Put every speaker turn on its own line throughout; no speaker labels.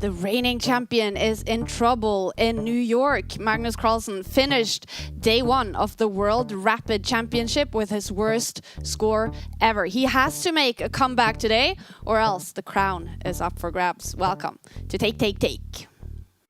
The reigning champion is in trouble in New York. Magnus Carlsen finished day one of the World Rapid Championship with his worst score ever. He has to make a comeback today, or else the crown is up for grabs. Welcome to Take.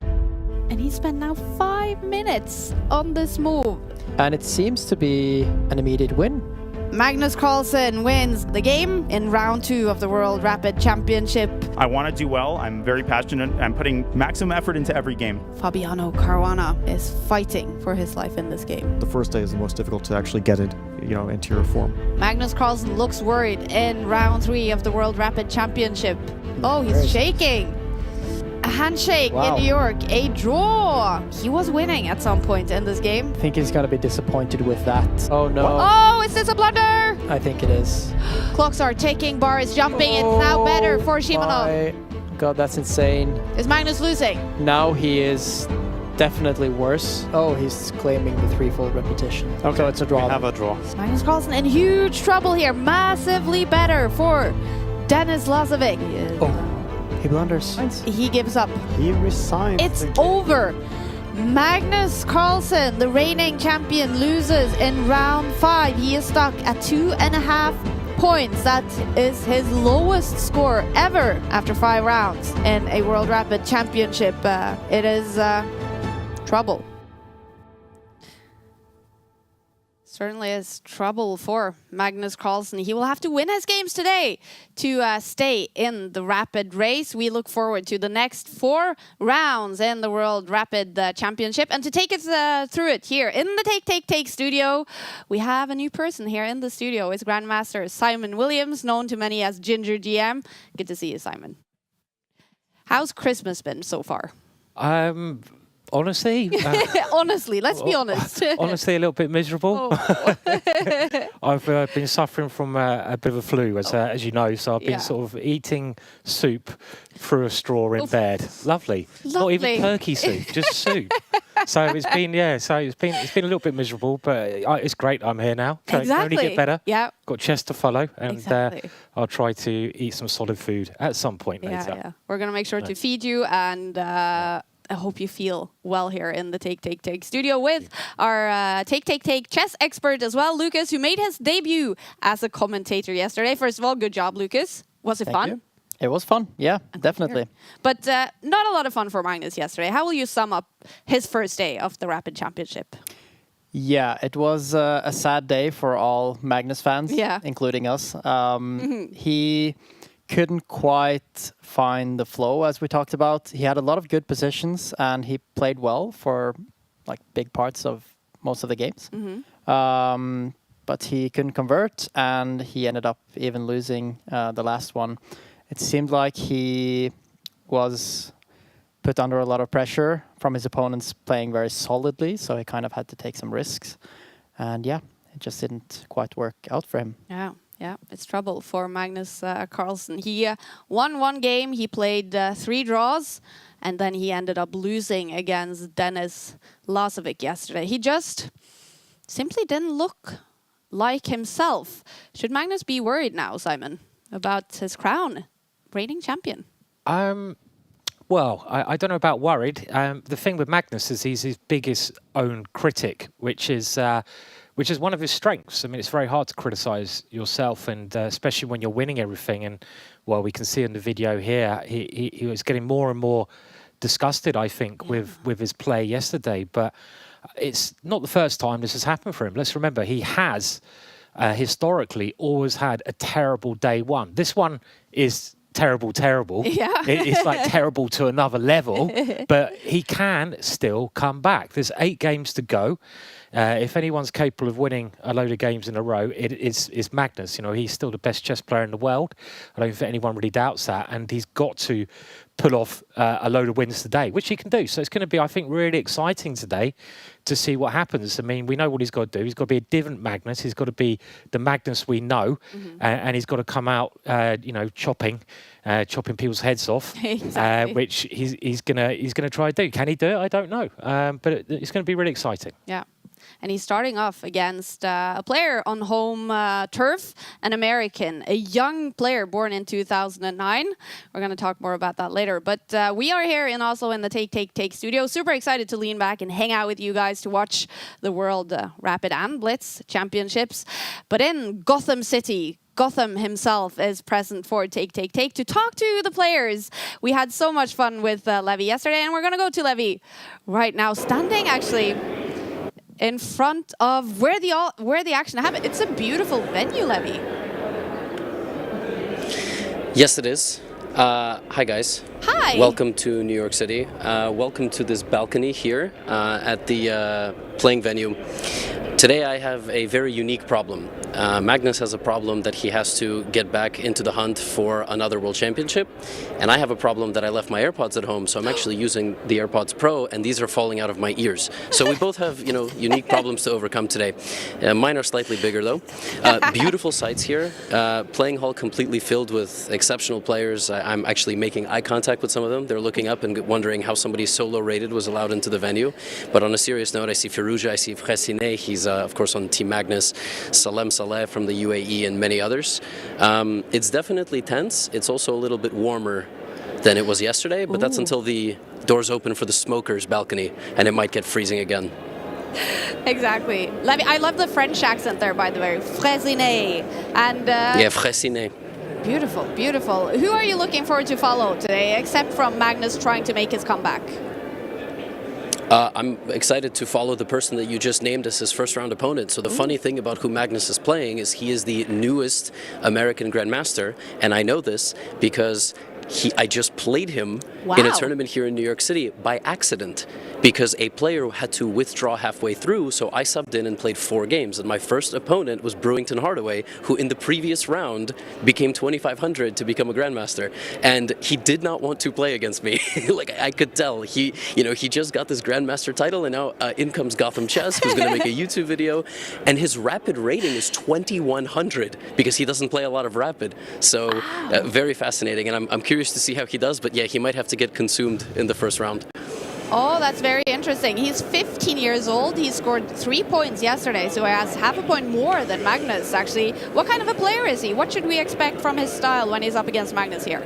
And he spent now 5 minutes on this move.
And it seems to be an immediate win.
Magnus Carlsen wins the game in round 2 of the World Rapid Championship.
I want to do well. I'm very passionate. I'm putting maximum effort into every game.
Fabiano Caruana is fighting for his life in this game.
The first day is the most difficult to actually get it, into your form.
Magnus Carlsen looks worried in round 3 of the World Rapid Championship. Oh, he's shaking. A handshake in New York, a draw. He was winning at some point in this game.
I think he's going to be disappointed with that. Oh no.
Oh, is this a blunder?
I think it is.
Clocks are ticking, bar is jumping. It's now better for Shimonov.
My God, that's insane.
Is Magnus losing?
Now he is definitely worse. Oh, he's claiming the threefold repetition. Okay, so it's a draw.
We have a draw.
Magnus Carlsen in huge trouble here. Massively better for Denis Lazovic.
He blunders.
He gives up.
He resigns.
It's over. Magnus Carlsen, the reigning champion, loses in round 5. He is stuck at 2.5 points. That is his lowest score ever after 5 rounds in a World Rapid Championship. It is trouble. Certainly is trouble for Magnus Carlsen. He will have to win his games today to stay in the rapid race. We look forward to the next 4 rounds in the World Rapid Championship. And to take us through it here in the Take studio, we have a new person here in the studio. It's Grandmaster Simon Williams, known to many as Ginger GM. Good to see you, Simon. How's Christmas been so far?
Honestly,
let's be honest.
Honestly, a little bit miserable.
Oh.
I've been suffering from a bit of a flu, as you know, so I've been sort of eating soup through a straw in bed. Lovely. Not even turkey soup, just soup. So it's been, it's been a little bit miserable, but it's great. I'm here now. So it can only get better.
Yeah.
Got chess to follow, and I'll try to eat some solid food at some point later.
Yeah. We're gonna make sure to feed you, and I hope you feel well here in the Take studio with our Take chess expert as well, Lucas, who made his debut as a commentator yesterday. First of all, good job, Lucas. Was it fun?
You. It was fun, yeah, definitely.
But not a lot of fun for Magnus yesterday. How will you sum up his first day of the Rapid Championship?
Yeah, it was a sad day for all Magnus fans, including us. He couldn't quite find the flow, as we talked about. He had a lot of good positions, and he played well for big parts of most of the games. But he couldn't convert, and he ended up even losing the last one. It seemed like he was put under a lot of pressure from his opponents playing very solidly, so he kind of had to take some risks. And it just didn't quite work out for him.
Yeah, it's trouble for Magnus Carlsen. He won 1 game, he played 3 draws, and then he ended up losing against Denis Lazovic yesterday. He just simply didn't look like himself. Should Magnus be worried now, Simon, about his crown, reigning champion?
Well, I don't know about worried. The thing with Magnus is he's his biggest own critic, which is one of his strengths. I mean, it's very hard to criticize yourself, and especially when you're winning everything. And well, we can see in the video here, he was getting more and more disgusted, I think, with his play yesterday. But it's not the first time this has happened for him. Let's remember, he has historically always had a terrible day one. This one is terrible.
Yeah.
It's like terrible to another level, but he can still come back. There's 8 games to go. If anyone's capable of winning a load of games in a row, it's Magnus. He's still the best chess player in the world. I don't think anyone really doubts that, and he's got to pull off a load of wins today, which he can do. So it's going to be, I think, really exciting today to see what happens. I mean, we know what he's got to do. He's got to be a different Magnus. He's got to be the Magnus we know, and he's got to come out, chopping people's heads off, which he's gonna try to do. Can he do it? I don't know, but it's going to be really exciting.
Yeah. And he's starting off against a player on home turf, an American, a young player born in 2009. We're going to talk more about that later. But we are here in Oslo in the Take studio. Super excited to lean back and hang out with you guys to watch the World Rapid and Blitz Championships. But in Gotham City, Gotham himself is present for Take to talk to the players. We had so much fun with Levi yesterday, and we're going to go to Levi right now, standing actually in front of where the action happened. It's a beautiful venue, Levi.
Yes, it is. Hi, guys.
Hi.
Welcome to New York City. Welcome to this balcony here at the playing venue. Today I have a very unique problem. Magnus has a problem that he has to get back into the hunt for another World Championship, and I have a problem that I left my AirPods at home, so I'm actually using the AirPods Pro, and these are falling out of my ears. So we both have, unique problems to overcome today. Mine are slightly bigger though. Beautiful sights here. Playing hall completely filled with exceptional players. I'm actually making eye contact with some of them. They're looking up and wondering how somebody so low rated was allowed into the venue. But on a serious note, I see Firouja, I see Fressine. He's of course on Team Magnus, Salem Saleh from the UAE, and many others. It's definitely tense. It's also a little bit warmer than it was yesterday, but that's until the doors open for the smokers balcony, and it might get freezing again.
Exactly. I love the French accent there, by the way. Fressine. And
yeah, Fressine.
Beautiful, beautiful. Who are you looking forward to follow today, except from Magnus trying to make his comeback?
I'm excited to follow the person that you just named as his first round opponent. So the funny thing about who Magnus is playing is he is the newest American Grandmaster, and I know this because I just played him in a tournament here in New York City by accident, because a player had to withdraw halfway through, so I subbed in and played 4 games, and my first opponent was Brewington Hardaway, who in the previous round became 2,500 to become a Grandmaster, and he did not want to play against me. Like, I could tell. He just got this Grandmaster title, and now in comes Gotham Chess, who's going to make a YouTube video, and his Rapid rating is 2,100, because he doesn't play a lot of Rapid, so very fascinating, and I'm curious to see how he does, but yeah, he might have to get consumed in the first round.
Oh, that's very interesting. He's 15 years old. He scored 3 points yesterday, so he has half a point more than Magnus, actually. What kind of a player is he? What should we expect from his style when he's up against Magnus here?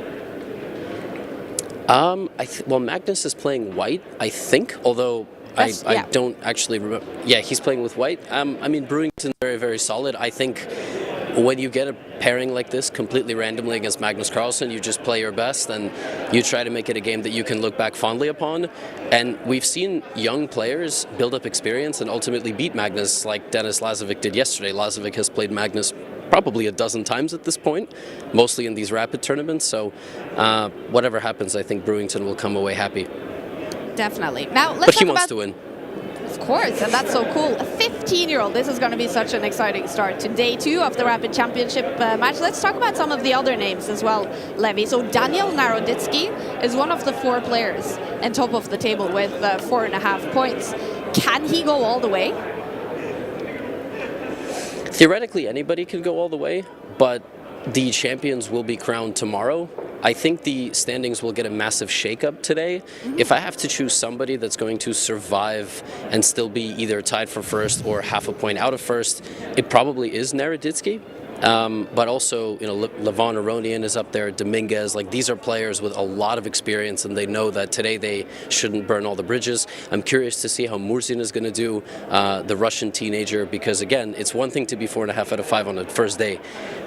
Well, Magnus is playing white, I think, although I don't actually remember. Yeah, he's playing with white. I mean, Brewington very, very solid. I think when you get a pairing like this completely randomly against Magnus Carlsen, you just play your best and you try to make it a game that you can look back fondly upon. And we've seen young players build up experience and ultimately beat Magnus, like Denis Lazovic did yesterday. Lazovic has played Magnus probably a dozen times at this point, mostly in these Rapid tournaments. So whatever happens, I think Brewington will come away happy.
Definitely. Now, let's
But he wants to win.
Of course, and that's so cool. A 15-year-old. This is going to be such an exciting start to day 2 of the Rapid Championship match. Let's talk about some of the other names as well, Levi. So Daniel Naroditsky is one of the 4 players on top of the table with 4.5 points. Can he go all the way?
Theoretically, anybody could go all the way, but the champions will be crowned tomorrow. I think the standings will get a massive shakeup today. If I have to choose somebody that's going to survive and still be either tied for first or half a point out of first, it probably is Naroditsky. But also, Levon Aronian is up there, Dominguez. Like, these are players with a lot of experience, and they know that today they shouldn't burn all the bridges. I'm curious to see how Murzin is going to do, the Russian teenager, because again, it's one thing to be 4.5 out of 5 on the first day,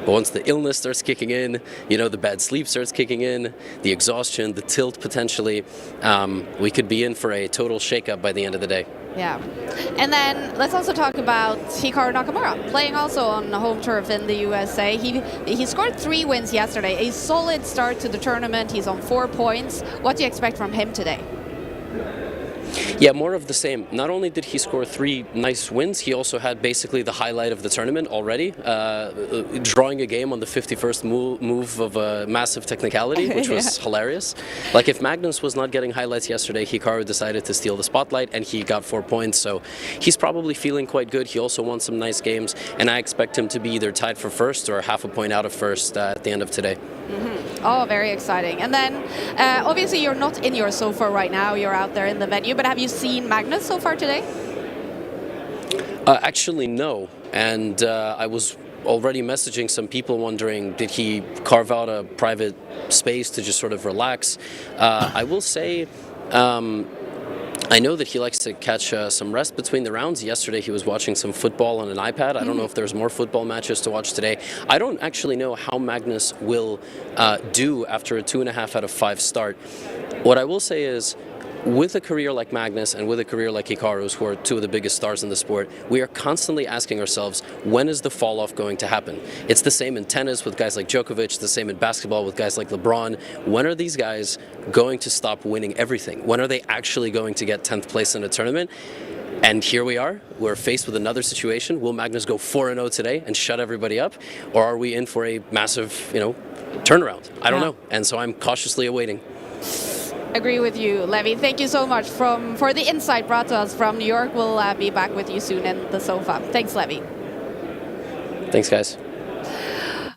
but once the illness starts kicking in, the bad sleep starts kicking in, the exhaustion, the tilt potentially, we could be in for a total shakeup by the end of the day.
Yeah. And then let's also talk about Hikaru Nakamura, playing also on home turf in the USA. He scored 3 wins yesterday, a solid start to the tournament. He's on 4 points. What do you expect from him today?
Yeah, more of the same. Not only did he score 3 nice wins, he also had basically the highlight of the tournament already, drawing a game on the 51st move of a massive technicality, which was hilarious. Like, if Magnus was not getting highlights yesterday, Hikaru decided to steal the spotlight, and he got 4 points, so he's probably feeling quite good. He also won some nice games, and I expect him to be either tied for first or half a point out of first at the end of today.
Oh, very exciting. And then, obviously, you're not in your sofa right now. You're out there in the venue. But have you seen Magnus so far today?
Actually, no. And I was already messaging some people wondering, did he carve out a private space to just sort of relax? I will say, I know that he likes to catch some rest between the rounds. Yesterday he was watching some football on an iPad. I don't know if there's more football matches to watch today. I don't actually know how Magnus will do after a 2.5 out of 5 start. What I will say is, with a career like Magnus and with a career like Hikaru's, who are two of the biggest stars in the sport, we are constantly asking ourselves, when is the fall off going to happen? It's the same in tennis with guys like Djokovic, it's the same in basketball with guys like LeBron. When are these guys going to stop winning everything? When are they actually going to get 10th place in a tournament? And here we are, we're faced with another situation. Will Magnus go 4-0 today and shut everybody up? Or are we in for a massive, turnaround? I don't know. And so I'm cautiously awaiting.
Agree with you, Levi. Thank you so much for the insight brought to us from New York. We'll be back with you soon in the sofa. Thanks, Levi.
Thanks, guys.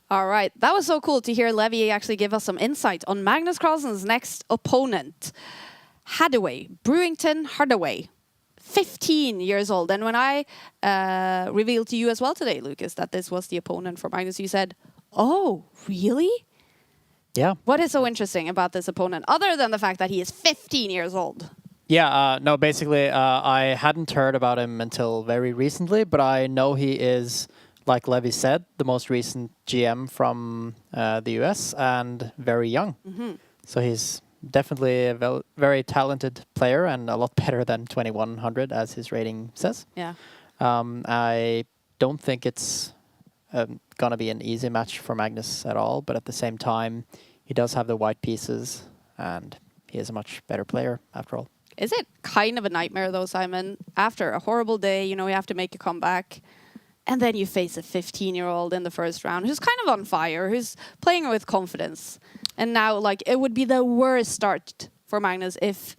All right. That was so cool to hear Levi actually give us some insight on Magnus Carlsen's next opponent. Hardaway, Brewington Hardaway, 15 years old. And when I revealed to you as well today, Lucas, that this was the opponent for Magnus, you said, oh, really?
Yeah.
What is so interesting about this opponent, other than the fact that he is 15 years old?
Yeah, no, basically, I hadn't heard about him until very recently, but I know he is, like Levi said, the most recent GM from the US and very young. So he's definitely a very talented player and a lot better than 2100, as his rating says.
Yeah.
I don't think it's going to be an easy match for Magnus at all, but at the same time, he does have the white pieces, and he is a much better player after all.
Is it kind of a nightmare, though, Simon? After a horrible day, you have to make a comeback, and then you face a 15-year-old in the first round who's kind of on fire, who's playing with confidence. And now, it would be the worst start for Magnus if,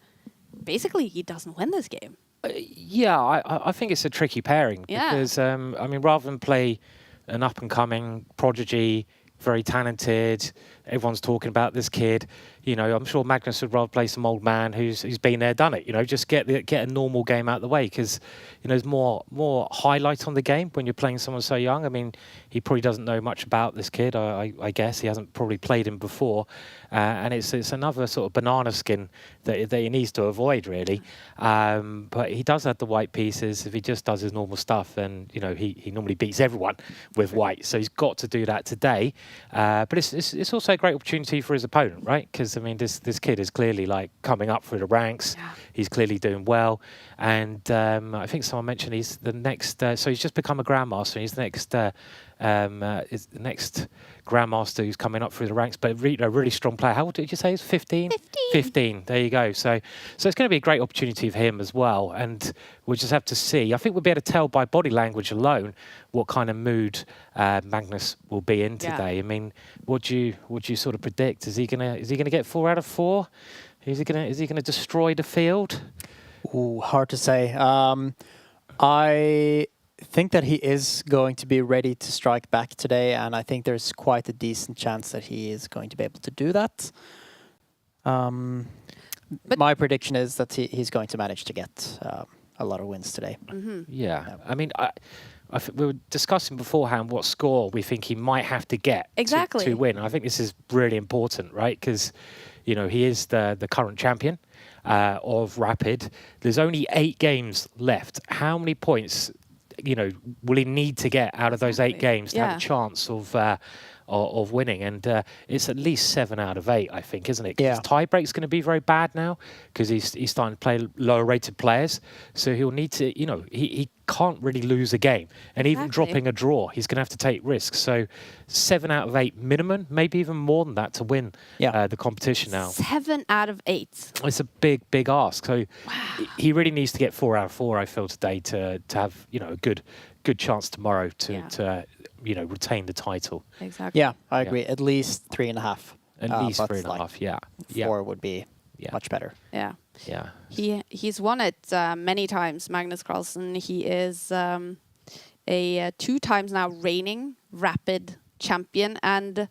basically, he doesn't win this game.
Yeah, I think it's a tricky pairing.
Yeah.
Because, rather than play an up-and-coming prodigy, very talented, everyone's talking about this kid, I'm sure Magnus would rather play some old man who's been there, done it, just get a normal game out of the way, because there's more highlight on the game when you're playing someone so young. I mean, he probably doesn't know much about this kid, I guess. He hasn't probably played him before, and it's another sort of banana skin that he needs to avoid, really. But he does have the white pieces. If he just does his normal stuff, then he normally beats everyone with white, so he's got to do that today. But it's also a great opportunity for his opponent, right? Because this kid is clearly coming up through the ranks. Yeah. He's clearly doing well, and I think someone mentioned he's the next. So he's just become a grandmaster. And he's the next grandmaster who's coming up through the ranks. But a really strong player. How old did you say? He's 15. 15. There you go. So it's going to be a great opportunity for him as well. And we'll just have to see. I think we'll be able to tell by body language alone what kind of mood Magnus will be in today. Yeah. I mean, what do you sort of predict? Is he gonna get 4 out of 4? Is he gonna destroy the field?
Ooh, hard to say. I think that he is going to be ready to strike back today, and I think there's quite a decent chance that he is going to be able to do that. But my prediction is that he's going to manage to get a lot of wins today.
Mm-hmm. Yeah, I mean, we were discussing beforehand what score we think he might have to get to win. I think this is really important, right? Because he is the current champion of Rapid. There's only 8 games left. How many points will he need to get out of those 8 games to have a chance of winning? And it's at least 7 out of 8, I think, isn't it? Because his tie-break's going to be very bad now because he's starting to play lower-rated players. So he'll need to, he can't really lose a game. And even dropping a draw, he's going to have to take risks. So 7 out of 8 minimum, maybe even more than that to win the competition now.
7 out of 8.
It's a big ask. So he really needs to get 4 out of 4, I feel, today to have, a good chance tomorrow to retain the title.
Exactly.
Yeah, I agree. At least 3.5.
At least 3.5, yeah.
4 would be much better.
Yeah.
Yeah.
He's won it many times, Magnus Carlsen. He is a 2 times now reigning Rapid champion. And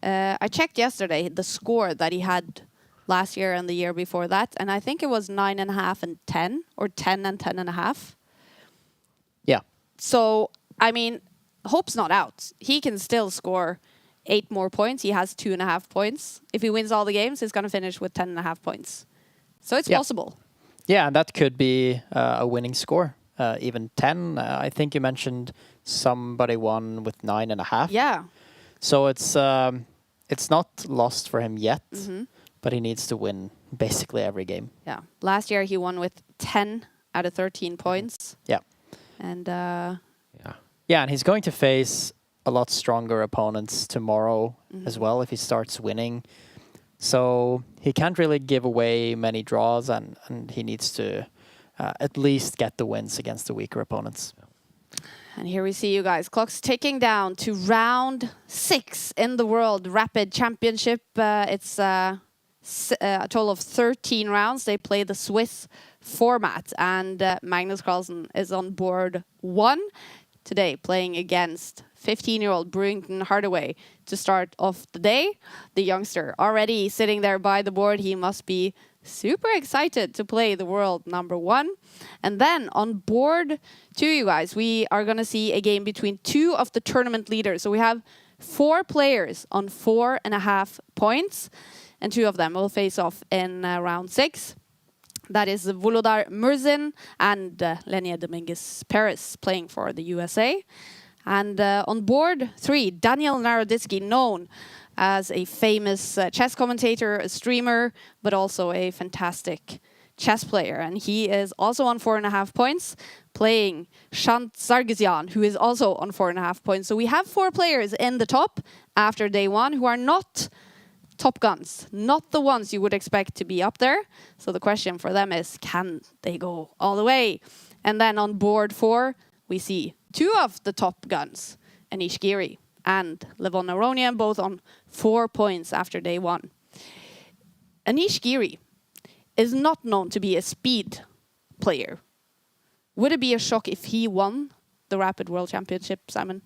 I checked yesterday the score that he had last year and the year before that. And I think it was 9.5 and 10, or 10 and 10.5.
Yeah.
So, I mean, hope's not out. He can still score 8 more points. He has 2.5 points. If he wins all the games, he's going to finish with 10.5 points. So it's possible.
Yeah, and that could be a winning score. Even 10. I think you mentioned somebody won with 9.5.
Yeah.
So it's not lost for him yet, but he needs to win basically every game.
Yeah. Last year he won with 10 out of 13 points.
Yeah.
And
and he's going to face a lot stronger opponents tomorrow as well if he starts winning. So he can't really give away many draws, and he needs to at least get the wins against the weaker opponents.
And here we see you guys. Clock's ticking down to round 6 in the World Rapid Championship. It's a total of 13 rounds. They play the Swiss format, and Magnus Carlsen is on board 1 today, playing against 15-year-old Brington Hardaway to start off the day. The youngster already sitting there by the board. He must be super excited to play the world number 1. And then on board 2, you guys, we are going to see a game between 2 of the tournament leaders. So we have 4 players on 4.5 points, and 2 of them will face off in round 6. That is Volodar Murzin and Lenia Dominguez Perez playing for the USA. And on board 3, Daniel Naroditsky, known as a famous chess commentator, a streamer, but also a fantastic chess player. And he is also on 4.5 points, playing Shant Sargsyan, who is also on 4.5 points. So we have 4 players in the top after day 1 who are not top guns, not the ones you would expect to be up there. So the question for them is, can they go all the way? And then on board 4, we see 2 of the top guns, Anish Giri and Levon Aronian, both on 4 points after day 1. Anish Giri is not known to be a speed player. Would it be a shock if he won the Rapid World Championship, Simon?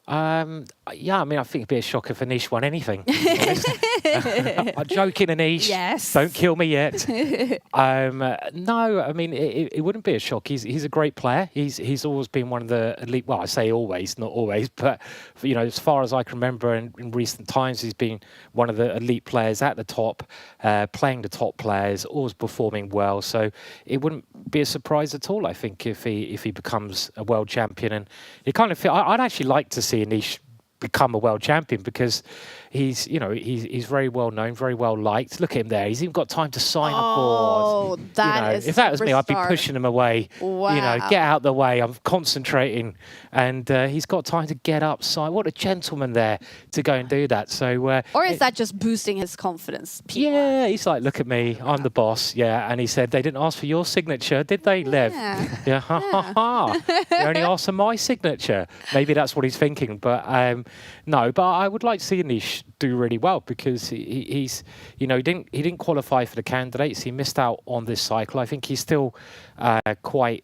Yeah, I mean, I think it'd be a shock if Anish won anything. I'm joking, Anish.
Yes.
Don't kill me yet. No, I mean, it wouldn't be a shock. He's a great player. He's always been one of the elite. Well, I say always, not always, but you know, as far as I can remember, in recent times, he's been one of the elite players at the top, playing the top players, always performing well. So it wouldn't be a surprise at all, I think, if he becomes a world champion. And it kind of I'd actually like to see Anish become a world champion, because he's very well known, very well liked. Look at him there. He's even got time to sign a board. If that was me, I'd be pushing him away.
Wow.
You know, get out the way. I'm concentrating. And he's got time to get up, sign. What a gentleman there to go and do that. So,
or is that just boosting his confidence?
Yeah, he's like, look at me. I'm the boss. Yeah. And he said, they didn't ask for your signature, did they, Lev? Yeah. Ha, ha, ha. They only asked for my signature. Maybe that's what he's thinking. But no, but I would like to see Anish do really well, because he's, you know, he didn't qualify for the candidates. He missed out on this cycle. I think he's still quite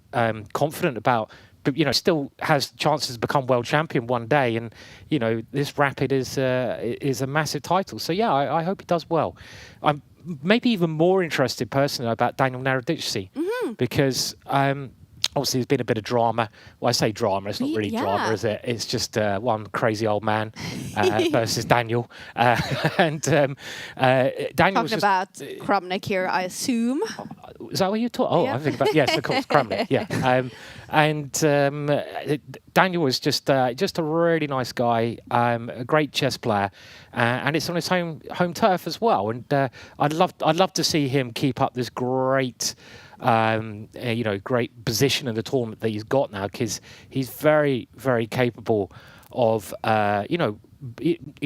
confident about, but you know, still has chances to become world champion one day. And you know, this Rapid is a massive title. So yeah, I hope he does well. I'm maybe even more interested personally about Daniel Naroditsky, because obviously, there's been a bit of drama. Well, I say drama, it's not really drama, is it? It's just one crazy old man versus Daniel. And Daniel
talking about Krumnik here, I assume.
Is that what you're talking? Oh, yeah. I think about, yes, of course, Krumnik, yeah. Daniel was just a really nice guy, a great chess player, and it's on his home turf as well. And I'd love to see him keep up this great great position in the tournament that he's got now, because he's very, very capable of, you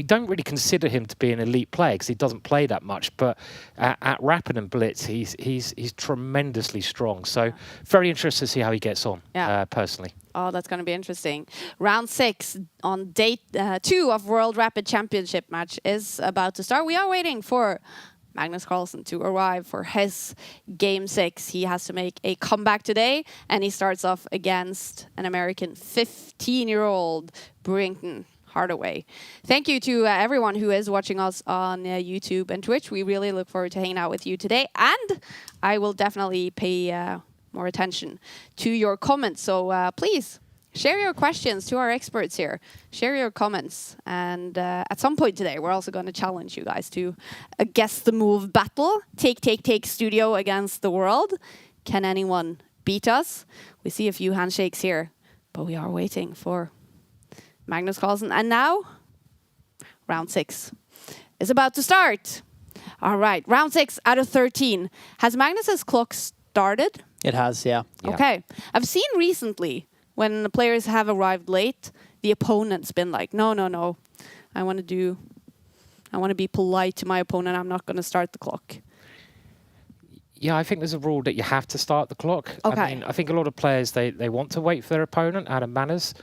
don't really consider him to be an elite player because he doesn't play that much, but at Rapid and Blitz, he's tremendously strong. So very interested to see how he gets on, personally.
Oh, that's going to be interesting. Round 6 on day 2 of World Rapid Championship match is about to start. We are waiting for Magnus Carlsen to arrive for his game 6. He has to make a comeback today, and he starts off against an American 15-year-old Brington Hardaway. Thank you to everyone who is watching us on YouTube and Twitch. We really look forward to hanging out with you today, and I will definitely pay more attention to your comments. So please Share your questions to our experts here. Share your comments. And at some point today, we're also going to challenge you guys to a Guess the Move battle. Take studio against the world. Can anyone beat us? We see a few handshakes here, but we are waiting for Magnus Carlsen. And now, round 6 is about to start. All right, round 6 out of 13. Has Magnus's clock started?
It has, yeah.
Okay. I've seen recently when the players have arrived late, the opponent's been like, no. I want to be polite to my opponent. I'm not going to start the clock.
Yeah, I think there's a rule that you have to start the clock.
Okay.
I mean, I think a lot of players, they want to wait for their opponent out of manners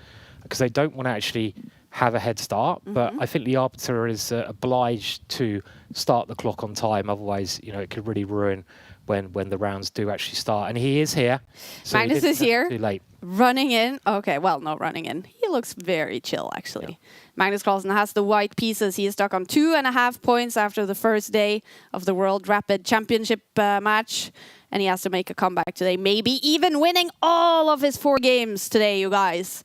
because they don't want to actually have a head start. But I think the arbiter is obliged to start the clock on time. Otherwise, it could really ruin when the rounds do actually start. And he is here. So
Magnus is here.
Too late.
Running in. Okay, well, not running in. He looks very chill, actually. Yeah. Magnus Carlsen has the white pieces. He is stuck on 2.5 points after the first day of the World Rapid Championship match. And he has to make a comeback today. Maybe even winning all of his 4 games today, you guys.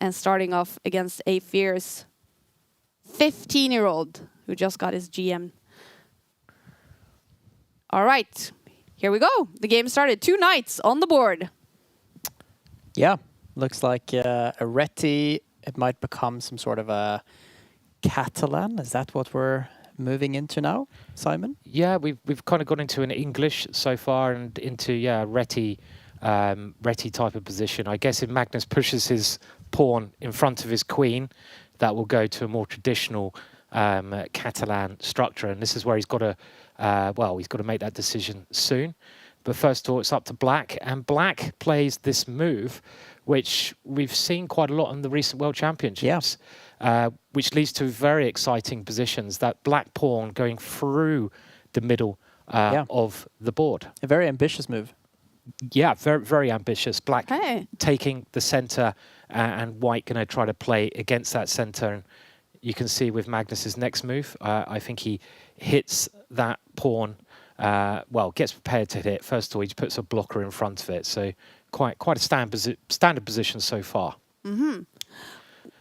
And starting off against a fierce 15-year-old who just got his GM. All right, here we go. The game started. 2 knights on the board.
Yeah, looks like a Reti. It might become some sort of a Catalan. Is that what we're moving into now, Simon?
Yeah, we've kind of gone into an English so far and into Reti type of position. I guess if Magnus pushes his pawn in front of his queen, that will go to a more traditional Catalan structure, and this is where he's got to he's got to make that decision soon. But first of all, it's up to Black, and Black plays this move, which we've seen quite a lot in the recent World Championships, which leads to very exciting positions. That Black pawn going through the middle of the board.
A very ambitious move.
Yeah, very, very ambitious. Black taking the center, and White going to try to play against that center. And you can see with Magnus's next move, I think he hits that pawn. Gets prepared to hit. First of all, he puts a blocker in front of it. So quite a standard position so far.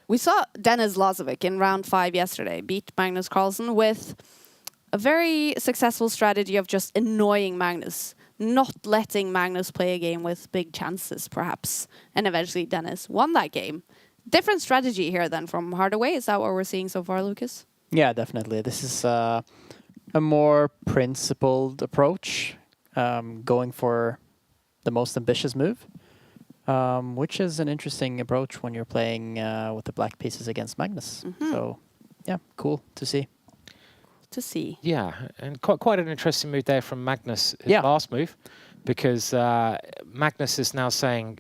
We saw Denis Lazovic in round 5 yesterday beat Magnus Carlsen with a very successful strategy of just annoying Magnus, not letting Magnus play a game with big chances, perhaps. And eventually Denis won that game. Different strategy here then from Hardaway. Is that what we're seeing so far, Lucas?
Yeah, definitely. This is a more principled approach, going for the most ambitious move, which is an interesting approach when you're playing with the black pieces against Magnus. So, yeah, cool to see.
Yeah, and quite an interesting move there from Magnus, his last move, because Magnus is now saying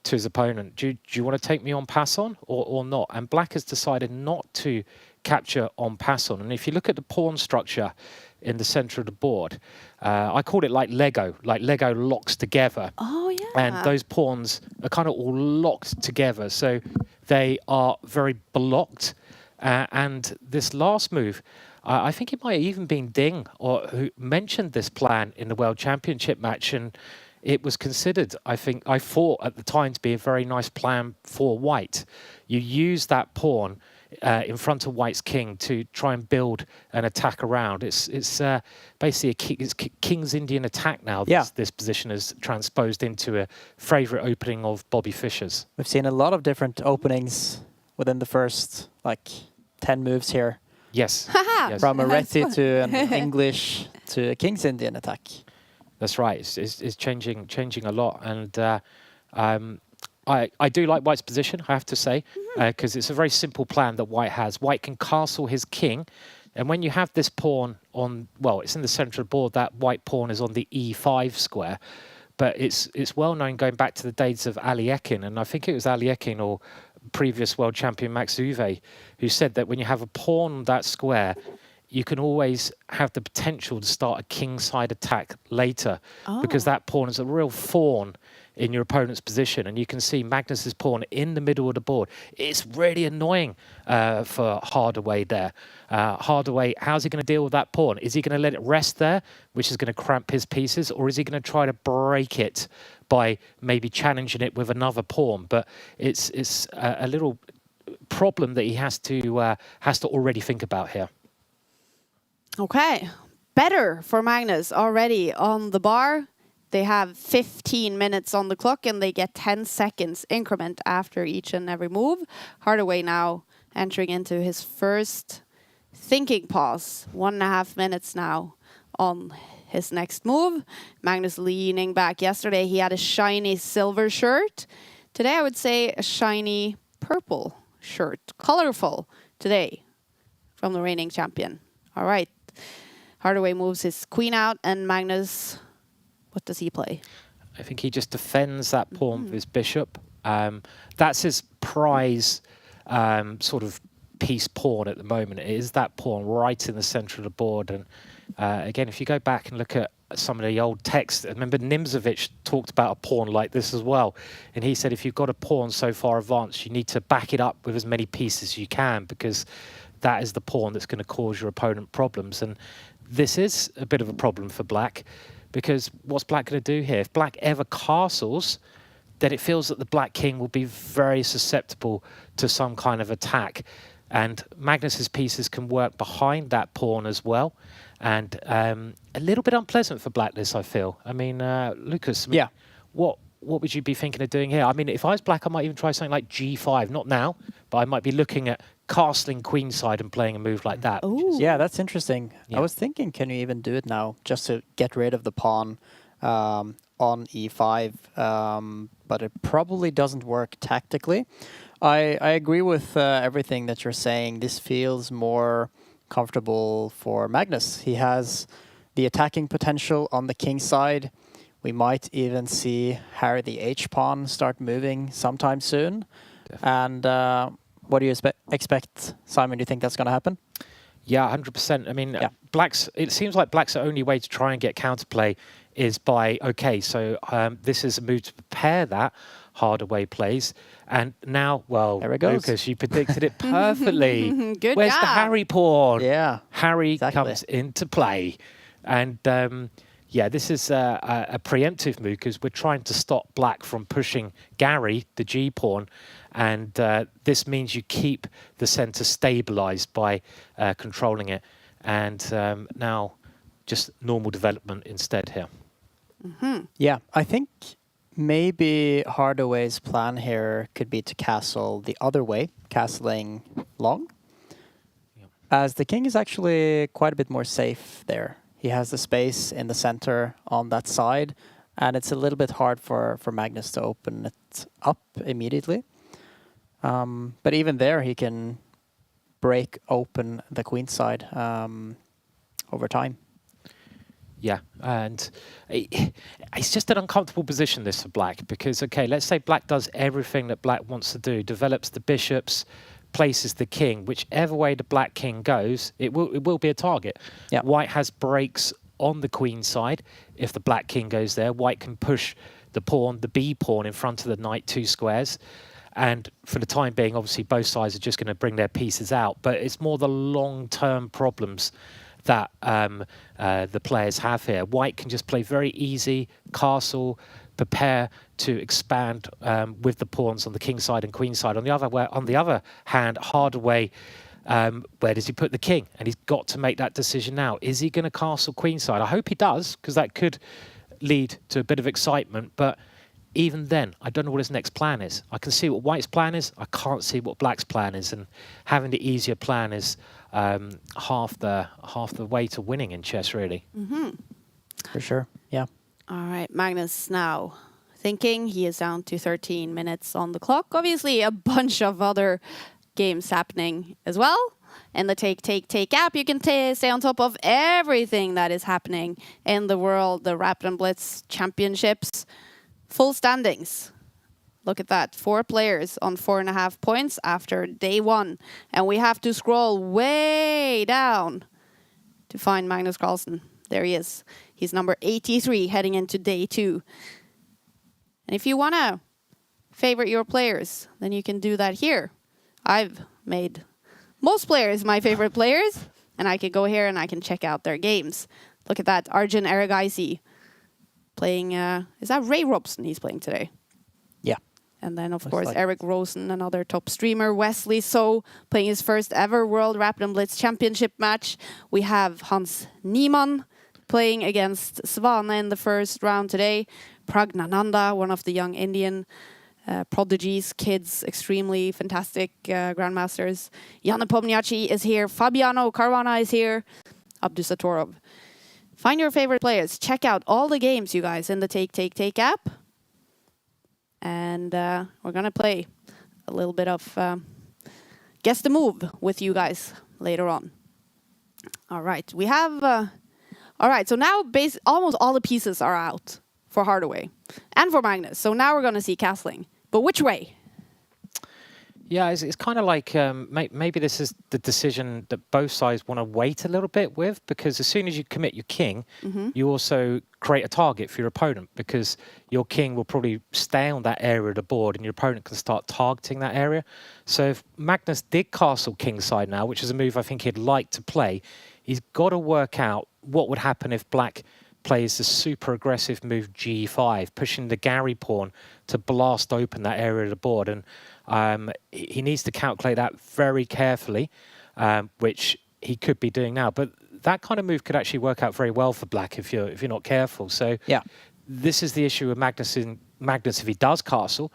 to his opponent, do you want to take me on pass on or not? And Black has decided not to capture on pass on. And if you look at the pawn structure in the center of the board, I call it like Lego locks together.
Oh, yeah.
And those pawns are kind of all locked together. So they are very blocked. And this last move, I think it might have even been Ding who mentioned this plan in the World Championship match, and it was considered, I thought at the time, to be a very nice plan for White. You use that pawn in front of White's king to try and build an attack around. It's basically it's King's Indian attack now. This position is transposed into a favourite opening of Bobby Fischer's.
We've seen a lot of different openings within the first 10 moves here.
Yes.
From a Reti to an English to a King's Indian attack.
That's right. It's changing a lot, and I do like White's position, I have to say, because it's a very simple plan that White has. White can castle his king, and when you have this pawn on, it's in the center of the board. That White pawn is on the E5 square, but it's well known going back to the days of Ali Ekin, and I think it was Ali Ekin or previous world champion Max Uwe who said that when you have a pawn on that square, you can always have the potential to start a kingside attack later, because that pawn is a real thorn in your opponent's position. And you can see Magnus's pawn in the middle of the board. It's really annoying for Hardaway there. Hardaway, how's he going to deal with that pawn? Is he going to let it rest there, which is going to cramp his pieces, or is he going to try to break it by maybe challenging it with another pawn? But it's a little problem that he has to already think about here.
Okay, better for Magnus already on the bar. They have 15 minutes on the clock and they get 10 seconds increment after each and every move. Hardaway now entering into his first thinking pause. 1.5 minutes now on his next move. Magnus leaning back. Yesterday he had a shiny silver shirt. Today I would say a shiny purple shirt. Colorful today from the reigning champion. All right. Hardaway moves his queen out and Magnus, what does he play?
I think he just defends that pawn with his bishop. That's his prize sort of piece pawn at the moment. It is that pawn right in the center of the board. And again, if you go back and look at some of the old text, I remember Nimzovich talked about a pawn like this as well. And he said, if you've got a pawn so far advanced, you need to back it up with as many pieces as you can, because that is the pawn that's going to cause your opponent problems. And this is a bit of a problem for Black, because what's Black going to do here? If Black ever castles, then it feels that the Black king will be very susceptible to some kind of attack. And Magnus's pieces can work behind that pawn as well. And a little bit unpleasant for Black, this, I feel. I mean, Lucas, I mean, what would you be thinking of doing here? I mean, if I was Black, I might even try something like G5. Not now, but I might be looking at castling queenside and playing a move like that.
Yeah, that's interesting.
Yeah.
I was thinking, can you even do it now just to get rid of the pawn on e5? But it probably doesn't work tactically. I agree with everything that you're saying. This feels more comfortable for Magnus. He has the attacking potential on the king side. We might even see Harry the H-pawn start moving sometime soon. Definitely. And what do you expect, Simon? Do you think that's going to happen?
Yeah, 100%. I mean, it seems like Black's only way to try and get counterplay is by, okay, so this is a move to prepare that. Hardaway plays. And now, well,
there it goes.
Lucas, you predicted it perfectly.
Good
Where's
job.
the Harry pawn?
Yeah.
Harry comes into play. And yeah, this is a preemptive move because we're trying to stop Black from pushing Gary, the G pawn. And this means you keep the center stabilized by controlling it. And now just normal development instead here.
Yeah, I think maybe Hardaway's plan here could be to castle the other way, castling long.
Yeah.
As the king is actually quite a bit more safe there. He has the space in the center on that side, and it's a little bit hard for Magnus to open it up immediately. But even there, he can break open the queen side over time.
Yeah, and it's just an uncomfortable position, this, for Black, because, okay, let's say Black does everything that Black wants to do, develops the bishops, places the king. Whichever way the Black king goes, it will be a target.
Yeah.
White has breaks on the queen side. If the Black king goes there, White can push the pawn, the B pawn, in front of the knight 2 squares. And for the time being, obviously, both sides are just going to bring their pieces out. But it's more the long-term problems that the players have here. White can just play very easy, castle, prepare to expand with the pawns on the king side and queen side. On the other hand, Hardaway, where does he put the king? And he's got to make that decision now. Is he going to castle queen side? I hope he does, because that could lead to a bit of excitement. But even then, I don't know what his next plan is. I can see what White's plan is. I can't see what Black's plan is. And having the easier plan is half the way to winning in chess, really.
For sure, yeah.
All right, Magnus now thinking. He is down to 13 minutes on the clock. Obviously, a bunch of other games happening as well. In the Take app, you can stay on top of everything that is happening in the world. The Rapid and Blitz Championships. Full standings. Look at that. 4 players on 4.5 points after day 1. And we have to scroll way down to find Magnus Carlsen. There he is. He's number 83 heading into day 2. And if you want to favorite your players, then you can do that here. I've made most players my favorite players, and I can go here and I can check out their games. Look at that, Arjun Erigaisi playing, is that Ray Robson he's playing today?
Yeah.
And then, of
Looks
course,
like
Eric Rosen, another top streamer. Wesley So playing his first ever World Rapid and Blitz Championship match. We have Hans Niemann playing against Svane in the first round today. Pragnananda, one of the young Indian prodigies, kids, extremely fantastic grandmasters. Janne Pomniachi is here. Fabiano Caruana is here. Abdusatorov. Find your favorite players. Check out all the games, you guys, in the Take app. And we're going to play a little bit of Guess the Move with you guys later on. All right. We have... all right. So now almost all the pieces are out for Hardaway and for Magnus. So now we're going to see castling. But which way?
Yeah, it's kind of like maybe this is the decision that both sides want to wait a little bit with, because as soon as you commit your king, you also create a target for your opponent, because your king will probably stay on that area of the board and your opponent can start targeting that area. So if Magnus did castle kingside now, which is a move I think he'd like to play, he's got to work out what would happen if black plays the super aggressive move G5, pushing the Gary pawn to blast open that area of the board. And he needs to calculate that very carefully, which he could be doing now. But that kind of move could actually work out very well for black if you're not careful. So
yeah,
this is the issue with Magnus if he does castle.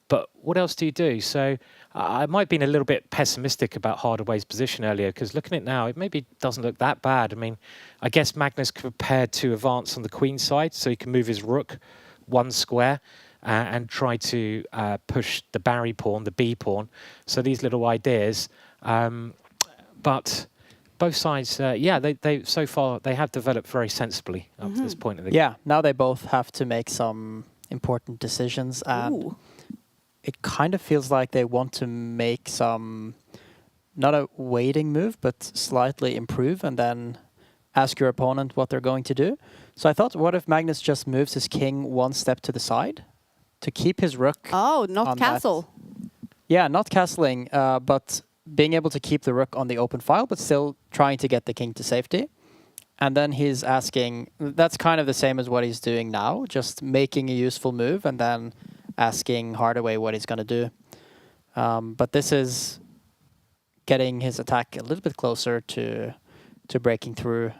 But what else do you do? So I might have been a little bit pessimistic about Hardaway's position earlier, because looking at it now, it maybe doesn't look that bad. I mean, I guess Magnus prepared to advance on the queen side, so he can move his rook one square and try to push the Barry pawn, the B pawn. So these little ideas. But both sides, they so far, they have developed very sensibly up to this point of the game.
Yeah, now they both have to make some important decisions. And it kind of feels like they want to make some, not a waiting move, but slightly improve and then ask your opponent what they're going to do. So I thought, what if Magnus just moves his king one step to the side to keep his rook?
Oh, not castle.
Yeah, not castling, but being able to keep the rook on the open file, but still trying to get the king to safety. And then he's asking, that's kind of the same as what he's doing now, just making a useful move and then asking Hardaway what he's going to do. But this is getting his attack a little bit closer to breaking through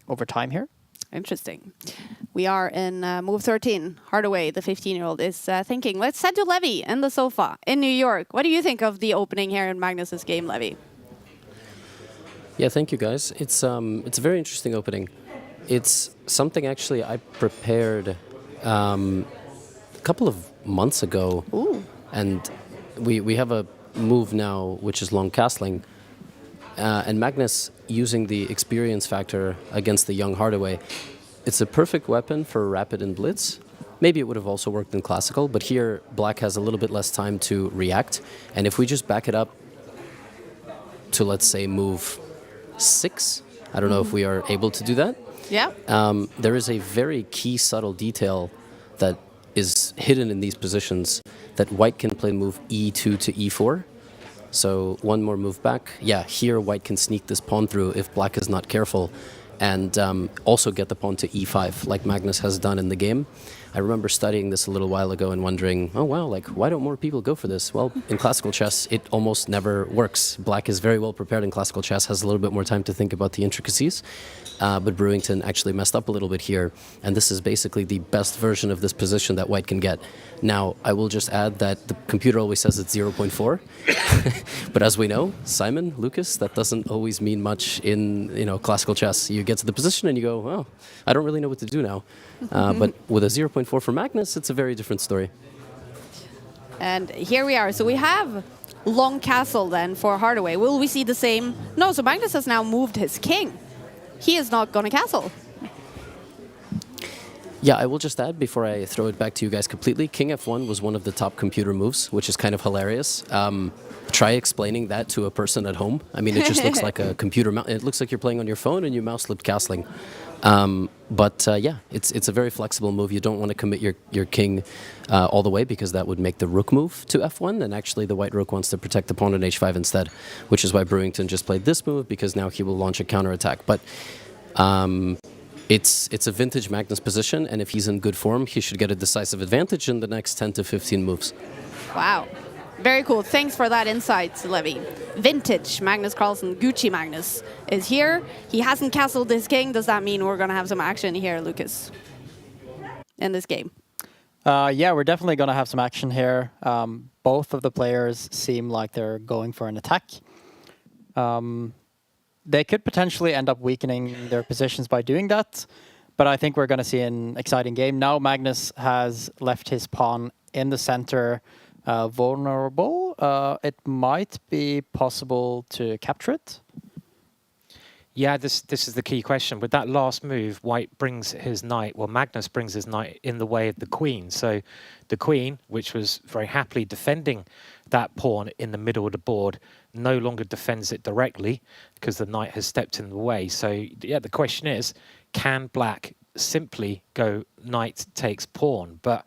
over time here.
Interesting. We are in move 13. Hardaway, the 15-year-old, is thinking, let's head to Levy in the sofa in New York. What do you think of the opening here in Magnus's game, Levy?
Yeah, thank you, guys. It's a very interesting opening. It's something actually I prepared a couple of months ago.
Ooh.
And we have a move now which is long castling. And Magnus using the experience factor against the young Hardaway. It's a perfect weapon for rapid and blitz. Maybe it would have also worked in classical, but here black has a little bit less time to react. And if we just back it up to, let's say, move 6, I don't know if we are able to do that.
Yeah.
There is a very key subtle detail that is hidden in these positions, that white can play move E2 to E4. So one more move back. Yeah, here white can sneak this pawn through if black is not careful, and also get the pawn to E5 like Magnus has done in the game. I remember studying this a little while ago and wondering, oh wow, like why don't more people go for this? Well, in classical chess, it almost never works. Black is very well prepared in classical chess, has a little bit more time to think about the intricacies. But Brewington actually messed up a little bit here, and this is basically the best version of this position that white can get. Now, I will just add that the computer always says it's 0.4, but as we know, Simon, Lucas, that doesn't always mean much in classical chess. You get to the position and you go, oh, I don't really know what to do now. But with a 0.4 for Magnus, it's a very different story.
And here we are. So we have long castle then for Hardaway. Will we see the same? No, so Magnus has now moved his king. He is not going to castle.
Yeah, I will just add, before I throw it back to you guys completely, King F1 was one of the top computer moves, which is kind of hilarious. Try explaining that to a person at home. I mean, it just looks like a computer mouse. It looks like you're playing on your phone and you mouse slipped castling. But yeah, it's a very flexible move. You don't want to commit your king all the way, because that would make the rook move to f1, and actually the white rook wants to protect the pawn on h5 instead, which is why Brewington just played this move, because now he will launch a counterattack. But it's a vintage Magnus position, and if he's in good form, he should get a decisive advantage in the next 10 to 15 moves.
Wow. Very cool. Thanks for that insight, Levi. Vintage Magnus Carlsen, Gucci Magnus, is here. He hasn't castled his king. Does that mean we're going to have some action here, Lucas, in this game?
Yeah, we're definitely going to have some action here. Both of the players seem like they're going for an attack. They could potentially end up weakening their positions by doing that, but I think we're going to see an exciting game. Now Magnus has left his pawn in the center vulnerable. It might be possible to capture it.
Yeah, this is the key question. With that last move, White brings his knight, well, Magnus brings his knight in the way of the queen. So the queen, which was very happily defending that pawn in the middle of the board, no longer defends it directly because the knight has stepped in the way. So yeah, the question is, can Black simply go knight takes pawn? But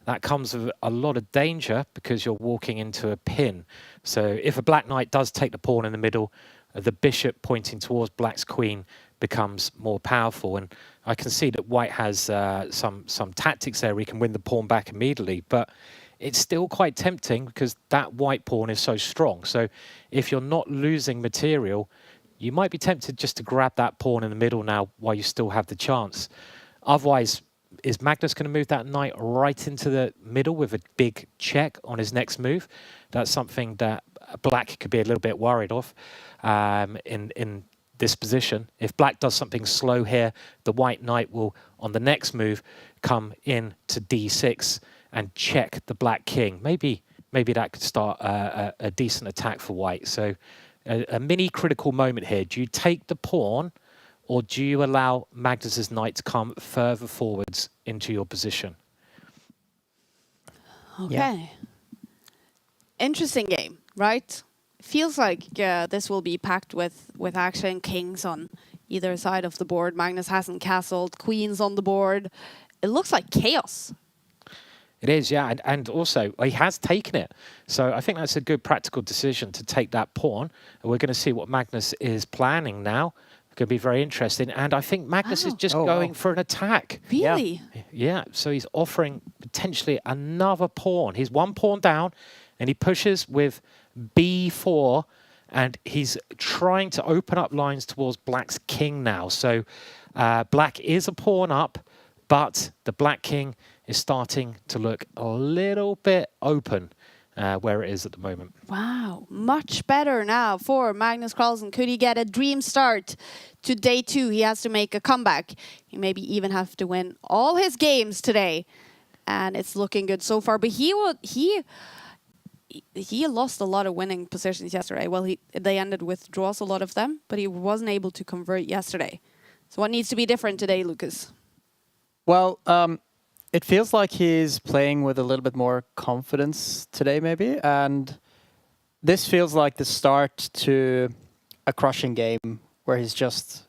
that comes with a lot of danger because you're walking into a pin. So if a Black knight does take the pawn in the middle, the bishop pointing towards Black's queen becomes more powerful. And I can see that White has some tactics there where he can win the pawn back immediately. But it's still quite tempting because that white pawn is so strong. So if you're not losing material, you might be tempted just to grab that pawn in the middle now while you still have the chance. Otherwise, is Magnus going to move that knight right into the middle with a big check on his next move? That's something that Black could be a little bit worried of in this position. If Black does something slow here, the white knight will, on the next move, come in to d6 and check the Black king. Maybe that could start a decent attack for White. So a mini critical moment here. Do you take the pawn, or do you allow Magnus's knight to come further forwards into your position?
Okay.
Yeah.
Interesting game, right? Feels like this will be packed with action. Kings on either side of the board. Magnus hasn't castled. Queens on the board. It looks like chaos.
It is, yeah, and also he has taken it. So I think that's a good practical decision to take that pawn. And we're going to see what Magnus is planning now. It's going to be very interesting. And I think Magnus is just going for an attack.
Really?
Yeah, so he's offering potentially another pawn. He's one pawn down, and he pushes with b4, and he's trying to open up lines towards Black's king now. So Black is a pawn up, but the Black king is starting to look a little bit open where it is at the moment.
Wow, much better now for Magnus Carlsen. Could he get a dream start to day 2? He has to make a comeback. He maybe even have to win all his games today. And it's looking good so far. But he lost a lot of winning positions yesterday. Well, they ended with draws, a lot of them, but he wasn't able to convert yesterday. So what needs to be different today, Lucas?
Well, it feels like he's playing with a little bit more confidence today, maybe. And this feels like the start to a crushing game where he's just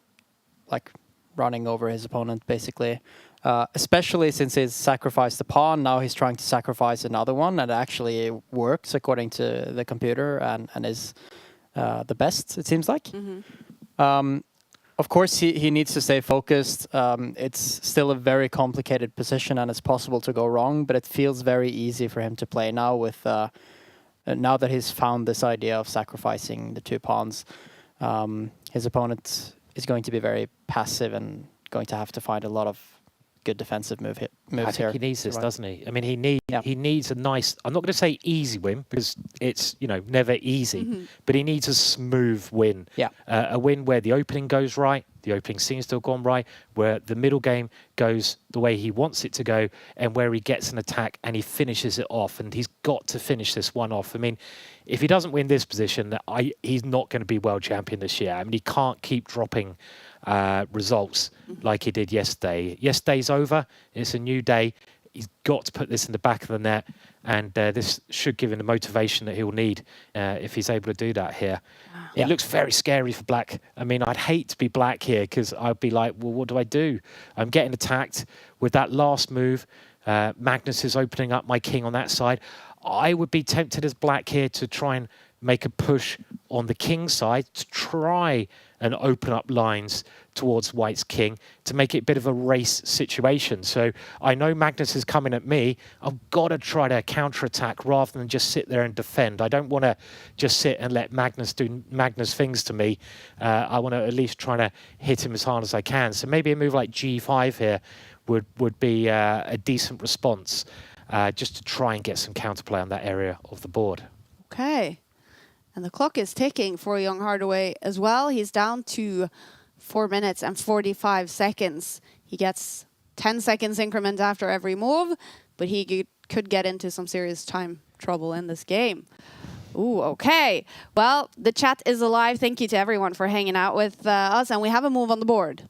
like running over his opponent, basically. Especially since he's sacrificed the pawn. Now he's trying to sacrifice another one, and actually it works according to the computer and is the best, it seems like. Mm-hmm. Of course, he needs to stay focused. It's still a very complicated position, and it's possible to go wrong, but it feels very easy for him to play now with now that he's found this idea of sacrificing the 2 pawns. His opponent is going to be very passive and going to have to find a lot of good defensive moves here.
I think he needs this, doesn't he? I mean, he needs a nice, I'm not going to say easy win because it's, never easy, but he needs a smooth win.
Yeah.
A win where the opening goes right, the opening seems to have gone right, where the middle game goes the way he wants it to go, and where he gets an attack and he finishes it off, and he's got to finish this one off. I mean, if he doesn't win this position, he's not going to be world champion this year. I mean, he can't keep dropping results like he did yesterday. Yesterday's over. It's a new day. he's got to put this in the back of the net, and this should give him the motivation that he'll need if he's able to do that here. Yeah. It looks very scary for black. I mean, I'd hate to be black here because I'd be like, well, what do I do? I'm getting attacked with that last move. Magnus is opening up my king on that side. I would be tempted as black here to try and make a push on the king side to try and open up lines towards white's king to make it a bit of a race situation. So I know Magnus is coming at me. I've got to try to counterattack rather than just sit there and defend. I don't want to just sit and let Magnus do Magnus things to me. I want to at least try to hit him as hard as I can. So maybe a move like G5 here would be a decent response just to try and get some counterplay on that area of the board.
Okay. And the clock is ticking for young Hardaway as well. He's down to 4 minutes and 45 seconds. He gets 10 seconds increment after every move, but he could get into some serious time trouble in this game. Ooh, okay. Well, the chat is alive. Thank you to everyone for hanging out with us. And we have a move on the board.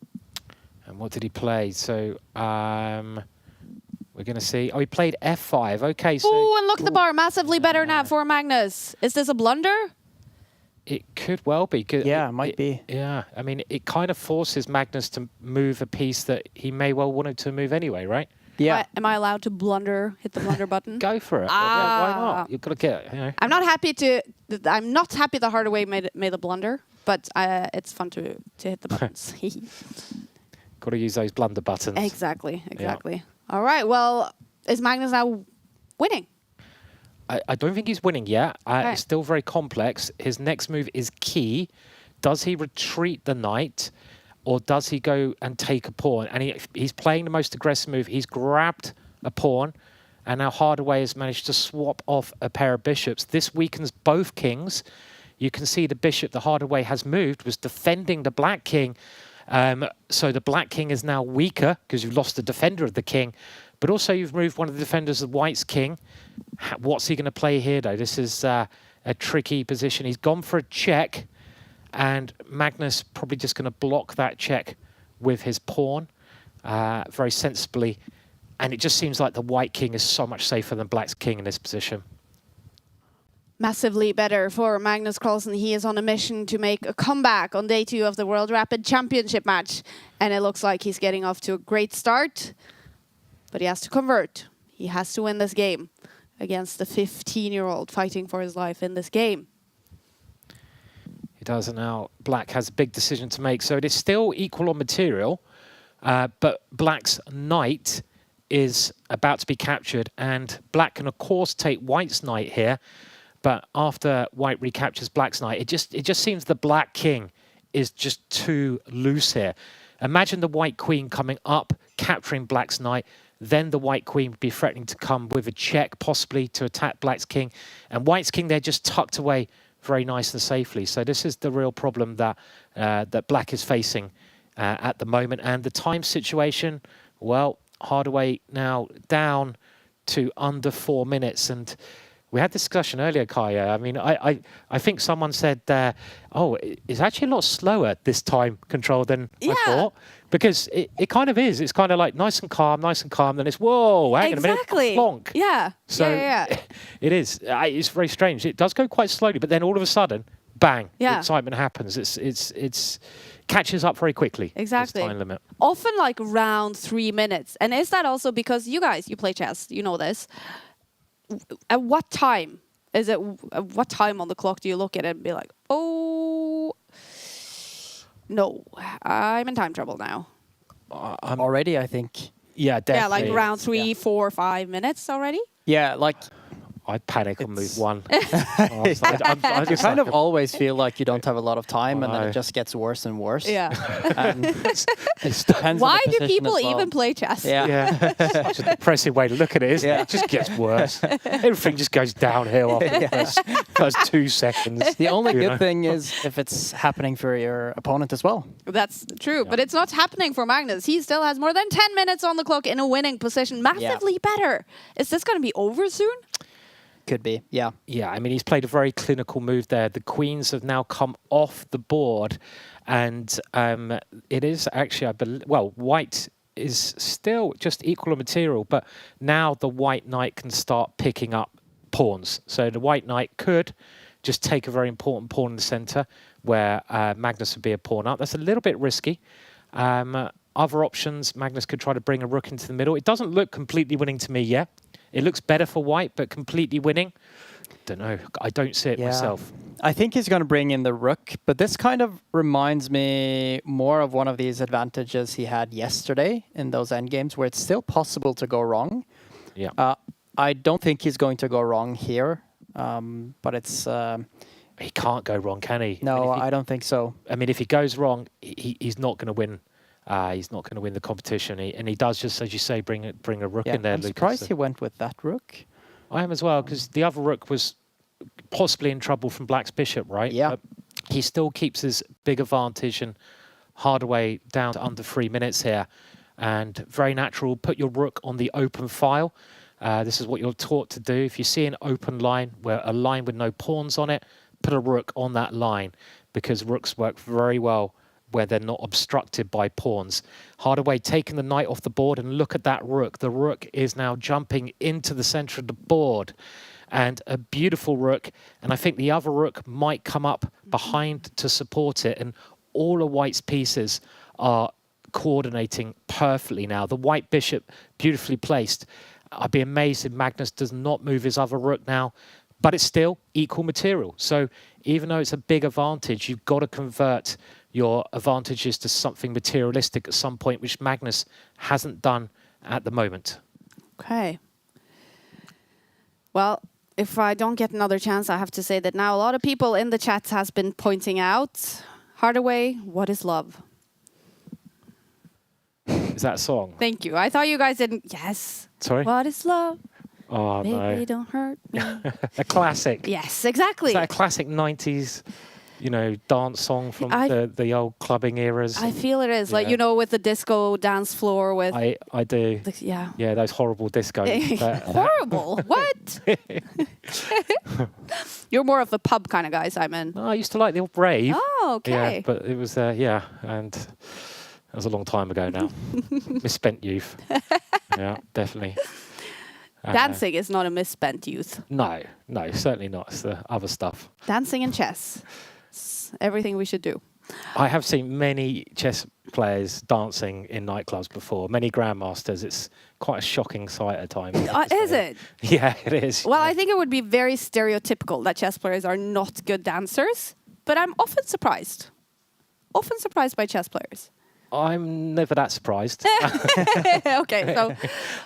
And what did he play? So we're going to see. Oh, he played F5. Okay. So.
Ooh, and look, the bar massively better now for Magnus. Is this a blunder?
It could well be.
Yeah, it might be.
Yeah, I mean, it kind of forces Magnus to move a piece that he may well wanted to move anyway, right?
Yeah. Am I allowed to blunder? Hit the blunder button?
Go for it. Yeah, why not? You've got to get it. You know.
I'm not happy that Hardaway made a blunder, but it's fun to hit the buttons.
Got to use those blunder buttons.
Exactly. Yeah. All right. Well, is Magnus now winning?
I don't think he's winning yet.
Okay.
It's still very complex. His next move is key. Does he retreat the knight, or does he go and take a pawn? And he's playing the most aggressive move. He's grabbed a pawn, and now Hardaway has managed to swap off a pair of bishops. This weakens both kings. You can see the bishop that Hardaway has moved was defending the black king. So the black king is now weaker because you've lost the defender of the king. But also you've moved one of the defenders of white's king. What's he going to play here, though? This is a tricky position. He's gone for a check, and Magnus probably just going to block that check with his pawn very sensibly. And it just seems like the white king is so much safer than black's king in this position.
Massively better for Magnus Carlsen. He is on a mission to make a comeback on day 2 of the World Rapid Championship match. And it looks like he's getting off to a great start. But he has to convert. He has to win this game against the 15-year-old fighting for his life in this game.
He does, and now black has a big decision to make. So it is still equal on material, but black's knight is about to be captured, and black can, of course, take white's knight here. But after white recaptures black's knight, it just seems the black king is just too loose here. Imagine the white queen coming up, capturing black's knight. Then the white queen would be threatening to come with a check, possibly to attack black's king. And white's king there just tucked away very nice and safely. So this is the real problem that that black is facing at the moment. And the time situation, well, Hardaway now down to under 4 minutes. And we had this discussion earlier, Kaja. I mean, I think someone said, oh, it's actually a lot slower this time control than I thought. Because it kind of is. It's kind of like nice and calm. Then it's, whoa, hang on a minute, plonk.
Yeah.
So it is. It's very strange. It does go quite slowly, but then all of a sudden, bang, the excitement happens. It's catches up very quickly.
Exactly.
This time limit.
Often like around 3 minutes. And is that also because you guys, you play chess, you know this. At what time is it? At what time on the clock do you look at it and be like, oh, no, I'm in time trouble now?
I'm already, I think.
Yeah, definitely.
Yeah, like around 3, 4, 5 minutes already?
Yeah, like...
I panic on move 1.
You kind of always feel like you don't have a lot of time, and then it just gets worse and worse.
Yeah.
And it depends.
Why
on the
do people
well.
even play chess?
Yeah. Such a depressing way to look at it, isn't it? It just gets worse. Everything just goes downhill after the first 2 seconds.
The only good thing is if it's happening for your opponent as well.
That's true, but it's not happening for Magnus. He still has more than 10 minutes on the clock in a winning position. Massively better. Is this going to be over soon?
Could be, yeah.
Yeah, I mean, he's played a very clinical move there. The queens have now come off the board, and it is actually, I believe, well, white is still just equal in material, but now the white knight can start picking up pawns. So the white knight could just take a very important pawn in the centre where Magnus would be a pawn up. That's a little bit risky. Other options, Magnus could try to bring a rook into the middle. It doesn't look completely winning to me yet. It looks better for white, but completely winning, don't know. I don't see it myself.
I think he's going to bring in the rook, but this kind of reminds me more of one of these advantages he had yesterday in those endgames where it's still possible to go wrong.
Yeah.
I don't think he's going to go wrong here, but it's...
he can't go wrong, can he?
No, I don't think so.
I mean, if he goes wrong, he's not going to win. He's not going to win the competition. And he does just, as you say, bring a rook in there,
I'm
Lucas.
surprised he went with that rook.
I am as well, because the other rook was possibly in trouble from Black's bishop, right?
Yeah.
But he still keeps his big advantage, and Hardaway down to under 3 minutes here. And very natural, put your rook on the open file. This is what you're taught to do. If you see an open line, where a line with no pawns on it, put a rook on that line, because rooks work very well where they're not obstructed by pawns. Hardaway taking the knight off the board, and look at that rook. The rook is now jumping into the centre of the board, and a beautiful rook. And I think the other rook might come up behind to support it, and all of white's pieces are coordinating perfectly now. The white bishop beautifully placed. I'd be amazed if Magnus does not move his other rook now, but it's still equal material. So even though it's a big advantage, you've got to convert your advantages to something materialistic at some point, which Magnus hasn't done at the moment.
Okay. Well, if I don't get another chance, I have to say that now a lot of people in the chat has been pointing out, Hardaway, what is love?
Is that a song?
Thank you. I thought you guys didn't. Yes.
Sorry?
What is love?
Oh,
Baby,
no.
don't hurt me.
A classic.
Yes, exactly.
Is that a classic 90s, dance song from the old clubbing eras?
I feel it is. Like, with the disco dance floor with...
I do.
Yeah.
Yeah, those horrible discos.
Horrible? What? You're more of a pub kind of guy, Simon.
No, I used to like the old rave.
Oh, okay.
Yeah, but it was, and that was a long time ago now. Misspent youth. Yeah, definitely.
Dancing is not a misspent youth.
No, certainly not. It's the other stuff.
Dancing and chess. It's everything we should do.
I have seen many chess players dancing in nightclubs before, many grandmasters. It's quite a shocking sight at times.
Is it?
Yeah, it is.
Well, I think it would be very stereotypical that chess players are not good dancers, but I'm often surprised. Often surprised by chess players.
I'm never that surprised.
Okay, so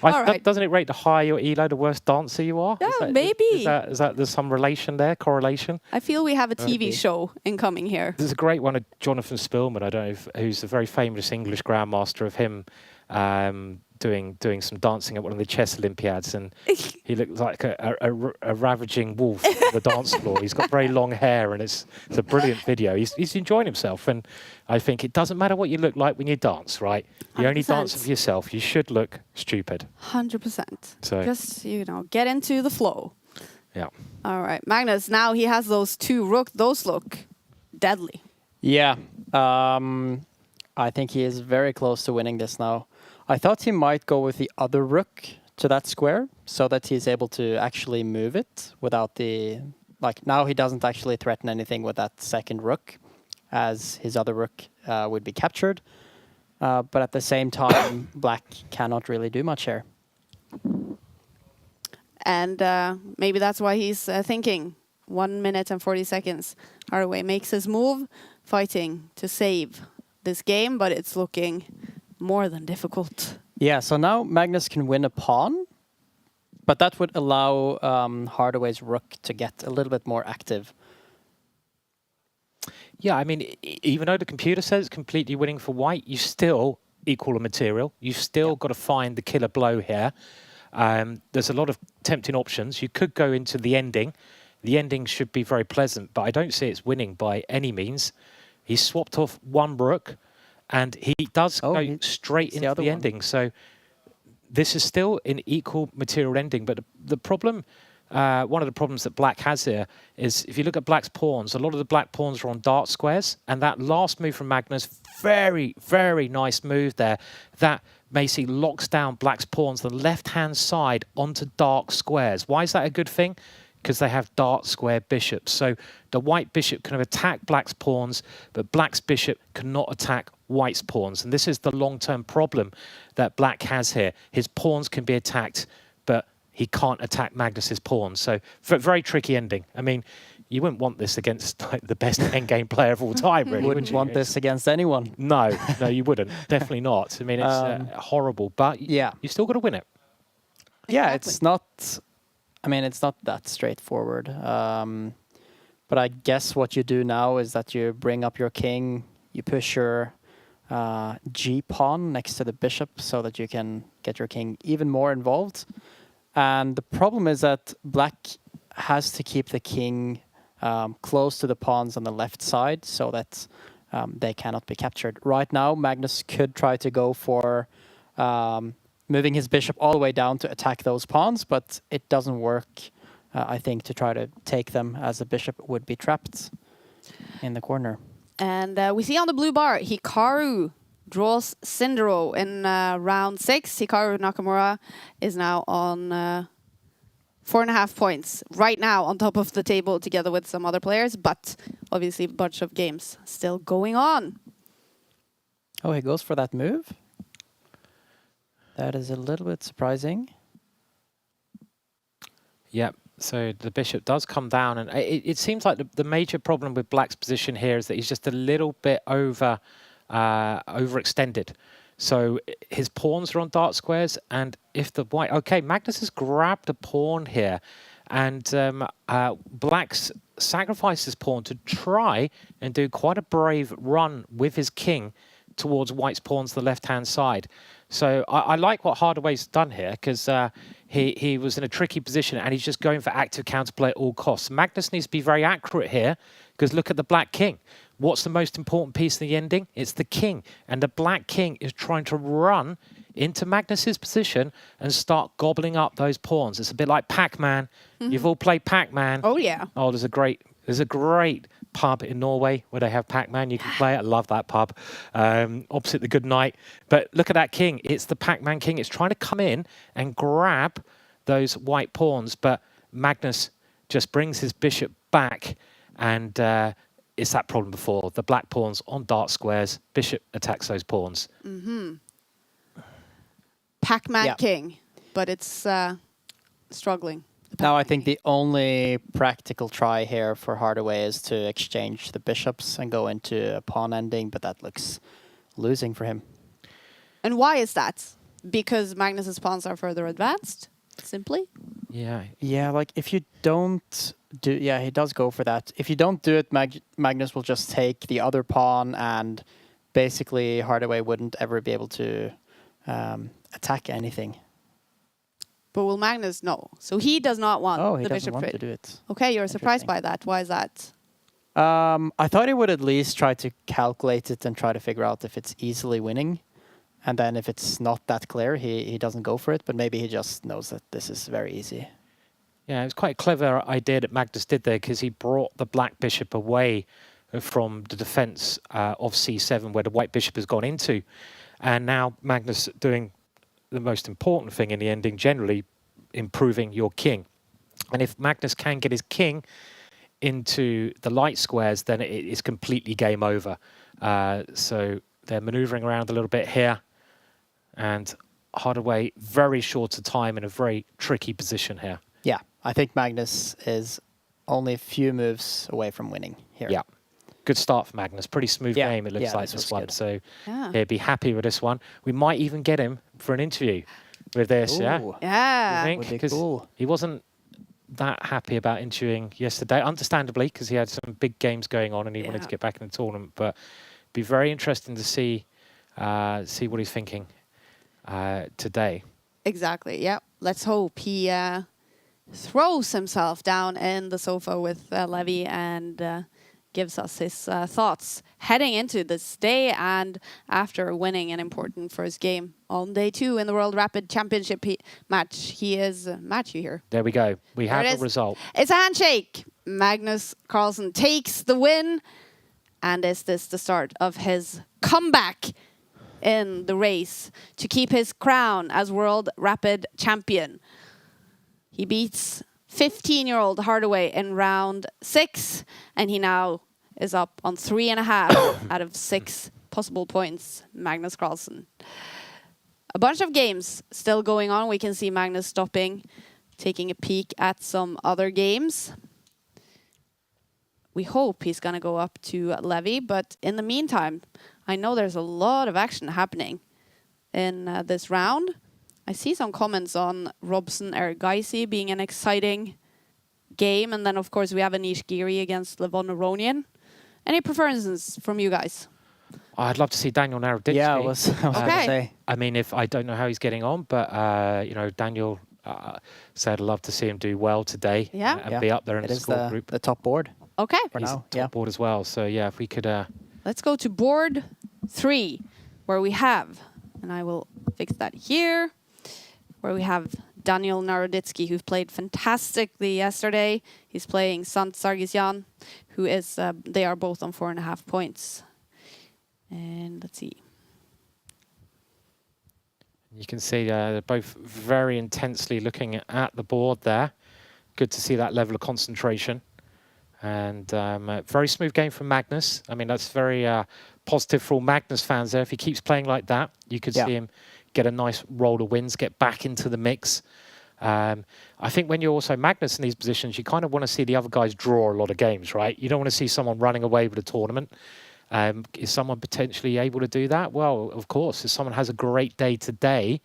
all right.
Doesn't it rate the higher your elo, the worse dancer you are?
Yeah, maybe.
Is that there's some relation there, correlation?
I feel we have a TV show incoming here.
There's a great one of Jonathan Spillman, I don't know who's a very famous English grandmaster, of him doing some dancing at one of the chess Olympiads, and he looks like a ravaging wolf on the dance floor. He's got very long hair, and it's a brilliant video. He's enjoying himself, and I think it doesn't matter what you look like when you dance, right? You 100%. Only dance for yourself. You should look stupid.
100%.
So
just, get into the flow.
Yeah.
All right. Magnus, now he has those two rooks. Those look deadly.
Yeah. I think he is very close to winning this now. I thought he might go with the other rook to that square so that he's able to actually move it without the... now he doesn't actually threaten anything with that second rook, as his other rook would be captured. But at the same time, Black cannot really do much here.
And maybe that's why he's thinking 1 minute and 40 seconds. Hardaway makes his move, fighting to save this game, but it's looking more than difficult.
Yeah, so now Magnus can win a pawn, but that would allow Hardaway's rook to get a little bit more active. Yeah,
I mean, even though the computer says it's completely winning for white, you still equal a material. You've still got to find the killer blow here. There's a lot of tempting options. You could go into the ending. The ending should be very pleasant, but I don't see it's winning by any means. He's swapped off one rook, and he does go straight into the ending. So this is still an equal material ending. But the problem, one of the problems that Black has here is if you look at Black's pawns, a lot of the Black pawns are on dark squares. And that last move from Magnus, very, very nice move there. That basically locks down Black's pawns the left-hand side onto dark squares. Why is that a good thing? Because they have dark square bishops. So the white bishop can attack Black's pawns, but Black's bishop cannot attack White's pawns. And this is the long-term problem that Black has here. His pawns can be attacked, but he can't attack Magnus's pawns. So very tricky ending. I mean, you wouldn't want this against like, the best endgame player of all time, really.
You wouldn't want this against anyone.
No, you wouldn't. Definitely not. I mean, it's horrible, but you still got to win it.
Yeah, it's not... I mean, it's not that straightforward. But I guess what you do now is that you bring up your king, you push your G-pawn next to the bishop so that you can get your king even more involved. And the problem is that Black has to keep the king close to the pawns on the left side so that they cannot be captured. Right now, Magnus could try to go for moving his bishop all the way down to attack those pawns, but it doesn't work, I think, to try to take them as the bishop would be trapped in the corner. And
we see on the blue bar, Hikaru draws Sindero in round 6. Hikaru Nakamura is now on 4.5 points right now on top of the table together with some other players, but obviously a bunch of games still going on.
Oh, he goes for that move? That is a little bit surprising.
Yep. So the bishop does come down, and it seems like the major problem with Black's position here is that he's just a little bit overextended. So his pawns are on dark squares, and if the white... Okay, Magnus has grabbed a pawn here, and Black's sacrificed his pawn to try and do quite a brave run with his king towards White's pawns the left-hand side. So I like what Hardaway's done here, because he was in a tricky position and he's just going for active counterplay at all costs. Magnus needs to be very accurate here, because look at the Black king. What's the most important piece in the ending? It's the king. And the Black king is trying to run into Magnus's position and start gobbling up those pawns. It's a bit like Pac-Man. You've all played Pac-Man.
Oh, yeah.
Oh, there's a great pub in Norway where they have Pac-Man. You can play it. I love that pub. Opposite the Good Night. But look at that king. It's the Pac-Man king. It's trying to come in and grab those white pawns. But Magnus just brings his bishop back, and it's that problem before. The black pawns on dark squares. Bishop attacks those pawns.
Pac-Man king, but it's struggling.
Now I think the only practical try here for Hardaway is to exchange the bishops and go into a pawn ending, but that looks losing for him.
And why is that? Because Magnus's pawns are further advanced, simply?
Yeah.
Yeah, like if you don't do... Yeah, he does go for that. If you don't do it, Magnus will just take the other pawn, and basically Hardaway wouldn't ever be able to attack anything.
But will Magnus know? So he does not want
the bishop
trade.
doesn't want to do it.
Okay, you're surprised by that. Why is that?
I thought he would at least try to calculate it and try to figure out if it's easily winning. And then if it's not that clear, he doesn't go for it. But maybe he just knows that this is very easy.
Yeah, it was quite a clever idea that Magnus did there, because he brought the black bishop away from the defense of c7, where the white bishop has gone into. And now Magnus doing the most important thing in the ending, generally improving your king. And if Magnus can get his king into the light squares, then it is completely game over. So they're maneuvering around a little bit here, and Hardaway very short of time in a very tricky position here.
Yeah, I think Magnus is only a few moves away from winning here.
Yeah. Good start for Magnus. Pretty smooth game, it looks like, this one. Good. So he'd be happy with this one. We might even get him for an interview with this.
Ooh.
Yeah.
I think, because he wasn't that happy about interviewing yesterday, understandably, because he had some big games going on and he wanted to get back in the tournament. But it'd be very interesting to see what he's thinking today.
Exactly. Yeah. Let's hope he throws himself down in the sofa with Levy and gives us his thoughts heading into this day and after winning an important first game on day 2 in the World Rapid Championship match. He is Matthew here.
There we go. We have a result.
It's a handshake. Magnus Carlsen takes the win. And is this the start of his comeback in the race to keep his crown as World Rapid Champion. He beats 15-year-old Hardaway in round 6, and he now is up on 3.5 out of 6 possible points, Magnus Carlsen. A bunch of games still going on. We can see Magnus stopping, taking a peek at some other games. We hope he's going to go up to Levy, but in the meantime, I know there's a lot of action happening in this round. I see some comments on Robson Erigaisi being an exciting game, and then of course we have Anish Giri against Levon Aronian. Any preferences from you guys?
I'd love to see Daniel Naroditsky.
Yeah, I was going to say.
I mean, if I don't know how he's getting on, but you know, Daniel said I'd love to see him do well today and be up there in the score group.
The top board.
Okay.
For
he's
now.
top board as well. So yeah, if we could.
Let's go to board 3, where we have, and I will fix that here, where we have Daniel Naroditsky, who played fantastically yesterday. He's playing Sant Sargsyan, who is, they are both on 4.5 points. And let's see.
You can see they're both very intensely looking at the board there. Good to see that level of concentration. And a very smooth game from Magnus. I mean, that's very positive for all Magnus fans there. If he keeps playing like that, you could see him get a nice roll of wins, get back into the mix. I think when you're also Magnus in these positions, you kind of want to see the other guys draw a lot of games, right? You don't want to see someone running away with a tournament. Is someone potentially able to do that? Well, of course, if someone has a great day today,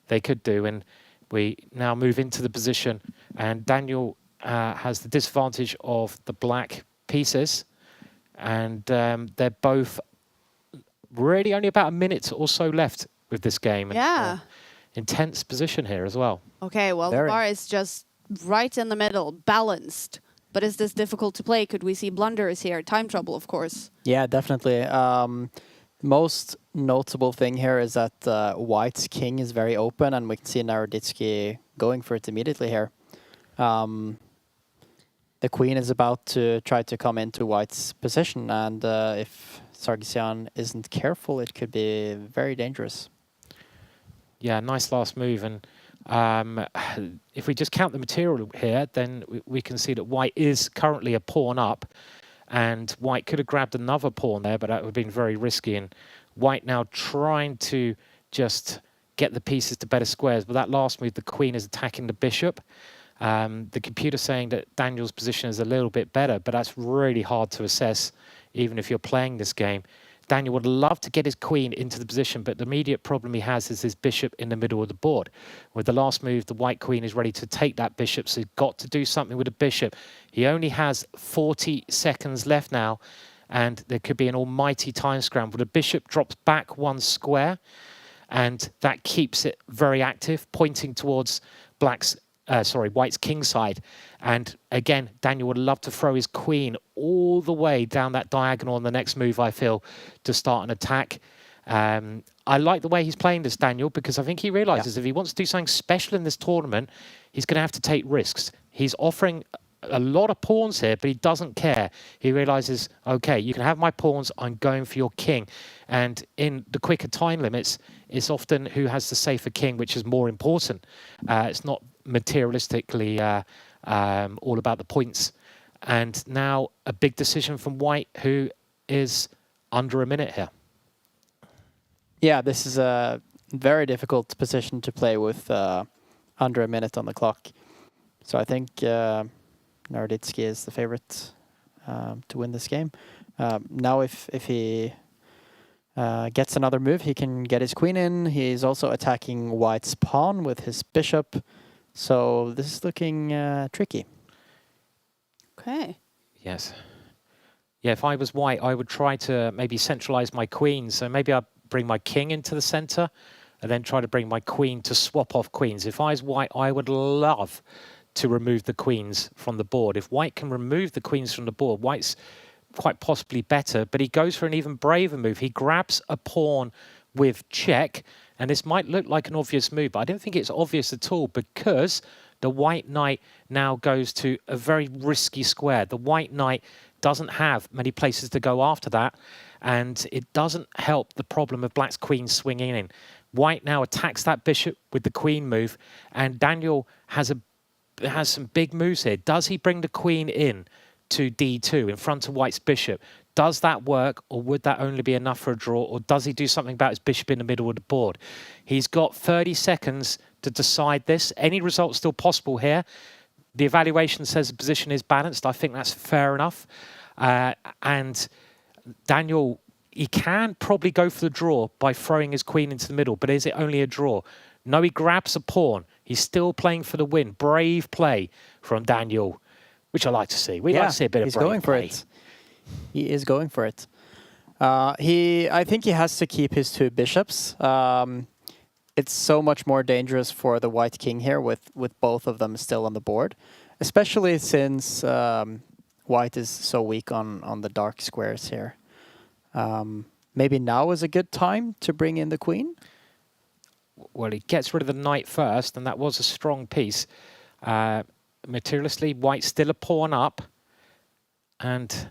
they could do. And we now move into the position, and Daniel has the disadvantage of the black pieces, and they're both really only about a minute or so left with this game.
Yeah.
Intense position here as well.
Okay, well, the bar is just right in the middle, balanced. But is this difficult to play? Could we see blunders here? Time trouble, of course.
Yeah, definitely. Most notable thing here is that White's king is very open, and we can see Naroditsky going for it immediately here. The queen is about to try to come into White's position, and if Sargsyan isn't careful, it could be very dangerous.
Yeah, nice last move. And if we just count the material here, then we can see that White is currently a pawn up, and White could have grabbed another pawn there, but that would have been very risky. And White now trying to just get the pieces to better squares. But that last move, the queen is attacking the bishop. The computer saying that Daniel's position is a little bit better, but that's really hard to assess, even if you're playing this game. Daniel would love to get his queen into the position, but the immediate problem he has is his bishop in the middle of the board. With the last move, the white queen is ready to take that bishop, so he's got to do something with the bishop. He only has 40 seconds left now, and there could be an almighty time scramble. The bishop drops back one square, and that keeps it very active, pointing towards White's king side. And again, Daniel would love to throw his queen all the way down that diagonal on the next move, I feel, to start an attack. I like the way he's playing this, Daniel, because I think he realizes if he wants to do something special in this tournament, he's going to have to take risks. He's offering a lot of pawns here, but he doesn't care. He realizes, okay, you can have my pawns, I'm going for your king. And in the quicker time limits, it's often who has the safer king, which is more important. It's not materialistically all about the points. And now a big decision from White, who is under a minute here.
Yeah, this is a very difficult position to play with under a minute on the clock. So I think Naroditsky is the favorite to win this game. Now if he gets another move, he can get his queen in. He's also attacking White's pawn with his bishop. So this is looking tricky.
Okay.
Yes. Yeah, if I was White, I would try to maybe centralize my queen. So maybe I'd bring my king into the center and then try to bring my queen to swap off queens. If I was White, I would love to remove the queens from the board. If White can remove the queens from the board, White's quite possibly better, but he goes for an even braver move. He grabs a pawn with check, and this might look like an obvious move, but I don't think it's obvious at all, because the white knight now goes to a very risky square. The white knight doesn't have many places to go after that, and it doesn't help the problem of black's queen swinging in. White now attacks that bishop with the queen move, and Daniel has some big moves here. Does he bring the queen in to d2 in front of white's bishop? Does that work, or would that only be enough for a draw, or does he do something about his bishop in the middle of the board? He's got 30 seconds to decide this. Any result still possible here. The evaluation says the position is balanced. I think that's fair enough. And Daniel, he can probably go for the draw by throwing his queen into the middle, but is it only a draw? No, he grabs a pawn. He's still playing for the win. Brave play from Daniel, which I like to see. We like to see a bit of brave play.
He's going for it. He is going for it. I think he has to keep his 2 bishops. It's so much more dangerous for the white king here with both of them still on the board, especially since white is so weak on the dark squares here. Maybe now is a good time to bring in the queen.
Well, he gets rid of the knight first, and that was a strong piece. Materialistically, white's still a pawn up, and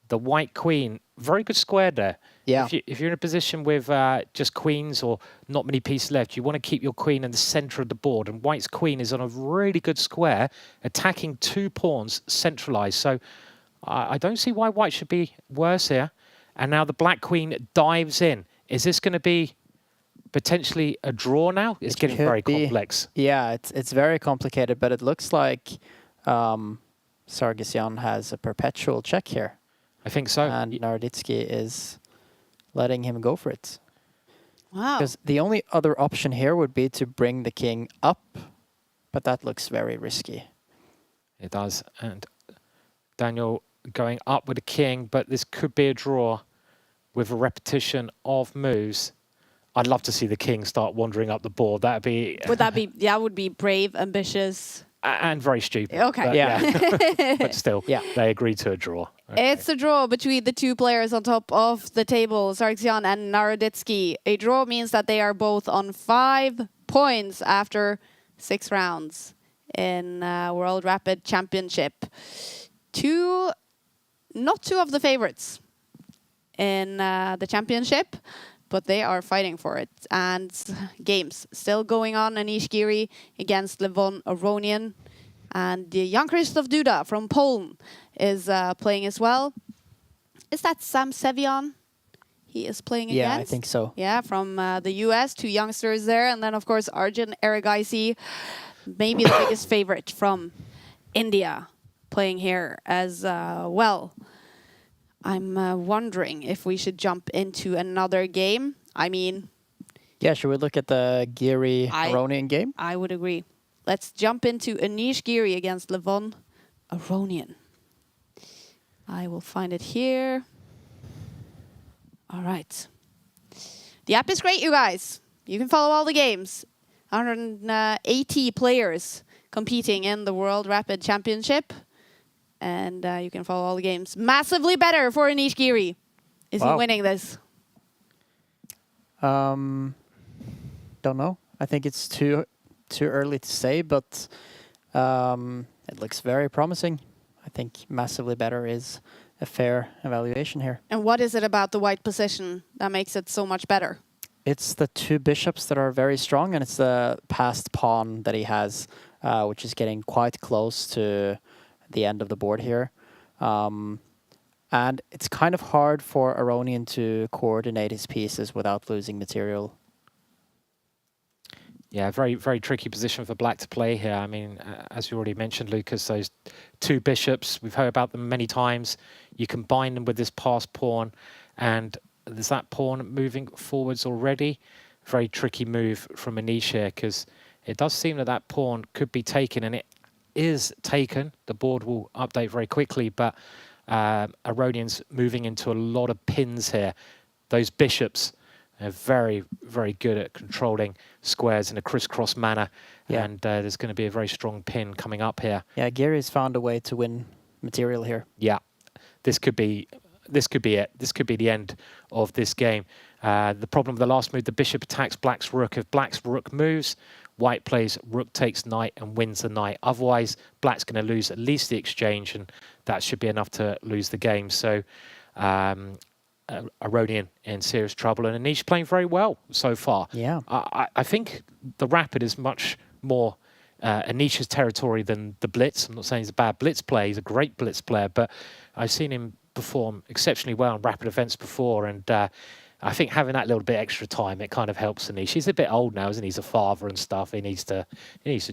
the white queen, very good square there.
Yeah.
If you're in a position with just queens or not many pieces left, you want to keep your queen in the center of the board. And white's queen is on a really good square, attacking 2 pawns centralized. So I don't see why white should be worse here. And now the black queen dives in. Is this going to be potentially a draw now? It's getting very complex.
Yeah, it's very complicated, but it looks like Sargsyan has a perpetual check here.
I think so.
And Naroditsky is letting him go for it.
Wow.
Because the only other option here would be to bring the king up, but that looks very risky.
It does. And Daniel going up with the king, but this could be a draw with a repetition of moves. I'd love to see the king start wandering up the board. That would be
brave, ambitious.
And very stupid.
Okay.
But, yeah. But still, they agreed to a draw. Okay.
It's a draw between the 2 players on top of the table, Sargsyan and Naroditsky. A draw means that they are both on 5 points after 6 rounds in World Rapid Championship. Not two of the favorites in the championship, but they are fighting for it. And games still going on. Anish Giri against Levon Aronian. And Jan Krzysztof Duda from Poland is playing as well. Is that Sam Sevian he is playing against?
Yeah, I think so.
Yeah, from the US, 2 youngsters there. And then, of course, Arjun Erigaisi, maybe the biggest favorite from India, playing here as well. I'm wondering if we should jump into another game. I mean...
Yeah, should we look at the Giri-Aronian game?
I would agree. Let's jump into Anish Giri against Levon Aronian. I will find it here. All right. The app is great, you guys. You can follow all the games. 180 players competing in the World Rapid Championship. And you can follow all the games. Massively better for Anish Giri. Is he winning this?
Don't know. I think it's too early to say, but it looks very promising. I think massively better is a fair evaluation here.
And what is it about the white position that makes it so much better?
It's the 2 bishops that are very strong, and it's the passed pawn that he has, which is getting quite close to the end of the board here. And it's kind of hard for Aronian to coordinate his pieces without losing material.
Yeah, very, very tricky position for black to play here. I mean, as you already mentioned, Lucas, those 2 bishops, we've heard about them many times. You combine them with this passed pawn, and there's that pawn moving forwards already. Very tricky move from Anish here, because it does seem that that pawn could be taken, and it is taken. The board will update very quickly, but Aronian's moving into a lot of pins here. Those bishops are very, very good at controlling squares in a crisscross manner, and there's going to be a very strong pin coming up here.
Yeah, Giri's found a way to win material here.
Yeah, this could be it. This could be the end of this game. The problem with the last move, the bishop attacks black's rook. If black's rook moves, white plays rook takes knight and wins the knight. Otherwise, black's going to lose at least the exchange, and that should be enough to lose the game. So Aronian in serious trouble, and Anish playing very well so far.
Yeah.
I think the Rapid is much more Anish's territory than the Blitz. I'm not saying he's a bad Blitz player. He's a great Blitz player, but I've seen him perform exceptionally well in Rapid events before, and I think having that little bit extra time, it kind of helps Anish. He's a bit old now, isn't he? He's a father and stuff. He needs to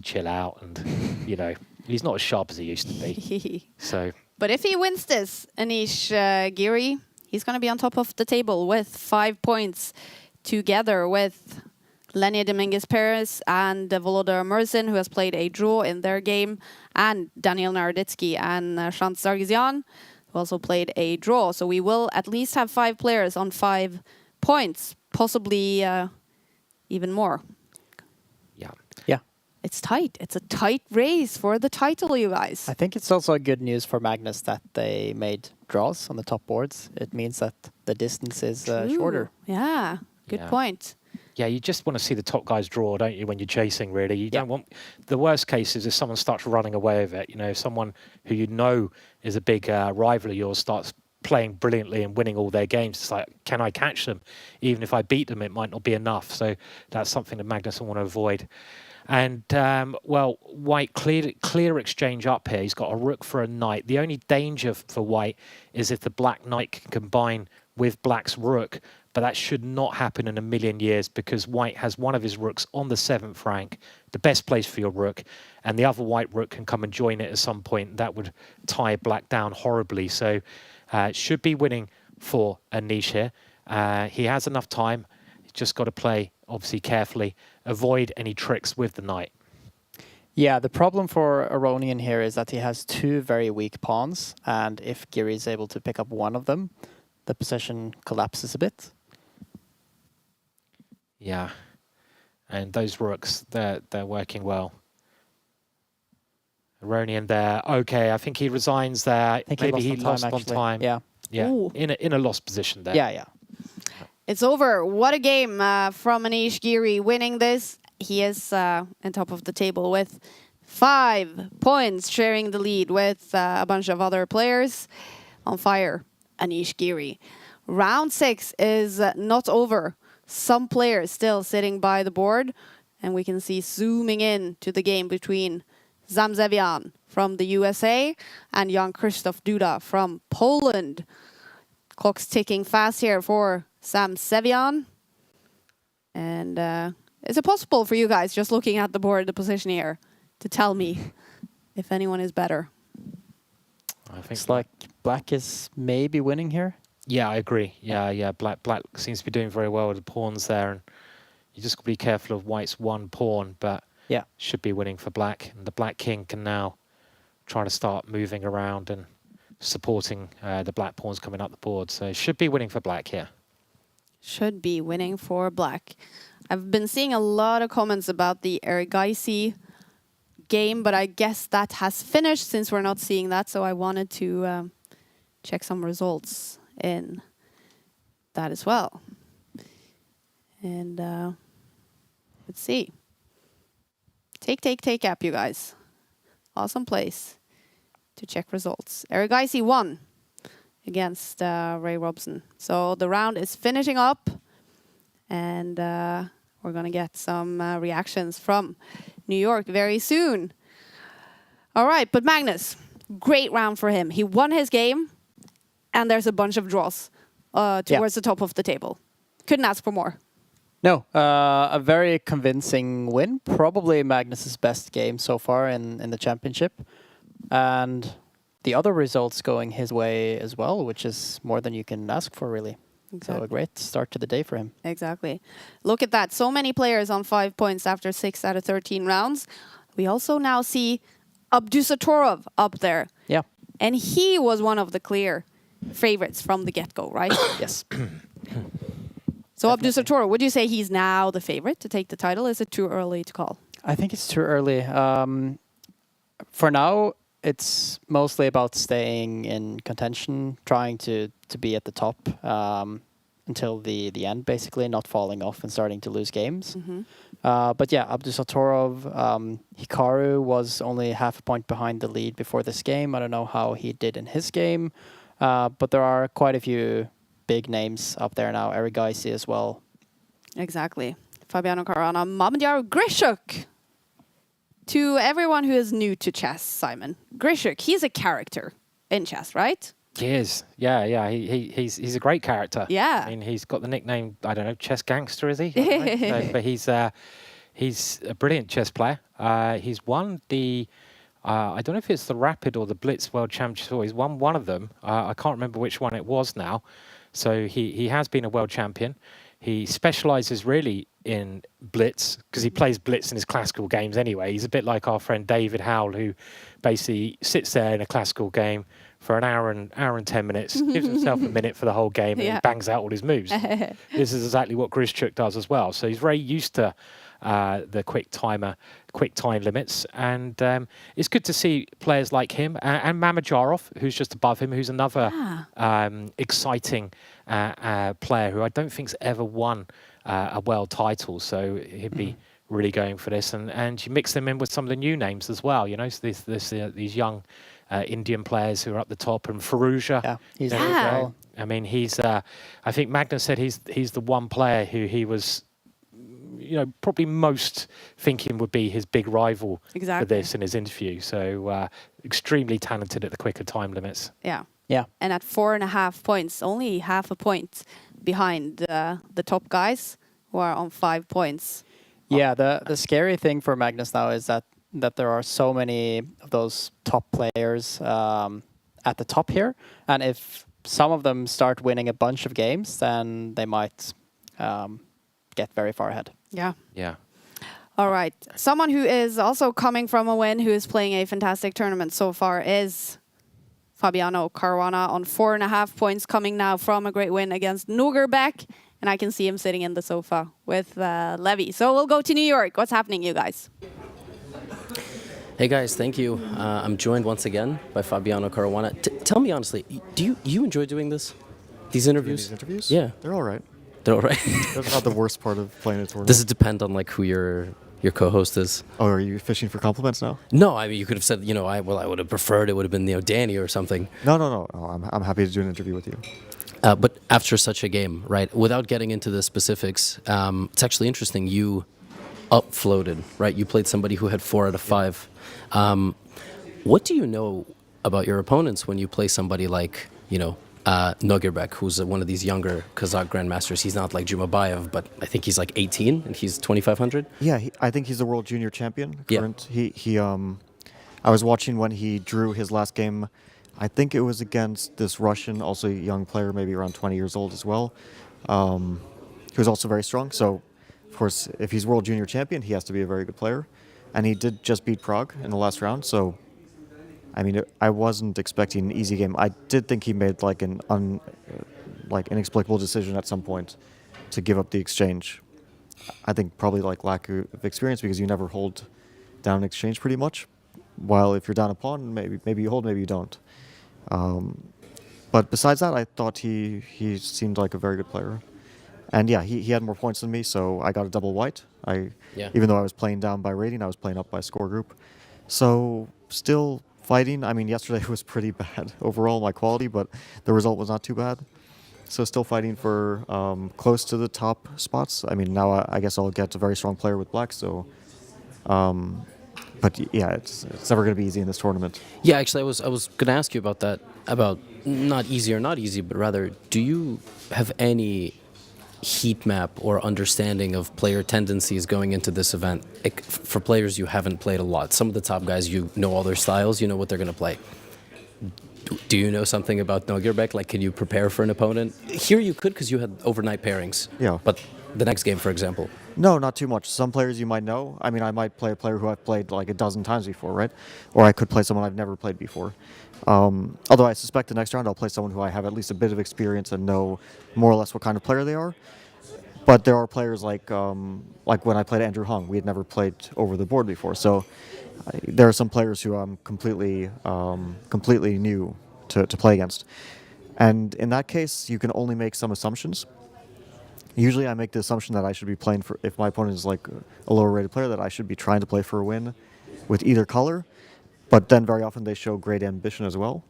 chill out, and you know, he's not as sharp as he used to be. So,
but if he wins this, Anish Giri, he's going to be on top of the table with 5 points, together with Lenny Dominguez-Perez and Volodar Murzin, who has played a draw in their game, and Daniel Naroditsky and Shant Sargsyan, who also played a draw. So we will at least have 5 players on 5 points, possibly even more.
Yeah.
It's tight. It's a tight race for the title, you guys.
I think it's also good news for Magnus that they made draws on the top boards. It means that the distance is shorter.
Yeah, good point.
Yeah, you just want to see the top guys draw, don't you, when you're chasing, really? You don't want... The worst case is if someone starts running away with it. You know, if someone who you know is a big rival of yours starts playing brilliantly and winning all their games, it's like, can I catch them? Even if I beat them, it might not be enough. So that's something that Magnus will want to avoid. And, well, White, clear exchange up here. He's got a rook for a knight. The only danger for White is if the black knight can combine with black's rook, but that should not happen in a million years because White has one of his rooks on the 7th rank, the best place for your rook, and the other white rook can come and join it at some point. That would tie black down horribly. So should be winning for Anish here. He has enough time. He's just got to play, obviously, carefully. Avoid any tricks with the knight.
Yeah, the problem for Aronian here is that he has 2 very weak pawns, and if Giri is able to pick up one of them, the position collapses a bit.
Yeah, and those rooks, they're working well. Aronian there. Okay, I think he resigns there. Maybe he lost on time.
Yeah.
Yeah, in a lost position there.
Yeah.
It's over. What a game from Anish Giri winning this. He is on top of the table with 5 points, sharing the lead with a bunch of other players. On fire, Anish Giri. Round 6 is not over. Some players still sitting by the board, and we can see zooming in to the game between Zamzevian from the USA and Jan Krzysztof Duda from Poland. Clock's ticking fast here for Zamzevian. And is it possible for you guys, just looking at the board, the position here, to tell me if anyone is better?
I think
it's like black is maybe winning here.
Yeah, I agree. Yeah. Black seems to be doing very well with the pawns there, and you just got to be careful of White's 1 pawn, but should be winning for black. And the black king can now try to start moving around and supporting the black pawns coming up the board. So it should be winning for black here.
Should be winning for black. I've been seeing a lot of comments about the Erigaisi game, but I guess that has finished since we're not seeing that. So I wanted to check some results in that as well. And let's see. Take app, you guys. Awesome place to check results. Erigaisi won against Ray Robson. So the round is finishing up, and we're going to get some reactions from New York very soon. All right, but Magnus, great round for him. He won his game, and there's a bunch of draws towards the top of the table. Couldn't ask for more.
No, a very convincing win. Probably Magnus's best game so far in the championship. And the other results going his way as well, which is more than you can ask for, really. Exactly. So a great start to the day for him.
Exactly. Look at that. So many players on 5 points after 6 out of 13 rounds. We also now see Abdusatorov up there.
Yeah.
And he was one of the clear favorites from the get-go, right?
Yes.
So Abdusatorov, would you say he's now the favorite to take the title? Is it too early to call?
I think it's too early. For now, it's mostly about staying in contention, trying to be at the top until the end, basically, not falling off and starting to lose games.
Mm-hmm.
But yeah, Abdusatorov, Hikaru was only half a point behind the lead before this game. I don't know how he did in his game, but there are quite a few big names up there now. Erigaisi as well.
Exactly. Fabiano Caruana, Mamadou Grischuk. To everyone who is new to chess, Simon, Grischuk, he's a character in chess, right?
He is. Yeah. He's a great character.
Yeah.
I mean, he's got the nickname, I don't know, chess gangster, is he? I don't know. So, but he's a brilliant chess player. He's won the, I don't know if it's the Rapid or the Blitz World Championships. He's won one of them. I can't remember which one it was now. So he has been a world champion. He specialises really in Blitz because he plays Blitz in his classical games anyway. He's a bit like our friend David Howell, who basically sits there in a classical game for an hour and 10 minutes, gives himself a minute for the whole game, and bangs out all his moves. This is exactly what Grischuk does as well. So he's very used to the quick time limits, and it's good to see players like him and Mamedyarov, who's just above him, who's another exciting player who I don't think's ever won a world title. So he'd be really going for this, and you mix them in with some of the new names as well. You know, so these young Indian players who are up the top, and Faruja.
Yeah, he's there as well.
I mean, he's. I think Magnus said he's the one player who he was, probably most thinking would be his big rival for this in his interview. So extremely talented at the quicker time limits.
Yeah.
Yeah.
And at 4.5 points, only half a point behind the top guys who are on 5 points.
Yeah, the scary thing for Magnus now is that there are so many of those top players at the top here. And if some of them start winning a bunch of games, then they might get very far ahead.
Yeah.
Yeah.
All right. Someone who is also coming from a win, who is playing a fantastic tournament so far, is Fabiano Caruana on 4.5 points, coming now from a great win against Nugerbeck. And I can see him sitting in the sofa with Levy. So we'll go to New York. What's happening, you guys?
Hey guys, thank you. I'm joined once again by Fabiano Caruana. Tell me honestly, do you enjoy doing this? These interviews?
These interviews?
Yeah.
They're all right.
They're all right.
That's not the worst part of playing a tournament.
Does it depend on like who your co-host is?
Oh, are you fishing for compliments now?
No, I mean you could have said, I would have preferred it would have been Danny or something.
No. I'm happy to do an interview with you.
But after such a game, right? Without getting into the specifics, it's actually interesting. You upfloated, right? You played somebody who had 4 out of 5. What do you know about your opponents when you play somebody like, Nugerbeck, who's one of these younger Kazakh grandmasters? He's not like Jumabayev, but I think he's like 18 and he's 2,500.
Yeah, I think he's the world junior champion. Current.
Yeah.
I was watching when he drew his last game. I think it was against this Russian, also young player, maybe around 20 years old as well. He was also very strong. So, of course, if he's world junior champion, he has to be a very good player. And he did just beat Prague in the last round. So, I mean, I wasn't expecting an easy game. I did think he made like an inexplicable decision at some point to give up the exchange. I think probably like lack of experience, because you never hold down an exchange pretty much. While if you're down a pawn, maybe you hold, maybe you don't. But besides that, I thought he seemed like a very good player. And yeah, he had more points than me, so I got a double white. Even though I was playing down by rating, I was playing up by score group. So still fighting. I mean, yesterday was pretty bad overall, my quality, but the result was not too bad. So still fighting for close to the top spots. I mean, now I guess I'll get a very strong player with black, so... But yeah, it's never going to be easy in this tournament.
Yeah, actually, I was going to ask you about that, about not easy or not easy, but rather, do you have any heat map or understanding of player tendencies going into this event? For players you haven't played a lot, some of the top guys, you know all their styles, you know what they're going to play. Do you know something about Nugerbeck? Like, can you prepare for an opponent? Here you could, because you had overnight pairings.
Yeah.
But the next game, for example.
No, not too much. Some players you might know. I mean, I might play a player who I've played like a dozen times before, right? Or I could play someone I've never played before. Although I suspect the next round I'll play someone who I have at least a bit of experience and know more or less what kind of player they are. But there are players like when I played Andrew Hung, we had never played over the board before. So there are some players who I'm completely new to play against. And in that case, you can only make some assumptions. Usually I make the assumption that I should be playing for, if my opponent is like a lower rated player, that I should be trying to play for a win with either color. But then very often they show great ambition as well.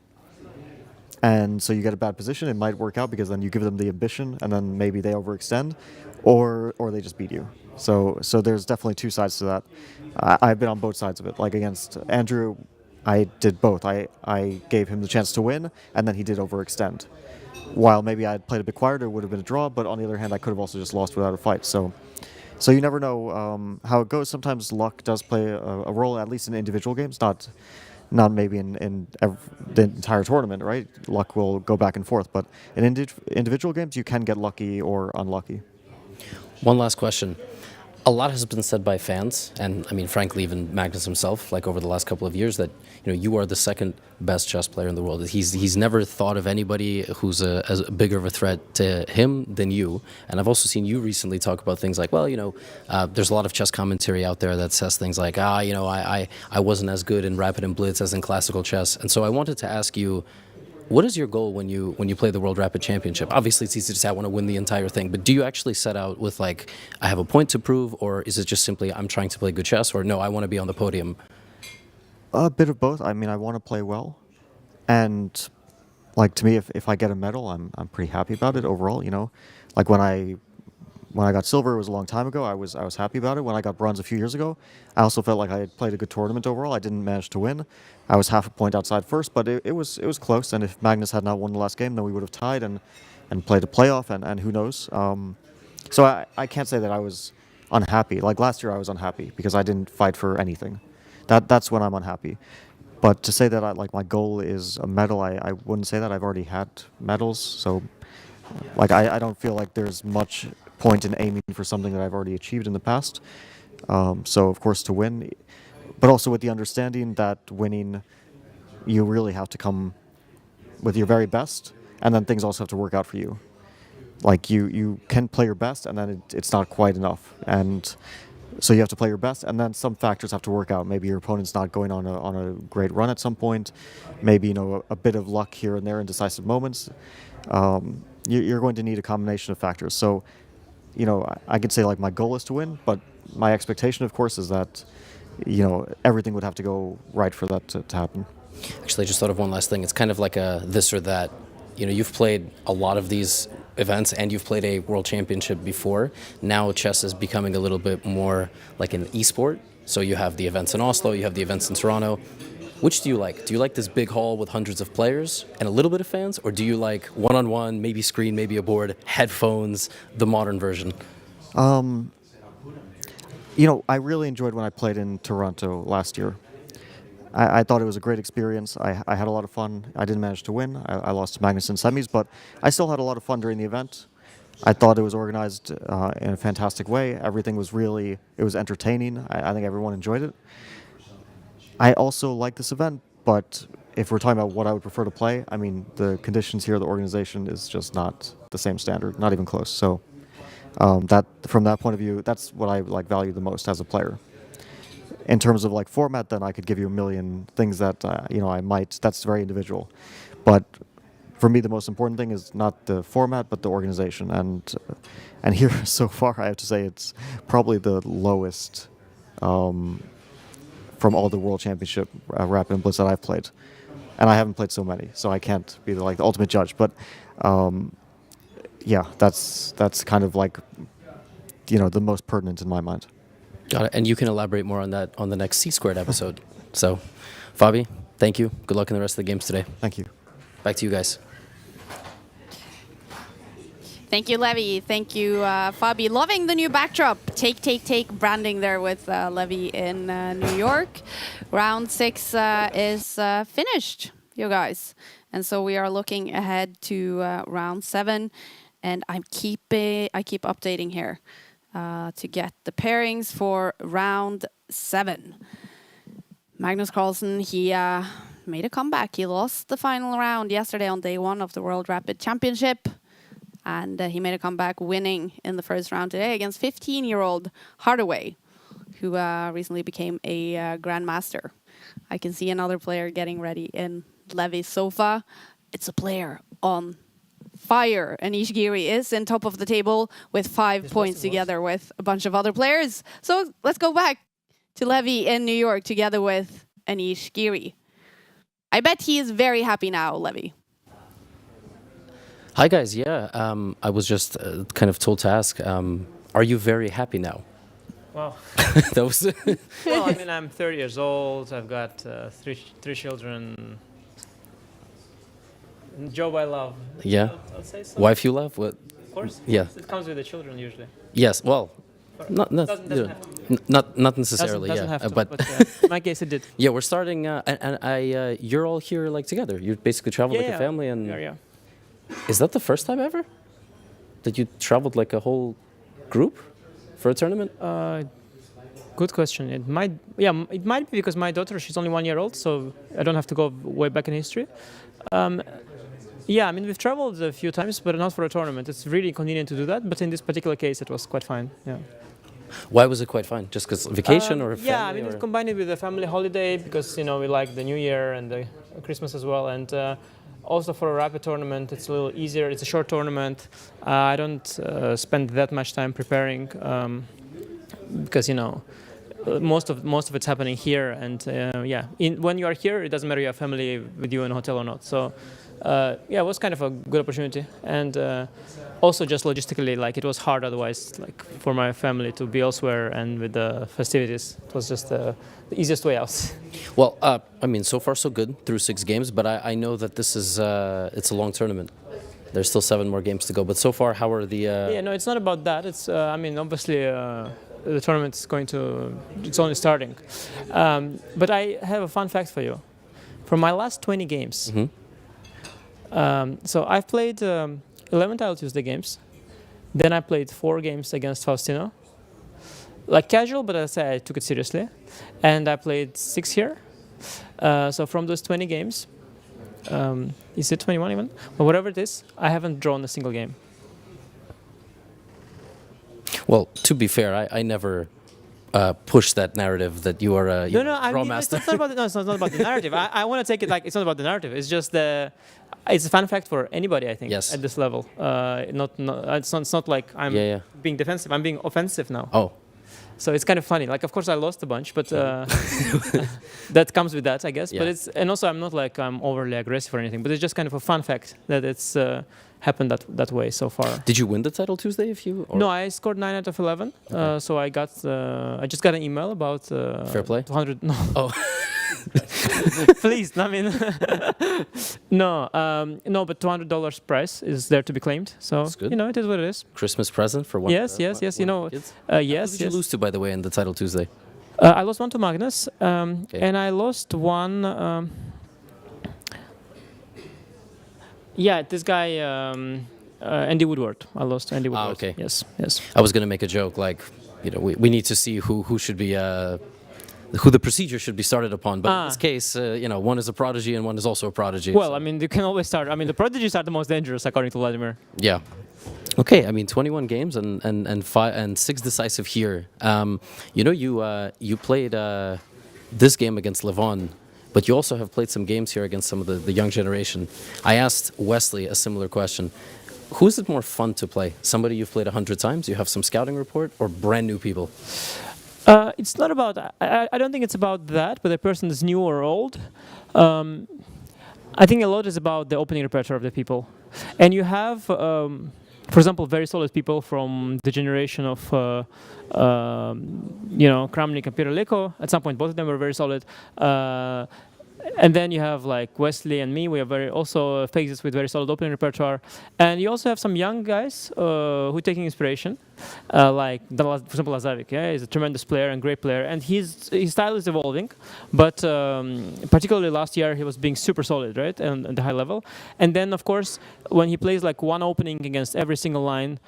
And so you get a bad position. It might work out because then you give them the ambition, and then maybe they overextend, or they just beat you. So there's definitely two sides to that. I've been on both sides of it. Like against Andrew, I did both. I gave him the chance to win, and then he did overextend. While maybe I had played a bit quieter, it would have been a draw, but on the other hand, I could have also just lost without a fight. So you never know how it goes. Sometimes luck does play a role, at least in individual games, not maybe in the entire tournament, right? Luck will go back and forth, but in individual games, you can get lucky or unlucky.
One last question. A lot has been said by fans, and I mean, frankly, even Magnus himself, like over the last couple of years, that you are the second best chess player in the world. He's never thought of anybody who's as bigger of a threat to him than you. And I've also seen you recently talk about things like, well, there's a lot of chess commentary out there that says things like, I wasn't as good in Rapid and Blitz as in classical chess. And so I wanted to ask you, what is your goal when you play the World Rapid Championship? Obviously, it's easy to say I want to win the entire thing, but do you actually set out with like, I have a point to prove, or is it just simply I'm trying to play good chess, or no, I want to be on the podium?
A bit of both. I mean, I want to play well, and like to me, if I get a medal, I'm pretty happy about it overall. Like when I got silver, it was a long time ago. I was happy about it. When I got bronze a few years ago, I also felt like I had played a good tournament overall. I didn't manage to win. I was half a point outside first, but it was close. And if Magnus had not won the last game, then we would have tied and played a playoff. And who knows? So I can't say that I was unhappy. Like last year, I was unhappy because I didn't fight for anything. That's when I'm unhappy. But to say that my goal is a medal, I wouldn't say that. I've already had medals, so like I don't feel like there's much point in aiming for something that I've already achieved in the past. So of course to win, but also with the understanding that winning, you really have to come with your very best, and then things also have to work out for you. Like you can play your best, and then it's not quite enough, and so you have to play your best, and then some factors have to work out. Maybe your opponent's not going on a great run at some point. Maybe a bit of luck here and there in decisive moments. You're going to need a combination of factors. So, I could say like my goal is to win, but my expectation, of course, is that everything would have to go right for that to happen.
Actually, I just thought of one last thing. It's kind of like a this or that. You've played a lot of these events, and you've played a world championship before. Now chess is becoming a little bit more like an esport. So you have the events in Oslo, you have the events in Toronto. Which do you like? Do you like this big hall with hundreds of players and a little bit of fans? Or do you like one-on-one, maybe screen, maybe a board, headphones, the modern version?
I really enjoyed when I played in Toronto last year. I thought it was a great experience. I had a lot of fun. I didn't manage to win. I lost to Magnus in semis, but I still had a lot of fun during the event. I thought it was organized in a fantastic way. Everything was it was entertaining. I think everyone enjoyed it. I also like this event, but if we're talking about what I would prefer to play, I mean, the conditions here, the organization is just not the same standard, not even close. So that from that point of view, that's what I value the most as a player. In terms of format, then I could give you a million things that I might. That's very individual, but for me, the most important thing is not the format, but the organization. And here so far, I have to say it's probably the lowest from all the World Championship Rapid and Blitz that I've played, and I haven't played so many, so I can't be the ultimate judge. But yeah, that's kind of the most pertinent in my mind.
Got it. And you can elaborate more on that on the next C-Squared episode. So, Fabi, thank you. Good luck in the rest of the games today.
Thank you.
Back to you guys.
Thank you, Levi. Thank you, Fabi. Loving the new backdrop. Take branding there with Levi in New York. Round 6 is finished, you guys. And so we are looking ahead to round 7. And I keep updating here to get the pairings for round 7. Magnus Carlsen, he made a comeback. He lost the final round yesterday on day 1 of the World Rapid Championship. And he made a comeback, winning in the first round today against 15-year-old Hardaway, who recently became a grandmaster. I can see another player getting ready in Levi's sofa. It's a player on fire. Anish Giri is in top of the table with 5 points together with a bunch of other players. So let's go back to Levi in New York together with Anish Giri. I bet he is very happy now, Levi.
Hi guys, yeah, I was just kind of told to ask, are you very happy now?
Well,
That was
well, I mean, I'm 30 years old. I've got three children. Job I love.
Yeah.
I'll say so.
Wife you love? What?
Of course.
Yeah.
It comes with the children usually.
Yes, well, not
Doesn't have to.
not necessarily,
Doesn't
yeah.
have to,
But
in my case, it did.
yeah, we're starting, and you're all here like together. You basically travel like a family, and
Yeah.
is that the first time ever that you traveled like a whole group for a tournament?
Good question. It might be because my daughter, she's only 1 year old, so I don't have to go way back in history. Yeah, I mean, we've traveled a few times, but not for a tournament. It's really convenient to do that, but in this particular case, it was quite fine. Yeah.
Why was it quite fine? Just because vacation or family?
Yeah, I mean, we've combined it with a family holiday because, you know, we like the New Year and the Christmas as well. And also for a rapid tournament, it's a little easier. It's a short tournament. I don't spend that much time preparing because, you know, most of it's happening here. And yeah, when you are here, it doesn't matter you have family with you in a hotel or not. So yeah, it was kind of a good opportunity. And also just logistically, like it was hard otherwise, like for my family to be elsewhere and with the festivities. It was just the easiest way out.
Well, I mean, so far so good through 6 games, but I know that this is it's a long tournament. There's still 7 more games to go. But so far, how are the?
Yeah, no, it's not about that. It's I mean, obviously. The tournament's it's only starting. But I have a fun fact for you. For my last 20 games, so I've played 11 Title Tuesday games. Then I played 4 games against Faustino. Like casual, but as I say, I took it seriously. And I played 6 here. So from those 20 games, is it 21 even? But whatever it is, I haven't drawn a single game.
Well, to be fair, I never push that narrative that you are a draw master.
It's not about it's not about the narrative. I want to take it like it's not about the narrative. It's just it's a fun fact for anybody, I think,
Yes.
at this level. It's not like I'm being defensive. I'm being offensive now.
Oh.
So it's kind of funny. Like, of course, I lost a bunch, but that comes with that, I guess.
Yeah.
But and also I'm not like I'm overly aggressive or anything. But it's just kind of a fun fact that it's happened that way so far.
Did you win the title Tuesday?
No, I scored 9 out of 11. Okay. So I just got an email about
fair play.
200. No.
Oh.
Please, I mean, no, but $200 prize is there to be claimed. So you know, it is what it is.
Christmas present for one.
Yes. You know,
yes.
Who
did you lose to, by the way, in the title Tuesday?
I lost one to Magnus, and I lost one. Yeah, this guy, Andy Woodward. I lost to Andy Woodward.
Ah, okay.
Yes.
I was gonna make a joke like, you know, we need to see who should be. Who the procedure should be started upon, but in this case, you know, one is a prodigy and one is also a prodigy.
Well, so. I mean, you can always start. I mean, the prodigies are the most dangerous, according to Vladimir.
Yeah. Okay. I mean, 21 games and 6 decisive here. You know, you played this game against Levon, but you also have played some games here against some of the young generation. I asked Wesley a similar question. Who is it more fun to play? Somebody you've played 100 times, you have some scouting report, or brand new people?
It's not about. I don't think it's about that, whether a person is new or old. I think a lot is about the opening repertoire of the people, and you have, for example, very solid people from the generation of, you know, Kramnik and Peter Leko. At some point, both of them were very solid. And then you have like Wesley and me. We are also phases with very solid opening repertoire, and you also have some young guys who are taking inspiration, like for example Lazavik. Yeah, he's a tremendous player and great player, and his style is evolving. But particularly last year, he was being super solid, right, and at the high level. And then of course, when he plays like one opening against every single line,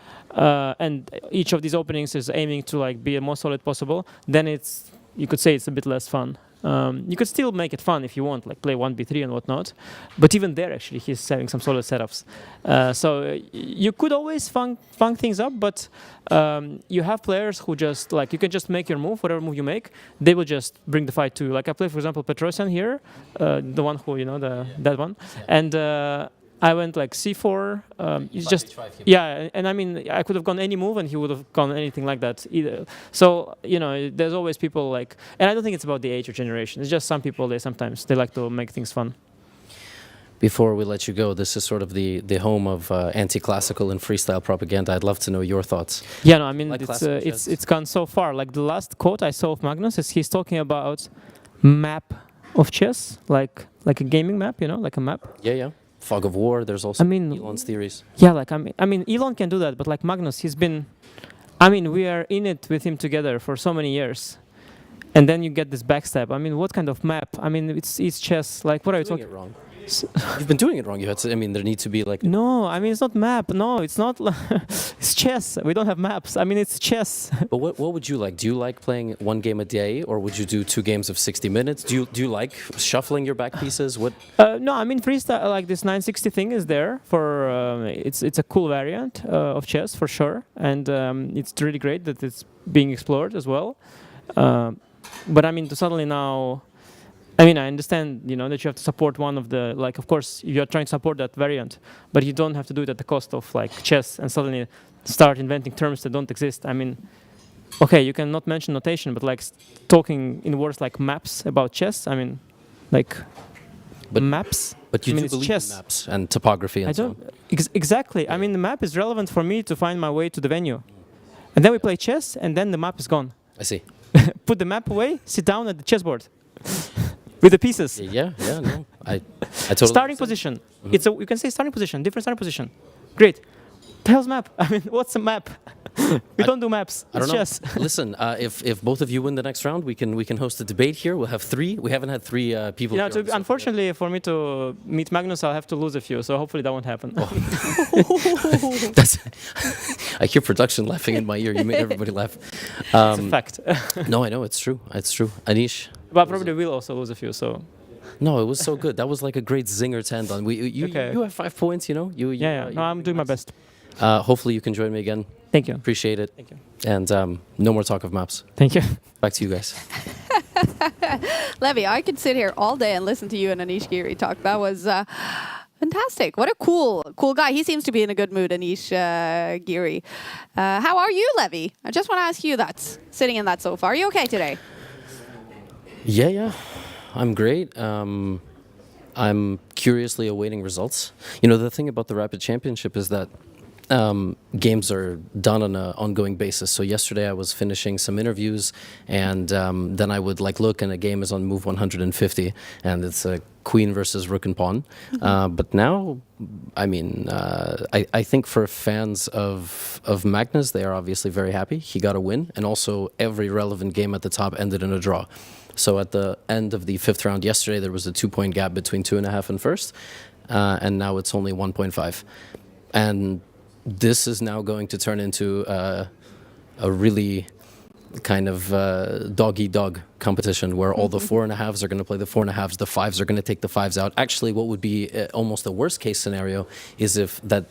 and each of these openings is aiming to like be the most solid possible, then you could say it's a bit less fun. You could still make it fun if you want, like play 1b3 and whatnot. But even there, actually, he's having some solid setups. So you could always funk things up, but you have players who just, like, you can just make your move, whatever move you make, they will just bring the fight to you. Like I play, for example, Petrosian here, the one who, you know, that one. And I went like c4. It's just and I mean I could have gone any move and he would have gone anything like that either. So you know, there's always people like, and I don't think it's about the age or generation. It's just some people they like to make things fun.
Before we let you go, this is sort of the home of anti-classical and freestyle propaganda. I'd love to know your thoughts.
Yeah, no, I mean,
Like
it's gone so far. Like the last quote I saw of Magnus is he's talking about map of chess, like a gaming map, you know, like a map.
Yeah. Fog of War. There's also Elon's theories.
Yeah, like I mean, Elon can do that, but like Magnus, he's been. I mean, we are in it with him together for so many years, and then you get this backstab. I mean, what kind of map? I mean, it's chess. Like, what are you talking?
It wrong. You've been doing it wrong. You had to. I mean, there needs to be like.
No, I mean it's not map. No, it's not. It's chess. We don't have maps. I mean it's chess.
But what would you like? Do you like playing one game a day, or would you do 2 games of 60 minutes? Do you like shuffling your back pieces? What?
No, I mean freestyle. Like this 960 thing is there for. It's a cool variant of chess for sure, and it's really great that it's being explored as well. But I mean to suddenly now. I mean, I understand, you know, that you have to support one of the, like, of course, you're trying to support that variant, but you don't have to do it at the cost of, like, chess and suddenly start inventing terms that don't exist. I mean, okay, you can not mention notation, but, like, talking in words like maps about chess, I mean, like, maps.
But you do believe in maps and topography and so on.
Exactly. I mean, the map is relevant for me to find my way to the venue. And then we play chess, and then the map is gone.
I see.
Put the map away, sit down at the chessboard. With the pieces.
Yeah, no. I totally
starting position. Mm-hmm. You can say starting position, different starting position. Great. The hell's map? I mean, what's a map? We don't do maps.
I don't know.
Chess.
Listen, if both of you win the next round, we can host a debate here. We'll have 3. We haven't had 3 people.
Yeah, unfortunately, for me to meet Magnus, I'll have to lose a few. So hopefully that won't happen. Oh.
I hear production laughing in my ear. You made everybody laugh.
It's a fact.
No, I know it's true. It's true. Anish.
But probably will also lose a few. So.
No, it was so good. That was like a great zinger to end on. You have 5 points. You know.
No, I'm doing my best.
Hopefully you can join me again.
Thank you.
Appreciate it.
Thank you.
And no more talk of maps.
Thank you.
Back to you guys.
Levy, I could sit here all day and listen to you and Anish Giri talk. That was fantastic. What a cool guy. He seems to be in a good mood, Anish Giri. How are you, Levy? I just want to ask you that, sitting in that sofa. Are you okay today?
Yeah. I'm great. I'm curiously awaiting results. You know, the thing about the Rapid Championship is that games are done on an ongoing basis. So yesterday I was finishing some interviews, and then I would look, and a game is on move 150, and it's a queen versus rook and pawn. But now, I mean, I think for fans of Magnus, they are obviously very happy. He got a win, and also every relevant game at the top ended in a draw. So at the end of the 5th round yesterday, there was a 2-point gap between 2.5 and first, and now it's only 1.5. And this is now going to turn into a really kind of dog-eat-dog competition where all the 4.5s are going to play the 4.5s, the 5s are going to take the 5s out. Actually, what would be almost the worst-case scenario is if that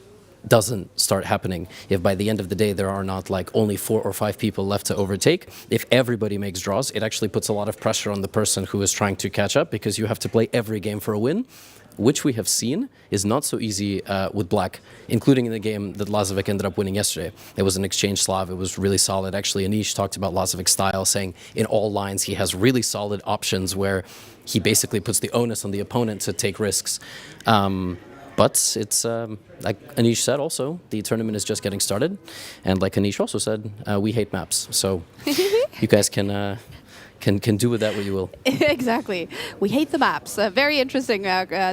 doesn't start happening. If by the end of the day there are not only 4 or 5 people left to overtake, if everybody makes draws, it actually puts a lot of pressure on the person who is trying to catch up, because you have to play every game for a win, which we have seen is not so easy with black, including in the game that Lazovic ended up winning yesterday. It was an exchange Slav. It was really solid. Actually, Anish talked about Lazovic's style, saying in all lines he has really solid options where he basically puts the onus on the opponent to take risks. But it's, like Anish said also, the tournament is just getting started. And like Anish also said, we hate maps. So you guys can do with that what you will.
Exactly. We hate the maps. A very interesting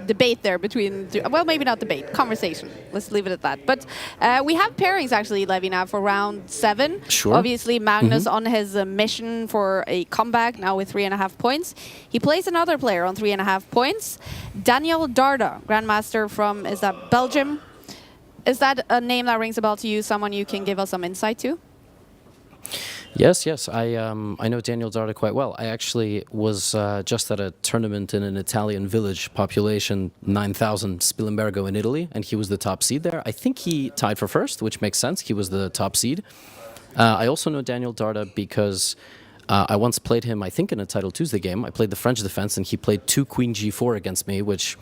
debate there between, well, maybe not debate, conversation. Let's leave it at that. But we have pairings actually, Levy, now for round 7.
Sure.
Obviously, Magnus on his mission for a comeback, now with 3.5 points. He plays another player on 3.5 points. Daniel Darda, Grandmaster from, is that Belgium? Is that a name that rings a bell to you, someone you can give us some insight to?
Yes. I know Daniel Darda quite well. I actually was just at a tournament in an Italian village, population 9,000, Spilimbergo in Italy, and he was the top seed there. I think he tied for first, which makes sense. He was the top seed. I also know Daniel Darda because I once played him, I think, in a Title Tuesday game. I played the French defense, and he played 2 Queen G4 against me, which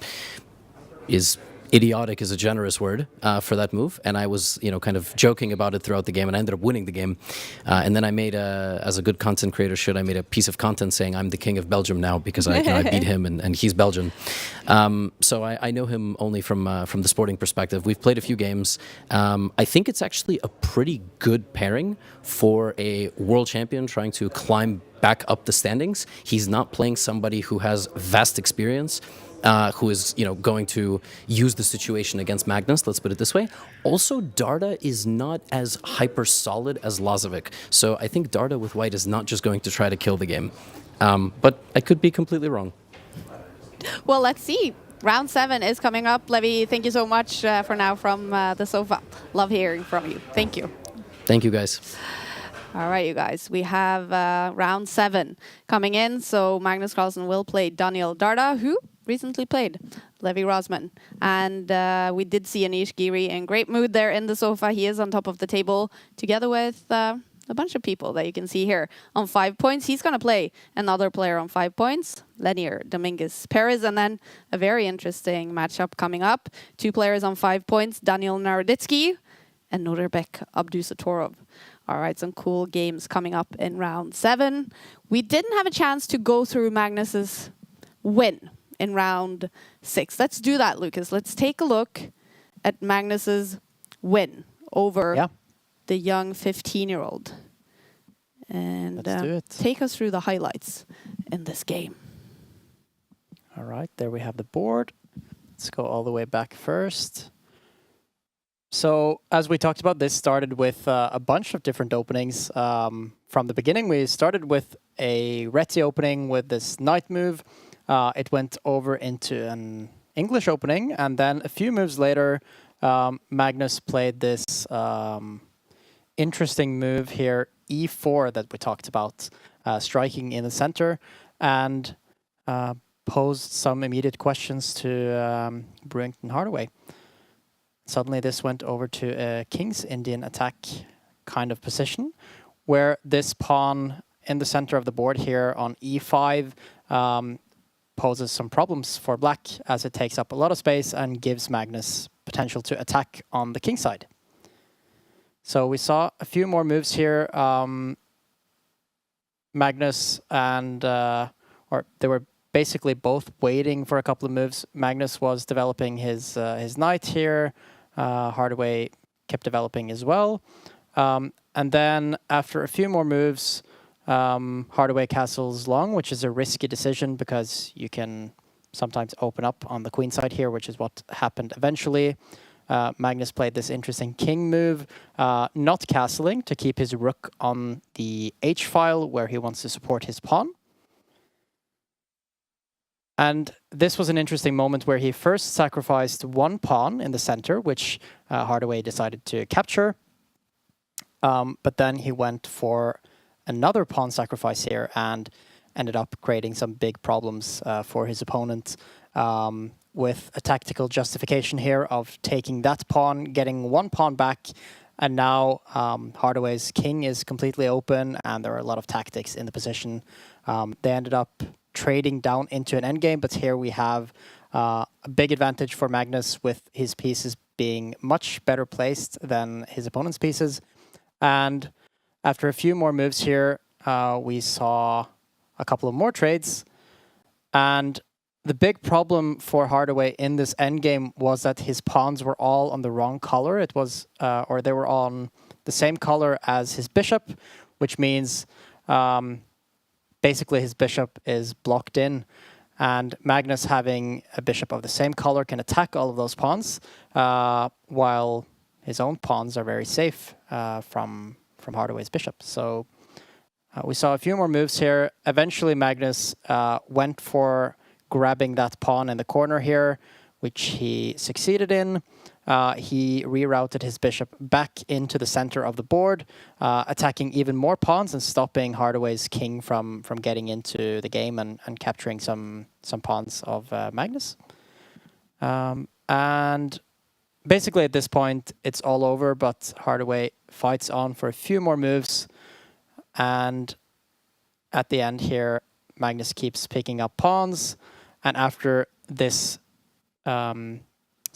is idiotic is a generous word for that move, and I was, kind of joking about it throughout the game, and I ended up winning the game. And then I made as a good content creator should, I made a piece of content saying I'm the king of Belgium now because I beat him and he's Belgian. So I know him only from the sporting perspective. We've played a few games. I think it's actually a pretty good pairing for a world champion trying to climb back up the standings. He's not playing somebody who has vast experience. Who is, going to use the situation against Magnus, let's put it this way. Also, Darda is not as hyper solid as Lazovic. So I think Darda with white is not just going to try to kill the game. But I could be completely wrong.
Well, let's see. Round 7 is coming up. Levi, thank you so much for now from the sofa. Love hearing from you. Thank you.
Thank you, guys.
All right, you guys. We have round 7 coming in. So Magnus Carlsen will play Daniel Darda, who recently played Levi Rosman. And we did see Anish Giri in great mood there in the sofa. He is on top of the table together with a bunch of people that you can see here on 5 points. He's going to play another player on 5 points, Lenier Dominguez Perez. And then a very interesting matchup coming up. 2 players on 5 points, Daniel Naroditsky and Nurbek Abdusatorov. All right, some cool games coming up in round 7. We didn't have a chance to go through Magnus's win in round 6. Let's do that, Lucas. Let's take a look at Magnus's win over the young 15-year-old. And take us through the highlights in this game.
All right, there we have the board. Let's go all the way back first. So, as we talked about, this started with a bunch of different openings. From the beginning, we started with a Reti opening with this knight move. It went over into an English opening, and then a few moves later, Magnus played this interesting move here, e4, that we talked about, striking in the center, and posed some immediate questions to Brewington Hardaway. Suddenly this went over to a King's Indian attack kind of position, where this pawn in the center of the board here on e5 poses some problems for black, as it takes up a lot of space and gives Magnus potential to attack on the king side. So we saw a few more moves here. Magnus and, or they were basically both waiting for a couple of moves. Magnus was developing his knight here. Hardaway kept developing as well. And then after a few more moves, Hardaway castles long, which is a risky decision because you can sometimes open up on the queen side here, which is what happened eventually. Magnus played this interesting king move, not castling, to keep his rook on the h-file where he wants to support his pawn. And this was an interesting moment where he first sacrificed one pawn in the center, which Hardaway decided to capture. But then he went for another pawn sacrifice here and ended up creating some big problems for his opponent, with a tactical justification here of taking that pawn, getting one pawn back, and now Hardaway's king is completely open and there are a lot of tactics in the position. They ended up trading down into an endgame, but here we have a big advantage for Magnus with his pieces being much better placed than his opponent's pieces. And after a few more moves here, we saw a couple of more trades. And the big problem for Hardaway in this endgame was that his pawns were all on the wrong color. It was, or they were on the same color as his bishop, which means basically his bishop is blocked in. And Magnus, having a bishop of the same color, can attack all of those pawns, while his own pawns are very safe from Hardaway's bishop. So we saw a few more moves here. Eventually, Magnus went for grabbing that pawn in the corner here, which he succeeded in. He rerouted his bishop back into the center of the board, attacking even more pawns and stopping Hardaway's king from getting into the game and capturing some pawns of Magnus. And basically at this point, it's all over, but Hardaway fights on for a few more moves. And at the end here, Magnus keeps picking up pawns. And after this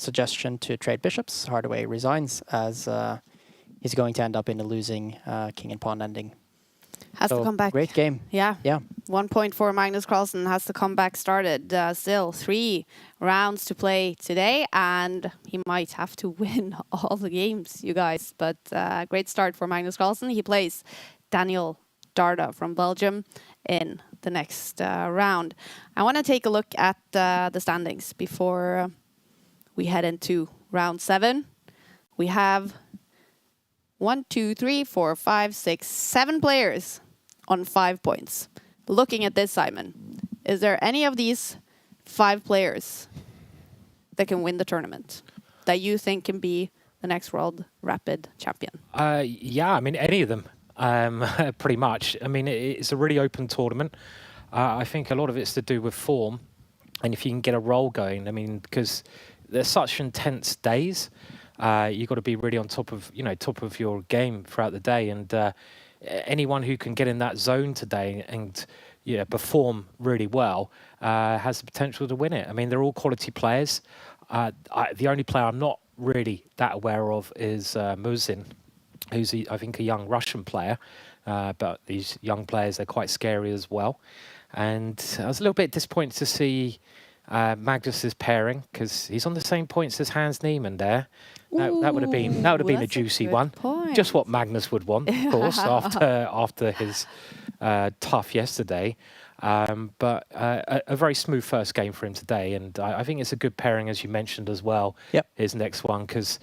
suggestion to trade bishops, Hardaway resigns as he's going to end up in a losing king and pawn ending.
Has to come back.
Great game.
Yeah.
Yeah.
1 point for Magnus Carlsen. Has the comeback started. Still 3 rounds to play today, and he might have to win all the games, you guys. But great start for Magnus Carlsen. He plays Daniel Darda from Belgium in the next round. I want to take a look at the standings before we head into round 7. We have 1, 2, 3, 4, 5, 6, 7 players on 5 points. Looking at this, Simon, is there any of these 5 players that can win the tournament that you think can be the next World Rapid champion?
Yeah, I mean, any of them, pretty much. I mean, it's a really open tournament. I think a lot of it's to do with form, and if you can get a roll going. I mean, because there's such intense days. You've got to be really on top of your game throughout the day, and anyone who can get in that zone today and perform really well has the potential to win it. I mean, they're all quality players. The only player I'm not really that aware of is Muzin, who's I think a young Russian player, but these young players, they're quite scary as well. And I was a little bit disappointed to see Magnus's pairing, because he's on the same points as Hans Niemann there. That would have been a juicy one.
Point.
Just what Magnus would want, of course, after his tough yesterday. But a very smooth first game for him today, and I think it's a good pairing, as you mentioned as well.
Yep.
His next one, because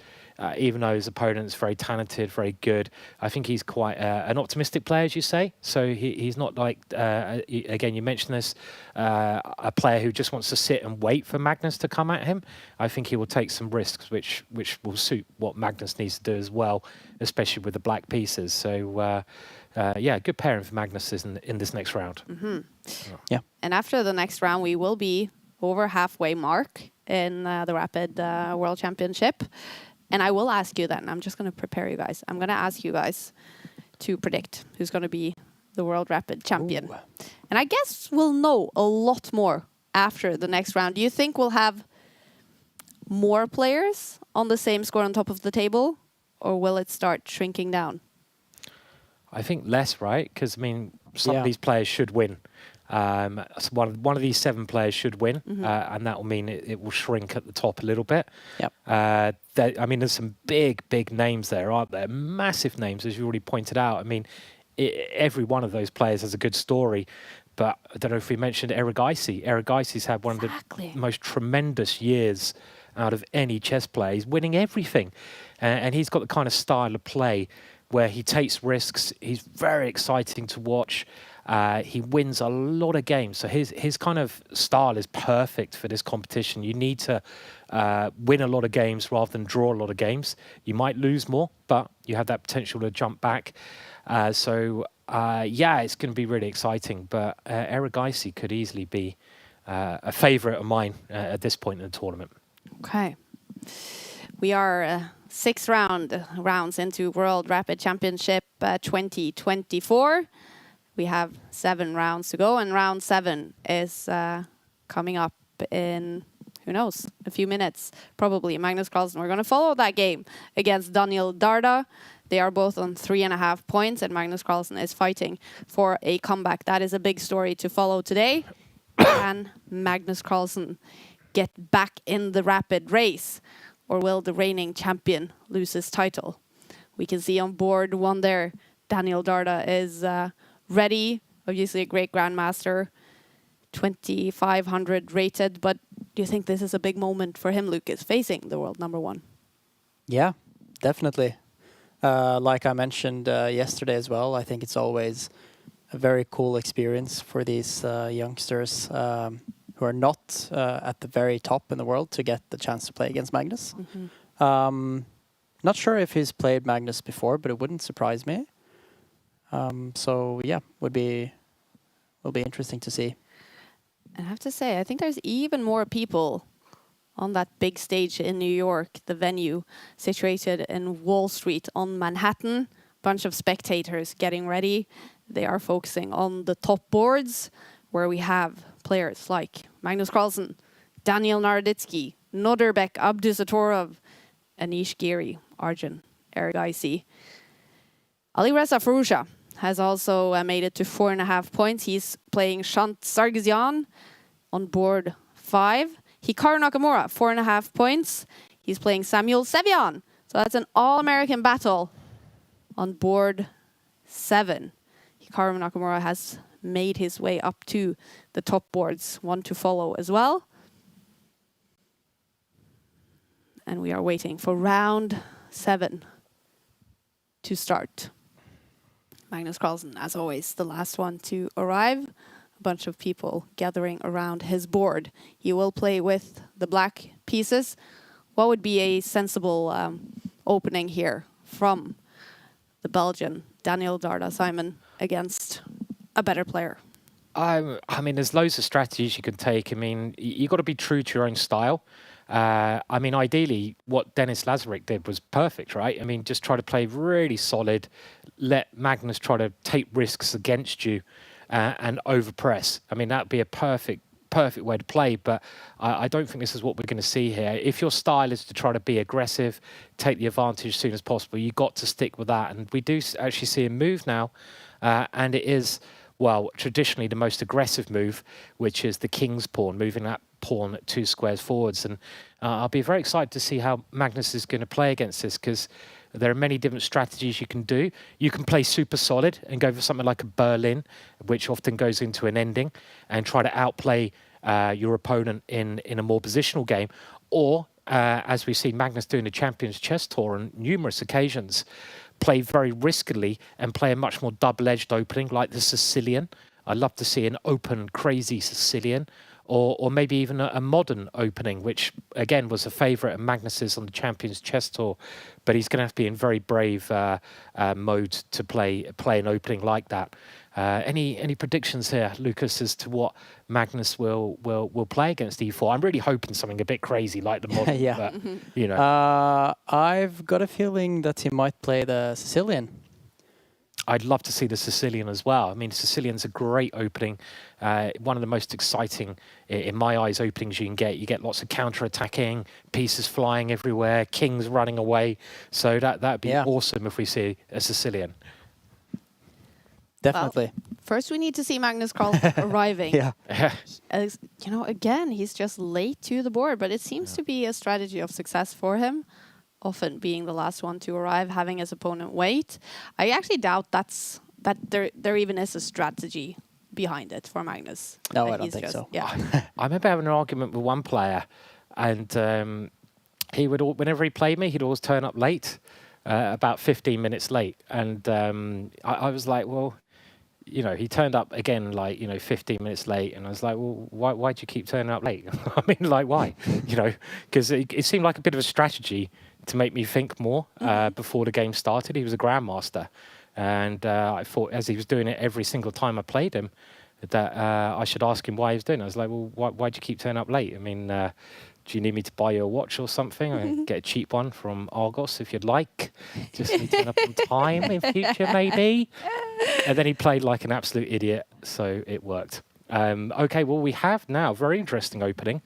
even though his opponent's very talented, very good, I think he's quite an optimistic player, as you say. So he's not like, again, you mentioned this, a player who just wants to sit and wait for Magnus to come at him. I think he will take some risks, which will suit what Magnus needs to do as well, especially with the black pieces. So, yeah, good pairing for Magnus in this next round.
Mm-hmm.
Yeah.
And after the next round, we will be over halfway mark in the Rapid World Championship. And I will ask you then, I'm just going to prepare you guys. I'm going to ask you guys to predict who's going to be the World Rapid champion. Ooh. And I guess we'll know a lot more after the next round. Do you think we'll have more players on the same score on top of the table? Or will it start shrinking down?
I think less, right? Because, I mean, some of these players should win. So one of these 7 players should win, and that will mean it will shrink at the top a little bit.
Yep.
I mean, there's some big names there, aren't there? Massive names, as you already pointed out. I mean, every one of those players has a good story. But I don't know if we mentioned Erigaisi. Erigaisi's had one of the most tremendous years out of any chess player. He's winning everything, and he's got the kind of style of play where he takes risks. He's very exciting to watch. He wins a lot of games. So his kind of style is perfect for this competition. You need to win a lot of games rather than draw a lot of games. You might lose more, but you have that potential to jump back. Yeah, it's going to be really exciting. But Erigaisi could easily be a favourite of mine at this point in the tournament.
Okay. We are 6 rounds into World Rapid Championship 2024. We have 7 rounds to go, and round 7 is coming up in, who knows, a few minutes, probably. Magnus Carlsen, we're going to follow that game against Daniel Darda. They are both on 3.5 points, and Magnus Carlsen is fighting for a comeback. That is a big story to follow today. Can Magnus Carlsen get back in the rapid race, or will the reigning champion lose his title? We can see on board 1 there, Daniel Darda is ready, obviously a great grandmaster, 2,500 rated, but do you think this is a big moment for him, Lucas, facing the world number 1?
Yeah, definitely. Like I mentioned yesterday as well, I think it's always a very cool experience for these youngsters who are not at the very top in the world to get the chance to play against Magnus. Not sure if he's played Magnus before, but it wouldn't surprise me. So yeah, will be interesting to see.
I have to say, I think there's even more people on that big stage in New York, the venue situated in Wall Street on Manhattan. Bunch of spectators getting ready. They are focusing on the top boards, where we have players like Magnus Carlsen, Daniel Naroditsky, Noderbek Abdusatorov, Anish Giri, Arjun, Erigaisi. Alireza Farusha has also made it to 4.5 points. He's playing Shant Sargsyan on board 5. Hikaru Nakamura, 4.5 points. He's playing Samuel Sevian. So that's an all-American battle on board 7. Hikaru Nakamura has made his way up to the top boards. One to follow as well. And we are waiting for round 7 to start. Magnus Carlsen, as always, the last one to arrive. A bunch of people gathering around his board. He will play with the black pieces. What would be a sensible opening here from the Belgian Daniel Darda Simon against a better player?
I mean, there's loads of strategies you can take. I mean, you've got to be true to your own style. I mean, ideally, what Dennis Lazarik did was perfect, right? I mean, just try to play really solid, let Magnus try to take risks against you and overpress. I mean, that would be a perfect way to play, but I don't think this is what we're going to see here. If your style is to try to be aggressive, take the advantage as soon as possible, you've got to stick with that. And we do actually see him move now, and it is, well, traditionally the most aggressive move, which is the king's pawn, moving that pawn 2 squares forwards. And I'll be very excited to see how Magnus is going to play against this, because there are many different strategies you can do. You can play super solid and go for something like a Berlin, which often goes into an ending, and try to outplay your opponent in a more positional game. Or, as we've seen Magnus do in the Champions Chess Tour on numerous occasions, play very riskily and play a much more double-edged opening like the Sicilian. I'd love to see an open, crazy Sicilian, or maybe even a modern opening, which, again, was a favourite of Magnus's on the Champions Chess Tour. But he's going to have to be in very brave mode to play an opening like that. Any predictions here, Lucas, as to what Magnus will play against e4? I'm really hoping something a bit crazy like the modern.
Yeah.
But, you know.
I've got a feeling that he might play the Sicilian.
I'd love to see the Sicilian as well. I mean, Sicilian's a great opening. One of the most exciting, in my eyes, openings you can get. You get lots of counter-attacking, pieces flying everywhere, kings running away. So that'd be awesome if we see a Sicilian.
Definitely.
Well, first, we need to see Magnus Carlsen arriving.
Yeah.
You know, again, he's just late to the board, but it seems to be a strategy of success for him. Often being the last one to arrive, having his opponent wait. I actually doubt that there even is a strategy behind it for Magnus.
No, I don't think so.
Yeah.
I remember having an argument with one player, and he would, whenever he played me, he'd always turn up late, about 15 minutes late. And I was like, well, you know, he turned up again, like, 15 minutes late. And I was like, well, why do you keep turning up late? I mean, like, why? Because it seemed like a bit of a strategy to make me think more before the game started. He was a grandmaster. And I thought, as he was doing it every single time I played him, that I should ask him why he was doing it. I was like, well, why do you keep turning up late? I mean, do you need me to buy you a watch or something? I get a cheap one from Argos if you'd like. Just need to turn up on time in future, maybe. And then he played like an absolute idiot, so it worked. Okay, well, we have now a very interesting opening.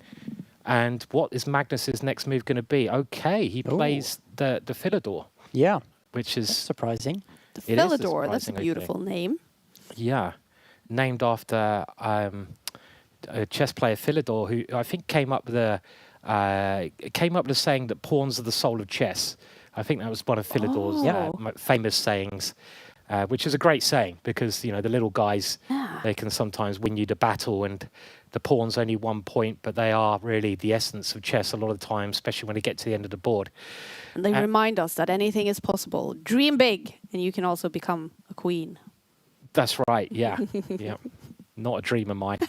And what is Magnus's next move going to be? Okay, he plays the Philidor.
Yeah.
Which is...
That's surprising.
The Philidor, that's a beautiful name.
Yeah. Named after a chess player, Philidor, who I think came up with a saying that pawns are the soul of chess. I think that was one of Philidor's famous sayings. Which is a great saying because, the little guys, they can sometimes win you the battle and the pawn's only 1 point, but they are really the essence of chess a lot of the time, especially when you get to the end of the board.
And they remind us that anything is possible. Dream big, and you can also become a queen.
That's right, yeah. Yeah. Not a dream of mine.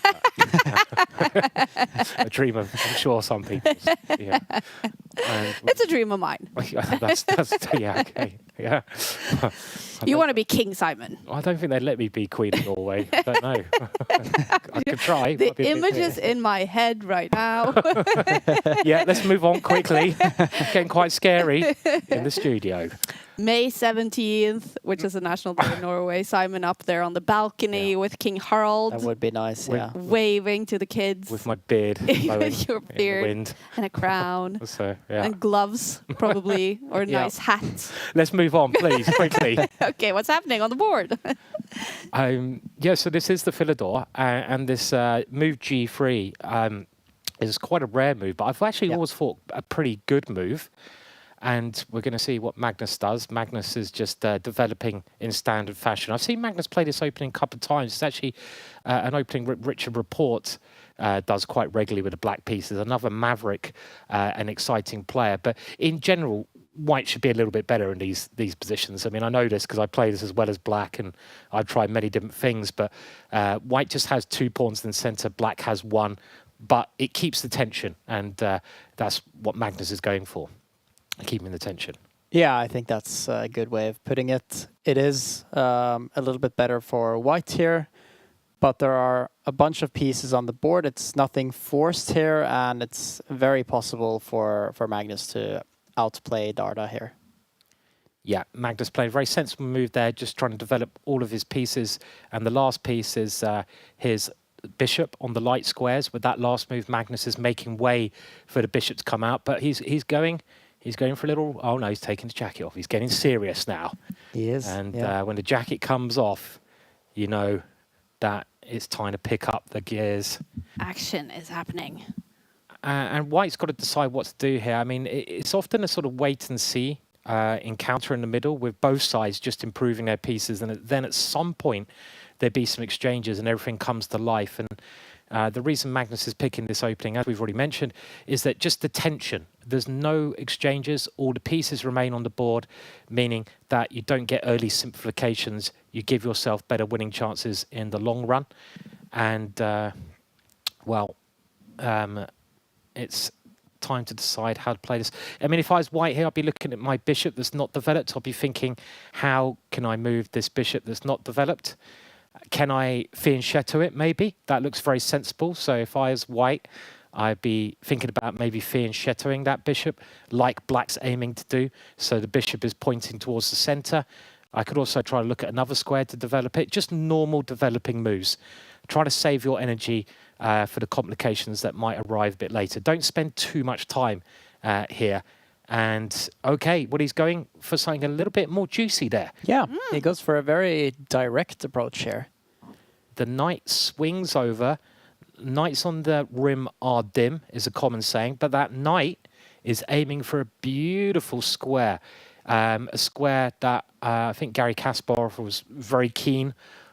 A dream of, I'm sure, some people's. Yeah.
It's a dream of mine.
that's yeah, okay. Yeah.
You want to be King Simon.
I don't think they'd let me be Queen of Norway. I don't know. I could try.
The image is in my head right now.
Yeah, let's move on quickly. Getting quite scary in the studio.
May 17th, which is a national day in Norway. Simon up there on the balcony with King Harald.
That would be nice, yeah.
Waving to the kids.
With my beard blowing
With your
in
beard
the wind.
and a crown.
So, yeah.
And gloves, probably, or a
Yeah.
nice hat.
Let's move on, please, quickly.
Okay, what's happening on the board?
Yeah, so this is the Philidor, and this move G3 is quite a rare move, but I've actually always thought a pretty good move. And we're going to see what Magnus does. Magnus is just developing in standard fashion. I've seen Magnus play this opening a couple of times. It's actually an opening Richard Report does quite regularly with the black pieces. Another maverick and exciting player. But in general, white should be a little bit better in these positions. I mean, I know this because I play this as well as black, and I've tried many different things. But white just has 2 pawns in the centre. Black has 1. But it keeps the tension, and that's what Magnus is going for. Keeping the tension.
Yeah, I think that's a good way of putting it. It is a little bit better for white here, but there are a bunch of pieces on the board. It's nothing forced here, and it's very possible for Magnus to outplay Darda here.
Yeah, Magnus played a very sensible move there, just trying to develop all of his pieces. And the last piece is his bishop on the light squares. With that last move, Magnus is making way for the bishop to come out, but he's going for a little... Oh, no, he's taking the jacket off. He's getting serious now.
He is.
And when the jacket comes off, you know that it's time to pick up the gears.
Action is happening.
And white's got to decide what to do here. I mean, it's often a sort of wait and see encounter in the middle with both sides just improving their pieces. And then at some point, there'd be some exchanges and everything comes to life. And the reason Magnus is picking this opening, as we've already mentioned, is that just the tension. There's no exchanges. All the pieces remain on the board, meaning that you don't get early simplifications. You give yourself better winning chances in the long run. And, it's time to decide how to play this. I mean, if I was white here, I'd be looking at my bishop that's not developed. I'd be thinking, how can I move this bishop that's not developed? Can I fianchetto it, maybe? That looks very sensible. So if I was white, I'd be thinking about maybe fianchettoing that bishop, like black's aiming to do. So the bishop is pointing towards the center. I could also try to look at another square to develop it. Just normal developing moves. Try to save your energy for the complications that might arrive a bit later. Don't spend too much time here. And, okay, well, he's going for something a little bit more juicy there.
Yeah, he goes for a very direct approach here.
The knight swings over. Knights on the rim are dim, is a common saying, but that knight is aiming for a beautiful square. A square that I think Gary Kasparov was very keen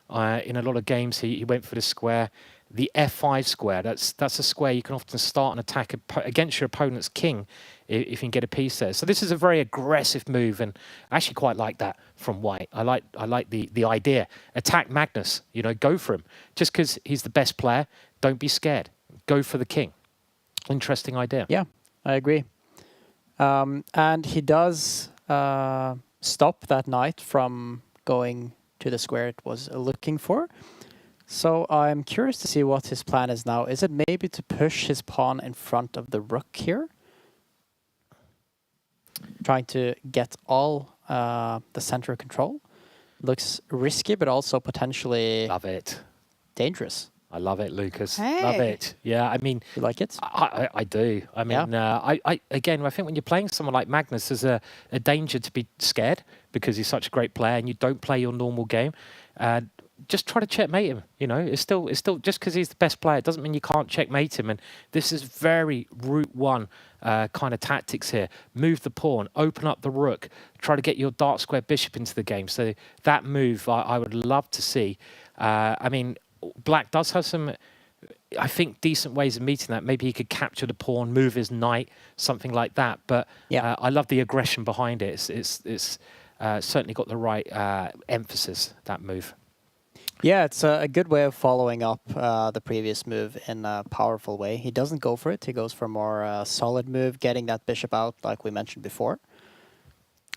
in a lot of games. He went for the square. The F5 square, that's a square you can often start an attack against your opponent's king if you can get a piece there. So this is a very aggressive move, and I actually quite like that from white. I like the idea. Attack Magnus, you know, go for him. Just because he's the best player, don't be scared. Go for the king. Interesting idea.
Yeah, I agree. And he does stop that knight from going to the square it was looking for. So I'm curious to see what his plan is now. Is it maybe to push his pawn in front of the rook here? Trying to get all the center control. Looks risky, but also potentially...
Love it.
Dangerous.
I love it, Lucas.
Hey.
Love it. Yeah, I mean...
You like it?
I do. I mean, again, I think when you're playing someone like Magnus, there's a danger to be scared because he's such a great player and you don't play your normal game. Just try to checkmate him. You know, it's still just because he's the best player, it doesn't mean you can't checkmate him. And this is very Route 1 kind of tactics here. Move the pawn, open up the rook, try to get your dark square bishop into the game. So that move I would love to see. I mean, black does have some, I think, decent ways of meeting that. Maybe he could capture the pawn, move his knight, something like that. But yeah, I love the aggression behind it. It's certainly got the right emphasis, that move.
Yeah, it's a good way of following up the previous move in a powerful way. He doesn't go for it. He goes for a more solid move, getting that bishop out like we mentioned before.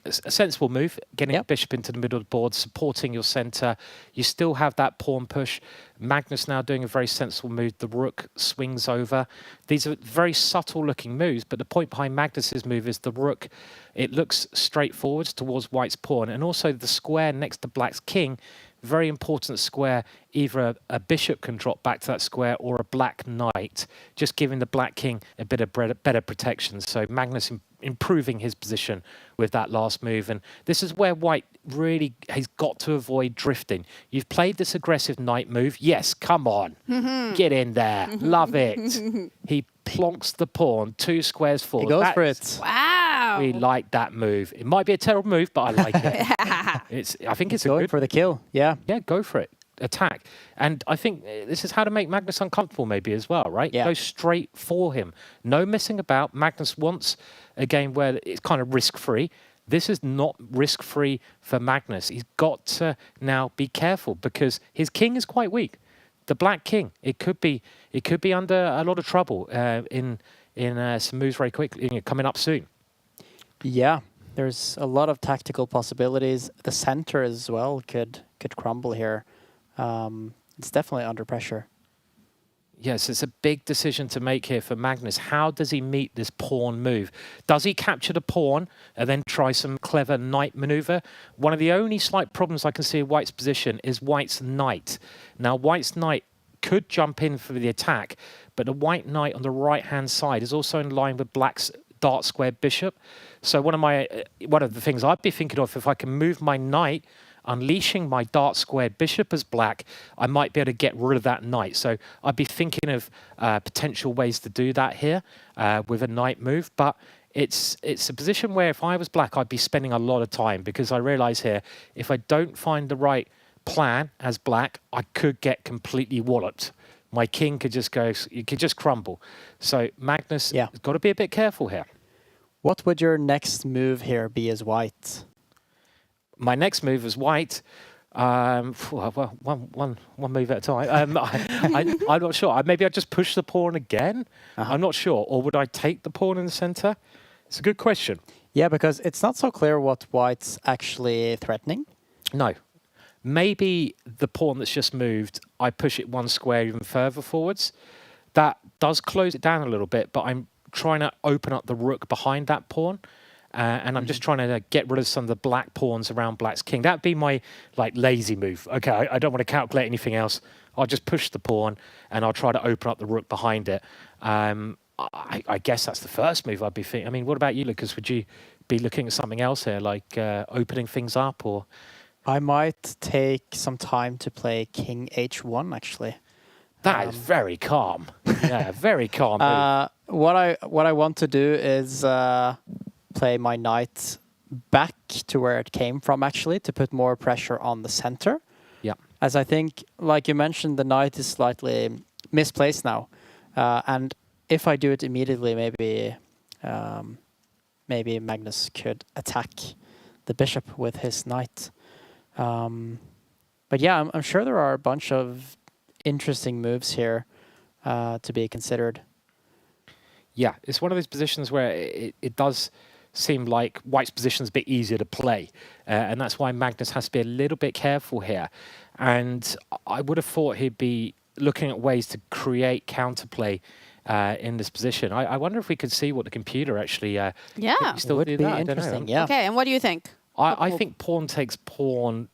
a sensible move, getting the bishop into the middle of the board, supporting your center. You still have that pawn push. Magnus now doing a very sensible move. The rook swings over. These are very subtle looking moves, but the point behind Magnus's move is the rook, it looks straight forwards towards white's pawn, and also the square next to black's king, very important square. Either a bishop can drop back to that square or a black knight, just giving the black king a bit of better protection. So Magnus improving his position with that last move. And this is where white really has got to avoid drifting. You've played this aggressive knight move. Yes, come on. Get in there. Love it. He plonks the pawn 2 squares forward.
He goes for it.
Wow.
We like that move. It might be a terrible move, but I like it. I think it's
going for the kill. Yeah.
Yeah, go for it. Attack. And I think this is how to make Magnus uncomfortable maybe as well, right?
Yeah.
Go straight for him. No messing about. Magnus wants a game where it's kind of risk-free. This is not risk-free for Magnus. He's got to now be careful because his king is quite weak. The black king, it could be under a lot of trouble in some moves very quickly, coming up soon.
Yeah, there's a lot of tactical possibilities. The center as well could crumble here. It's definitely under pressure.
Yes, it's a big decision to make here for Magnus. How does he meet this pawn move? Does he capture the pawn and then try some clever knight maneuver? One of the only slight problems I can see in white's position is white's knight. Now, white's knight could jump in for the attack, but the white knight on the right-hand side is also in line with black's dart square bishop. So one of the things I'd be thinking of, if I can move my knight, unleashing my dart squared bishop as black, I might be able to get rid of that knight. So I'd be thinking of potential ways to do that here with a knight move. But it's a position where if I was black, I'd be spending a lot of time because I realize here, if I don't find the right plan as black, I could get completely walloped. My king could just go, it could just crumble. So Magnus has got to be a bit careful here.
What would your next move here be as white?
My next move as white, well, one move at a time. I'm not sure. Maybe I'd just push the pawn again. I'm not sure. Or would I take the pawn in the center? It's a good question.
Yeah, because it's not so clear what white's actually threatening.
No. Maybe the pawn that's just moved, I push it 1 square even further forwards. That does close it down a little bit, but I'm trying to open up the rook behind that pawn. And I'm just trying to get rid of some of the black pawns around black's king. That'd be my lazy move. Okay, I don't want to calculate anything else. I'll just push the pawn and I'll try to open up the rook behind it. I guess that's the first move I'd be thinking. I mean, what about you, Lucas? Would you be looking at something else here, like opening things up, or?
I might take some time to play King H1, actually.
That is very calm. Yeah, very calm move.
What I want to do is play my knight back to where it came from, actually, to put more pressure on the center.
Yeah.
As I think, like you mentioned, the knight is slightly misplaced now. And if I do it immediately, maybe Magnus could attack the bishop with his knight. But yeah, I'm sure there are a bunch of interesting moves here to be considered.
Yeah, it's one of those positions where it does seem like white's position's a bit easier to play. And that's why Magnus has to be a little bit careful here. And I would have thought he'd be looking at ways to create counterplay in this position. I wonder if we could see what the computer actually still
would
do
be
that.
interesting. Yeah.
Okay, and what do you think?
I think pawn takes pawn.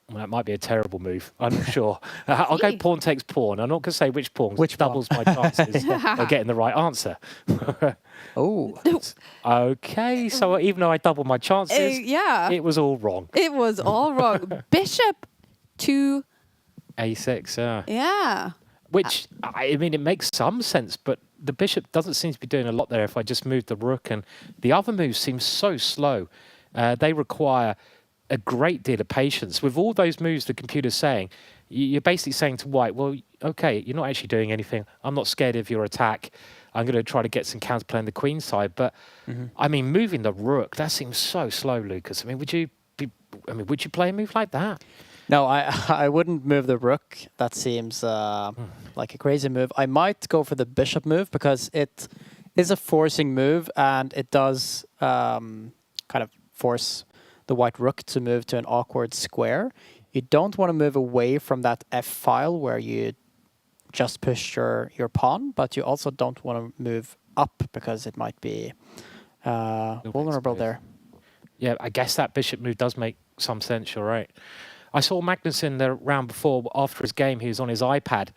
Well, that might be a terrible move. I'm not sure. I'll go pawn takes pawn. I'm not going to say which pawn. Which doubles my chances of getting the right answer.
Oh.
Okay, so even though I doubled my chances, it was all wrong.
It was all wrong. Bishop to
A6,
yeah.
Which, I mean, it makes some sense, but the bishop doesn't seem to be doing a lot there if I just move the rook. And the other moves seem so slow. They require a great deal of patience. With all those moves the computer's saying, you're basically saying to white, well, okay, you're not actually doing anything. I'm not scared of your attack. I'm going to try to get some counterplay on the queen side. But, I mean, moving the rook, that seems so slow, Lucas. I mean, would you play a move like that?
No, I wouldn't move the rook. That seems like a crazy move. I might go for the bishop move because it is a forcing move and it does kind of force the white rook to move to an awkward square. You don't want to move away from that F file where you just push your pawn, but you also don't want to move up because it might be vulnerable there.
Yeah, I guess that bishop move does make some sense. You're right. I saw Magnus in the round before, after his game, he was on his iPad,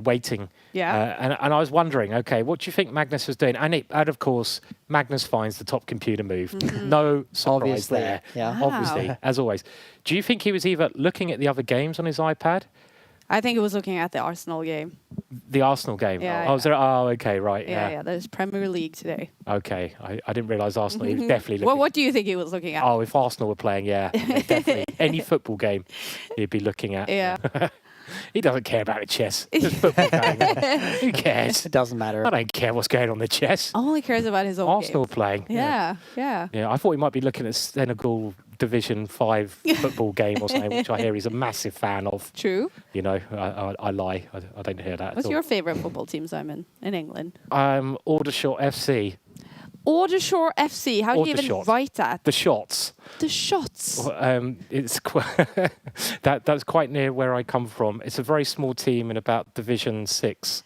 waiting.
Yeah.
And I was wondering, okay, what do you think Magnus was doing? And of course, Magnus finds the top computer move. No surprise
Obviously,
there.
yeah.
Wow.
Obviously, as always. Do you think he was either looking at the other games on his iPad?
I think he was looking at the Arsenal game.
The Arsenal game?
Yeah,
Was there? Oh, okay, right.
Yeah, there's Premier League today.
Okay, I didn't realise Arsenal. He was definitely looking.
What do you think he was looking at?
Oh, if Arsenal were playing, yeah, definitely. Any football game he'd be looking at.
Yeah.
He doesn't care about the chess. There's football going on. Who cares?
It doesn't matter.
I don't care what's going on the chess.
Only cares about his own
Arsenal
game.
playing.
Yeah.
Yeah, I thought he might be looking at Senegal Division 5 football game or something, which I hear he's a massive fan of.
True.
You know, I lie. I don't hear that
What's
at all.
your favourite football team, Simon, in England?
Aldershot FC.
Aldershot FC. How do you even
Aldershot.
write that?
The Shots.
The Shots.
It's that's quite near where I come from. It's a very small team in about Division 6,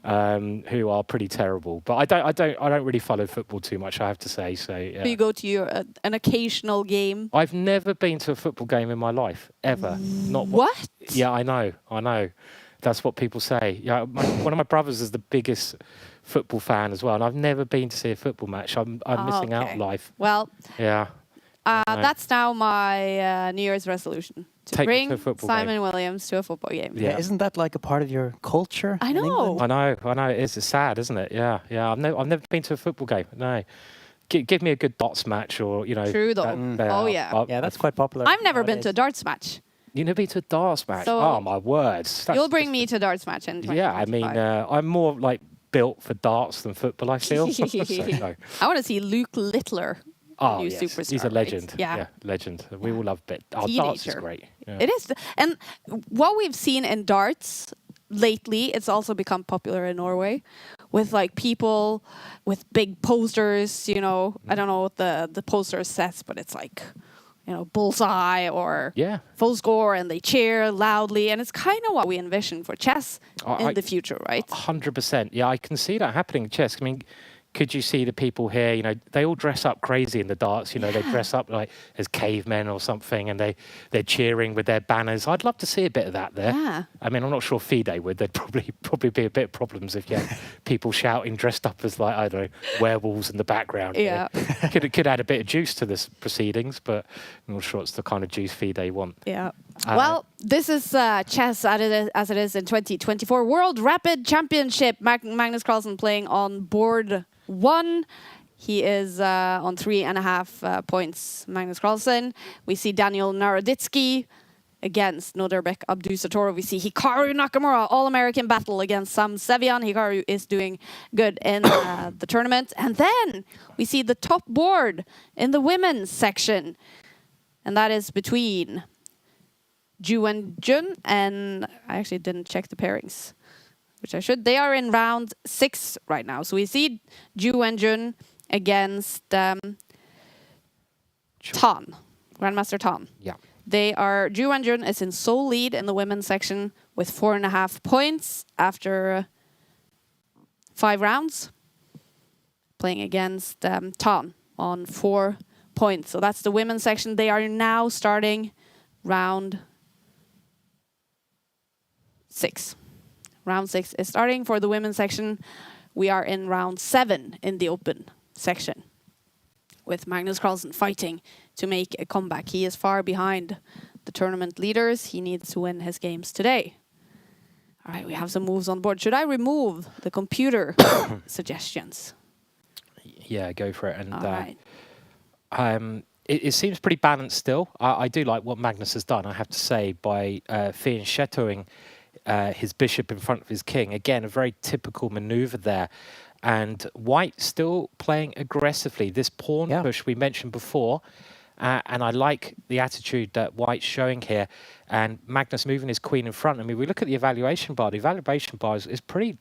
who are pretty terrible. But I don't really follow football too much, I have to say. So yeah.
Do you go to an occasional game?
I've never been to a football game in my life ever. Not
What?
Yeah, I know. That's what people say. Yeah, one of my brothers is the biggest football fan as well, and I've never been to see a football match. I'm missing out on life.
Well,
Yeah.
that's now my New Year's resolution. To
Take me
bring
to a football
Simon Williams to a football game.
Yeah.
Isn't that like a part of your culture?
I
in
know.
England?
I know. It is. It's sad, isn't it? Yeah. I've never been to a football game. No. Give me a good darts match, or
True though. Oh yeah.
Yeah, that's quite popular.
I've never been to a darts match.
You never been to a darts match?
So
Oh my words!
You'll bring me to a darts match in 2025.
Yeah, I mean, I'm more like built for darts than football. I feel. So, no.
I want to see Luke Littler.
Oh
New
yes,
superstar,
he's a
right?
legend.
Yeah.
Legend. We all love it. Darts is
Teenager.
great. Yeah.
It is. And what we've seen in darts lately, it's also become popular in Norway with like people with big posters, I don't know what the poster says, but it's like, bullseye or full score, and they cheer loudly. And it's kind of what we envision for chess in the future, right?
100%. Yeah, I can see that happening in chess. I mean, could you see the people here, they all dress up crazy in the darts, they dress up like as cavemen or something, and they're cheering with their banners. I'd love to see a bit of that there.
Yeah.
I mean, I'm not sure FIDE would. There'd probably be a bit of problems if you had people shouting dressed up as, like, I don't know, werewolves in the background.
Yeah.
Could add a bit of juice to this proceedings, but I'm not sure it's the kind of juice FIDE want.
Yeah. Well, this is chess as it is in 2024 World Rapid Championship. Magnus Carlsen playing on board 1. He is on 3.5 points, Magnus Carlsen. We see Daniel Naroditsky against Nodirbek Abdusatoro. We see Hikaru Nakamura, All-American battle against Sam Sevian. Hikaru is doing good in the tournament. And then we see the top board in the women's section. And that is between Ju and Jun, and I actually didn't check the pairings, which I should. They are in round 6 right now. So we see Ju and Jun against Tan, Grandmaster Tan.
Yeah.
Ju and Jun is in sole lead in the women's section with 4.5 points after 5 rounds, playing against Tan on 4 points. So that's the women's section. They are now starting round 6. Round 6 is starting for the women's section. We are in round 7 in the open section, with Magnus Carlsen fighting to make a comeback. He is far behind the tournament leaders. He needs to win his games today. All right, we have some moves on board. Should I remove the computer suggestions?
Yeah, go for it. And
All right.
It seems pretty balanced still. I do like what Magnus has done, I have to say, by fianchettoing his bishop in front of his king. Again, a very typical maneuver there. And White still playing aggressively. This pawn push we mentioned before. And I like the attitude that White's showing here. And Magnus moving his queen in front. I mean, we look at the evaluation bar. The evaluation bar is pretty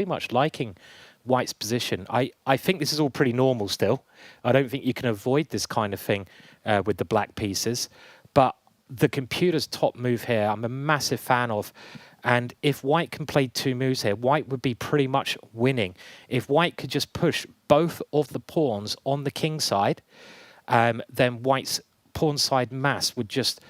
much liking white's position. I think this is all pretty normal still. I don't think you can avoid this kind of thing with the black pieces. But the computer's top move here, I'm a massive fan of. And if white can play 2 moves here, white would be pretty much winning. If white could just push both of the pawns on the king side, then white's pawn side mass would just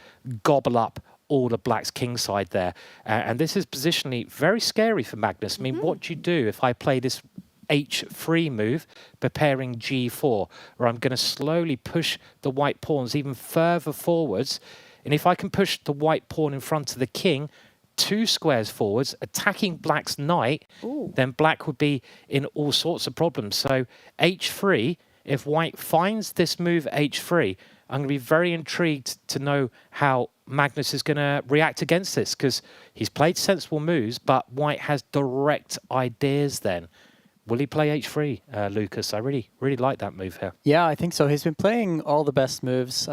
gobble up all the black's king side there. And this is positionally very scary for Magnus. I mean, what do you do if I play this h3 move, preparing g4, where I'm going to slowly push the white pawns even further forwards? And if I can push the white pawn in front of the king 2 squares forwards, attacking black's knight, then black would be in all sorts of problems. So h3, if white finds this move h3, I'm going to be very intrigued to know how Magnus is going to react against this, because he's played sensible moves, but white has direct ideas then. Will he play h3, Lucas? I really like that move here.
Yeah, I think so. He's been playing all the best moves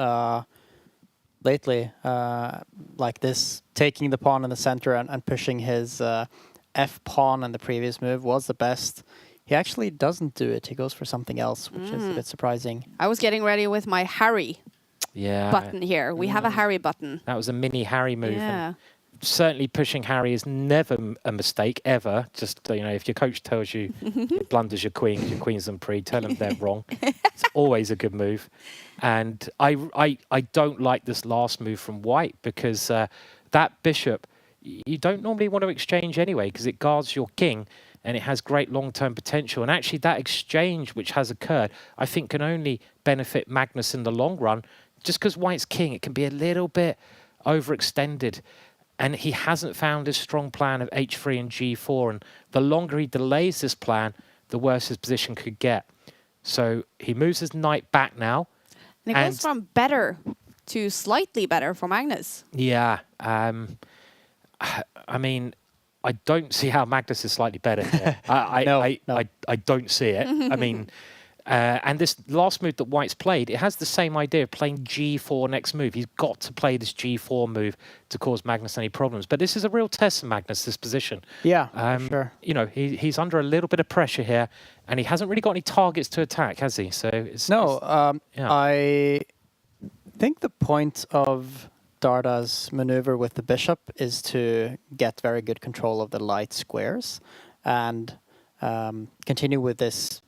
lately, like this, taking the pawn in the center and pushing his f-pawn, and the previous move was the best. He actually doesn't do it. He goes for something else, which is a bit surprising.
I was getting ready with my Harry button here. We have a Harry button.
That was a mini Harry move.
Yeah.
And certainly pushing Harry is never a mistake, ever. Just, you know, if your coach tells you your blunders your queens and pre, tell them they're wrong. It's always a good move. And I don't like this last move from white, because that bishop, you don't normally want to exchange anyway, because it guards your king and it has great long-term potential. And actually that exchange which has occurred, I think can only benefit Magnus in the long run, just because white's king, it can be a little bit overextended. And he hasn't found his strong plan of h3 and g4. And the longer he delays this plan, the worse his position could get. So he moves his knight back now.
And it goes from better to slightly better for Magnus.
Yeah. I mean, I don't see how Magnus is slightly better here. I don't see it. I mean, and this last move that white's played, it has the same idea of playing g4 next move. He's got to play this g4 move to cause Magnus any problems. But this is a real test of Magnus, this position.
Yeah, for sure.
You know, he's under a little bit of pressure here, and he hasn't really got any targets to attack, has he? So
I think the point of Darda's maneuver with the bishop is to get very good control of the light squares and continue with this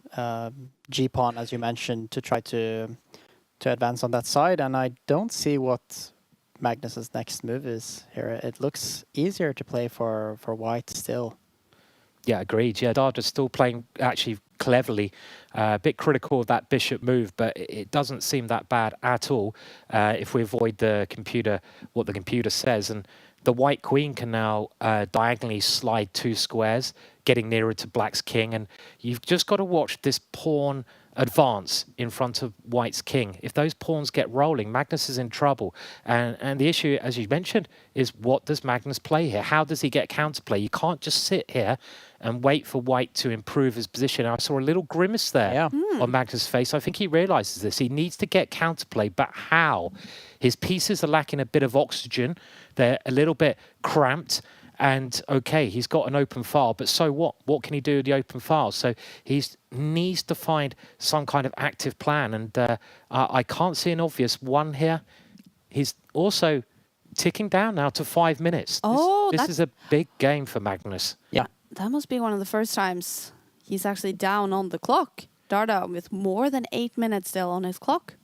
g-pawn, as you mentioned, to try to advance on that side. And I don't see what Magnus's next move is here. It looks easier to play for white still.
Yeah, agreed. Yeah, Darda's still playing actually cleverly. A bit critical of that bishop move, but it doesn't seem that bad at all if we avoid what the computer says. And the white queen can now diagonally slide 2 squares, getting nearer to black's king. And you've just got to watch this pawn advance in front of white's king. If those pawns get rolling, Magnus is in trouble. And the issue, as you mentioned, is what does Magnus play here? How does he get counterplay? You can't just sit here and wait for white to improve his position. I saw a little grimace there on Magnus' face. I think he realizes this. He needs to get counterplay, but how? His pieces are lacking a bit of oxygen. They're a little bit cramped. And okay, he's got an open file, but so what? What can he do with the open file? So he needs to find some kind of active plan. And I can't see an obvious one here. He's also ticking down now to 5 minutes. This is a big game for Magnus.
Yeah.
That must be one of the first times he's actually down on the clock. Darda with more than 8 minutes still on his clock.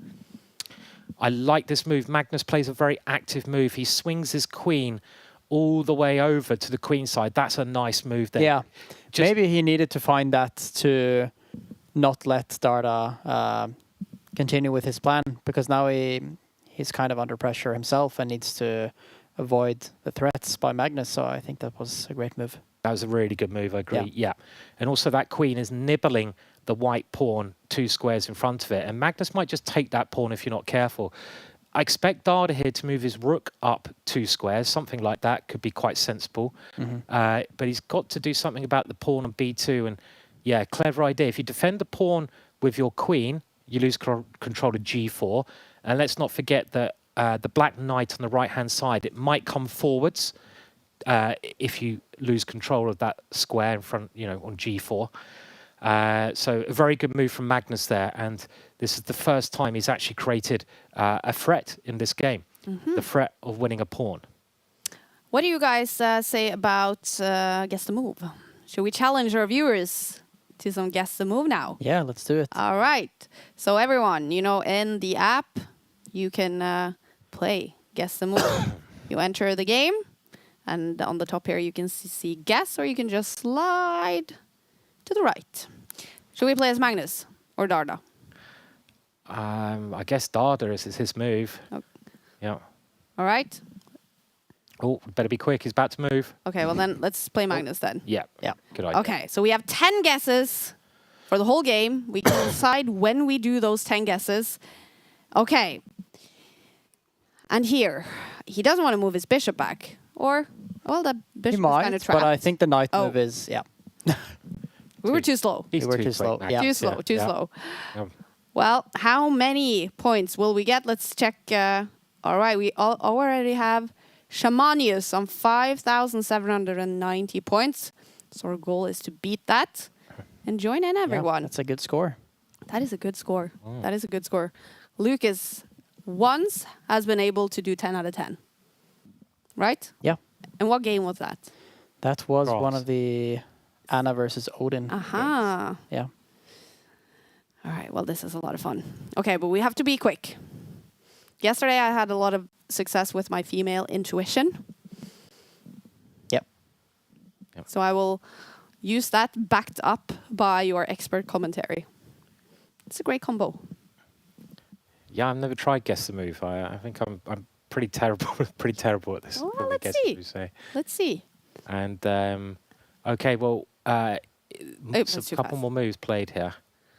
I like this move. Magnus plays a very active move. He swings his queen all the way over to the queen side. That's a nice move there.
Yeah. Maybe he needed to find that to not let Darda continue with his plan, because now he's kind of under pressure himself and needs to avoid the threats by Magnus. So I think that was a great move.
That was a really good move, I agree. Yeah. And also that queen is nibbling the white pawn 2 squares in front of it. And Magnus might just take that pawn if you're not careful. I expect Darda here to move his rook up 2 squares. Something like that could be quite sensible. But he's got to do something about the pawn on b2. And yeah, clever idea. If you defend the pawn with your queen, you lose control of g4. And let's not forget that the black knight on the right-hand side, it might come forwards if you lose control of that square in front, you know, on g4. So a very good move from Magnus there, and this is the first time he's actually created a threat in this game, the threat of winning a pawn.
What do you guys say about Guess the Move? Should we challenge our viewers to some Guess the Move now?
Yeah, let's do it.
All right. So everyone, you know, in the app, you can play Guess the Move. You enter the game, and on the top here you can see Guess, or you can just slide to the right. Should we play as Magnus or Darda?
I guess Darda is his move.
Okay.
Yeah.
All right.
Oh, better be quick. He's about to move.
Okay, well then let's play Magnus then.
Yeah. Good idea.
Okay, so we have 10 guesses for the whole game. We can decide when we do those 10 guesses. Okay. And here, he doesn't want to move his bishop back. Or, well, the bishop is kind of trapped.
But I think the knight move is, yeah.
We were too slow.
He's
too slow.
quick,
Yeah.
Too slow, too slow.
Yeah.
Well, how many points will we get? Let's check. All right, we already have Shamanius on 5,790 points. So our goal is to beat that. And join in, everyone.
That's a good score.
That is a good score. That is a good score. Lucas once has been able to do 10 out of 10. Right?
Yeah.
And what game was that?
That was
Cross.
one of the Anna versus Odin games. Yeah.
All right, well, this is a lot of fun. Okay, but we have to be quick. Yesterday, I had a lot of success with my female intuition.
Yep.
So I will use that backed up by your expert commentary. It's a great combo.
Yeah, I've never tried Guess the Move. I think I'm pretty terrible at this.
Well,
Probably
let's
Guess the
see.
Move, so.
Let's see.
And okay, well, a
that's too
couple
fast.
more moves played here.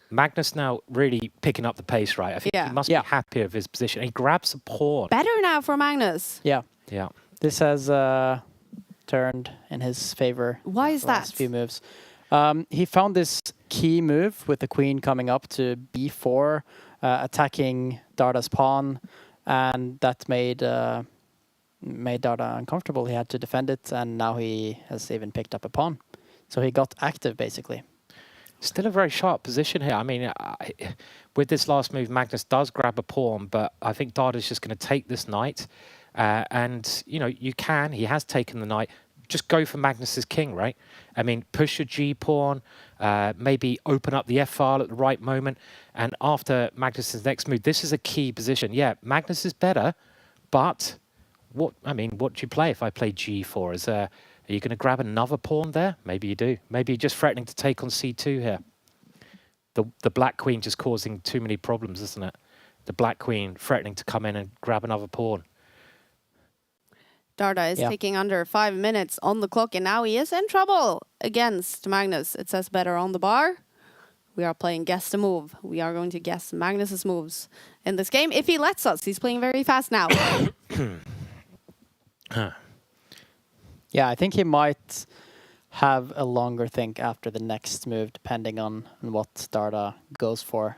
Magnus now really picking up the pace, right? I think
Yeah.
he must be happy with his position. He grabs a pawn.
Better now for Magnus.
Yeah.
Yeah.
This has turned in his favor.
Why is
the last
that?
few moves. He found this key move with the queen coming up to b4, attacking Darda's pawn, and that made Darda uncomfortable. He had to defend it, and now he has even picked up a pawn. So he got active, basically.
Still a very sharp position here. I mean, with this last move, Magnus does grab a pawn, but I think Darda's just going to take this knight. And, you know, he has taken the knight. Just go for Magnus's king, right? I mean, push your G-pawn, maybe open up the F-file at the right moment. And after Magnus's next move, this is a key position. Yeah, Magnus is better, but what do you play if I play G4? Are you going to grab another pawn there? Maybe you do. Maybe you're just threatening to take on C2 here. The black queen just causing too many problems, isn't it? The black queen threatening to come in and grab another pawn.
Darda is taking under 5 minutes on the clock, and now he is in trouble against Magnus. It says better on the bar. We are playing Guess the Move. We are going to guess Magnus's moves in this game. If he lets us, he's playing very fast now.
Yeah, I think he might have a longer think after the next move, depending on what Darda goes for.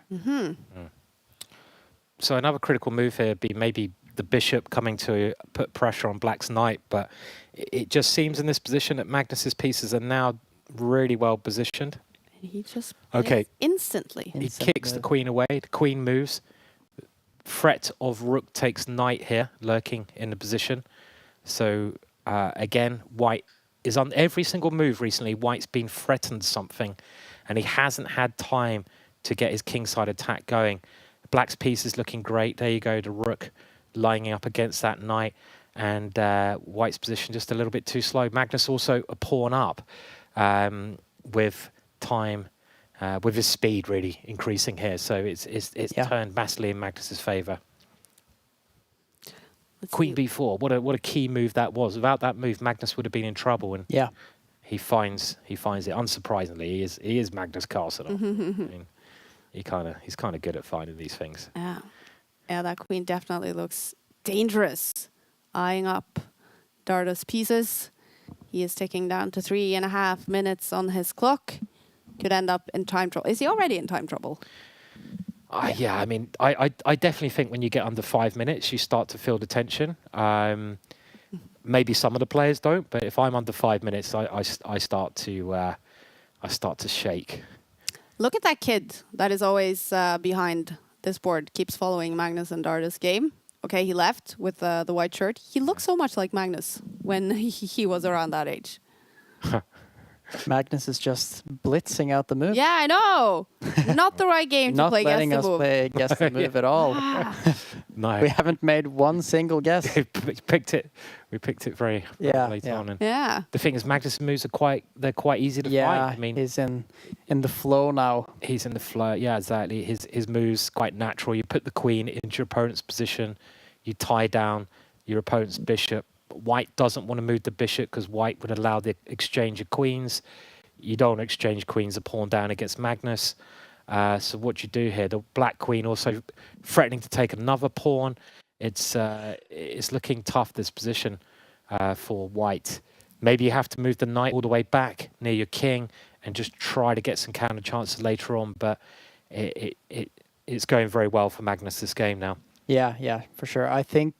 So another critical move here would be maybe the bishop coming to put pressure on Black's knight, but it just seems in this position that Magnus's pieces are now really well positioned.
And he just plays instantly.
He kicks the queen away, the queen moves. Threat of rook takes knight here, lurking in the position. So again, White is on every single move recently. White's been threatened something, and he hasn't had time to get his kingside attack going. Black's piece is looking great. There you go, the rook lining up against that knight, and White's position just a little bit too slow. Magnus also a pawn up with time, with his speed really increasing here. So it's turned massively in Magnus's favour. Queen b4. What a key move that was. Without that move, Magnus would have been in trouble. And he finds it. Unsurprisingly, he is Magnus Carlsen. I mean, he's kind of good at finding these things.
Yeah, that queen definitely looks dangerous. Eyeing up Darda's pieces. He is ticking down to 3.5 minutes on his clock. Could end up in time trouble. Is he already in time trouble?
Yeah, I mean, I definitely think when you get under 5 minutes, you start to feel the tension. Maybe some of the players don't, but if I'm under 5 minutes, I start to shake.
Look at that kid that is always behind this board, keeps following Magnus and Darda's game. Okay, he left with the white shirt. He looks so much like Magnus when he was around that age.
Magnus is just blitzing out the move.
Yeah, I know. Not the right game to play guess the move.
Not letting us play guess the move at all.
No.
We haven't made one single guess.
We picked it very late on. And the thing is, Magnus' moves are quite easy to find. I mean,
he's in the flow now.
He's in the flow. Yeah, exactly. His moves quite natural. You put the queen into your opponent's position. You tie down your opponent's bishop. White doesn't want to move the bishop because White would allow the exchange of queens. You don't exchange queens a pawn down against Magnus. So what you do here, the black queen also threatening to take another pawn. It's looking tough, this position for White. Maybe you have to move the knight all the way back near your king and just try to get some counter chances later on. But it's going very well for Magnus this game now.
Yeah, for sure. I think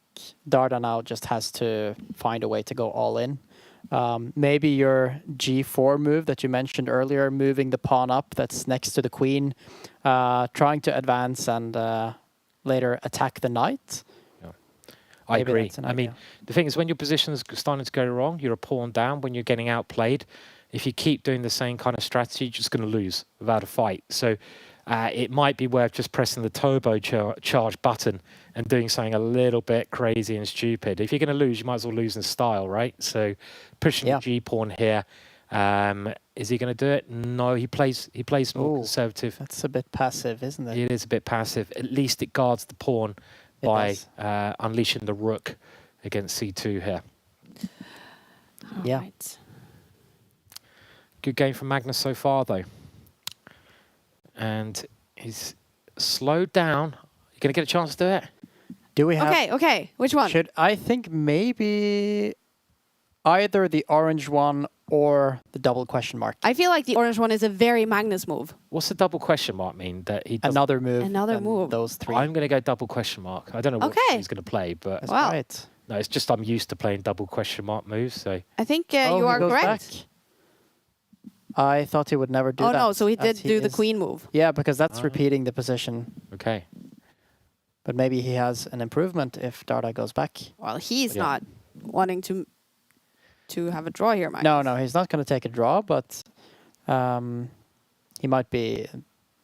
Darda now just has to find a way to go all in. Maybe your G4 move that you mentioned earlier, moving the pawn up that's next to the queen, trying to advance and later attack the knight.
Yeah. I agree. I mean, the thing is, when your position is starting to go wrong, you're a pawn down. When you're getting outplayed, if you keep doing the same kind of strategy, you're just going to lose without a fight. So it might be worth just pressing the turbo charge button and doing something a little bit crazy and stupid. If you're going to lose, you might as well lose in style, right? So pushing the G-pawn here. Is he going to do it? No, he plays more conservative.
That's a bit passive, isn't it?
It is a bit passive. At least it guards the pawn by unleashing the rook against C2 here.
All right.
Good game from Magnus so far, though. And he's slowed down. You going to get a chance to do it?
Do we have...
Okay. Which one?
I think maybe either the orange one or the double question mark.
I feel like the orange one is a very Magnus move.
What's the double question mark mean? That he
Another move. Those three.
I'm going to go double question mark. I don't know what he's going to play, but...
That's right.
No, it's just I'm used to playing double question mark moves, so...
I think you are correct.
Back. I thought he would never do that.
Oh, no, so he did do the queen move.
Yeah, because that's repeating the position.
Okay.
But maybe he has an improvement if Darda goes back.
Well, he's not wanting to have a draw here, Magnus.
No, he's not going to take a draw, but he might be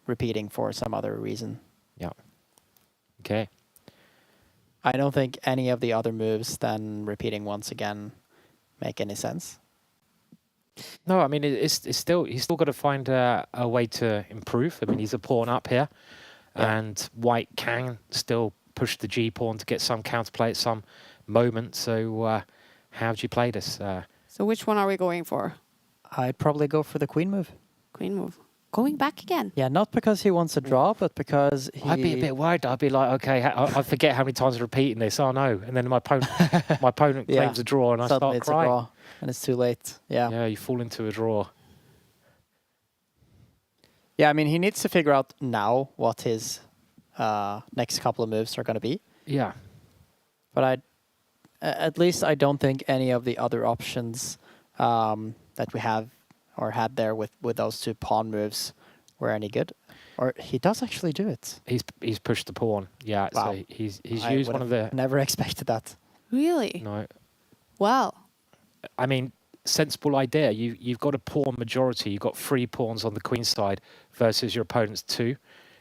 repeating for some other reason.
Yeah. Okay.
I don't think any of the other moves then repeating once again make any sense.
No, I mean, he's still got to find a way to improve. I mean, he's a pawn up here, and White can still push the G pawn to get some counterplay at some moment. So, how do you play this?
So, which one are we going for?
I'd probably go for the queen move.
Queen move. Going back again.
Yeah, not because he wants a draw, but because he...
I'd be a bit worried. I'd be like, okay, I forget how many times I'm repeating this. Oh no! And then my opponent claims a draw, and
suddenly
I start crying.
A draw, and it's too late.
Yeah, you fall into a draw.
Yeah, I mean, he needs to figure out now what his next couple of moves are going to be.
Yeah,
but at least I don't think any of the other options that we have or had there with those two pawn moves were any good. Or he does actually do it.
He's pushed the pawn. Yeah,
wow.
So he's used one of the...
Never expected that.
Really?
No.
Well.
I mean, sensible idea. You've got a pawn majority. You've got 3 pawns on the queen side versus your opponent's 2.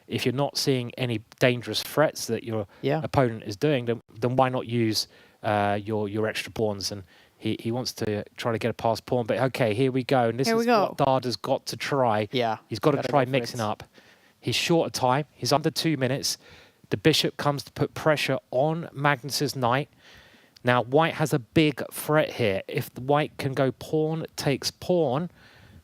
If you're not seeing any dangerous threats that your opponent is doing, then why not use your extra pawns? And he wants to try to get a past pawn, but okay, here we go. And this is what Darda's got to try.
Yeah,
he's got to try mixing up. He's short of time. He's under 2 minutes. The bishop comes to put pressure on Magnus's knight. Now, White has a big threat here. If the White can go pawn takes pawn,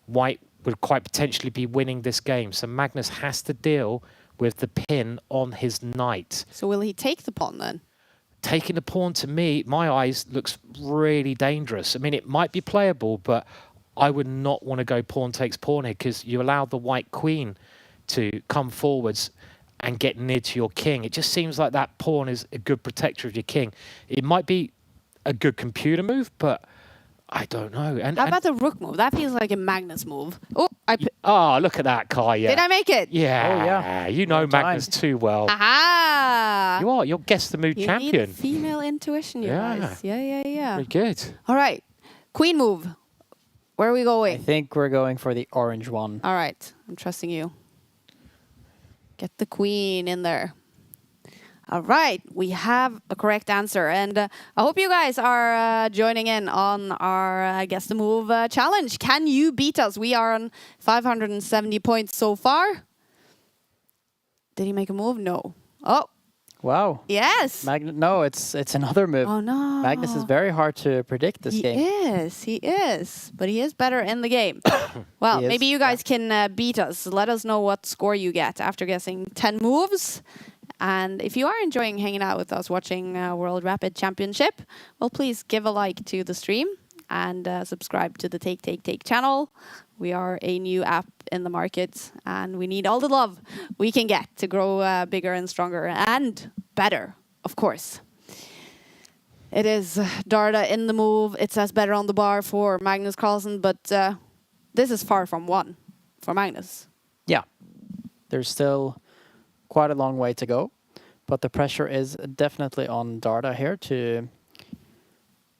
White would quite potentially be winning this game. So Magnus has to deal with the pin on his knight.
So will he take the pawn then?
Taking the pawn, to me, my eyes, looks really dangerous. I mean, it might be playable, but I would not want to go pawn takes pawn here because you allow the white queen to come forwards and get near to your king. It just seems like that pawn is a good protector of your king. It might be a good computer move, but I don't know. And
How about the rook move? That feels like a Magnus move.
Oh, look at that, Kaja.
Did I make it?
Yeah.
Oh, yeah.
You know
Well
Magnus too well.
Aha!
You're guess the mood
You
champion.
need female intuition, you guys. Yeah.
Very good.
All right. Queen move. Where are we
I
going?
think we're going for the orange one.
All right. I'm trusting you. Get the queen in there. All right, we have a correct answer, and I hope you guys are joining in on our Guess the Move challenge. Can you beat us? We are on 570 points so far. Did he make a move? No. Oh,
Wow.
yes.
No, it's another move.
Oh, no.
Magnus is very hard to predict this game.
He is, but he is better in the game. Well,
He is,
maybe you guys can beat us. Let us know what score you get after guessing 10 moves. And if you are enjoying hanging out with us watching World Rapid Championship, well, please give a like to the stream and subscribe to the Take channel. We are a new app in the market, and we need all the love we can get to grow bigger and stronger and better, of course. It is Darda in the move. It says better on the bar for Magnus Carlsen, but this is far from one for Magnus.
Yeah. There's still quite a long way to go, but the pressure is definitely on Darda here to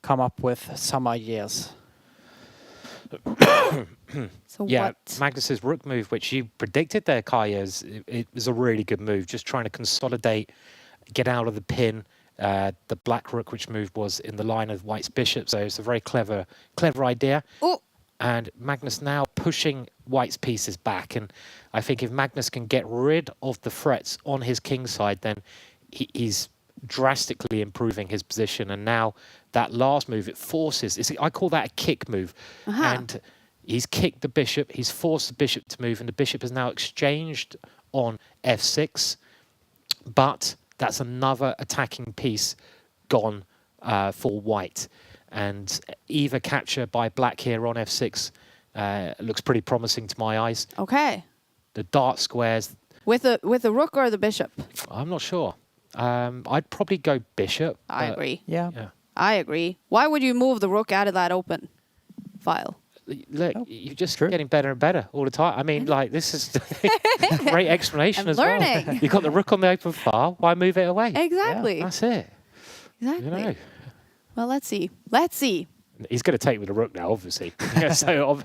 come up with some ideas.
So
Yeah,
what?
Magnus's rook move, which you predicted there, Kaja, it was a really good move. Just trying to consolidate, get out of the pin. The black rook, which move was in the line of white's bishop, so it's a very clever idea.
Oh,
And Magnus now pushing white's pieces back. And I think if Magnus can get rid of the threats on his king side, then he's drastically improving his position. And now that last move, it forces, I call that a kick move. And he's kicked the bishop, he's forced the bishop to move, and the bishop is now exchanged on f6. But that's another attacking piece gone for white. And either capture by black here on f6 looks pretty promising to my eyes.
okay.
The dart squares,
With the rook or the bishop?
I'm not sure. I'd probably go bishop.
I agree.
Yeah.
I agree. Why would you move the rook out of that open file?
Look, you're just
True.
getting better and better all the time. I mean, like, this is a great explanation
I'm
as
learning.
well. You've got the rook on the open file. Why move it away?
Exactly.
That's it.
Exactly.
You know.
Well, let's see. Let's see.
He's going to take with the rook now, obviously. So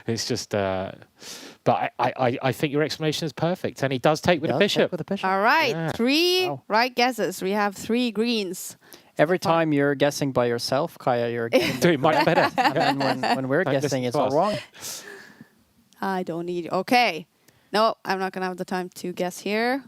it's just... but I think your explanation is perfect. And he does take with the bishop.
With the bishop.
All right.
Yeah.
3
Wow.
right guesses. We have 3 greens.
Every time you're guessing by yourself, Kaja, you're getting
Doing much better.
and when we're
Don't
guessing,
listen
it's
to
all
us.
wrong.
I don't need... Okay. No, I'm not going to have the time to guess here.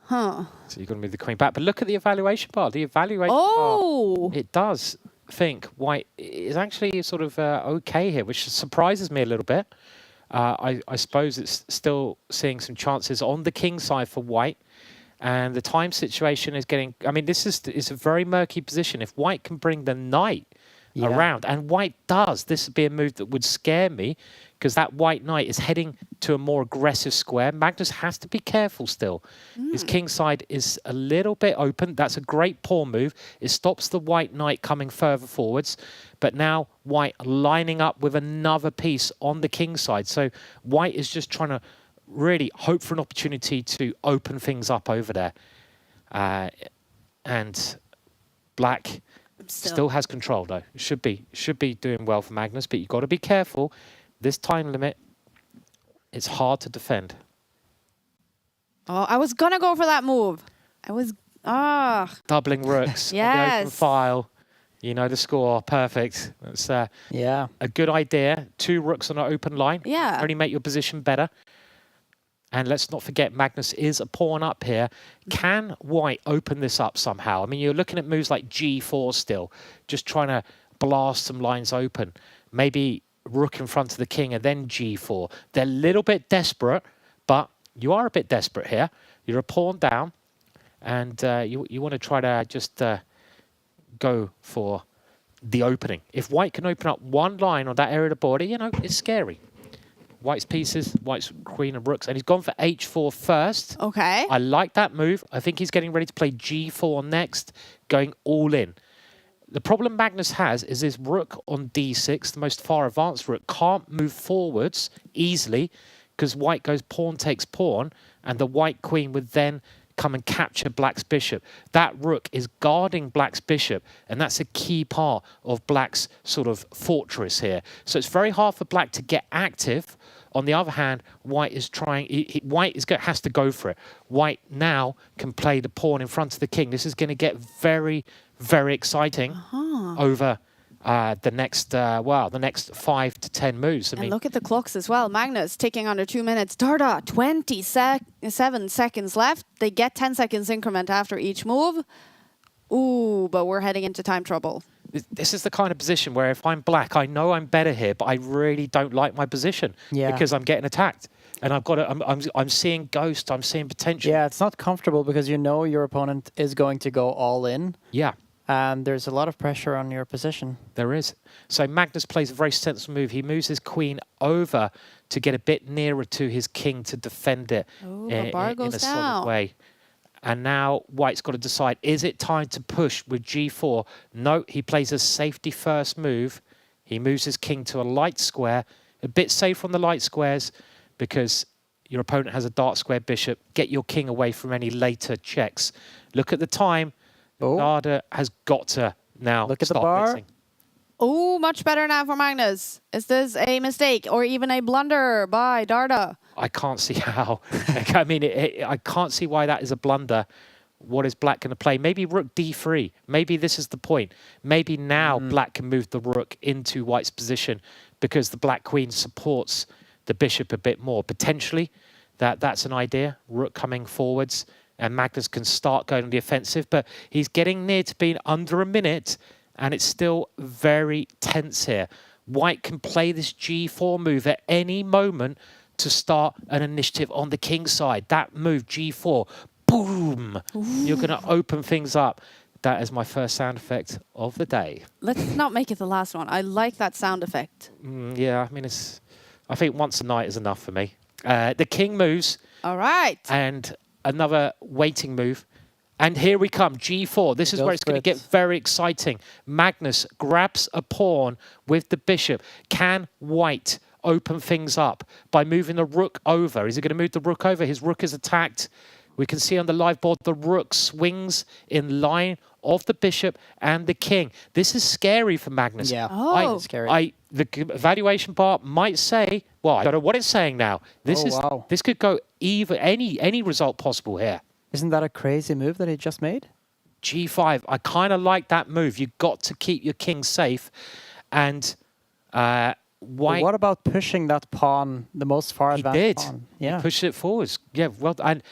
Huh.
So you're going to move the queen back. But look at the evaluation bar. The evaluation
Oh!
bar, it does think white is actually sort of okay here, which surprises me a little bit. I suppose it's still seeing some chances on the king side for white. And the time situation is getting... I mean, this is a very murky position. If white can bring the knight around, and white does, this would be a move that would scare me, because that white knight is heading to a more aggressive square. Magnus has to be careful still. His king side is a little bit open. That's a great pawn move. It stops the white knight coming further forwards. But now white lining up with another piece on the king side. So white is just trying to really hope for an opportunity to open things up over there. And black still has control, though. Should be doing well for Magnus, but you've got to be careful. This time limit, it's hard to defend.
Oh, I was going to go for that move. I was...
Doubling rooks on the open
Yes.
file. You know the score. Perfect. That's a good idea. 2 rooks on an open line.
Yeah.
Only make your position better. And let's not forget, Magnus is a pawn up here. Can white open this up somehow? I mean, you're looking at moves like g4 still, just trying to blast some lines open. Maybe rook in front of the king and then g4. They're a little bit desperate, but you are a bit desperate here. You're a pawn down, and you want to try to just go for the opening. If white can open up one line on that area of the border, you know, it's scary. White's pieces, white's queen and rooks, and he's gone for h4 first.
Okay.
I like that move. I think he's getting ready to play g4 next, going all in. The problem Magnus has is his rook on d6, the most far advanced rook, can't move forwards easily because white goes pawn takes pawn, and the white queen would then come and capture black's bishop. That rook is guarding black's bishop, and that's a key part of black's sort of fortress here. So it's very hard for black to get active. On the other hand, white is has to go for it. White now can play the pawn in front of the king. This is going to get very, very exciting over the next 5 to 10 moves.
And look at the clocks as well. Magnus ticking under 2 minutes. Darda, 27 seconds left. They get 10 seconds increment after each move. Ooh, but we're heading into time trouble.
This is the kind of position where if I'm black, I know I'm better here, but I really don't like my position because I'm getting attacked. And I've got to, I'm seeing ghost, I'm seeing potential.
Yeah, it's not comfortable because you know your opponent is going to go all in.
Yeah.
And there's a lot of pressure on your position.
There is. So Magnus plays a very sensible move. He moves his queen over to get a bit nearer to his king to defend it in a solid way. And now white's got to decide, is it time to push with g4? No, he plays a safety first move. He moves his king to a light square, a bit safe from the light squares because your opponent has a dark square bishop. Get your king away from any later checks. Look at the time. Darda has got to now
look at the bar.
Blitzing.
Oh, much better now for Magnus. Is this a mistake or even a blunder by Darda?
I can't see how. I mean, I can't see why that is a blunder. What is black going to play? Maybe rook d3. Maybe this is the point. Maybe now black can move the rook into white's position because the black queen supports the bishop a bit more. Potentially, that's an idea. Rook coming forwards and Magnus can start going on the offensive, but he's getting near to being under a minute and it's still very tense here. White can play this g4 move at any moment to start an initiative on the king's side. That move, g4, boom! Ooh. You're going to open things up. That is my first sound effect of the day.
Let's not make it the last one. I like that sound effect.
Yeah, I mean, I think once a night is enough for me. The king moves.
All right.
And another waiting move. And here we come, g4. This is where it's going to get very exciting. Magnus grabs a pawn with the bishop. Can white open things up by moving the rook over? Is he going to move the rook over? His rook is attacked. We can see on the live board the rook swings in line of the bishop and the king. This is scary for Magnus.
Yeah,
it's
scary.
The evaluation bar might say, well, I don't know what it's saying now. This this could go either any result possible here.
Isn't that a crazy move that he just made?
g5. I kind of like that move. You've got to keep your king safe. And white...
But what about pushing that pawn, the most far advanced pawn?
Yeah. He pushed it forwards. Yeah, well, and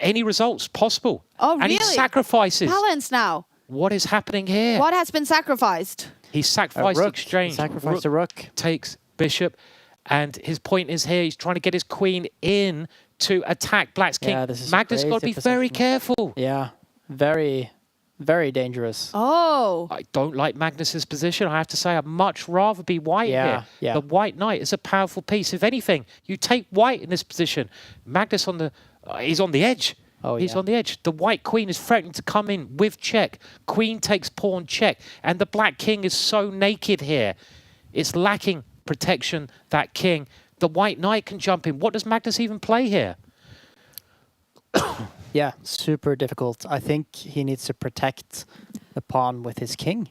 any results possible.
Oh, really?
And he sacrifices.
Balance now.
What is happening here?
What has been sacrificed?
He sacrificed exchange.
He sacrificed a rook.
Takes bishop. And his point is here, he's trying to get his queen in to attack black's king.
Yeah, this is
Magnus got to be very careful.
Yeah, very, very dangerous.
Oh.
I don't like Magnus's position. I have to say I'd much rather be white here.
Yeah.
The white knight is a powerful piece. If anything, you take white in this position. Magnus on the... he's on the edge.
Oh,
he's on the edge. The white queen is threatening to come in with check. Queen takes pawn check. And the black king is so naked here. It's lacking protection, that king. The white knight can jump in. What does Magnus even play here?
Yeah, super difficult. I think he needs to protect the pawn with his king.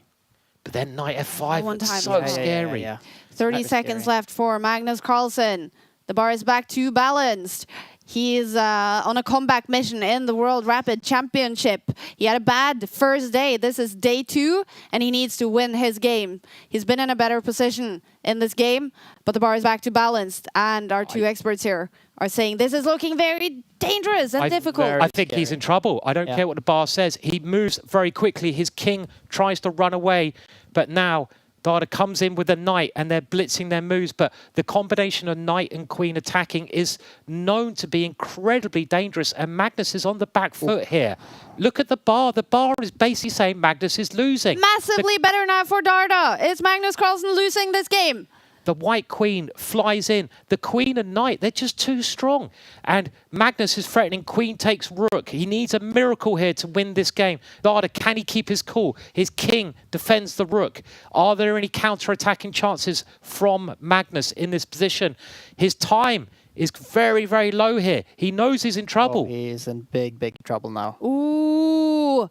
But then knight f5, it's so scary.
Yeah.
30 seconds left for Magnus Carlsen. The bar is back to balanced. He is on a comeback mission in the World Rapid Championship. He had a bad first day. This is day 2, and he needs to win his game. He's been in a better position in this game, but the bar is back to balanced. And our two experts here are saying this is looking very dangerous and difficult.
I think he's in trouble. I don't care what the bar says. He moves very quickly. His king tries to run away, but now Darda comes in with a knight and they're blitzing their moves, but the combination of knight and queen attacking is known to be incredibly dangerous, and Magnus is on the back foot here. Look at the bar. The bar is basically saying Magnus is losing.
Massively better now for Darda. Is Magnus Carlsen losing this game?
The white queen flies in. The queen and knight, they're just too strong. And Magnus is threatening queen takes rook. He needs a miracle here to win this game. Darda, can he keep his cool? His king defends the rook. Are there any counter-attacking chances from Magnus in this position? His time is very, very low here. He knows he's in trouble.
Oh, he is in big, big trouble now.
Ooh.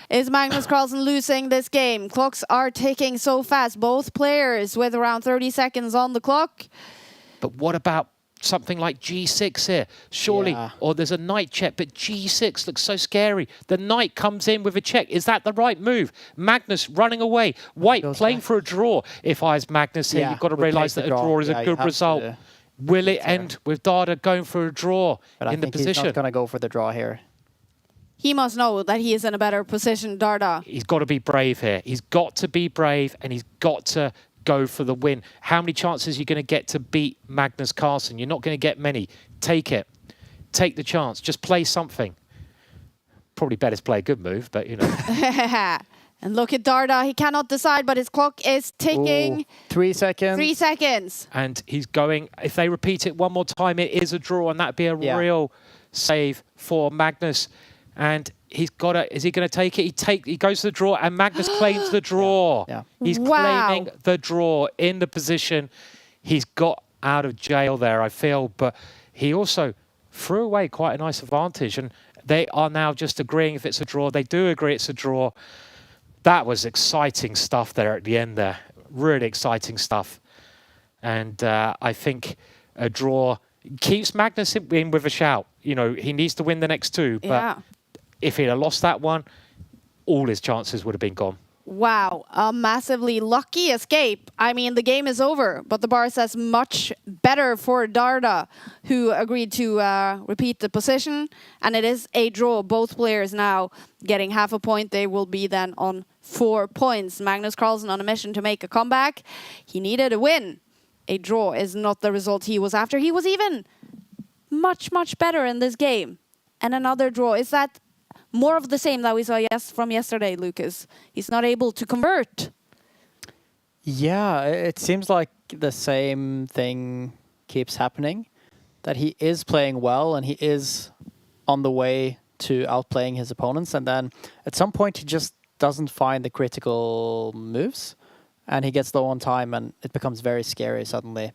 Is Magnus Carlsen losing this game? Clocks are ticking so fast. Both players with around 30 seconds on the clock.
But what about something like G6 here? Surely, or there's a knight check, but G6 looks so scary. The knight comes in with a check. Is that the right move? Magnus running away. White playing for a draw. If I was Magnus here, you've got to realise that a draw is a good result. Will it end with Darda going for a draw in the position?
He's not going to go for the draw here.
He must know that he is in a better position, Darda.
He's got to be brave here. He's got to be brave, and he's got to go for the win. How many chances are you going to get to beat Magnus Carlsen? You're not going to get many. Take it. Take the chance. Just play something. Probably better to play a good move, but you know.
And look at Darda. He cannot decide, but his clock is ticking.
Ooh, 3 seconds.
3 seconds.
And he's going, if they repeat it one more time, it is a draw, and that'd be a real save for Magnus. And he's got to, is he going to take it? He goes to the draw, and Magnus claims the draw. He's claiming the draw in the position. He's got out of jail there, I feel, but he also threw away quite a nice advantage, and they are now just agreeing if it's a draw. They do agree it's a draw. That was exciting stuff there at the end there. Really exciting stuff. And I think a draw keeps Magnus in with a shout. You know, he needs to win the next two, but if he'd have lost that one, all his chances would have been gone.
Wow, a massively lucky escape. I mean, the game is over, but the bar says much better for Darda, who agreed to repeat the position. And it is a draw. Both players now getting half a point. They will be then on 4 points. Magnus Carlsen on a mission to make a comeback. He needed a win. A draw is not the result he was after. He was even much, much better in this game. And another draw. Is that more of the same that we saw from yesterday, Lucas? He's not able to convert.
Yeah, it seems like the same thing keeps happening. That he is playing well and he is on the way to outplaying his opponents. And then at some point he just doesn't find the critical moves. And he gets low on time and it becomes very scary suddenly.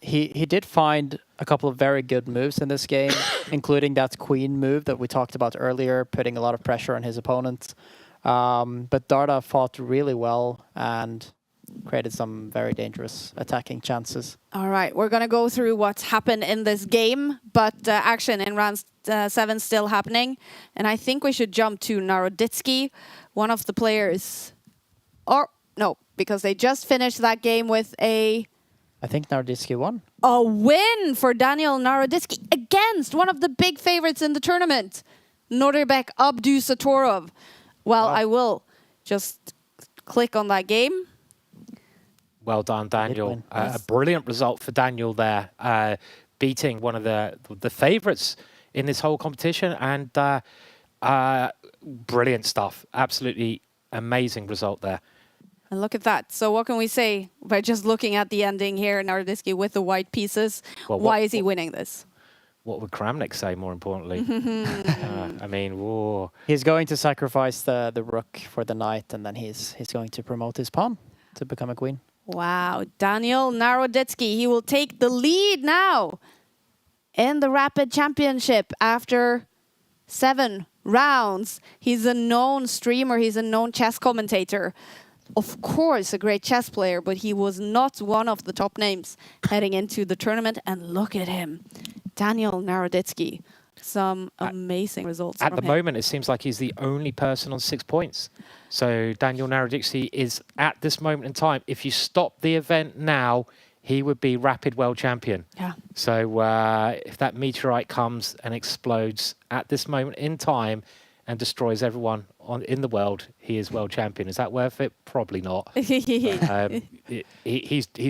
He did find a couple of very good moves in this game, including that queen move that we talked about earlier, putting a lot of pressure on his opponent. But Darda fought really well and created some very dangerous attacking chances.
All right, we're going to go through what's happened in this game, but action in round 7 still happening. And I think we should jump to Naroditsky, one of the players. Or, no, because they just finished that game with a...
I think Naroditsky won.
A win for Daniel Naroditsky against one of the big favorites in the tournament, Nodirbek Abdusatorov. Well, I will just click on that game.
Well done, Daniel. A brilliant result for Daniel there, beating one of the favorites in this whole competition. And brilliant stuff. Absolutely amazing result there.
And look at that. So what can we say by just looking at the ending here, Naroditsky with the white pieces? Well, why is he winning this?
What would Kramnik say, more importantly? I mean, whoa.
He's going to sacrifice the rook for the knight, and then he's going to promote his pawn to become a queen.
Wow. Daniel Naroditsky, he will take the lead now in the Rapid Championship after 7 rounds. He's a known streamer. He's a known chess commentator. Of course, a great chess player, but he was not one of the top names heading into the tournament. And look at him, Daniel Naroditsky. Some amazing results
at the moment. It seems like he's the only person on 6 points. So Daniel Naroditsky is, at this moment in time, if you stop the event now, he would be Rapid World Champion.
Yeah.
So if that meteorite comes and explodes at this moment in time and destroys everyone in the world, he is world champion. Is that worth it? Probably not. He's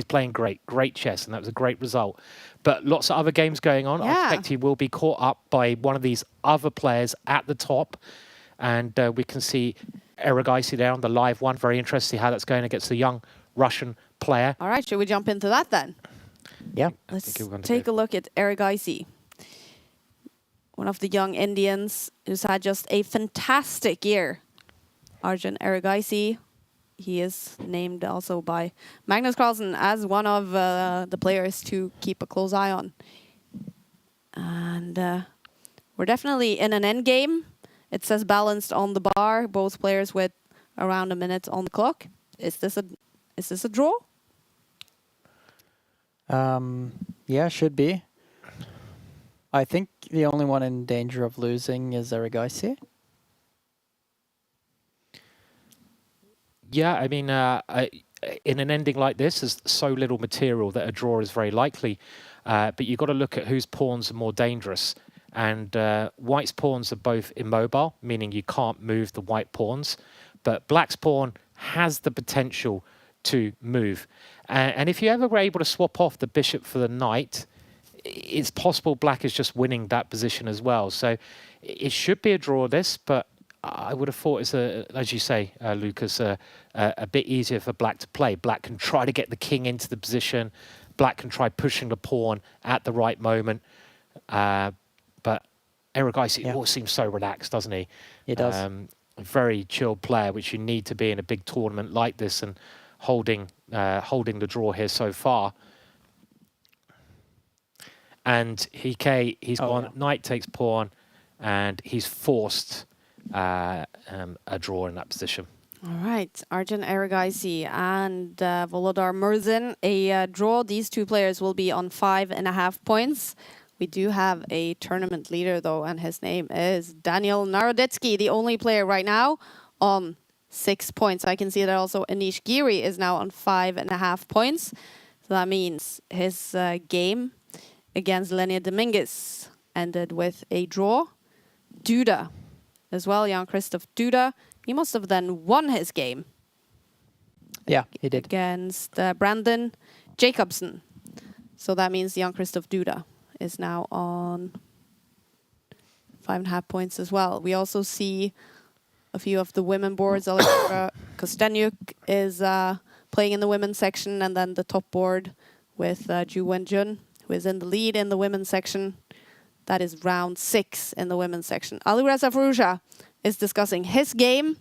playing great chess, and that was a great result. But lots of other games going on. I expect he will be caught up by one of these other players at the top. And we can see Erigaisi there on the live one. Very interesting how that's going against the young Russian player.
All right, should we jump into that then?
Yeah.
Let's take a look at Erigaisi, one of the young Indians who's had just a fantastic year. Arjun Erigaisi, he is named also by Magnus Carlsen as one of the players to keep a close eye on. And we're definitely in an end game. It says balanced on the bar, both players with around a minute on the clock. Is this a draw?
Yeah, should be. I think the only one in danger of losing is Erigaisi.
Yeah, I mean, in an ending like this, there's so little material that a draw is very likely. But you've got to look at whose pawns are more dangerous. And white's pawns are both immobile, meaning you can't move the white pawns. But black's pawn has the potential to move. And if you ever were able to swap off the bishop for the knight, it's possible black is just winning that position as well. So it should be a draw, this, but I would have thought it's, as you say, Lucas, a bit easier for black to play. Black can try to get the king into the position. Black can try pushing the pawn at the right moment. But Erigaisi always seems so relaxed, doesn't he?
He does.
A very chilled player, which you need to be in a big tournament like this, and holding the draw here so far. And he's gone, knight takes pawn, and he's forced a draw in that position.
All right, Arjun Erigaisi and Volodar Murzin, a draw. These two players will be on 5.5 points. We do have a tournament leader, though, and his name is Daniel Naroditsky, the only player right now on 6 points. I can see that also Anish Giri is now on 5.5 points. So that means his game against Lenia Dominguez ended with a draw. Duda as well, Jan Christoph Duda. He must have then won his game.
Yeah, he did.
Against Brandon Jacobson. So that means Jan Christoph Duda is now on 5.5 points as well. We also see a few of the women boards. Alexandra Kostenyuk is playing in the women's section, and then the top board with Ju Wenjun, who is in the lead in the women's section. That is round 6 in the women's section. Alireza Farouja is discussing his game.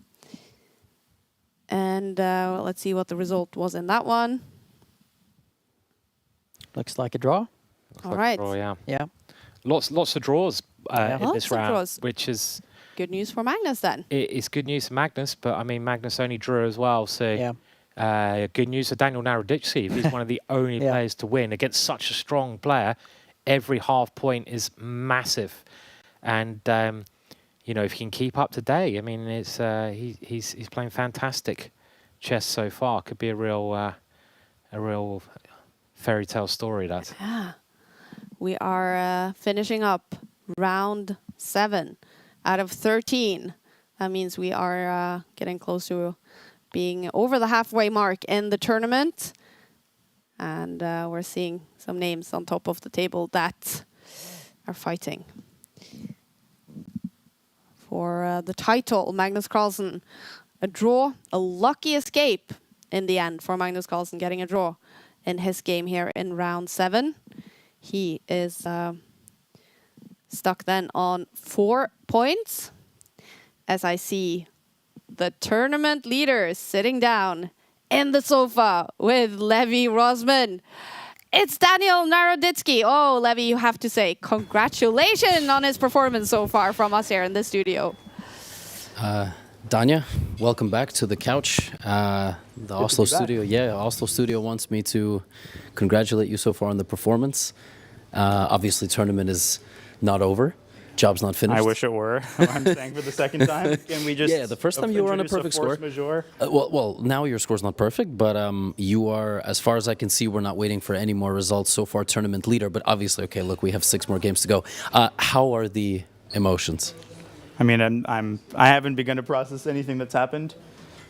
And let's see what the result was in that one.
Looks like a draw.
All right.
Draw,
Yeah.
Lots of draws in this round,
draws.
which is
Good news for Magnus then.
it's good news for Magnus, but I mean Magnus only drew as well, so good news for Daniel Naroditsky. He's one of the only players to win against such a strong player. Every half point is massive, and you know, if he can keep up today, I mean, it's he's playing fantastic chess so far. Could be a real fairy tale story. That.
Yeah. We are finishing up round 7 out of 13. That means we are getting close to being over the halfway mark in the tournament. And we're seeing some names on top of the table that are fighting for the title. Magnus Carlsen, a draw, a lucky escape in the end for Magnus Carlsen, getting a draw in his game here in round 7. He is stuck then on 4 points, as I see the tournament leader sitting down in the sofa with Levi Rosman. It's Daniel Naroditsky. Oh, Levi, you have to say congratulations on his performance so far from us here in the studio.
Danya, welcome back to the couch. The Oslo studio. Yeah, Oslo studio wants me to congratulate you so far on the performance. Obviously, tournament is not over. Job's not finished.
I wish it were. I'm saying for the second time. Can we just?
Yeah, the first time you were on a perfect score. Well, now your score's not perfect, but you are, as far as I can see, we're not waiting for any more results so far. Tournament leader, but obviously, okay. Look, we have 6 more games to go. How are the emotions?
I mean, I haven't begun to process anything that's happened.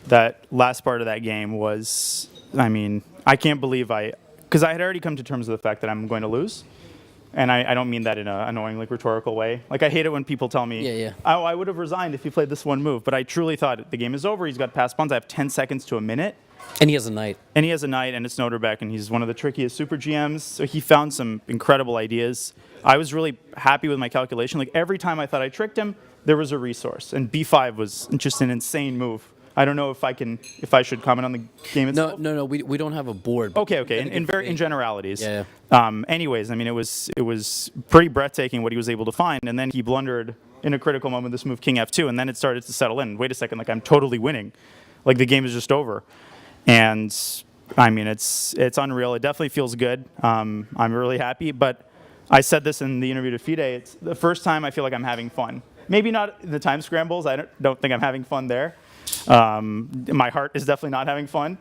That last part of that game was, I mean, I can't believe because I had already come to terms with the fact that I'm going to lose. And I don't mean that in an annoying, like, rhetorical way. Like, I hate it when people tell me, oh, I would have resigned if he played this one move. But I truly thought the game is over. He's got passed pawns. I have 10 seconds to a minute.
And he has a knight.
And he has a knight, and it's Noterbeck, and he's one of the trickiest super GMs. So he found some incredible ideas. I was really happy with my calculation. Like every time I thought I tricked him, there was a resource. And B5 was just an insane move. I don't know if I should comment on the game itself.
No. We don't have a board.
Okay. In generalities.
Yeah.
Anyways, I mean, it was pretty breathtaking what he was able to find, and then he blundered in a critical moment this move King F2, and then it started to settle in. Wait a second, like I'm totally winning, like the game is just over, and I mean it's unreal. It definitely feels good. I'm really happy, but I said this in the interview to FIDE. It's the first time I feel like I'm having fun. Maybe not the time scrambles. I don't think I'm having fun there. My heart is definitely not having fun,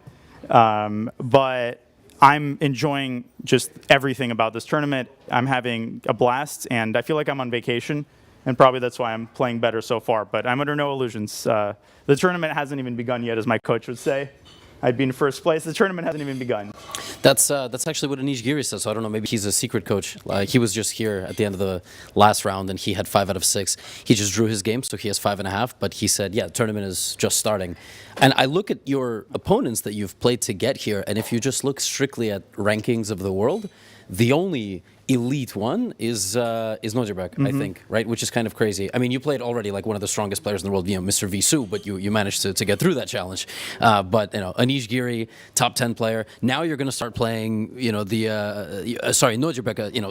but I'm enjoying just everything about this tournament. I'm having a blast, and I feel like I'm on vacation, and probably that's why I'm playing better so far. But I'm under no illusions. The tournament hasn't even begun yet, as my coach would say. I'd be in first place. The tournament hasn't even begun.
That's actually what Giri says. So I don't know. Maybe he's a secret coach. Like he was just here at the end of the last round, and he had 5 out of 6. He just drew his game, so he has 5.5. But he said, yeah, the tournament is just starting. And I look at your opponents that you've played to get here, and if you just look strictly at rankings of the world, the only elite one is Noterbeck, I think, right? Which is kind of crazy. I mean, you played already like one of the strongest players in the world, Mr. Visu, but you managed to get through that challenge. But Giri, top 10 player. Now you're going to start playing, Noterbeck,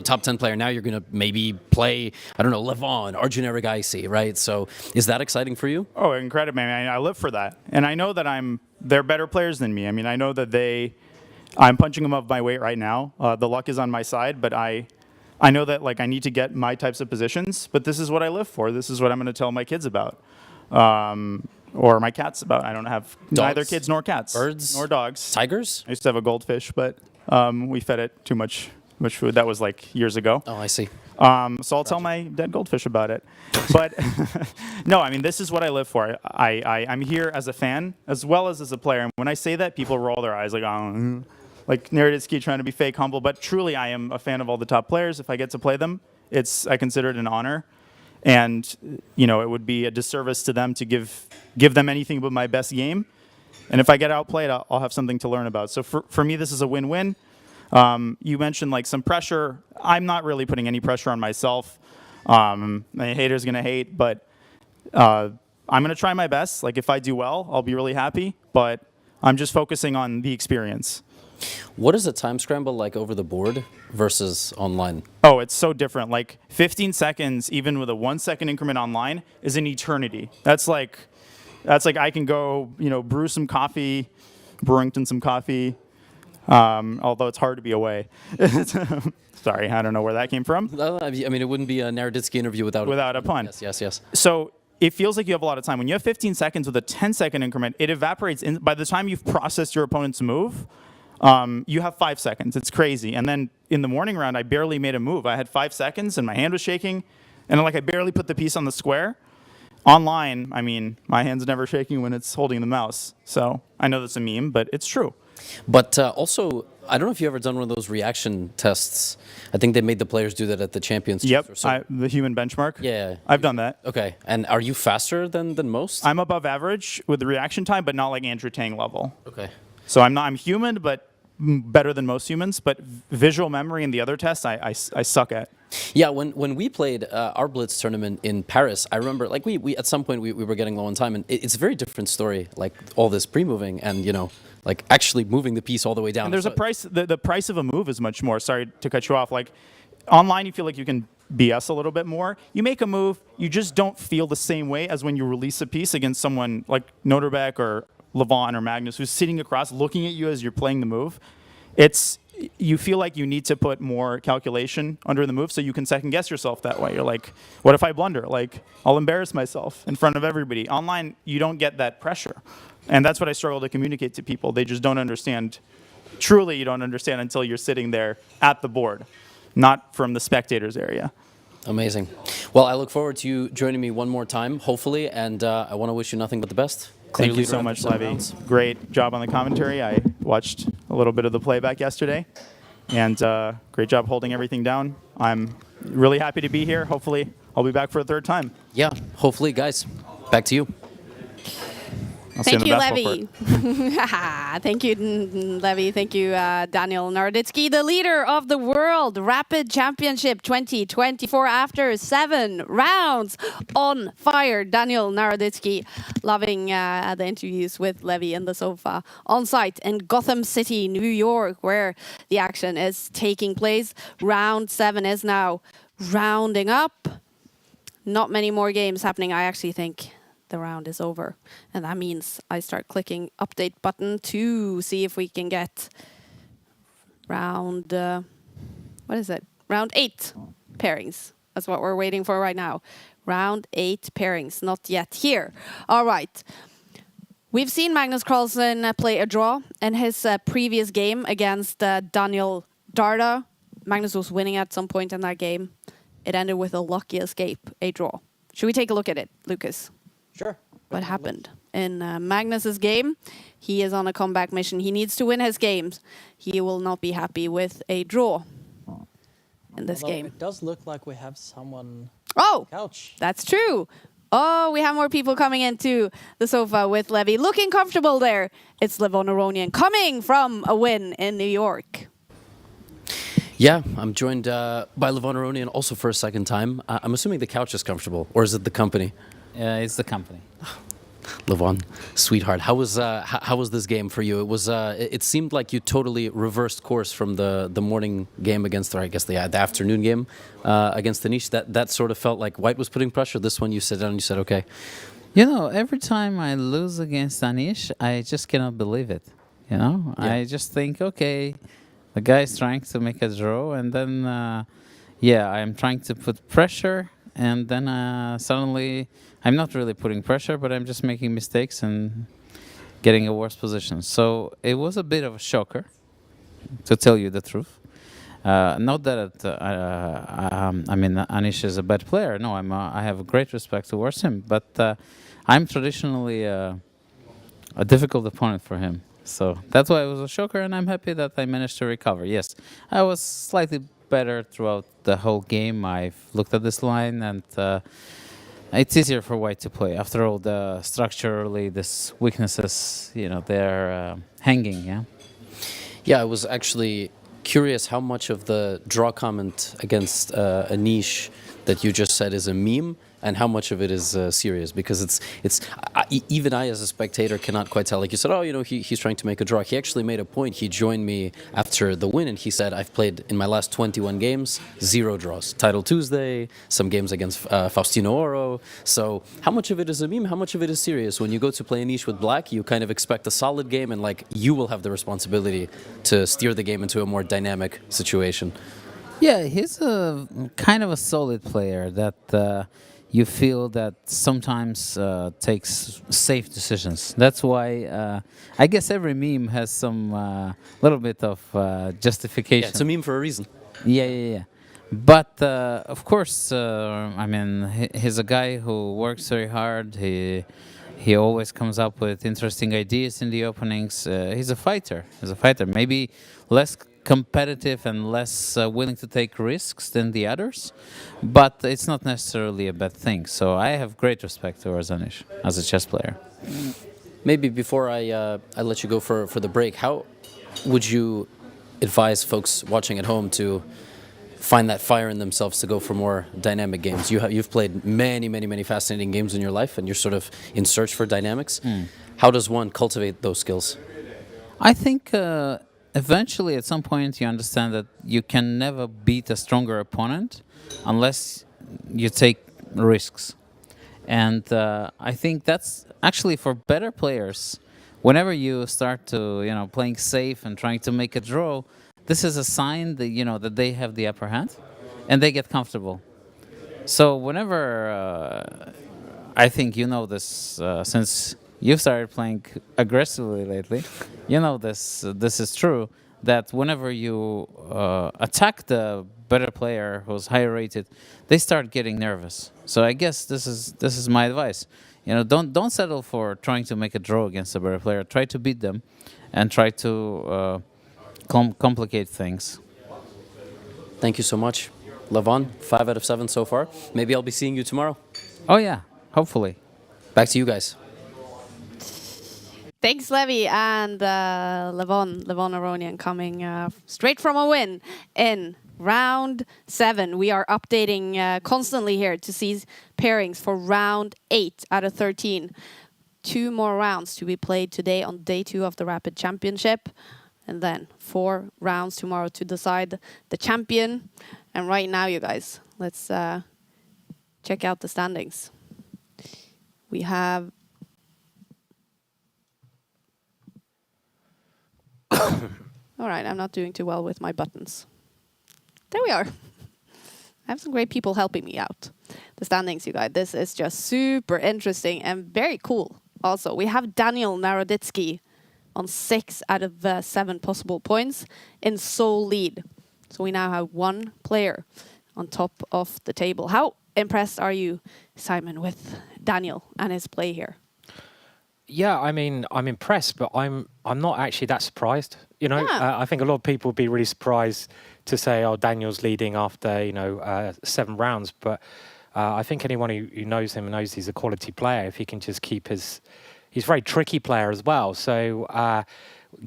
top 10 player. Now you're going to maybe play, I don't know, Levon, Arjun Erigaisi, right? So is that exciting for you?
Oh, incredible. I mean, I live for that. And I know that they're better players than me. I mean, I know that I'm punching them above my weight right now. The luck is on my side, but I know that like I need to get my types of positions. But this is what I live for. This is what I'm going to tell my kids about, or my cats about. I don't have neither kids nor cats,
birds,
nor dogs,
tigers.
I used to have a goldfish, but we fed it too much food. That was like years ago.
Oh, I see.
So I'll tell my dead goldfish about it. But no, I mean, this is what I live for. I'm here as a fan as well as a player. And when I say that, people roll their eyes like, oh, like Naroditsky trying to be fake humble. But truly, I am a fan of all the top players. If I get to play them, I consider it an honor. And, it would be a disservice to them to give them anything but my best game. And if I get outplayed, I'll have something to learn about. So for me, this is a win-win. You mentioned like some pressure. I'm not really putting any pressure on myself. My hater's gonna hate, but I'm gonna try my best. Like if I do well, I'll be really happy. But I'm just focusing on the experience.
What is a time scramble like over the board versus online?
Oh, it's so different. Like 15 seconds, even with a 1 second increment online, is an eternity. That's like I can go, brew some coffee, Brewington some coffee. Although it's hard to be away. Sorry, I don't know where that came from.
I mean, it wouldn't be a Naroditsky interview without
a pun.
Yes.
So it feels like you have a lot of time. When you have 15 seconds with a 10-second increment, it evaporates. By the time you've processed your opponent's move, you have 5 seconds. It's crazy. And then in the morning round, I barely made a move. I had 5 seconds, and my hand was shaking, and I barely put the piece on the square. Online, I mean, my hand's never shaking when it's holding the mouse. So I know that's a meme, but it's true.
But also, I don't know if you've ever done one of those reaction tests. I think they made the players do that at the Champions.
Yep, the human benchmark.
Yeah.
I've done that.
Okay, and are you faster than most?
I'm above average with the reaction time, but not like Andrew Tang level.
Okay.
So I'm human, but better than most humans. But visual memory and the other tests, I suck at.
Yeah, when we played our Blitz tournament in Paris, I remember we at some point we were getting low on time, and it's a very different story. Like all this pre-moving and like actually moving the piece all the way down.
And there's a price. The price of a move is much more. Sorry to cut you off. Like online, you feel like you can BS a little bit more. You make a move, you just don't feel the same way as when you release a piece against someone like Noterbeck or Levon or Magnus, who's sitting across looking at you as you're playing the move. You feel like you need to put more calculation under the move so you can second guess yourself that way. You're like, what if I blunder? Like, I'll embarrass myself in front of everybody. Online, you don't get that pressure. And that's what I struggle to communicate to people. They just don't understand. Truly, you don't understand until you're sitting there at the board, not from the spectators area.
Amazing. Well, I look forward to you joining me one more time, hopefully, and I want to wish you nothing but the best.
Thank you so much, Levy. Great job on the commentary. I watched a little bit of the playback yesterday, and great job holding everything down. I'm really happy to be here. Hopefully, I'll be back for a third time.
Yeah, hopefully, guys. Back to you.
Thank you, Levy. Thank you, Levy. Thank you, Daniel Naroditsky, the leader of the World Rapid Championship 2024 after 7 rounds. On fire, Daniel Naroditsky. Loving the interviews with Levy in the sofa on site in Gotham City, New York, where the action is taking place. Round 7 is now rounding up. Not many more games happening. I actually think the round is over, and that means I start clicking update button to see if we can get round what is it, round 8 pairings. That's what we're waiting for right now. Round 8 pairings, not yet here. All right, we've seen Magnus Carlsen play a draw in his previous game against Daniel Darda. Magnus was winning at some point in that game. It ended with a lucky escape, a draw. Should we take a look at it, Lucas?
Sure.
What happened in Magnus's game? He is on a comeback mission. He needs to win his games. He will not be happy with a draw in this game.
It does look like we have someone
on
the couch.
That's true. Oh, we have more people coming into the sofa with Levy. Looking comfortable there. It's Levon Aronian coming from a win in New York.
Yeah, I'm joined by Levon Aronian also for a second time. I'm assuming the couch is comfortable, or is it the company?
It's the company.
Levon, sweetheart, how was this game for you? It was it seemed like you totally reversed course from the morning game against, or I guess the afternoon game against Anish. That sort of felt like White was putting pressure. This one you sit down and you said, okay.
You know, every time I lose against Anish, I just cannot believe it. You know,
Yeah.
I just think, okay, the guy's trying to make a draw, and then I'm trying to put pressure, and then suddenly I'm not really putting pressure, but I'm just making mistakes and getting a worse position. So it was a bit of a shocker, to tell you the truth. Not that I mean Anish is a bad player. No, I have a great respect towards him, but I'm traditionally a difficult opponent for him. So that's why it was a shocker, and I'm happy that I managed to recover. Yes, I was slightly better throughout the whole game. I've looked at this line, and it's easier for White to play. After all, structurally, these weaknesses, you know, they're hanging, yeah?
Yeah, I was actually curious how much of the draw comment against Anish that you just said is a meme, and how much of it is serious, because even I as a spectator cannot quite tell. Like you said, oh, you know, he's trying to make a draw. He actually made a point. He joined me after the win, and he said, I've played in my last 21 games, 0 draws. Title Tuesday, some games against Faustino Oro. So how much of it is a meme? How much of it is serious? When you go to play Anish with Black, you kind of expect a solid game, and like you will have the responsibility to steer the game into a more dynamic situation.
Yeah, he's a kind of a solid player that you feel that sometimes takes safe decisions. That's why I guess every meme has some little bit of justification.
Yeah, it's a meme for a reason.
Yeah. But of course, I mean, he's a guy who works very hard. He always comes up with interesting ideas in the openings. He's a fighter. Maybe less competitive and less willing to take risks than the others, but it's not necessarily a bad thing. So I have great respect towards Anish as a chess player.
Maybe before I let you go for the break, how would you advise folks watching at home to find that fire in themselves to go for more dynamic games? You've played many fascinating games in your life, and you're sort of in search for dynamics. How does one cultivate those skills?
I think eventually at some point you understand that you can never beat a stronger opponent unless you take risks. And I think that's actually for better players. Whenever you start to, you know, playing safe and trying to make a draw, this is a sign that, you know, that they have the upper hand and they get comfortable. So whenever I think you know this since you've started playing aggressively lately, you know this is true, that whenever you attack the better player who's higher rated, they start getting nervous. So I guess this is my advice. You know, don't settle for trying to make a draw against a better player. Try to beat them, and try to complicate things.
Thank you so much, Levon. 5 out of 7 so far. Maybe I'll be seeing you tomorrow.
Oh yeah, hopefully.
Back to you guys.
Thanks, Levi and Levon Aronian coming straight from a win in round 7. We are updating constantly here to see pairings for round 8 out of 13. 2 more rounds to be played today on day 2 of the Rapid Championship. And then 4 rounds tomorrow to decide the champion. And right now, you guys, let's check out the standings. We have... All right, I'm not doing too well with my buttons. There we are. I have some great people helping me out. The standings, you guys. This is just super interesting and very cool. Also, we have Daniel Naroditsky on 6 out of 7 possible points in sole lead. So we now have 1 player on top of the table. How impressed are you, Simon, with Daniel and his play here?
Yeah, I mean, I'm impressed, but I'm not actually that surprised. You know, I think a lot of people would be really surprised to say, "Oh, Daniel's leading after 7 rounds." But I think anyone who knows him knows he's a quality player. If he can just keep he's a very tricky player as well. So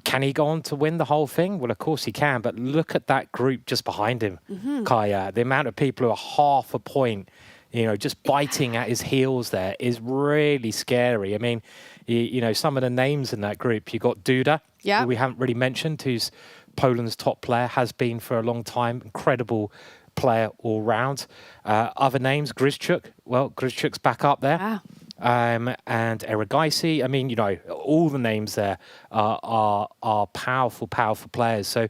can he go on to win the whole thing? Well, of course he can. But look at that group just behind him, Kaja. The amount of people who are half a point, just biting at his heels there is really scary. I mean, some of the names in that group, you got Duda, who we haven't really mentioned, who's Poland's top player, has been for a long time, incredible player all round. Other names, Grischuk, well, Grischuk's back up there.
Wow.
And Erigaisi. I mean, all the names there are powerful, powerful players. So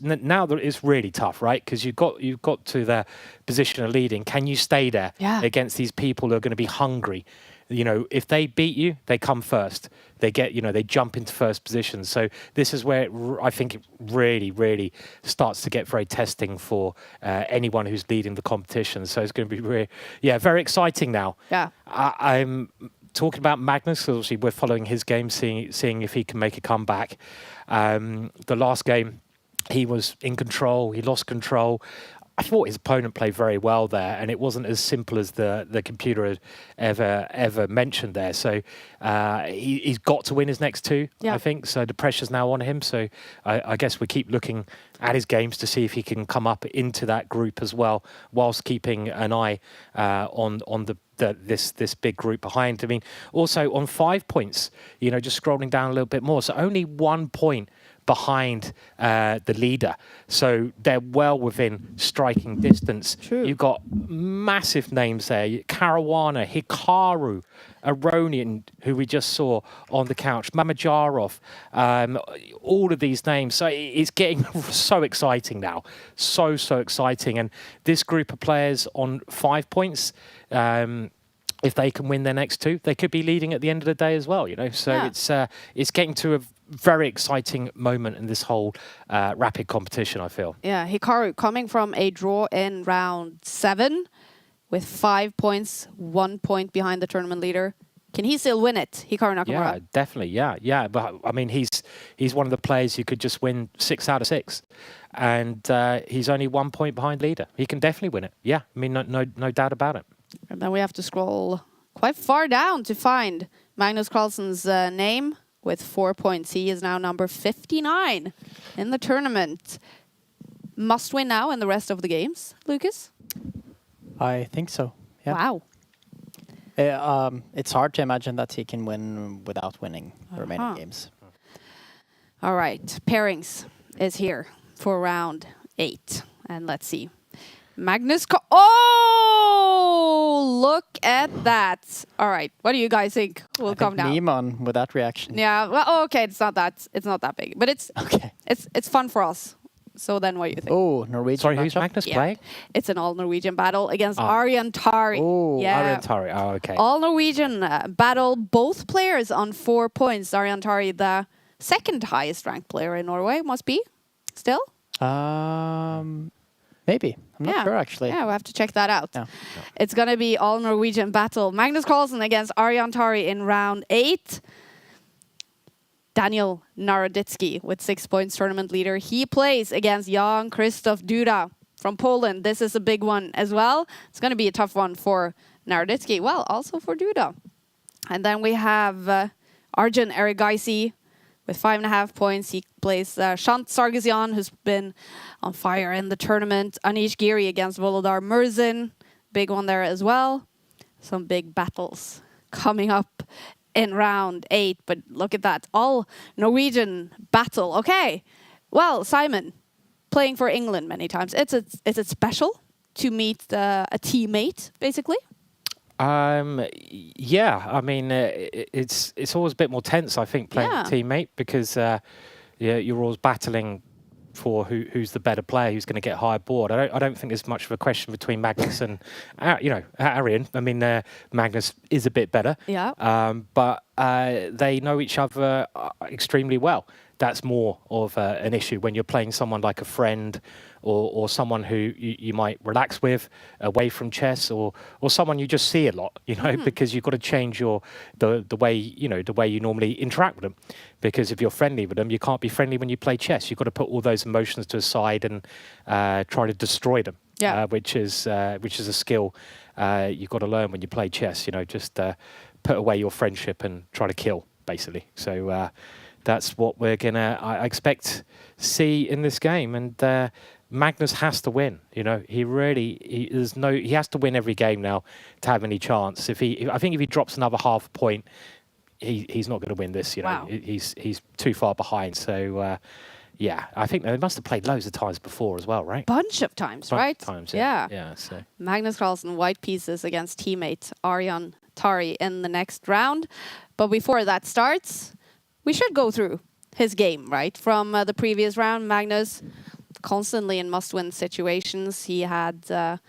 now that it's really tough, right? Because you've got to the position of leading. Can you stay there against these people who are going to be hungry? If they beat you, they come first. They get, they jump into first position. So this is where I think it really, really starts to get very testing for anyone who's leading the competition. So it's going to be very exciting now.
Yeah.
I'm talking about Magnus, because obviously we're following his game, seeing if he can make a comeback. The last game, he was in control. He lost control. I thought his opponent played very well there, and it wasn't as simple as the computer had ever mentioned there. So he's got to win his next 2, I think. So the pressure's now on him. So I guess we keep looking at his games to see if he can come up into that group as well, whilst keeping an eye on this big group behind. I mean, also on 5 points, just scrolling down a little bit more. So only 1 point behind the leader, so they're well within striking distance.
True.
You've got massive names there: Caruana, Hikaru, Aronian, who we just saw on the couch, Mamajarov, all of these names. So it's getting so exciting now, so exciting. And this group of players on 5 points, if they can win their next 2, they could be leading at the end of the day as well. So it's getting to a very exciting moment in this whole rapid competition, I feel. Yeah,
Hikaru coming from a draw in round 7 with 5 points, 1 point behind the tournament leader. Can he still win it, Hikaru Nakamura?
Yeah, definitely, yeah. But I mean, he's one of the players who could just win 6 out of 6. And he's only 1 point behind leader. He can definitely win it. Yeah, I mean, no doubt about it.
And then we have to scroll quite far down to find Magnus Carlsen's name. With 4 points, he is now number 59 in the tournament. Must win now in the rest of the games, Lucas?
I think so. Yeah.
Wow.
It's hard to imagine that he can win without winning the remaining games.
All right, pairings is here for round 8, and let's see. Magnus look at that. All right, what do you guys think will come down?
Neiman with that reaction.
Yeah, well, okay, it's not that big, but it's
okay.
It's fun for us. So then what do you think?
Oh, Norwegian.
Sorry, who's Magnus playing?
It's an all-Norwegian battle against Aronian Tari.
Oh, Aronian Tari. Oh, okay.
All-Norwegian battle, both players on 4 points. Aronian Tari, the second highest ranked player in Norway, must be still?
Maybe. I'm not sure, actually.
Yeah, we'll have to check that out.
Yeah.
It's going to be all-Norwegian battle. Magnus Carlsen against Aronian Tari in round 8. Daniel Naroditsky with 6 points, tournament leader. He plays against Jan Krzysztof Duda from Poland. This is a big one as well. It's going to be a tough one for Naroditsky. Well, also for Duda. And then we have Arjun Erigaisi with 5.5 points. He plays Shant Sargsyan, who's been on fire in the tournament. Anish Giri against Volodar Murzin. Big one there as well. Some big battles coming up in round 8. But look at that. All Norwegian battle. Okay. Well, Simon, playing for England many times. Is it special to meet a teammate, basically?
Yeah, I mean, it's always a bit more tense, I think, playing with a teammate, because you're always battling for who's the better player, who's going to get higher board. I don't think there's much of a question between Magnus and Arian. I mean, Magnus is a bit better, but they know each other extremely well. That's more of an issue when you're playing someone like a friend or someone who you might relax with away from chess, or someone you just see a lot, because you've got to change the way you normally interact with them. Because if you're friendly with them, you can't be friendly when you play chess. You've got to put all those emotions to the side and try to destroy them. Which is a skill you've got to learn when you play chess. Just put away your friendship and try to kill, basically. So that's what we're gonna, I expect, see in this game. And Magnus has to win. He has to win every game now to have any chance. I think if he drops another half point, he's not going to win this.
Wow.
He's too far behind. So I think they must have played loads of times before as well, right?
Bunch of times, right?
Times, so
Magnus Carlsen, white pieces against teammate Aronian Tari in the next round. But before that starts, we should go through his game, right? From the previous round, Magnus constantly in must-win situations. He had a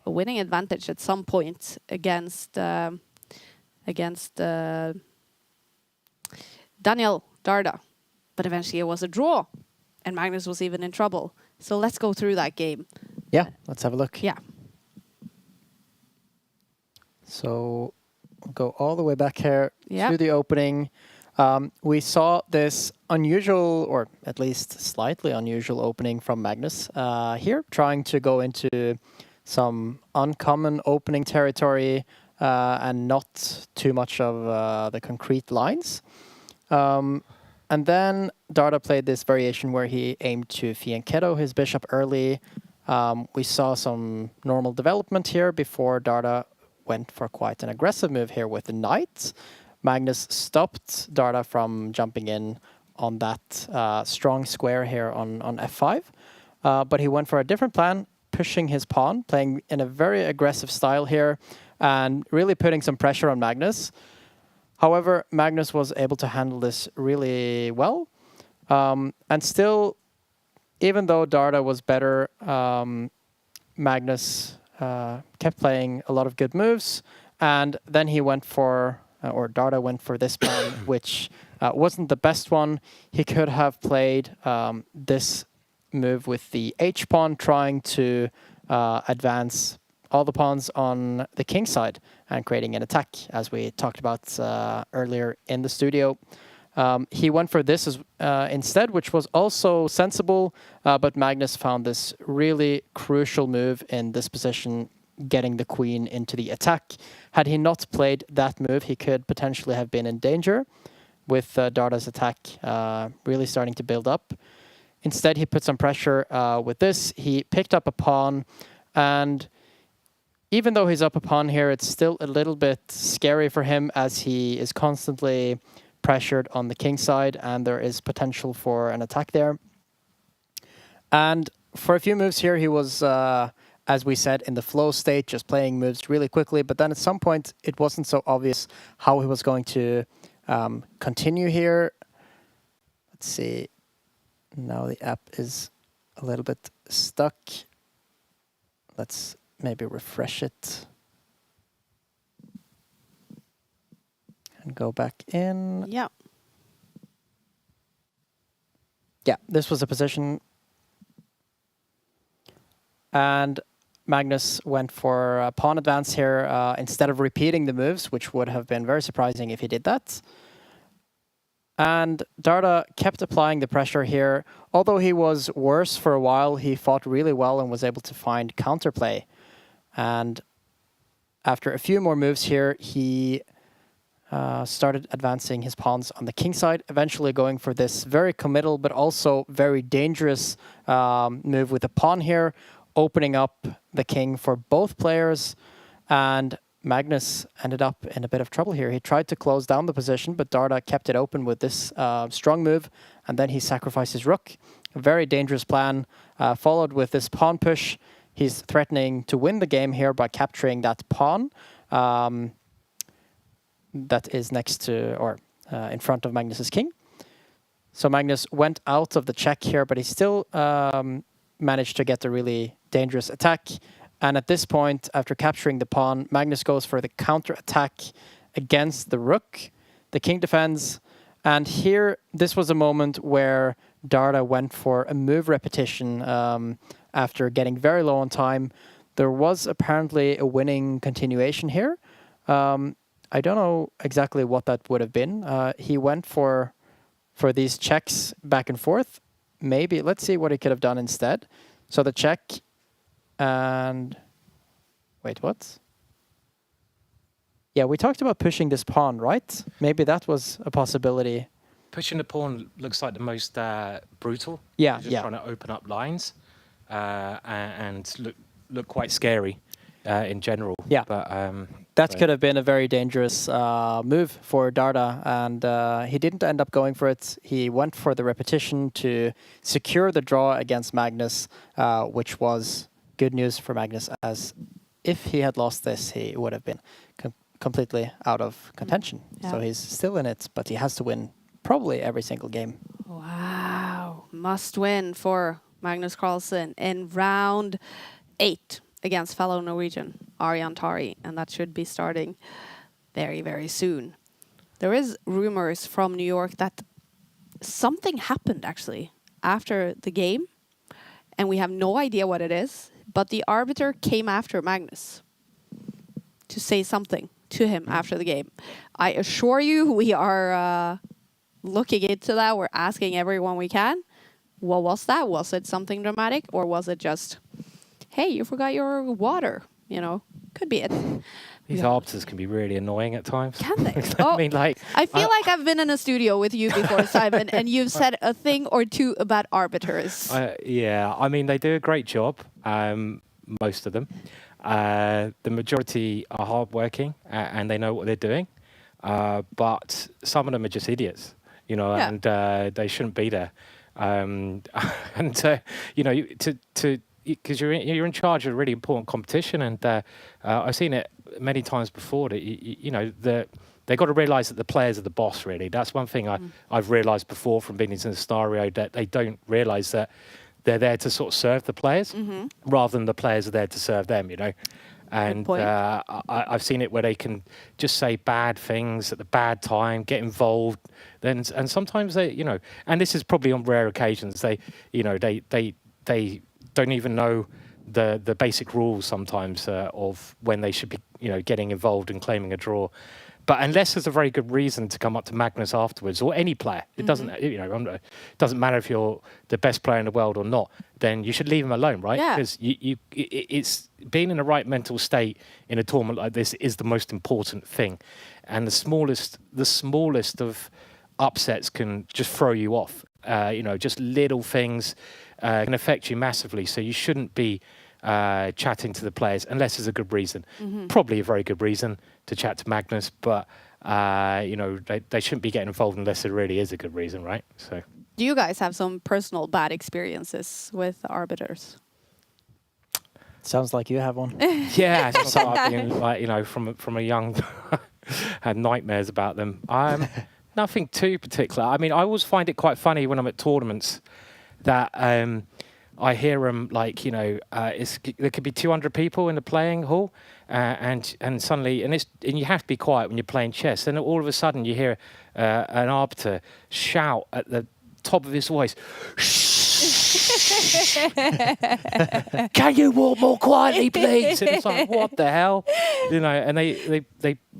winning advantage at some point against Daniel Darda. But eventually it was a draw, and Magnus was even in trouble. So let's go through that game.
Yeah, let's have a look.
Yeah.
So we'll go all the way back here to the opening. We saw this unusual, or at least slightly unusual opening from Magnus here, trying to go into some uncommon opening territory and not too much of the concrete lines. And then Darda played this variation where he aimed to fianchetto his bishop early. We saw some normal development here before Darda went for quite an aggressive move here with the knight. Magnus stopped Darda from jumping in on that strong square here on f5. But he went for a different plan, pushing his pawn, playing in a very aggressive style here, and really putting some pressure on Magnus. However, Magnus was able to handle this really well. And still, even though Darda was better, Magnus kept playing a lot of good moves. And then he went for, or Darda went for this plan, which wasn't the best one. He could have played this move with the h-pawn, trying to advance all the pawns on the king side and creating an attack, as we talked about earlier in the studio. He went for this instead, which was also sensible, but Magnus found this really crucial move in this position, getting the queen into the attack. Had he not played that move, he could potentially have been in danger with Darda's attack really starting to build up. Instead, he put some pressure with this. He picked up a pawn, and even though he's up a pawn here, it's still a little bit scary for him, as he is constantly pressured on the king side, and there is potential for an attack there. And for a few moves here, he was, as we said, in the flow state, just playing moves really quickly. But then at some point, it wasn't so obvious how he was going to continue here. Let's see. Now the app is a little bit stuck. Let's maybe refresh it and go back in.
Yeah.
Yeah, this was a position. And Magnus went for a pawn advance here instead of repeating the moves, which would have been very surprising if he did that. And Darda kept applying the pressure here. Although he was worse for a while, he fought really well and was able to find counterplay. And after a few more moves here, he started advancing his pawns on the king side, eventually going for this very committal but also very dangerous move with the pawn here, opening up the king for both players, and Magnus ended up in a bit of trouble here. He tried to close down the position, but Darda kept it open with this strong move, and then he sacrificed his rook. A very dangerous plan, followed with this pawn push. He's threatening to win the game here by capturing that pawn that is next to, or in front of Magnus's king. So Magnus went out of the check here, but he still managed to get a really dangerous attack. And at this point, after capturing the pawn, Magnus goes for the counter-attack against the rook. The king defends. And here, this was a moment where Darda went for a move repetition after getting very low on time. There was apparently a winning continuation here. I don't know exactly what that would have been. He went for these checks back and forth. Maybe, let's see what he could have done instead. So the check... And wait, what? Yeah, we talked about pushing this pawn, right? Maybe that was a possibility.
Pushing the pawn looks like the most brutal.
Yeah,
You're just trying to open up lines and look quite scary in general.
Yeah,
but
that could have been a very dangerous move for Darda, and he didn't end up going for it. He went for the repetition to secure the draw against Magnus, which was good news for Magnus, as if he had lost this, he would have been completely out of contention.
Yeah.
So he's still in it, but he has to win probably every single game.
Wow. Must win for Magnus Carlsen in round 8 against fellow Norwegian Aronian Tari, and that should be starting very, very soon. There is rumors from New York that something happened actually after the game, and we have no idea what it is. But the arbiter came after Magnus to say something to him after the game. I assure you, we are looking into that. We're asking everyone we can. What was that? Was it something dramatic? Or was it just, hey, you forgot your water? You know, could be it.
These arbiters can be really annoying at times.
Can they?
I mean, like,
I feel like I've been in a studio with you before, Simon, and you've said a thing or two about arbiters.
Yeah, I mean, they do a great job, most of them. The majority are hardworking and they know what they're doing. But some of them are just idiots, you know, and they shouldn't be there. You know, because you're in charge of a really important competition, and I've seen it many times before that you know they got to realise that the players are the boss. Really, that's one thing I've realised before from being in the scenario, that they don't realise that they're there to sort of serve the players rather than the players are there to serve them. You know, and I've seen it where they can just say bad things at the bad time, get involved, and sometimes they, you know, and this is probably on rare occasions, they don't even know the basic rules sometimes of when they should be, you know, getting involved and claiming a draw. But unless there's a very good reason to come up to Magnus afterwards, or any player, it doesn't, you know, it doesn't matter if you're the best player in the world or not, then you should leave him alone, right? Because it's being in the right mental state in a tournament like this is the most important thing, and the smallest of upsets can just throw you off. You know, just little things can affect you massively. So you shouldn't be chatting to the players unless there's a good reason. Probably a very good reason to chat to Magnus, but you know, they shouldn't be getting involved unless there really is a good reason, right? So,
do you guys have some personal bad experiences with arbiters?
Sounds like you have one.
Yeah, so I've been, like, you know, from a young had nightmares about them. Nothing too particular. I mean, I always find it quite funny when I'm at tournaments that I hear them, like, you know, there could be 200 people in the playing hall, and suddenly, and you have to be quiet when you're playing chess. Then all of a sudden you hear an arbiter shout at the top of his voice, "Can you walk more quietly, please?" And it's like, what the hell, you know? And they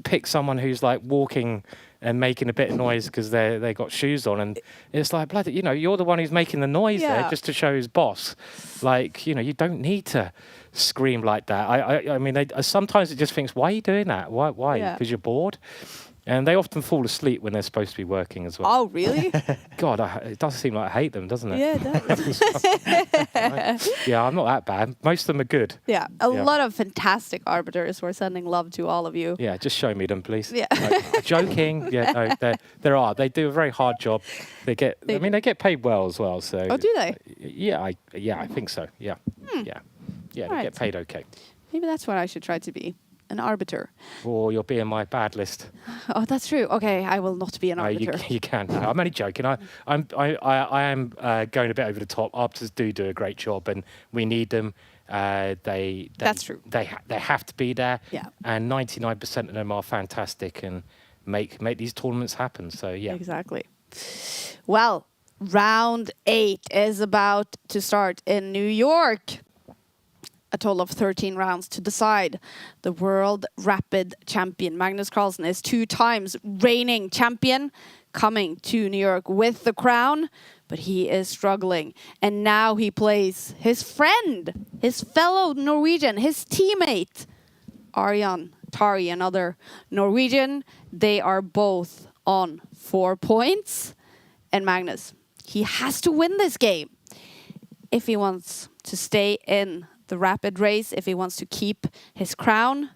pick someone who's like walking and making a bit of noise because they got shoes on, and it's like, bloody, you know, you're the one who's making the noise there just to show his boss. Like, you know, you don't need to scream like that. I mean, sometimes it just thinks, why are you doing that? Why? Because you're bored. And they often fall asleep when they're supposed to be working as well.
Oh, really?
God, it does seem like I hate them, doesn't it?
Yeah, it does.
Yeah, I'm not that bad. Most of them are good.
Yeah, a lot of fantastic arbiters. We're sending love to all of you.
Yeah, just show me them, please.
Yeah.
Joking. Yeah, no, there are. They do a very hard job. They get paid well as well. So.
Oh, do they?
Yeah, I think so. Yeah, yeah, they get paid okay.
Maybe that's what I should try to be. An arbiter.
Or you'll be in my bad list.
Oh, that's true. Okay, I will not be an arbiter.
You can. No, I'm only joking. I am going a bit over the top. Arbiters do a great job, and we need them. That's true. They have to be there.
Yeah.
And 99% of them are fantastic and make these tournaments happen. So yeah.
Exactly. Well, round 8 is about to start in New York. A total of 13 rounds to decide. The world rapid champion Magnus Carlsen is 2 times reigning champion, coming to New York with the crown, but he is struggling. And now he plays his friend, his fellow Norwegian, his teammate, Aronian, Tari, another Norwegian. They are both on 4 points. And Magnus, he has to win this game if he wants to stay in the rapid race, if he wants to keep his crown,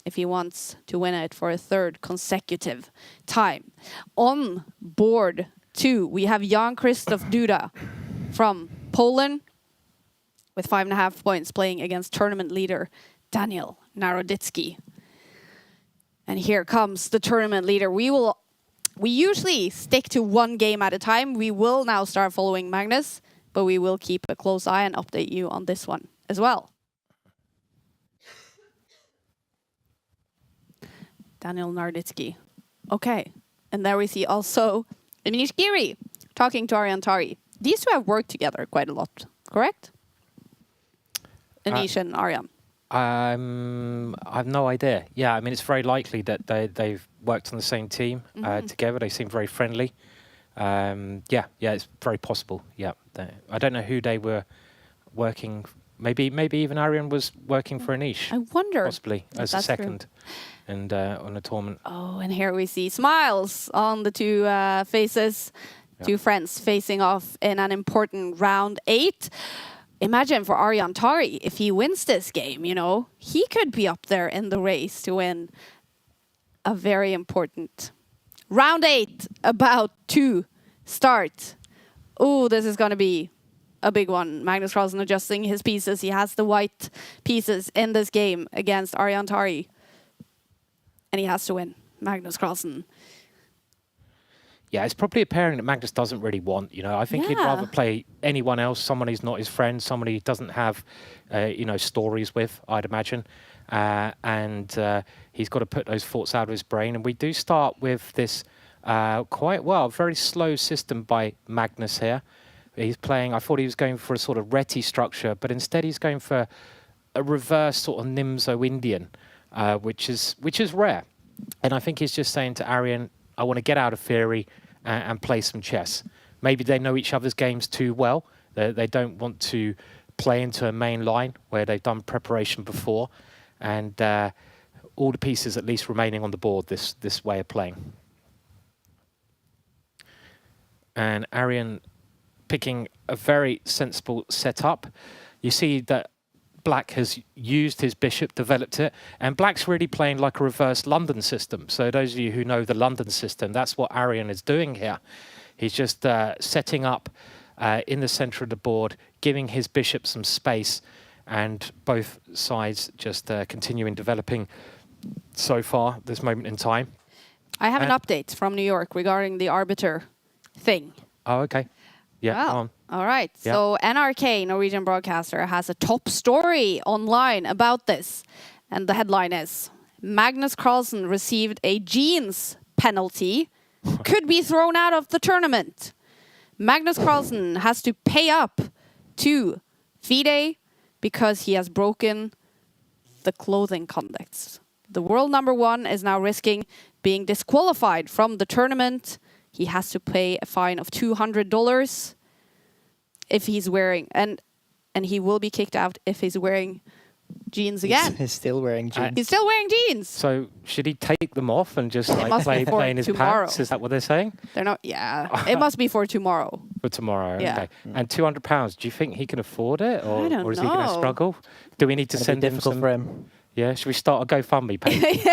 if he wants to win it for a 3rd consecutive time. On board 2, we have Jan Krzysztof Duda from Poland with 5.5 points, playing against tournament leader Daniel Naroditsky. And here comes the tournament leader. We usually stick to 1 game at a time. We will now start following Magnus, but we will keep a close eye and update you on this one as well. Daniel Naroditsky. Okay. And there we see also Giri talking to Aronian Tari. These 2 have worked together quite a lot, correct? Anish and Aryan.
I have no idea. Yeah, I mean, it's very likely that they've worked on the same team together. They seem very friendly. Yeah, it's very possible. Yeah, I don't know who they were working. Maybe even Aryan was working for Anish.
I wonder.
Possibly as a second, and on a tournament.
Oh, and here we see smiles on the 2 faces, 2 friends facing off in an important round 8. Imagine for Aronian Tari, if he wins this game, he could be up there in the race to win a very important round 8 about to start. Oh, this is going to be a big one. Magnus Carlsen adjusting his pieces. He has the white pieces in this game against Aronian Tari. And he has to win. Magnus Carlsen.
Yeah, it's probably a pairing that Magnus doesn't really want. I think he'd rather play anyone else, someone who's not his friend, someone he doesn't have, stories with, I'd imagine. And he's got to put those thoughts out of his brain. And we do start with this very slow system by Magnus here. He's playing, I thought he was going for a sort of Reti structure, but instead he's going for a reverse sort of Nimzo Indian, which is rare. And I think he's just saying to Aronian, I want to get out of theory and play some chess. Maybe they know each other's games too well. They don't want to play into a main line where they've done preparation before. And all the pieces at least remaining on the board this way of playing. And Aronian picking a very sensible setup. You see that Black has used his bishop, developed it, and Black's really playing like a reverse London system. So those of you who know the London system, that's what Aronian is doing here. He's just setting up in the center of the board, giving his bishop some space, and both sides just continuing developing so far, this moment in time.
I have an update from New York regarding the arbiter thing.
Oh, okay. Yeah,
well, all right. Yeah. So NRK, Norwegian broadcaster, has a top story online about this. And the headline is, Magnus Carlsen received a jeans penalty, could be thrown out of the tournament. Magnus Carlsen has to pay up to FIDE because he has broken the clothing codex. The world #1 is now risking being disqualified from the tournament. He has to pay a fine of $200 if he's wearing, and he will be kicked out if he's wearing jeans again.
He's still wearing jeans.
He's still wearing jeans.
So should he take them off and just
must be for
play in his
tomorrow.
pants? Is that what they're saying?
They're not. Yeah, it must be for tomorrow.
For tomorrow,
Yeah.
okay. And £200, do you think he can afford it,
I don't
or is he going to
know.
struggle? Do we need to
It's
send him
difficult
some?
for him.
Yeah, should we start a GoFundMe page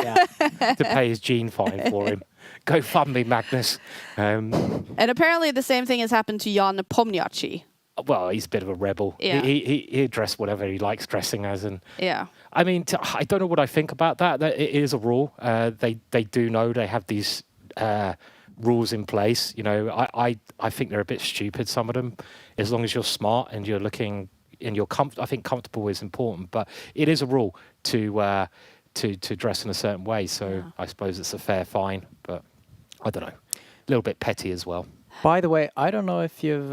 to pay his jean fine for him? GoFundMe, Magnus.
And apparently the same thing has happened to Jan Pomniachtchi.
Well, he's a bit of a rebel.
Yeah.
He dress whatever he likes dressing as, and
Yeah.
I mean, I don't know what I think about that. That it is a rule. They do know they have these rules in place. You know, I think they're a bit stupid, some of them. As long as you're smart and you're looking and you're I think comfortable is important. But it is a rule to dress in a certain way. So I suppose it's a fair fine. But I don't know, a little bit petty as well.
By the way, I don't know if you've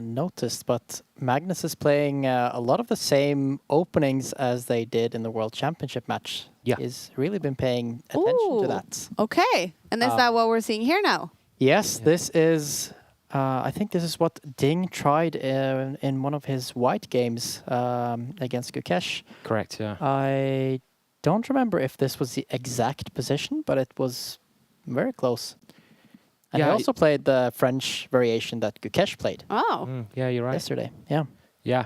noticed, but Magnus is playing a lot of the same openings as they did in the World Championship match.
Yeah.
He's really been paying attention to that.
Okay. And is that what we're seeing here now?
Yes, this is... I think this is what Ding tried in one of his white games against Gukesh.
Correct, yeah.
I don't remember if this was the exact position, but it was very close. And
Yeah,
he also played the French variation that Gukesh played
Oh.
Yeah, you're right.
yesterday. Yeah.
Yeah.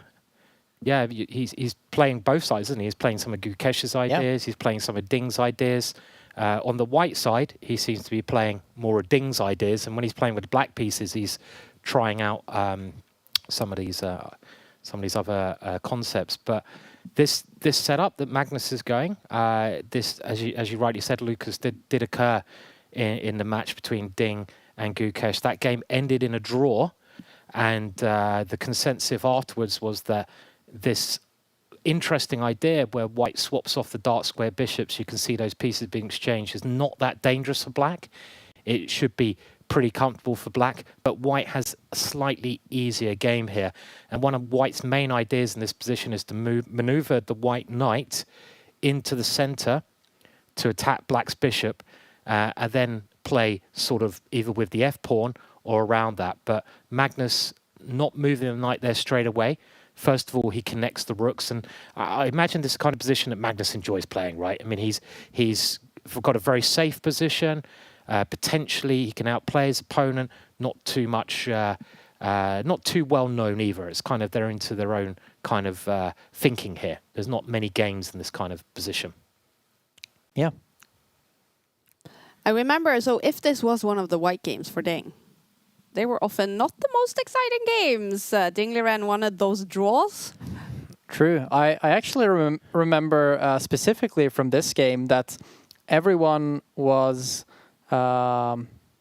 Yeah, he's playing both sides, isn't he? He's playing some of Gukesh's ideas. He's playing some of Ding's ideas. On the white side, he seems to be playing more of Ding's ideas. And when he's playing with the black pieces, he's trying out some of these other concepts. But this setup that Magnus is going, this, as you rightly said, Lucas, did occur in the match between Ding and Gukesh. That game ended in a draw. And the consensus afterwards was that this interesting idea where white swaps off the dark square bishops, you can see those pieces being exchanged, is not that dangerous for black. It should be pretty comfortable for black, but white has a slightly easier game here. And one of white's main ideas in this position is to maneuver the white knight into the center to attack black's bishop, and then play sort of either with the f-pawn or around that. But Magnus not moving the knight there straight away. First of all, he connects the rooks, and I imagine this is the kind of position that Magnus enjoys playing, right? I mean, he's got a very safe position. Potentially, he can outplay his opponent. Not too much, not too well known either. It's kind of they're into their own kind of thinking here. There's not many games in this kind of position.
Yeah.
I remember, so if this was one of the white games for Ding, they were often not the most exciting games. Ding Liren wanted those draws.
True. I actually remember specifically from this game that everyone was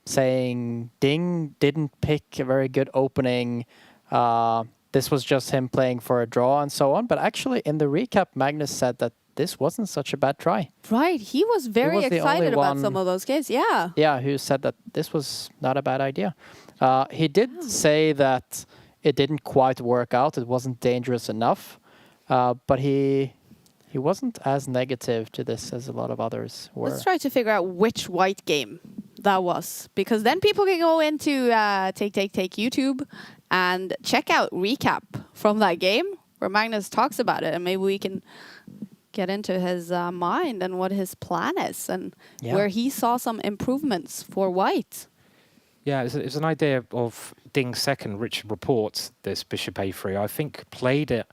saying Ding didn't pick a very good opening. This was just him playing for a draw and so on. But actually in the recap, Magnus said that this wasn't such a bad try.
Right. He was very excited about some of those games. Yeah.
Yeah, who said that this was not a bad idea. He did say that it didn't quite work out. It wasn't dangerous enough. But he wasn't as negative to this as a lot of others were.
Let's try to figure out which white game that was. Because then people can go into Take YouTube and check out recap from that game where Magnus talks about it. And maybe we can get into his mind and what his plan is and where he saw some improvements for white.
Yeah, it's an idea of Ding's second, Richard Reports, this bishop a3. I think played it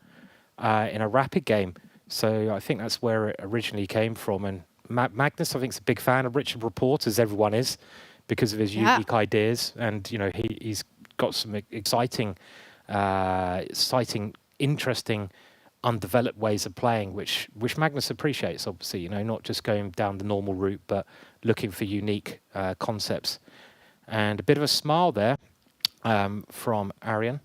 in a rapid game. So I think that's where it originally came from. And Magnus, I think, is a big fan of Richard Report, as everyone is, because of his unique ideas. And, you know, he's got some exciting, interesting, undeveloped ways of playing, which Magnus appreciates, obviously, you know, not just going down the normal route, but looking for unique concepts. And a bit of a smile there from Aronian.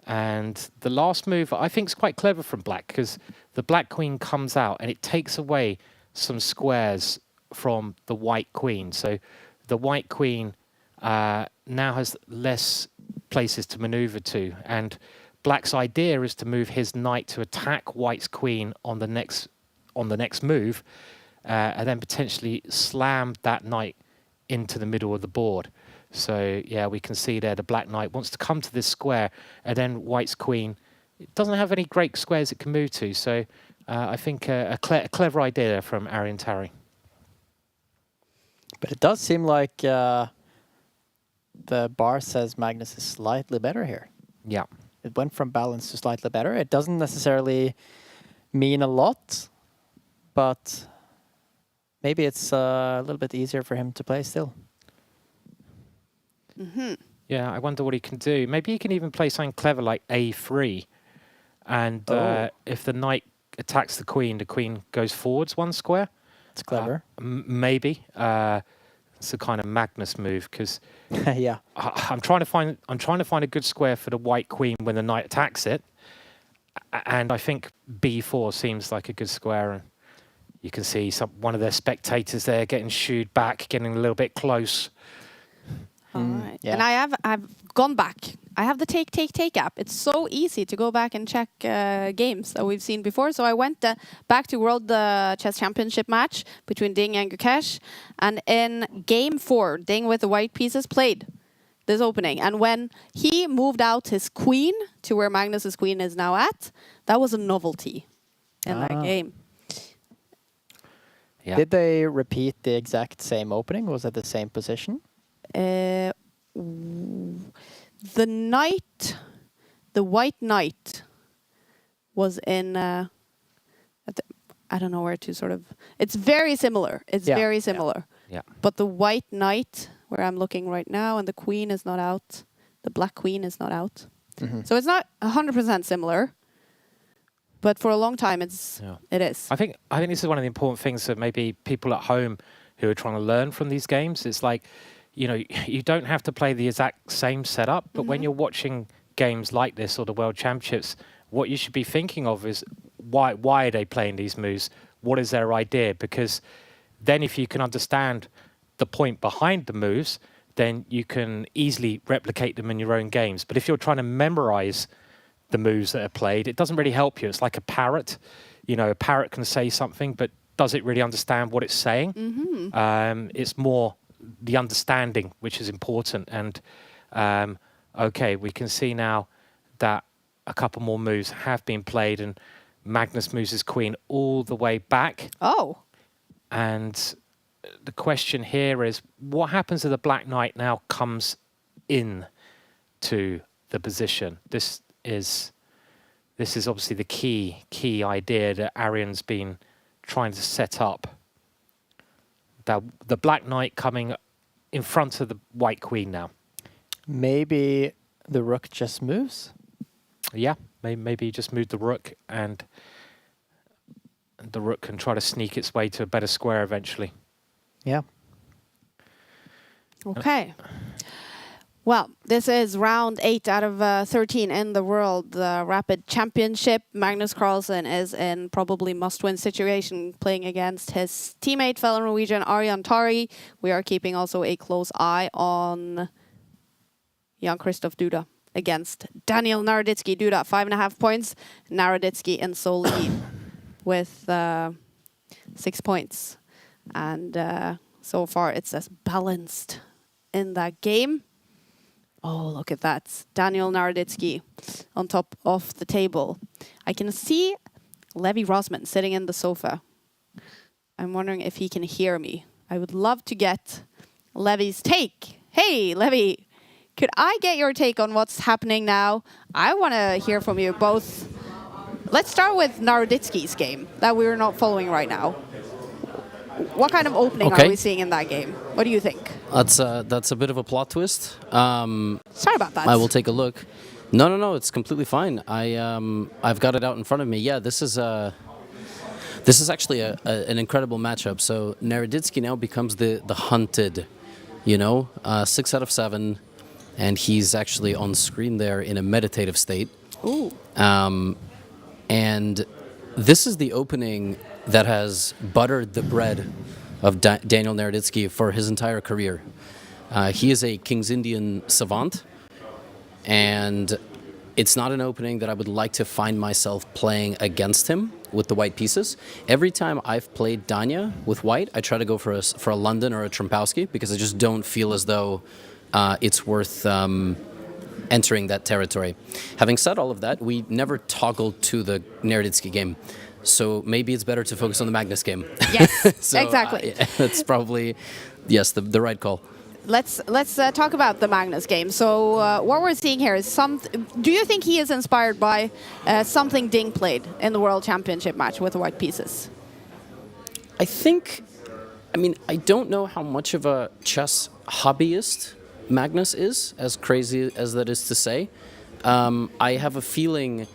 And the last move, I think, is quite clever from black, because the black queen comes out and it takes away some squares from the white queen. So the white queen now has less places to maneuver to. And black's idea is to move his knight to attack white's queen on the next move, and then potentially slam that knight into the middle of the board. So yeah, we can see there the black knight wants to come to this square, and then white's queen, it doesn't have any great squares it can move to. So I think a clever idea from Aronian Tari.
But it does seem like the bar says Magnus is slightly better here.
Yeah.
It went from balanced to slightly better. It doesn't necessarily mean a lot, but maybe it's a little bit easier for him to play still.
Yeah, I wonder what he can do. Maybe he can even play something clever like A3. And if the knight attacks the queen goes forwards 1 square.
It's clever.
Maybe. It's a kind of Magnus move because
yeah.
I'm trying to find a good square for the white queen when the knight attacks it. And I think B4 seems like a good square, and you can see one of their spectators there getting shooed back, getting a little bit close.
All right.
Yeah.
And I've gone back. I have the take app. It's so easy to go back and check games that we've seen before. So I went back to World Chess Championship match between Ding and Gukesh. And in game 4, Ding with the white pieces played this opening. And when he moved out his queen to where Magnus's queen is now at, that was a novelty in that game.
Yeah. Did they repeat the exact same opening? Was it the same position?
The white knight was in, I don't know where to sort of, it's very similar. It's very similar.
Yeah.
But the white knight, where I'm looking right now, and the queen is not out. The black queen is not out. So it's not 100% similar. But for a long time, it is.
I think this is one of the important things that maybe people at home who are trying to learn from these games. It's like, you know, you don't have to play the exact same setup, but when you're watching games like this or the World Championships, what you should be thinking of is why are they playing these moves? What is their idea? Because then if you can understand the point behind the moves, then you can easily replicate them in your own games. But if you're trying to memorize the moves that are played, it doesn't really help you. It's like a parrot. You know, a parrot can say something, but does it really understand what it's saying? It's more the understanding which is important. And okay, we can see now that a couple more moves have been played, and Magnus moves his queen all the way back.
Oh.
And the question here is, what happens if the black knight now comes in to the position? This is obviously the key idea that Arion's been trying to set up. The black knight coming in front of the white queen now.
Maybe the rook just moves?
Yeah, maybe you just move the rook, and the rook can try to sneak its way to a better square eventually.
Yeah.
Okay. Well, this is round 8 out of 13 in the World Rapid Championship. Magnus Carlsen is in probably must-win situation playing against his teammate, fellow Norwegian Arian Tari. We are keeping also a close eye on Jan Christoph Duda against Daniel Naroditsky. Duda, 5.5 points. Naroditsky in sole lead with 6 points. And so far it's as balanced in that game. Oh, look at that. Daniel Naroditsky on top of the table. I can see Levi Rosman sitting in the sofa. I'm wondering if he can hear me. I would love to get Levi's take. Hey, Levi, could I get your take on what's happening now? I want to hear from you both. Let's start with Naroditsky's game that we're not following right now. What kind of opening are we seeing in that game? What do you think?
That's a bit of a plot twist.
Sorry about that.
I will take a look. No, it's completely fine. I've got it out in front of me. Yeah, this is actually an incredible matchup. So Naroditsky now becomes the hunted, 6 out of 7, and he's actually on screen there in a meditative state.
Ooh.
And this is the opening that has buttered the bread of Daniel Naroditsky for his entire career. He is a King's Indian savant, and it's not an opening that I would like to find myself playing against him with the white pieces. Every time I've played Dania with white, I try to go for a London or a Trumpowski because I just don't feel as though it's worth entering that territory. Having said all of that, we never toggled to the Naroditsky game. So maybe it's better to focus on the Magnus game.
Yes, exactly.
That's probably, yes, the right call.
Let's talk about the Magnus game. So what we're seeing here is do you think he is inspired by something Ding played in the World Championship match with the white pieces?
I mean, I don't know how much of a chess hobbyist Magnus is, as crazy as that is to say. I have a feeling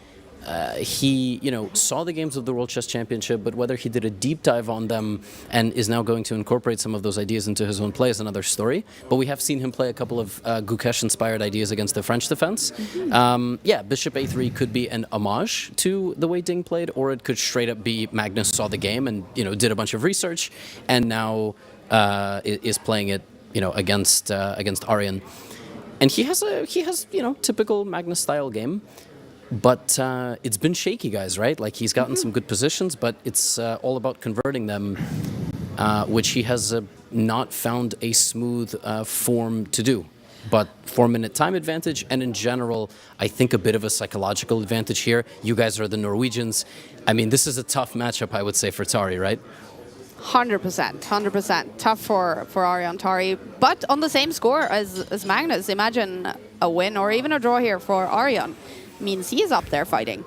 he, saw the games of the World Chess Championship, but whether he did a deep dive on them and is now going to incorporate some of those ideas into his own play is another story. But we have seen him play a couple of Gukesh-inspired ideas against the French defense. Bishop a3 could be an homage to the way Ding played, or it could straight up be Magnus saw the game and did a bunch of research and now is playing it against Aronian. And he has typical Magnus style game. But it's been shaky, guys, right? Like, he's gotten some good positions, but it's all about converting them, which he has not found a smooth form to do. But 4-minute time advantage, and in general, I think a bit of a psychological advantage here. You guys are the Norwegians. I mean, this is a tough matchup, I would say, for Tari, right?
100%. Tough for Aronian Tari, but on the same score as Magnus. Imagine a win or even a draw here for Aronian. Means he is up there fighting.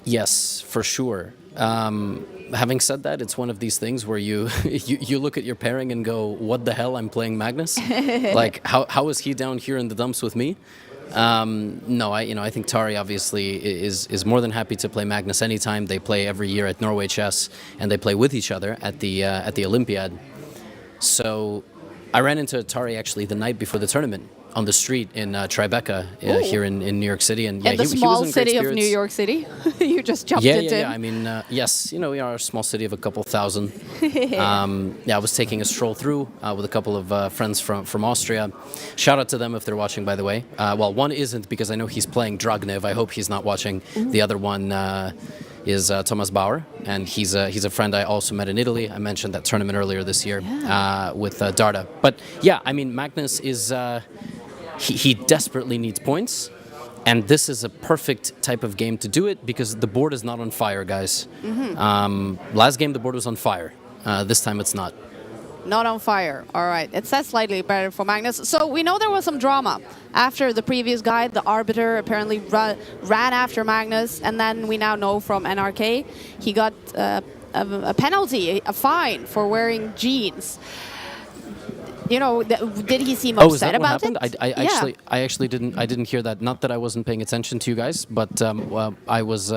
Yes, for sure. Having said that, it's one of these things where you look at your pairing and go, what the hell, I'm playing Magnus? Like, how is he down here in the dumps with me? No, I think Tari obviously is more than happy to play Magnus anytime. They play every year at Norway Chess, and they play with each other at the Olympiad. So I ran into Tari actually the night before the tournament on the street in Tribeca here in New York City, and
yeah, in the small city of New York City. You just jumped into him.
Yeah. I mean, yes, we are a small city of a couple thousand. I was taking a stroll through with a couple of friends from Austria. Shout out to them if they're watching, by the way. Well, one isn't because I know he's playing Dragnev. I hope he's not watching. The other one is Thomas Bauer, and he's a friend I also met in Italy. I mentioned that tournament earlier this year with Darda. But yeah, I mean, Magnus is he desperately needs points, and this is a perfect type of game to do it because the board is not on fire, guys. Last game the board was on fire. This time it's not.
Not on fire. All right. It says slightly better for Magnus. So we know there was some drama after the previous guide. The arbiter apparently ran after Magnus, and then we now know from NRK he got a penalty, a fine for wearing jeans. Did he seem upset about it?
I actually didn't hear that. Not that I wasn't paying attention to you guys, but I was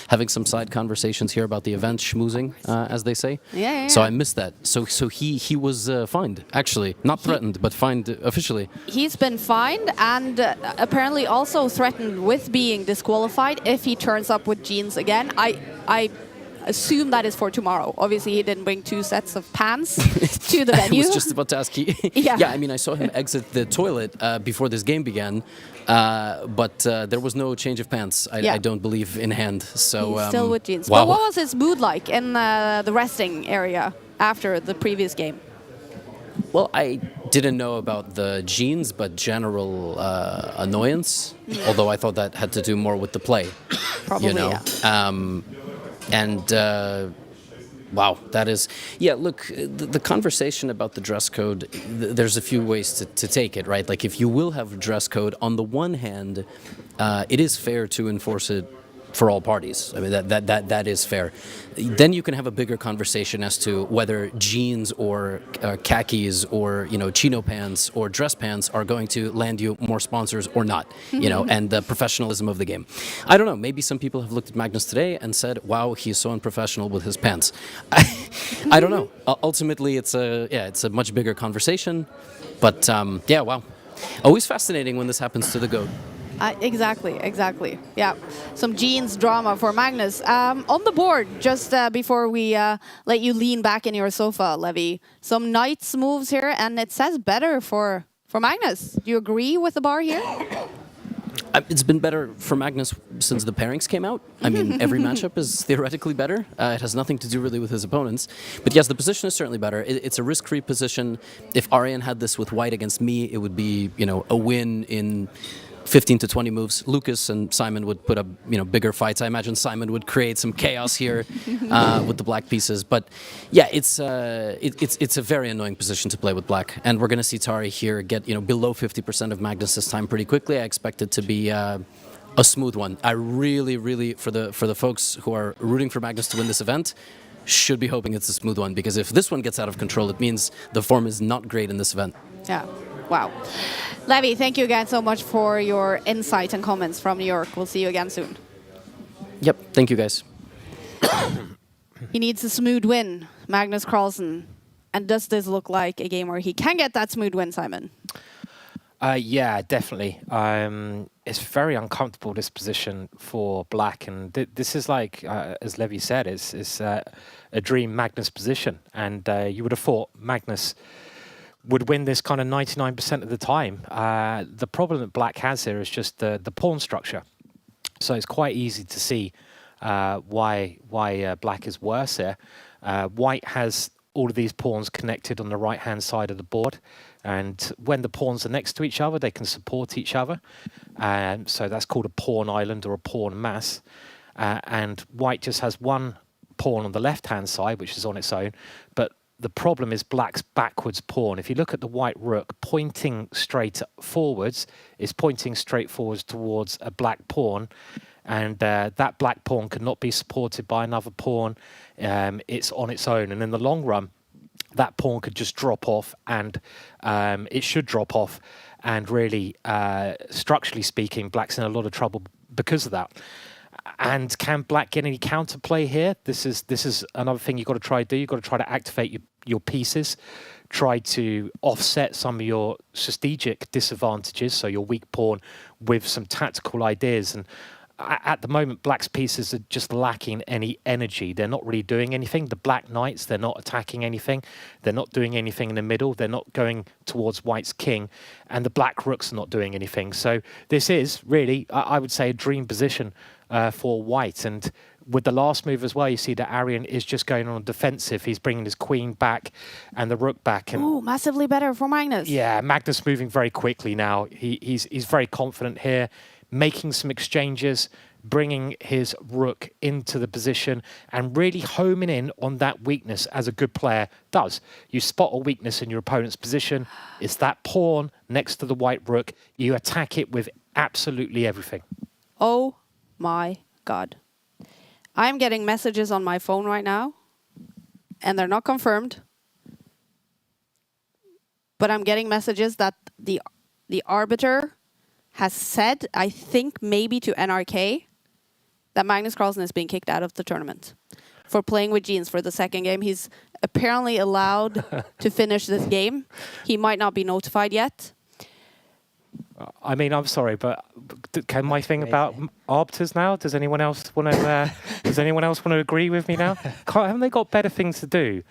having some side conversations here about the event, schmoozing, as they say.
Yeah.
So I missed that. So he was fined, actually, not threatened, but fined officially.
He's been fined and apparently also threatened with being disqualified if he turns up with jeans again. I assume that is for tomorrow. Obviously, he didn't bring 2 sets of pants to the venue.
I was just about to ask you. I mean, I saw him exit the toilet before this game began, but there was no change of pants, I don't believe, in hand. So
he's still with jeans.
Wow.
But what was his mood like in the resting area after the previous game?
Well, I didn't know about the jeans, but general annoyance, although I thought that had to do more with the play.
Probably,
And wow, that is... Yeah, look, the conversation about the dress code, there's a few ways to take it, right? Like, if you will have a dress code, on the one hand, it is fair to enforce it for all parties. I mean, that is fair. Then you can have a bigger conversation as to whether jeans or khakis or chino pants or dress pants are going to land you more sponsors or not. And the professionalism of the game. I don't know. Maybe some people have looked at Magnus today and said, "Wow, he's so unprofessional with his pants." I don't know. Ultimately, it's a much bigger conversation. But wow. Always fascinating when this happens to the GOAT.
Exactly. Yeah, some jeans drama for Magnus. On the board, just before we let you lean back in your sofa, Levi, some knights moves here, and it says better for Magnus. Do you agree with the bar here?
It's been better for Magnus since the pairings came out. I mean, every matchup is theoretically better. It has nothing to do really with his opponents. But yes, the position is certainly better. It's a risk-free position. If Aronian had this with white against me, it would be, a win in 15 to 20 moves. Lucas and Simon would put up, bigger fights. I imagine Simon would create some chaos here with the black pieces. But yeah, it's a very annoying position to play with black. And we're going to see Tari here get, below 50% of Magnus this time pretty quickly. I expect it to be a smooth one. I really, for the folks who are rooting for Magnus to win this event, should be hoping it's a smooth one, because if this one gets out of control, it means the form is not great in this event.
Yeah. Wow. Levi, thank you again so much for your insight and comments from New York. We'll see you again soon.
Yep. Thank you, guys.
He needs a smooth win, Magnus Carlsen. And does this look like a game where he can get that smooth win, Simon?
Yeah, definitely. It's very uncomfortable, this position for black, and this is like, as Levi said, it's a dream Magnus position, and you would have thought Magnus would win this kind of 99% of the time. The problem that black has here is just the pawn structure, so it's quite easy to see why black is worse here. White has all of these pawns connected on the right-hand side of the board. And when the pawns are next to each other, they can support each other. So that's called a pawn island or a pawn mass. And white just has one pawn on the left-hand side, which is on its own. But the problem is black's backwards pawn. If you look at the white rook, pointing straight forwards, is pointing straight forwards towards a black pawn. And that black pawn cannot be supported by another pawn. It's on its own. And in the long run, that pawn could just drop off, and it should drop off. And really, structurally speaking, black's in a lot of trouble because of that. And can black get any counterplay here? This is another thing you've got to try to do. You've got to try to activate your pieces, try to offset some of your strategic disadvantages, so your weak pawn, with some tactical ideas. And at the moment, black's pieces are just lacking any energy. They're not really doing anything. The black knights, they're not attacking anything. They're not doing anything in the middle. They're not going towards white's king. And the black rooks are not doing anything. So this is really, I would say, a dream position for white. And with the last move as well, you see that Aronian is just going on defensive. He's bringing his queen back and the rook back.
Oh, massively better for Magnus.
Yeah, Magnus moving very quickly now. He's very confident here, making some exchanges, bringing his rook into the position and really homing in on that weakness as a good player does. You spot a weakness in your opponent's position. It's that pawn next to the white rook. You attack it with absolutely everything.
Oh my God. I'm getting messages on my phone right now, and they're not confirmed. But I'm getting messages that the arbiter has said, I think maybe to NRK, that Magnus Carlsen is being kicked out of the tournament for playing with jeans for the second game. He's apparently allowed to finish this game. He might not be notified yet.
I mean, I'm sorry, but can my thing about arbiters now? Does anyone else want to? Does anyone else want to agree with me now? Haven't they got better things to do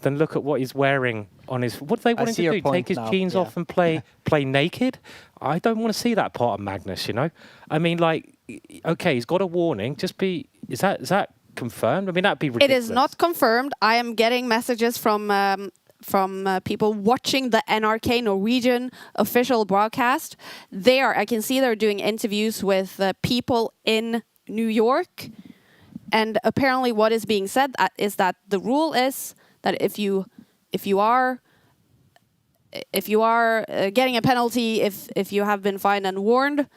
than look at what he's wearing on his? What do they want him to do? Take his jeans off and play naked? I don't want to see that part of Magnus. I mean, like, okay, he's got a warning. Just be. Is that confirmed? I mean, that'd be ridiculous.
It is not confirmed. I am getting messages from people watching the NRK Norwegian official broadcast. I can see they're doing interviews with people in New York, and apparently what is being said is that the rule is that if you are getting a penalty, if you have been fined and warned,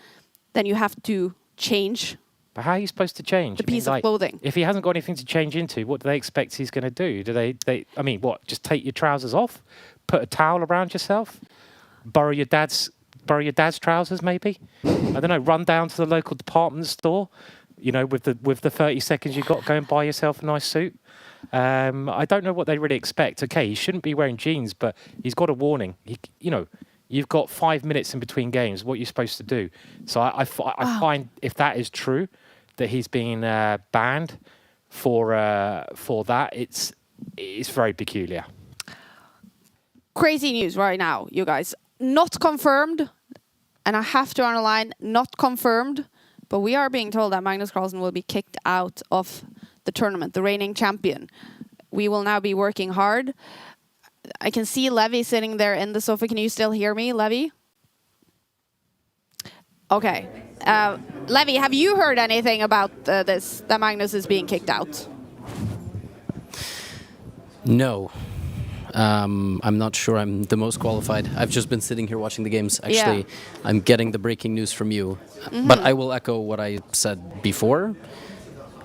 then you have to change.
But how are you supposed to change?
The piece of clothing.
If he hasn't got anything to change into, what do they expect he's going to do? Do they? I mean, what? Just take your trousers off, put a towel around yourself, borrow your dad's trousers, maybe. I don't know. Run down to the local department store, with the 30 seconds you got, go and buy yourself a nice suit. I don't know what they really expect. Okay, he shouldn't be wearing jeans, but he's got a warning. You've got 5 minutes in between games. What you're supposed to do? So I find, if that is true, that he's being banned for that, it's very peculiar.
Crazy news right now, you guys. Not confirmed, and I have to underline, not confirmed. But we are being told that Magnus Carlsen will be kicked out of the tournament, the reigning champion. We will now be working hard. I can see Levi sitting there in the sofa. Can you still hear me, Levi? Okay. Levi, have you heard anything about this, that Magnus is being kicked out?
No. I'm not sure I'm the most qualified. I've just been sitting here watching the games. Actually, I'm getting the breaking news from you. But I will echo what I said before.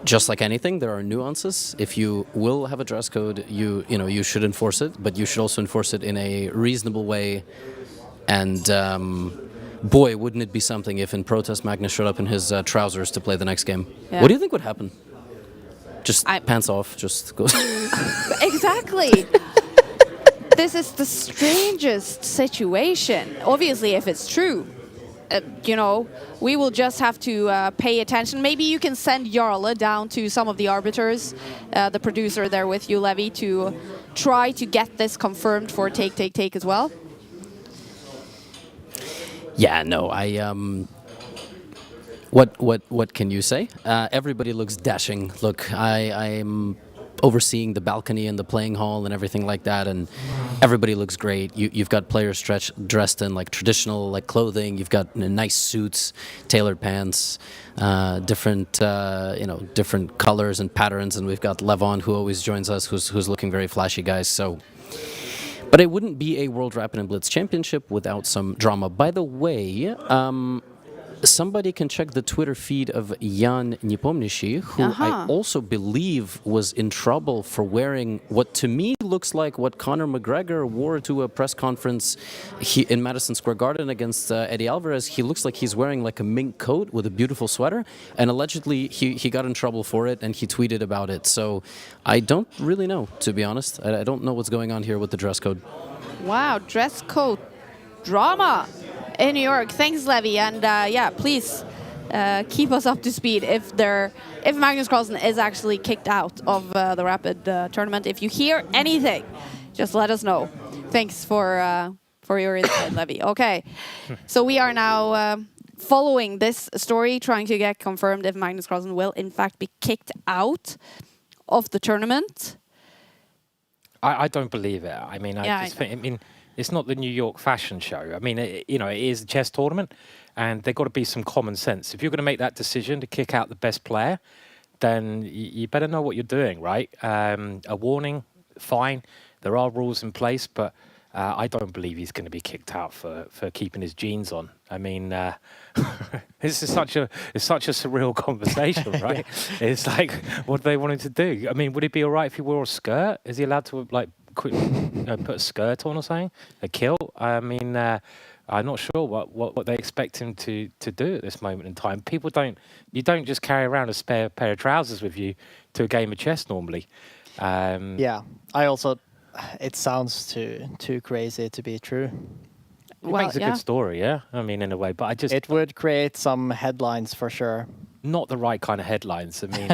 Just like anything, there are nuances. If you will have a dress code, you should enforce it, but you should also enforce it in a reasonable way. And boy, wouldn't it be something if in protest Magnus showed up in his trousers to play the next game. Yeah. What do you think would happen? Just pants off, just goes.
Exactly. This is the strangest situation. Obviously, if it's true, we will just have to pay attention. Maybe you can send Jarle down to some of the arbiters, the producer there with you, Levi, to try to get this confirmed for Take as well.
Yeah, no, What can you say? Everybody looks dashing. Look, I'm overseeing the balcony and the playing hall and everything like that, and everybody looks great. You've got players dressed in like traditional like clothing. You've got nice suits, tailored pants, different different colors and patterns, and we've got Levon who always joins us, who's looking very flashy, guys. So. But it wouldn't be a World Rapid and Blitz Championship without some drama. By the way, somebody can check the Twitter feed of Jan Nepomniachtchi, who I also believe was in trouble for wearing what to me looks like what Conor McGregor wore to a press conference in Madison Square Garden against Eddie Alvarez. He looks like he's wearing like a mink coat with a beautiful sweater, and allegedly he got in trouble for it and he tweeted about it. So I don't really know, to be honest. I don't know what's going on here with the dress code.
Wow, dress code drama in New York. Thanks, Levi, and please keep us up to speed if Magnus Carlsen is actually kicked out of the Rapid tournament. If you hear anything, just let us know. Thanks for your insight, Levi. Okay, so we are now following this story, trying to get confirmed if Magnus Carlsen will in fact be kicked out of the tournament.
I don't believe it. I mean, it's not the New York fashion show. I mean, it is a chess tournament, and there's got to be some common sense. If you're going to make that decision to kick out the best player, then you better know what you're doing, right? A warning, fine. There are rules in place, but I don't believe he's going to be kicked out for keeping his jeans on. I mean, this is such a surreal conversation, right? It's like, what do they want him to do? I mean, would it be all right if he wore a skirt? Is he allowed to like put a skirt on or something? A kilt? I mean, I'm not sure what they expect him to do at this moment in time. You don't just carry around a spare pair of trousers with you to a game of chess normally.
It sounds too crazy to be true.
It makes a good story, yeah. I mean, in a way, but
it would create some headlines for sure.
Not the right kind of headlines. I mean,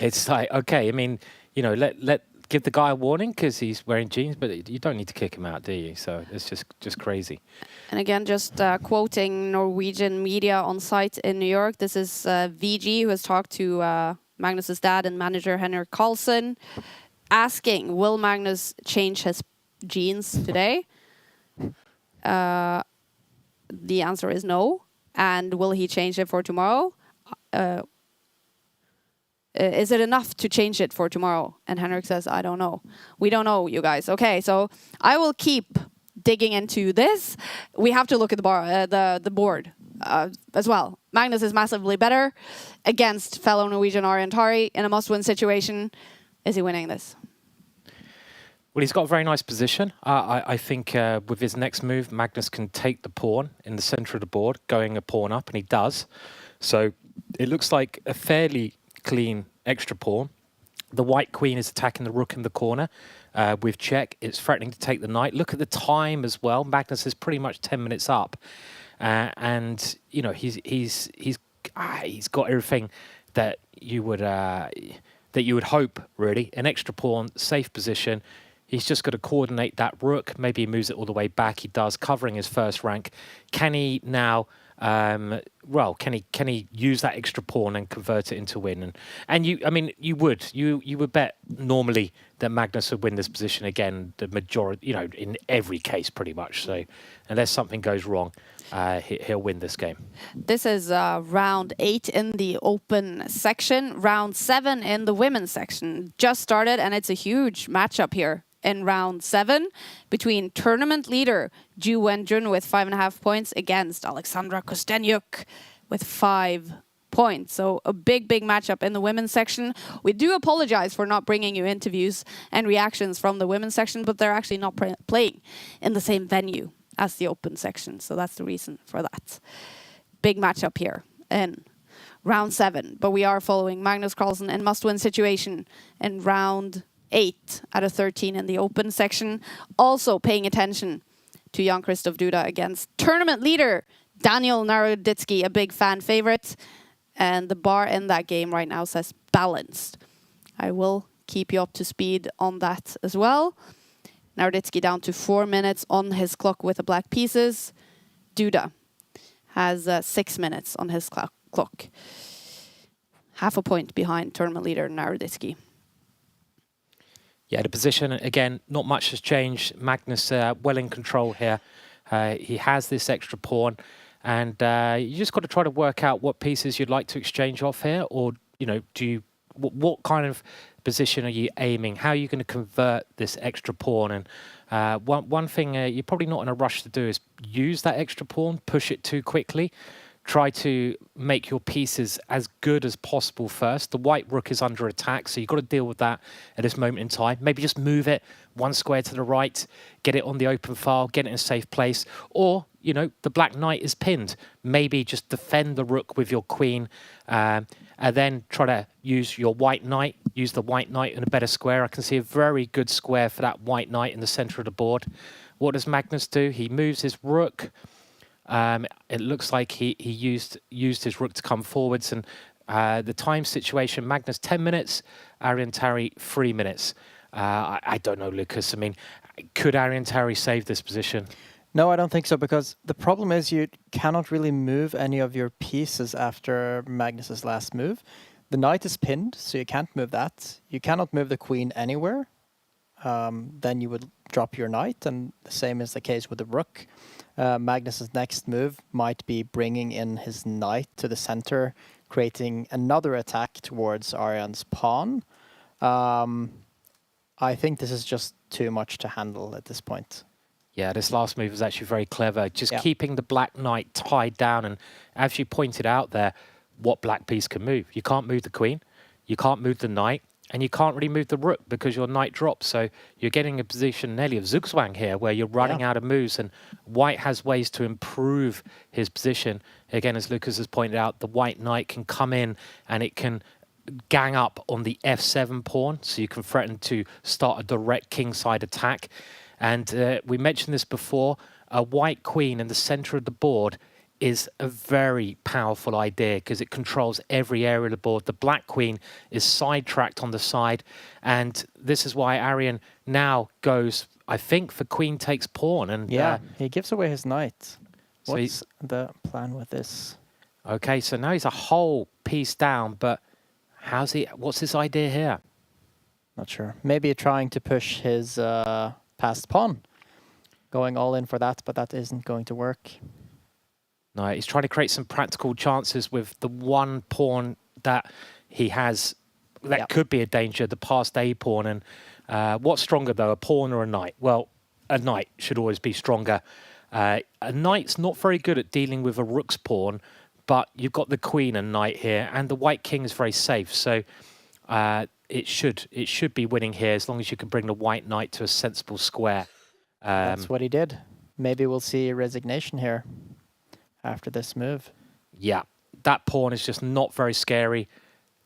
it's like, okay. I mean, let give the guy a warning because he's wearing jeans, but you don't need to kick him out, do you? So it's just crazy.
And again, just quoting Norwegian media on site in New York. This is VG, who has talked to Magnus's dad and manager Henrik Carlsen, asking, will Magnus change his jeans today? The answer is no. And will he change it for tomorrow? Is it enough to change it for tomorrow? And Henrik says, I don't know. We don't know, you guys. Okay, so I will keep digging into this. We have to look at the board as well. Magnus is massively better against fellow Norwegian Ari and Tari in a must-win situation. Is he winning this?
Well, he's got a very nice position. I think with his next move, Magnus can take the pawn in the center of the board, going a pawn up, and he does. So it looks like a fairly clean extra pawn. The white queen is attacking the rook in the corner with check. It's threatening to take the knight. Look at the time as well. Magnus is pretty much 10 minutes up, and he's got everything that you would hope, really. An extra pawn, safe position. He's just got to coordinate that rook. Maybe he moves it all the way back. He does, covering his first rank. Can he now well, can he use that extra pawn and convert it into win? And you would bet normally that Magnus would win this position again. The majority, in every case, pretty much. So unless something goes wrong, he'll win this game.
This is round 8 in the open section. Round 7 in the women's section just started, and it's a huge matchup here in round 7 between tournament leader Ju Wenjun with 5.5 points against Alexandra Kostenyuk with 5 points. So a big matchup in the women's section. We do apologize for not bringing you interviews and reactions from the women's section, but they're actually not playing in the same venue as the open section. So that's the reason for that. Big matchup here in round 7. But we are following Magnus Carlsen in must-win situation in round 8 out of 13 in the open section. Also paying attention to Jan Christoph Duda against tournament leader Daniel Naroditsky, a big fan favorite. And the bar in that game right now says balanced. I will keep you up to speed on that as well. Naroditsky down to 4 minutes on his clock with the black pieces. Duda has 6 minutes on his clock. Half a point behind tournament leader Naroditsky.
Yeah, the position, again, not much has changed. Magnus well in control here. He has this extra pawn. And you just got to try to work out what pieces you'd like to exchange off here. Or, what kind of position are you aiming? How are you going to convert this extra pawn? And one thing you're probably not in a rush to do is use that extra pawn, push it too quickly. Try to make your pieces as good as possible first. The white rook is under attack, so you've got to deal with that at this moment in time. Maybe just move it 1 square to the right, get it on the open file, get it in a safe place. Or, the black knight is pinned. Maybe just defend the rook with your queen, and then try to use your white knight, use the white knight in a better square. I can see a very good square for that white knight in the center of the board. What does Magnus do? He moves his rook. It looks like he used his rook to come forwards, and the time situation, Magnus 10 minutes, Aronian Tari 3 minutes. I don't know, Lucas. I mean, could Aronian Tari save this position?
No, I don't think so, because the problem is you cannot really move any of your pieces after Magnus's last move. The knight is pinned, so you can't move that. You cannot move the queen anywhere. Then you would drop your knight, and the same is the case with the rook. Magnus's next move might be bringing in his knight to the center, creating another attack towards Arian's pawn. I think this is just too much to handle at this point.
Yeah, this last move was actually very clever. Just keeping the black knight tied down, and as you pointed out there, what black piece can move? You can't move the queen, you can't move the knight, and you can't really move the rook because your knight drops. So you're getting a position nearly of Zugzwang here where you're running out of moves, and white has ways to improve his position. Again, as Lucas has pointed out, the white knight can come in and it can gang up on the f7 pawn, so you can threaten to start a direct kingside attack. And we mentioned this before, a white queen in the center of the board is a very powerful idea because it controls every area of the board. The black queen is sidetracked on the side, and this is why Aronian now goes, I think, for queen takes pawn. And
he gives away his knight. What's the plan with this?
Okay, so now he's a whole piece down, but what's his idea here?
Not sure. Maybe trying to push his passed pawn. Going all in for that, but that isn't going to work.
No, he's trying to create some practical chances with the one pawn that he has that could be a danger, the passed A pawn. And what's stronger, though, a pawn or a knight? Well, a knight should always be stronger. A knight's not very good at dealing with a rook's pawn, but you've got the queen and knight here, and the white king is very safe. So it should be winning here as long as you can bring the white knight to a sensible square.
That's what he did. Maybe we'll see a resignation here after this move.
Yeah, that pawn is just not very scary.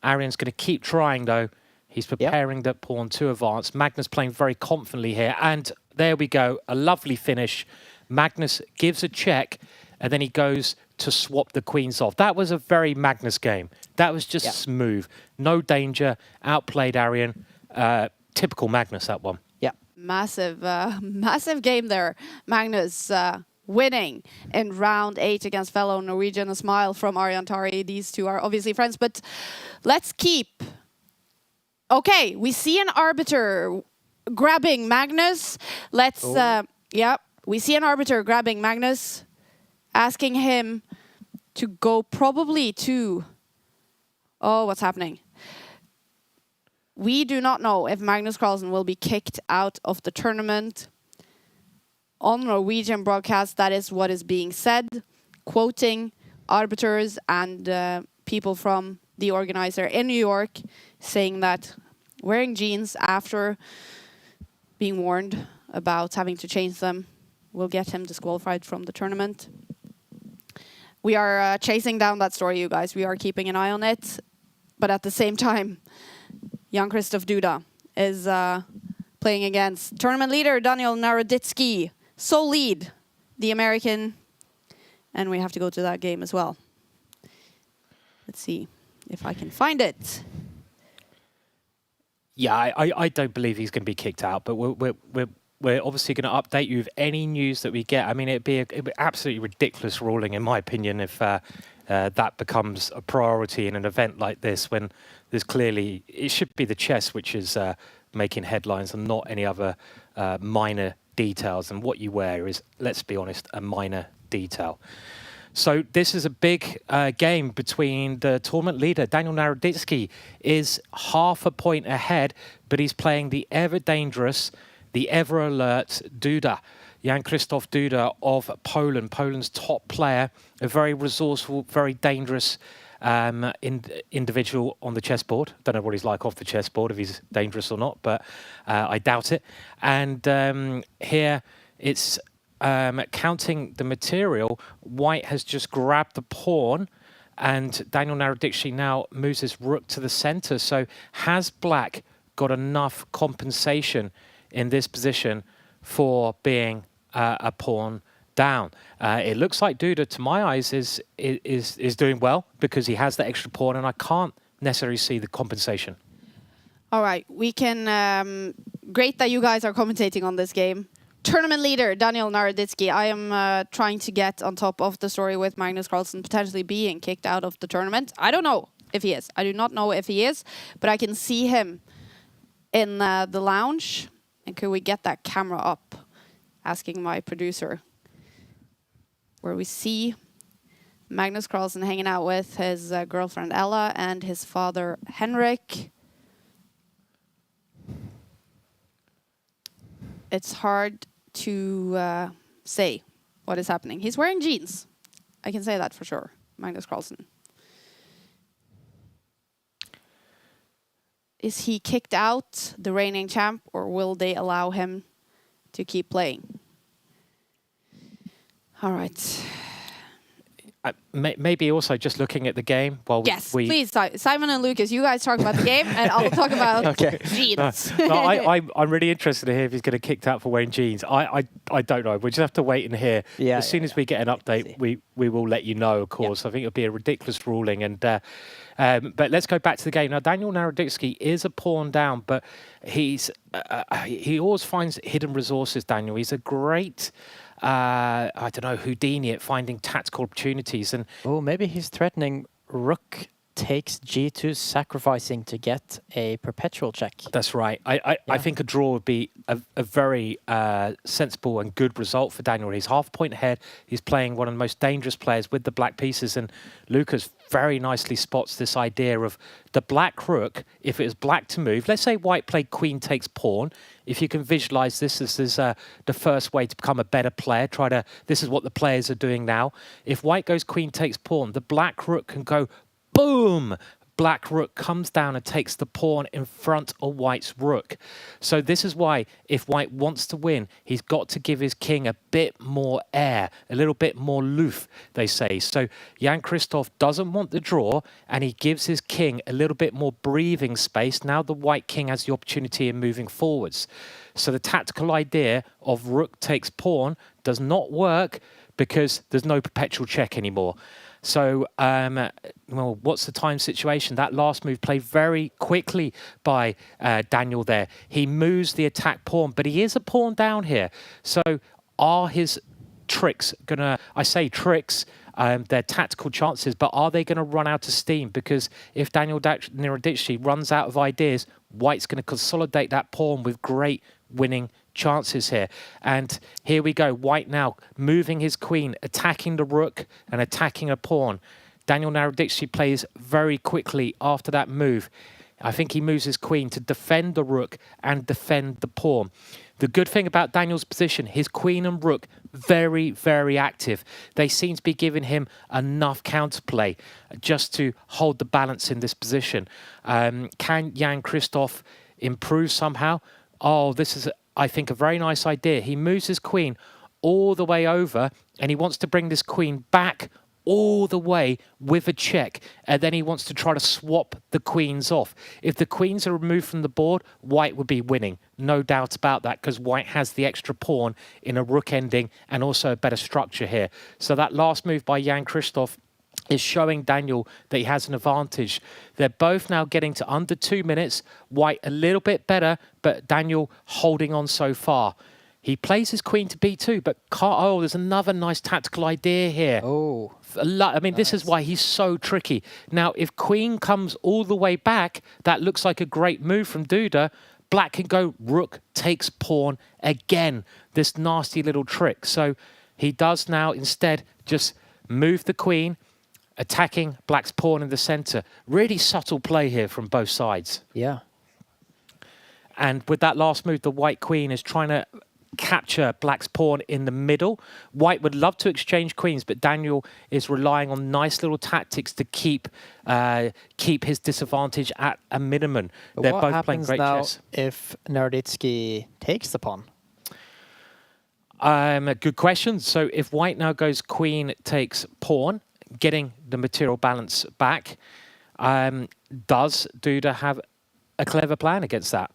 Arion's going to keep trying, though. He's preparing that pawn to advance. Magnus playing very confidently here. And there we go, a lovely finish. Magnus gives a check, and then he goes to swap the queens off. That was a very Magnus game. That was just smooth. No danger. Outplayed Aronian. Typical Magnus, that one.
Massive game there. Magnus winning in round 8 against fellow Norwegian. A smile from Aronian Tari. These two are obviously friends, but let's keep... Okay, we see an arbiter grabbing Magnus. Let's... yeah, we see an arbiter grabbing Magnus, asking him to go probably to... Oh, what's happening? We do not know if Magnus Carlsen will be kicked out of the tournament. On Norwegian broadcast, that is what is being said, quoting arbiters and people from the organizer in New York, saying that wearing jeans after being warned about having to change them will get him disqualified from the tournament. We are chasing down that story, you guys. We are keeping an eye on it. But at the same time, Jan-Christoph Duda is playing against tournament leader Daniel Naroditsky. Sole lead, the American, and we have to go to that game as well. Let's see if I can find it.
Yeah, I don't believe he's going to be kicked out, but we're obviously going to update you with any news that we get. I mean, it'd be absolutely ridiculous ruling, in my opinion, if that becomes a priority in an event like this, when there's clearly, it should be the chess which is making headlines and not any other minor details, and what you wear is, let's be honest, a minor detail. So this is a big game between the tournament leader. Daniel Naroditsky is half a point ahead, but he's playing the ever dangerous, the ever alert Duda. Jan-Christoph Duda of Poland, Poland's top player, a very resourceful, very dangerous individual on the chessboard. Don't know what he's like off the chessboard, if he's dangerous or not, but I doubt it. And here it's counting the material. White has just grabbed the pawn, and Daniel Naroditsky now moves his rook to the center. So has black got enough compensation in this position for being a pawn down? It looks like Duda, to my eyes, is doing well because he has that extra pawn, and I can't necessarily see the compensation.
All right, we can... great that you guys are commentating on this game. Tournament leader, Daniel Naroditsky. I am trying to get on top of the story with Magnus Carlsen potentially being kicked out of the tournament. I don't know if he is. I do not know if he is, but I can see him in the lounge. And could we get that camera up? Asking my producer. Where we see Magnus Carlsen hanging out with his girlfriend Ella and his father Henrik. It's hard to say what is happening. He's wearing jeans. I can say that for sure, Magnus Carlsen. Is he kicked out, the reigning champ, or will they allow him to keep playing? All right.
Maybe also just looking at the game while
yes, please, Simon and Lucas, you guys talk about the game, and I'll talk about jeans.
I'm really interested to hear if he's going to kicked out for wearing jeans. I don't know. We just have to wait and hear. Yeah, as soon as we get an update, we will let you know, of course. Yeah. I think it'll be a ridiculous ruling. And but let's go back to the game. Now, Daniel Naroditsky is a pawn down, but he always finds hidden resources, Daniel. He's a great... I don't know, Houdini at finding tactical opportunities. And
maybe he's threatening rook takes g2, sacrificing to get a perpetual check.
That's right. I think a draw would be a very sensible and good result for Daniel. He's half a point ahead. He's playing one of the most dangerous players with the black pieces, and Lucas very nicely spots this idea of the black rook. If it is black to move, let's say white played queen takes pawn. If you can visualize this as the first way to become a better player, this is what the players are doing now. If white goes queen takes pawn, the black rook can go boom! Black rook comes down and takes the pawn in front of white's rook. So this is why, if white wants to win, he's got to give his king a bit more air, a little bit more loof, they say. So Jan-Christoph doesn't want the draw, and he gives his king a little bit more breathing space. Now the white king has the opportunity in moving forwards. So the tactical idea of rook takes pawn does not work because there's no perpetual check anymore. So, well, what's the time situation? That last move played very quickly by Daniel there. He moves the attack pawn, but he is a pawn down here. So are his tricks gonna? I say tricks. They're tactical chances, but are they going to run out of steam? Because if Daniel Naroditsky runs out of ideas, White's going to consolidate that pawn with great winning chances here. And here we go. White now moving his queen, attacking the rook and attacking a pawn. Daniel Naroditsky plays very quickly after that move. I think he moves his queen to defend the rook and defend the pawn. The good thing about Daniel's position, his queen and rook, very, very active. They seem to be giving him enough counterplay just to hold the balance in this position. Can Jan Krzysztof improve somehow? Oh, this is, I think, a very nice idea. He moves his queen all the way over, and he wants to bring this queen back all the way with a check, and then he wants to try to swap the queens off. If the queens are removed from the board, White would be winning, no doubt about that, because White has the extra pawn in a rook ending and also a better structure here. So that last move by Jan Krzysztof is showing Daniel that he has an advantage. They're both now getting to under 2 minutes. White a little bit better, but Daniel holding on so far. He plays his queen to b2, but oh, there's another nice tactical idea here.
Oh.
I mean, this is why he's so tricky. Now, if queen comes all the way back, that looks like a great move from Duda. Black can go rook takes pawn again. This nasty little trick. So he does now instead just move the queen, attacking Black's pawn in the center. Really subtle play here from both sides.
Yeah.
And with that last move, the white queen is trying to capture Black's pawn in the middle. White would love to exchange queens, but Daniel is relying on nice little tactics to keep his disadvantage at a minimum.
But
they're
what
both
happens
playing great
now
chess.
If Naroditsky takes the pawn?
A good question. So if White now goes queen takes pawn, getting the material balance back, does Duda have a clever plan against that?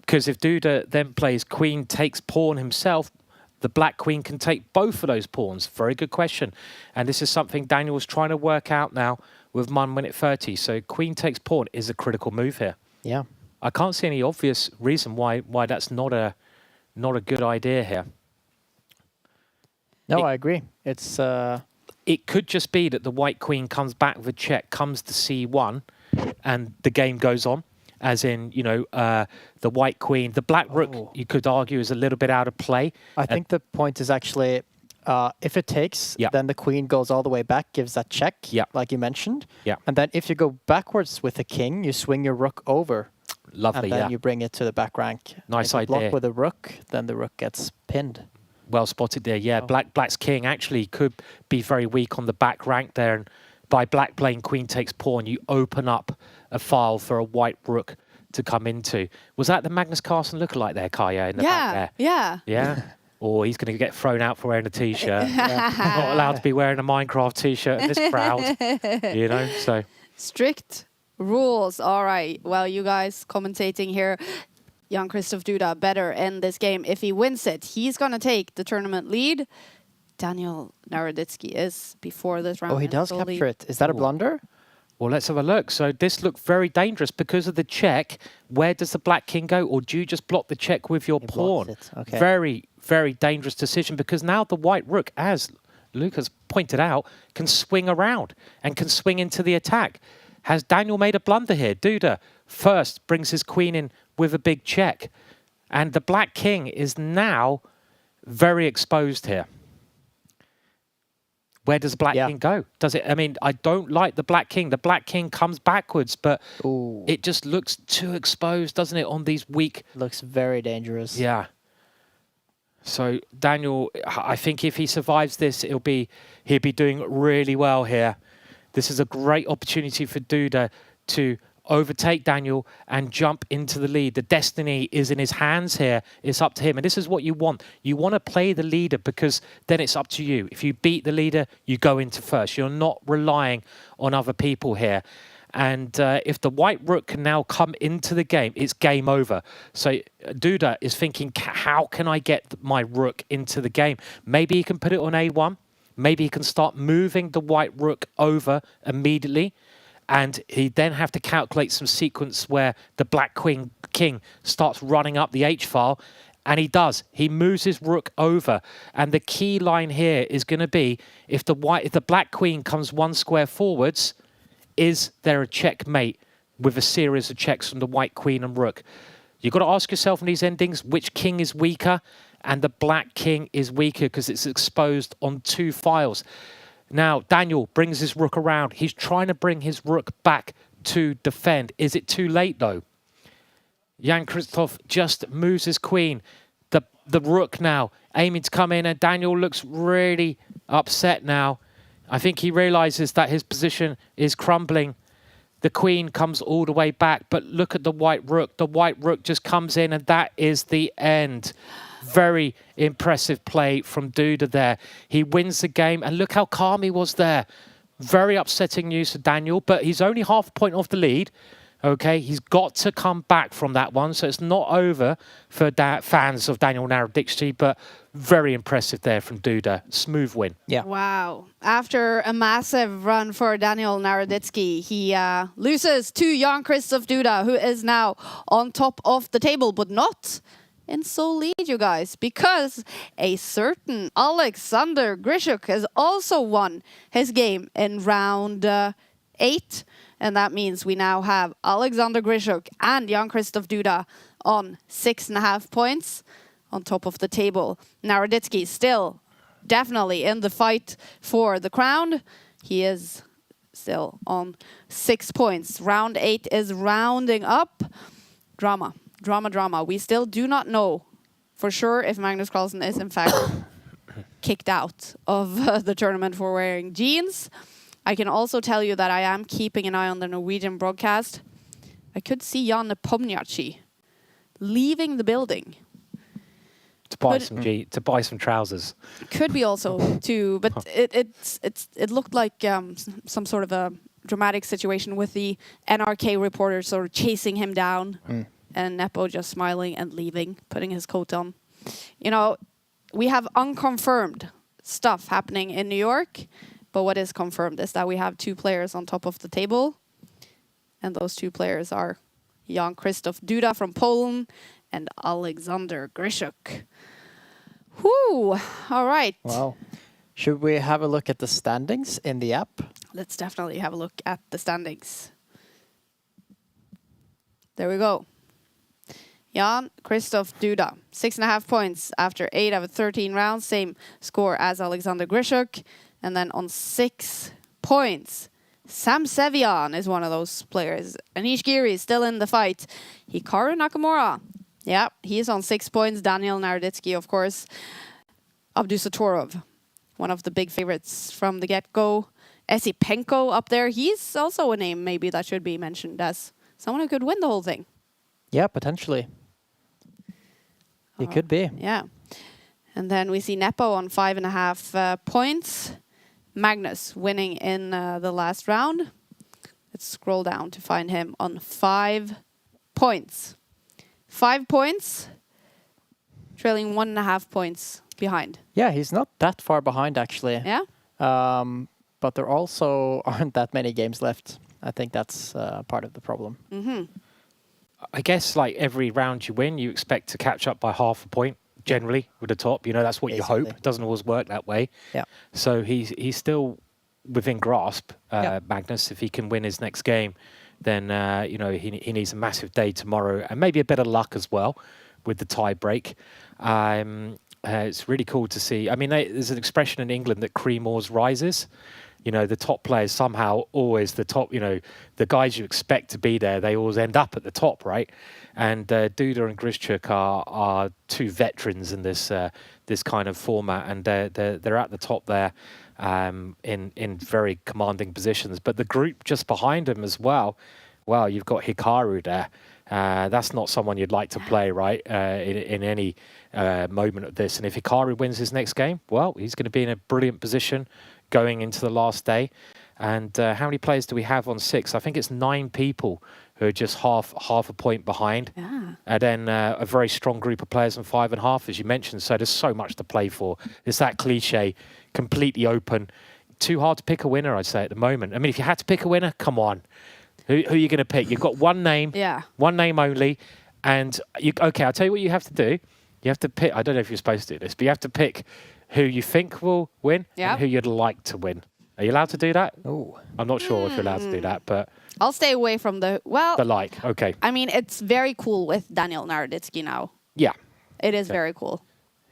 Because if Duda then plays queen takes pawn himself, the black queen can take both of those pawns. Very good question. And this is something Daniel's trying to work out now with 1 minute 30. So queen takes pawn is a critical move here.
Yeah.
I can't see any obvious reason why that's not a good idea here.
No, I agree. It's
it could just be that the white queen comes back with a check, comes to c1, and the game goes on. As in, you know, the white queen, the black rook, you could argue, is a little bit out of play.
I think the point is actually, if it takes, then the queen goes all the way back, gives that check, like you mentioned.
Yeah.
And then if you go backwards with the king, you swing your rook over.
Lovely,
and then you bring it to the back rank.
Nice
if you
idea.
block with a rook, then the rook gets pinned.
Well spotted there, yeah. Black's king actually could be very weak on the back rank there. And by black playing queen takes pawn, you open up a file for a white rook to come into. Was that the Magnus Carlsen lookalike there, Kaja, in the back there?
Yeah.
Yeah? Or he's going to get thrown out for wearing a T-shirt. Not allowed to be wearing a Minecraft T-shirt in this crowd, you know, so.
Strict rules. All right. Well, you guys commentating here, Jan Krzysztof Duda better in this game. If he wins it, he's going to take the tournament lead. Daniel Naroditsky is before this round.
Oh, he does capture it. Is that a blunder?
Well, let's have a look. So this looked very dangerous because of the check. Where does the black king go? Or do you just block the check with your pawn?
Okay.
Very, very dangerous decision because now the white rook, as Lucas pointed out, can swing around and can swing into the attack. Has Daniel made a blunder here? Duda first brings his queen in with a big check. And the black king is now very exposed here. Where does the black king go? Does it? I mean, I don't like the black king. The black king comes backwards, but it just looks too exposed, doesn't it, on these weak...
Looks very dangerous.
Yeah. So Daniel, I think if he survives this, he'll be doing really well here. This is a great opportunity for Duda to overtake Daniel and jump into the lead. The destiny is in his hands here. It's up to him. And this is what you want. You want to play the leader because then it's up to you. If you beat the leader, you go into first. You're not relying on other people here. And if the white rook can now come into the game, it's game over. So Duda is thinking, how can I get my rook into the game? Maybe he can put it on A1. Maybe he can start moving the white rook over immediately. And he then have to calculate some sequence where the black king starts running up the H file. And he does. He moves his rook over. And the key line here is going to be, if the black queen comes one square forwards, is there a checkmate with a series of checks from the white queen and rook? You've got to ask yourself in these endings, which king is weaker? And the black king is weaker because it's exposed on 2 files. Now, Daniel brings his rook around. He's trying to bring his rook back to defend. Is it too late, though? Jan Krzysztof just moves his queen. The rook now aiming to come in, and Daniel looks really upset now. I think he realizes that his position is crumbling. The queen comes all the way back, but look at the white rook. The white rook just comes in, and that is the end. Very impressive play from Duda there. He wins the game, and look how calm he was there. Very upsetting news for Daniel, but he's only half a point off the lead. Okay, he's got to come back from that one, so it's not over for fans of Daniel Naroditsky, but very impressive there from Duda. Smooth win.
Yeah.
Wow. After a massive run for Daniel Naroditsky, he loses to Jan Krzysztof Duda, who is now on top of the table, but not in sole lead, you guys, because a certain Alexander Grischuk has also won his game in round 8. And that means we now have Alexander Grischuk and Jan Krzysztof Duda on 6.5 points on top of the table. Naroditsky still definitely in the fight for the crown. He is still on 6 points. Round 8 is rounding up. Drama, drama, drama. We still do not know for sure if Magnus Carlsen is in fact kicked out of the tournament for wearing jeans. I can also tell you that I am keeping an eye on the Norwegian broadcast. I could see Jan Nepomniachtchi leaving the building.
To buy some trousers.
Could be also to, but it looked like some sort of a dramatic situation with the NRK reporter sort of chasing him down, and Nepo just smiling and leaving, putting his coat on. You know, we have unconfirmed stuff happening in New York. But what is confirmed is that we have 2 players on top of the table. And those 2 players are Jan Krzysztof Duda from Poland and Alexander Grischuk. Whew. All right.
Wow. Should we have a look at the standings in the app?
Let's definitely have a look at the standings. There we go. Jan Krzysztof Duda, 6.5 points after 8 out of 13 rounds. Same score as Alexander Grischuk. And then on 6 points, Sam Sevian is one of those players. Anish Giri is still in the fight. Hikaru Nakamura, yeah, he is on 6 points. Daniel Naroditsky, of course. Abdusatorov, one of the big favorites from the get-go. Esipenko up there. He's also a name maybe that should be mentioned as someone who could win the whole thing.
Yeah, potentially. He could be.
Yeah. And then we see Nepo on 5.5 points. Magnus winning in the last round. Let's scroll down to find him on 5 points. 5 points, trailing 1.5 points behind.
Yeah, he's not that far behind, actually.
Yeah?
But there also aren't that many games left. I think that's part of the problem.
Mm-hmm.
I guess like every round you win, you expect to catch up by half a point. Generally, with the top, you know, that's what Basically. You hope. It doesn't always work that way.
Yeah.
So he's still within grasp, Magnus. If he can win his next game, then you know he needs a massive day tomorrow, and maybe a bit of luck as well with the tie break. It's really cool to see. I mean, there's an expression in England that cream always rises. You know, the top players somehow always the top, you know, the guys you expect to be there, they always end up at the top, right? And Duda and Grischuk are 2 veterans in this this kind of format, and they're at the top there in very commanding positions. But the group just behind them as well, you've got Hikaru there. That's not someone you'd like to play, right, in any moment of this. And if Hikaru wins his next game, well, he's going to be in a brilliant position going into the last day. And how many players do we have on 6? I think it's 9 people who are just half a point behind.
Yeah.
And then a very strong group of players on 5.5, as you mentioned. So there's so much to play for. It's that cliche, completely open. Too hard to pick a winner, I'd say, at the moment. I mean, if you had to pick a winner, come on. Who are you going to pick? You've got one name, one name only. And, okay, I'll tell you what you have to do. You have to pick. I don't know if you're supposed to do this, but you have to pick who you think will win and who you'd like to win. Are you allowed to do that?
Oh,
I'm not sure if you're allowed to do that, but
I'll stay away from the
okay.
I mean, it's very cool with Daniel Naroditsky now.
Yeah.
It is very cool.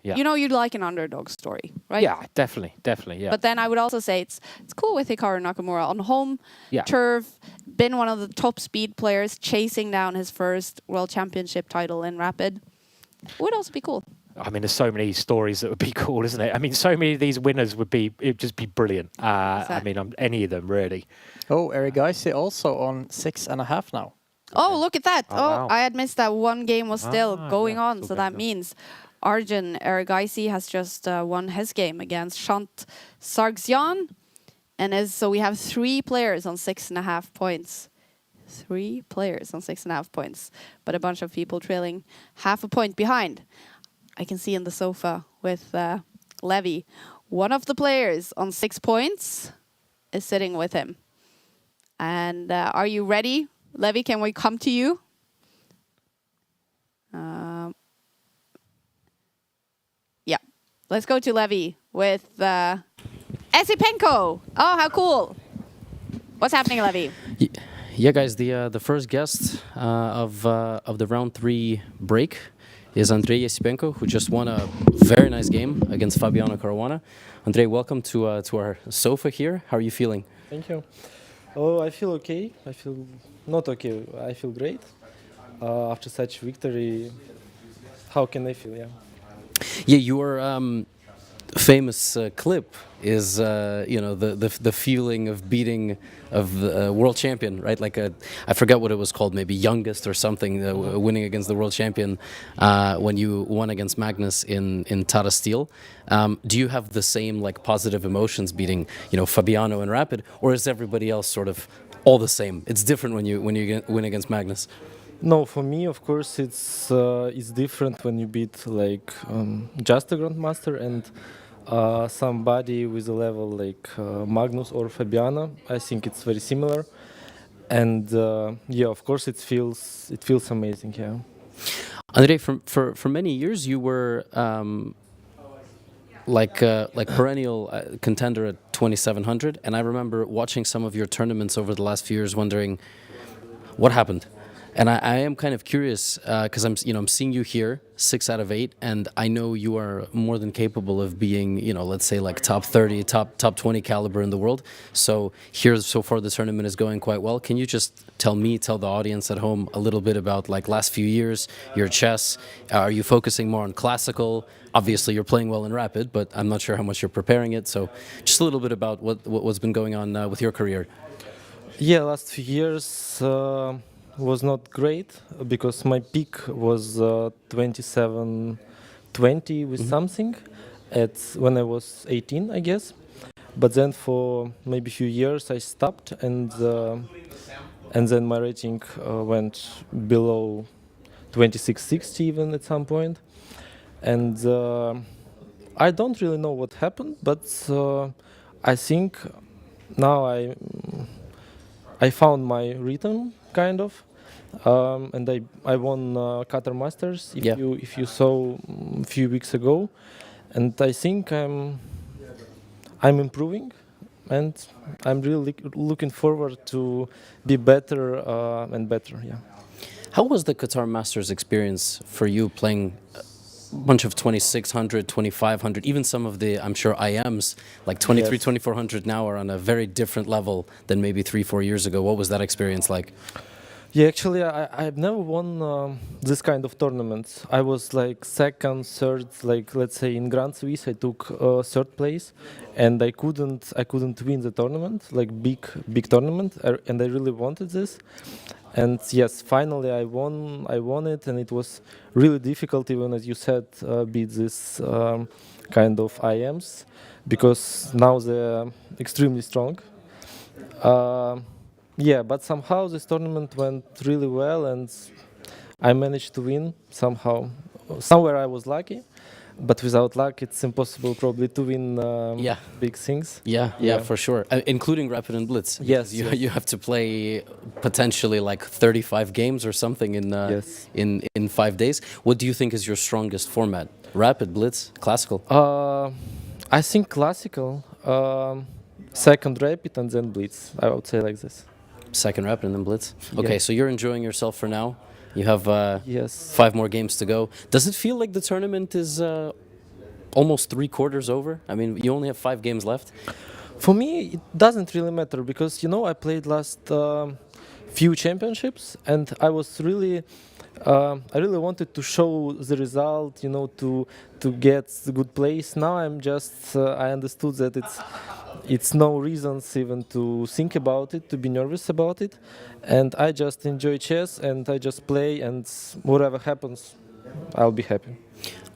Yeah.
You know, you'd like an underdog story, right?
Yeah, definitely, yeah.
But then I would also say it's cool with Hikaru Nakamura on home turf, been one of the top speed players, chasing down his first World Championship title in Rapid. Would also be cool.
I mean, there's so many stories that would be cool, isn't it? I mean, so many of these winners it'd just be brilliant. I mean, any of them, really.
Oh, Erigaisi also on 6.5 now.
Oh, look at that.
Wow.
I had missed that one game was still going on. So that means Arjun Erigaisi has just won his game against Shant Sargsyan. And so we have 3 players on 6.5 points. 3 players on 6.5 points. But a bunch of people trailing half a point behind. I can see in the sofa with Levy. One of the players on 6 points is sitting with him. And are you ready? Levy, can we come to you? Yeah. Let's go to Levy with Esipenko. Oh, how cool. What's happening, Levy?
Yeah, guys, the first guest of the round 3 break is Andrei Esipenko, who just won a very nice game against Fabiano Caruana. Andrei, welcome to our sofa here. How are you feeling?
Thank you. Oh, I feel okay. I feel not okay. I feel great. After such victory, how can I feel?
Yeah, your famous clip is the feeling of beating the world champion, right? Like I forget what it was called, maybe youngest or something, winning against the world champion when you won against Magnus in Tara Steel. Do you have the same like positive emotions beating Fabiano in Rapid, or is everybody else sort of all the same? It's different when you win against Magnus.
No, for me, of course, it's different when you beat like just a grandmaster and somebody with a level like Magnus or Fabiano. I think it's very similar, and yeah, of course, it feels amazing. Yeah.
Andrei, for many years you were like perennial contender at 2700, and I remember watching some of your tournaments over the last few years, wondering what happened. And I am kind of curious because I'm seeing you here 6 out of 8, and I know you are more than capable of being let's say like top 30, top 20 caliber in the world. So so far the tournament is going quite well. Can you just tell the audience at home a little bit about like last few years, your chess? Are you focusing more on classical? Obviously you're playing well in Rapid, but I'm not sure how much you're preparing it. So just a little bit about what's been going on with your career.
Yeah, last few years was not great because my peak was 2720 with something when I was 18, I guess. But then for maybe a few years I stopped, and then my rating went below 2660 even at some point. And I don't really know what happened, but I think now I found my rhythm kind of. And I won Qatar Masters if you saw a few weeks ago, and I think I'm improving, and I'm really looking forward to be better and better. Yeah.
How was the Qatar Masters experience for you, playing a bunch of 2600, 2500, even some of the, I'm sure, IMs like 23, 2400 now are on a very different level than maybe 3-4 years ago. What was that experience like?
Yeah, actually, I've never won this kind of tournaments. I was like second, third, like let's say in Grand Swiss, I took third place, and I couldn't win the tournament, like big tournament, and I really wanted this. And yes, finally I won it, and it was really difficult, even as you said, beat this kind of IMs, because now they're extremely strong. Yeah, but somehow this tournament went really well, and I managed to win somehow. Somewhere I was lucky, but without luck, it's impossible probably to win big things.
Yeah, for sure. Including Rapid and Blitz.
Yes,
you have to play potentially like 35 games or something in 5 days. What do you think is your strongest format? Rapid, Blitz, Classical?
I think Classical, second Rapid, and then Blitz. I would say like this.
Second Rapid and then Blitz. Okay, so you're enjoying yourself for now. You have 5 more games to go. Does it feel like the tournament is almost 3/4 over? I mean, you only have 5 games left.
For me, it doesn't really matter because, you know, I played last few championships and I was really, I really wanted to show the result, you know, to get the good place. Now I'm just, I understood that it's no reasons even to think about it, to be nervous about it. And I just enjoy chess and I just play, and whatever happens, I'll be happy.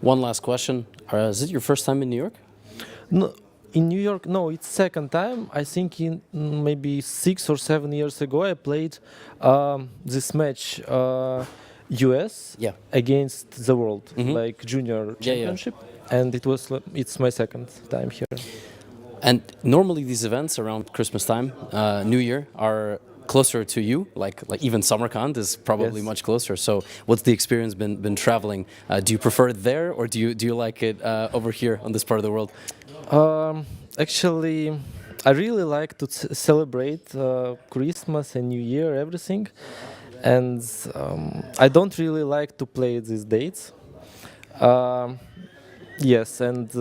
One last question. Is it your first time in New York?
No, in New York, no, it's second time. I think in maybe 6 or 7 years ago, I played this match, US against the world, like junior championship. And it's my second time here.
And normally these events around Christmas time, New Year, are closer to you, like even Samarkand is probably much closer. So what's the experience been traveling? Do you prefer it there, or do you like it over here on this part of the world?
Actually, I really like to celebrate Christmas and New Year, everything. And I don't really like to play these dates. Yes, and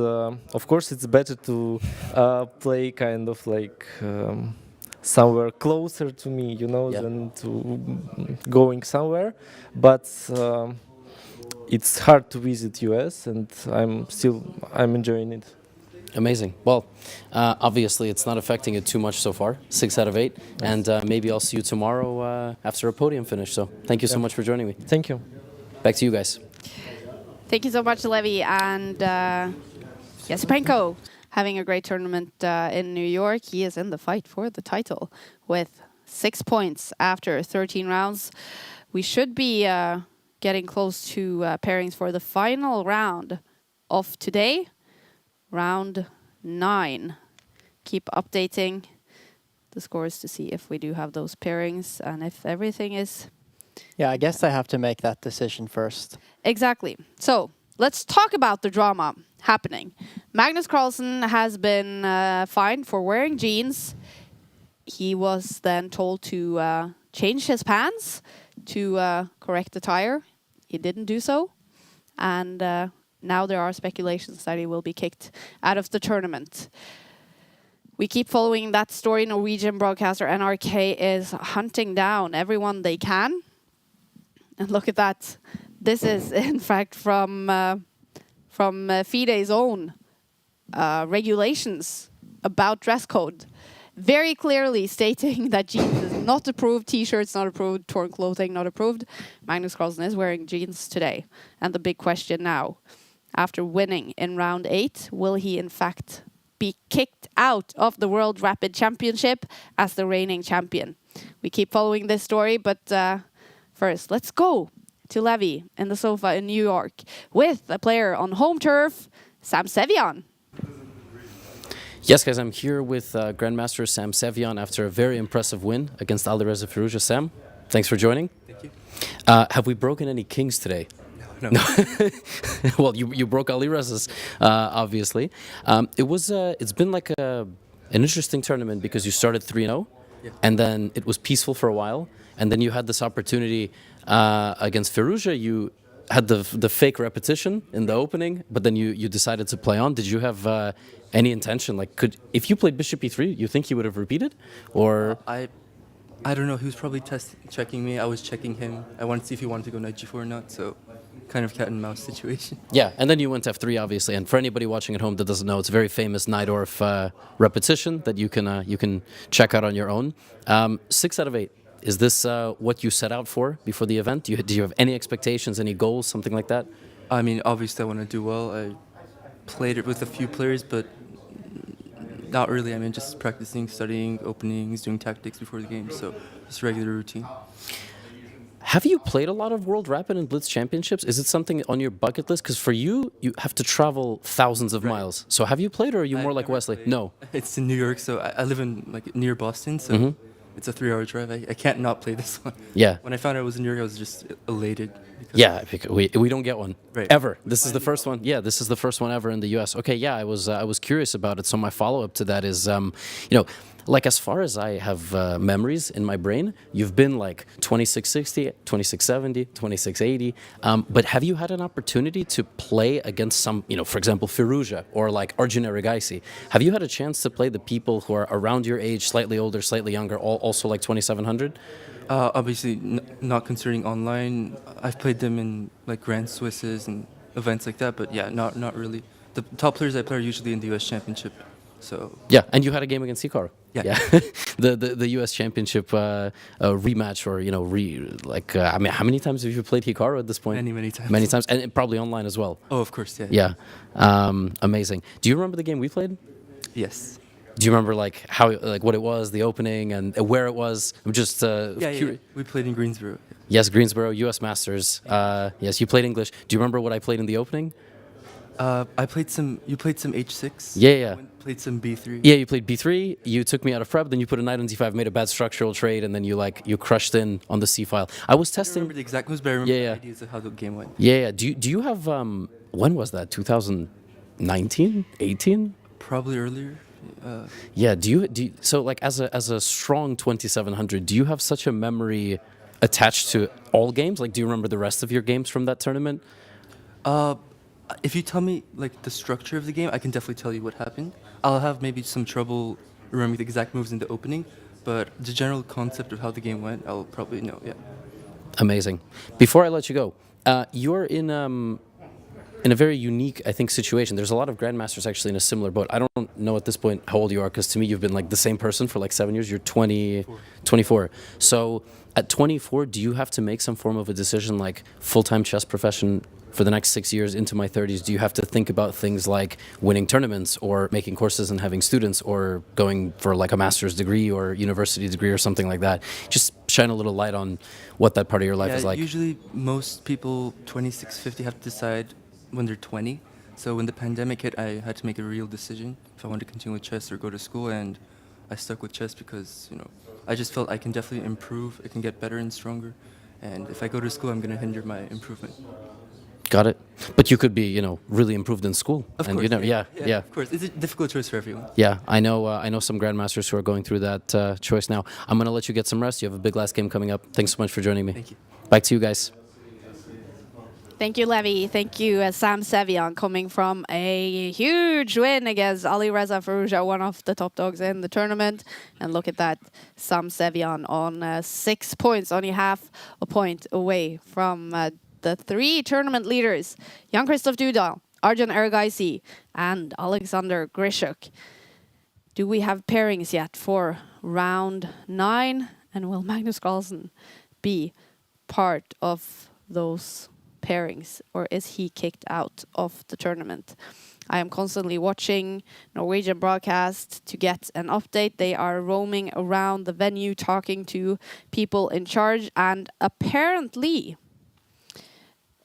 of course it's better to play kind of like somewhere closer to me, you know, than to going somewhere. But it's hard to visit US, and I'm enjoying it.
Amazing. Well, obviously it's not affecting it too much so far. 6 out of 8, and maybe I'll see you tomorrow after a podium finish. So thank you so much for joining me.
Thank you.
Back to you guys.
Thank you so much, Levi and Yasipenko. Having a great tournament in New York. He is in the fight for the title with 6 points after 13 rounds. We should be getting close to pairings for the final round of today, round 9. Keep updating the scores to see if we do have those pairings and if everything is...
Yeah, I guess I have to make that decision first.
Exactly. So let's talk about the drama happening. Magnus Carlsen has been fined for wearing jeans. He was then told to change his pants to correct the tire. He didn't do so. And now there are speculations that he will be kicked out of the tournament. We keep following that story. Norwegian broadcaster NRK is hunting down everyone they can. And look at that. This is, in fact, from FIDE's own regulations about dress code. Very clearly stating that jeans is not approved, t-shirts not approved, torn clothing not approved. Magnus Carlsen is wearing jeans today. And the big question now, after winning in round 8, will he in fact be kicked out of the World Rapid Championship as the reigning champion? We keep following this story, but first, let's go to Levi in the sofa in New York with a player on home turf, Sam Sevian.
Yes, guys, I'm here with Grandmaster Sam Sevian after a very impressive win against Alireza Firouzja. Sam, thanks for joining.
Thank you.
Have we broken any kings today?
No.
Well, you broke Alireza's, obviously. It's been like an interesting tournament because you started 3-0, and then it was peaceful for a while, and then you had this opportunity against Firouzja. You had the fake repetition in the opening, but then you decided to play on. Did you have any intention? Like, if you played Bishop E3, you think he would have repeated, or?
I don't know. He was probably checking me. I was checking him. I wanted to see if he wanted to go knight G4 or not. So, kind of cat and mouse situation.
Yeah, and then you went F3, obviously. And for anybody watching at home that doesn't know, it's a very famous Najdorf repetition that you can check out on your own. 6 out of 8. Is this what you set out for before the event? Do you have any expectations, any goals, something like that?
I mean, obviously I want to do well. I played it with a few players, but not really. I mean, just practicing, studying, openings, doing tactics before the game. So just regular routine.
Have you played a lot of World Rapid and Blitz Championships? Is it something on your bucket list? Because for you, you have to travel thousands of miles. So have you played, or are you more like Wesley?
Played.
No.
It's in New York, so I live in like near Boston, so it's a 3-hour drive. I can't not play this one.
Yeah.
When I found out it was in New York, I was just elated.
Yeah, because we don't get one ever. This is the first one. Yeah, this is the first one ever in the U.S. Okay, yeah, I was curious about it. So my follow up to that is, like as far as I have memories in my brain, you've been like 2660, 2670, 2680. But have you had an opportunity to play against some, for example, Firuza or like Arjun Erigaisi? Have you had a chance to play the people who are around your age, slightly older, slightly younger, also like 2700?
Obviously, not considering online. I've played them in like Grand Swisses and events like that, but yeah, not really. The top players I play are usually in the U.S. Championship. So
yeah, and you had a game against Hikaru.
Yeah.
the U.S. Championship rematch, or I mean, how many times have you played Hikaru at this point?
Many times.
Many times, and probably online as well.
Oh, of course, yeah.
Yeah, amazing. Do you remember the game we played?
Yes.
Do you remember like how what it was, the opening, and where it was? I'm just
yeah. We played in Greensboro.
Yes, Greensboro, U.S. Masters. Yes, you played English. Do you remember what I played in the opening?
I played some. You played some H6.
Yeah.
Played some B3.
Yeah, you played B3. You took me out of prep. Then you put a knight on D5, made a bad structural trade, and then you crushed in on the C file. I was testing.
I don't remember the exact moves, but I remember the ideas of how the game went.
Yeah. Do you have when was that? 2019, 18?
Probably earlier.
Yeah. Do you so like as a strong 2700? Do you have such a memory attached to all games? Like, do you remember the rest of your games from that tournament?
If you tell me like the structure of the game, I can definitely tell you what happened. I'll have maybe some trouble remembering the exact moves in the opening, but the general concept of how the game went, I'll probably know. Yeah.
Amazing. Before I let you go, you're in a very unique, I think, situation. There's a lot of grandmasters actually in a similar boat. I don't know at this point how old you are, because to me you've been like the same person for like 7 years. You're 24. So at 24, do you have to make some form of a decision, like full-time chess profession for the next 6 years into my 30s? Do you have to think about things like winning tournaments or making courses and having students or going for like a master's degree or university degree or something like that? Just shine a little light on what that part of your life is like.
Usually most people 2650 have to decide when they're 20. So when the pandemic hit, I had to make a real decision if I wanted to continue with chess or go to school, and I stuck with chess because, I just felt I can definitely improve, it can get better and stronger, and if I go to school, I'm going to hinder my improvement.
Got it. But you could be, really improved in school.
Of course.
Yeah.
Of course. It's a difficult choice for everyone.
Yeah, I know some grandmasters who are going through that choice now. I'm going to let you get some rest. You have a big last game coming up. Thanks so much for joining me.
Thank you.
Back to you guys.
Thank you, Levy. Thank you, Sam Sevian, coming from a huge win against Ali Reza Firuza, one of the top dogs in the tournament. And look at that, Sam Sevian on 6 points, only half a point away from the 3 tournament leaders, Jan-Christoph Duda, Arjun Erigaisi, and Alexander Grischuk. Do we have pairings yet for round 9? And will Magnus Carlsen be part of those pairings, or is he kicked out of the tournament? I am constantly watching Norwegian broadcast to get an update. They are roaming around the venue talking to people in charge, and apparently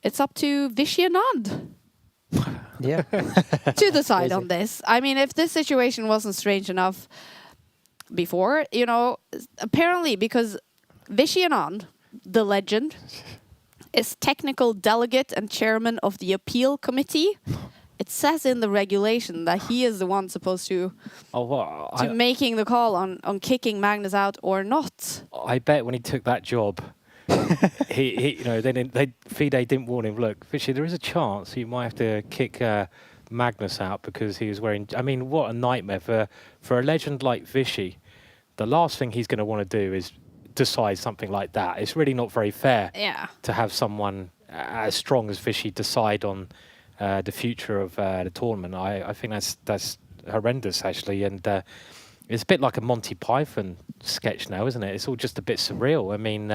it's up to Vishy Anand to decide on this. I mean, if this situation wasn't strange enough before, apparently, because Vishy Anand, the legend, is technical delegate and chairman of the appeal committee. It says in the regulation that he is the one supposed to making the call on kicking Magnus out or not.
I bet when he took that job, FIDE didn't warn him. Look, Vishy, there is a chance you might have to kick Magnus out because he was wearing. I mean, what a nightmare for a legend like Vishy. The last thing he's going to want to do is decide something like that. It's really not very fair to have someone as strong as Vishy decide on the future of the tournament. I think that's horrendous, actually, and it's a bit like a Monty Python sketch now, isn't it? It's all just a bit surreal. I mean,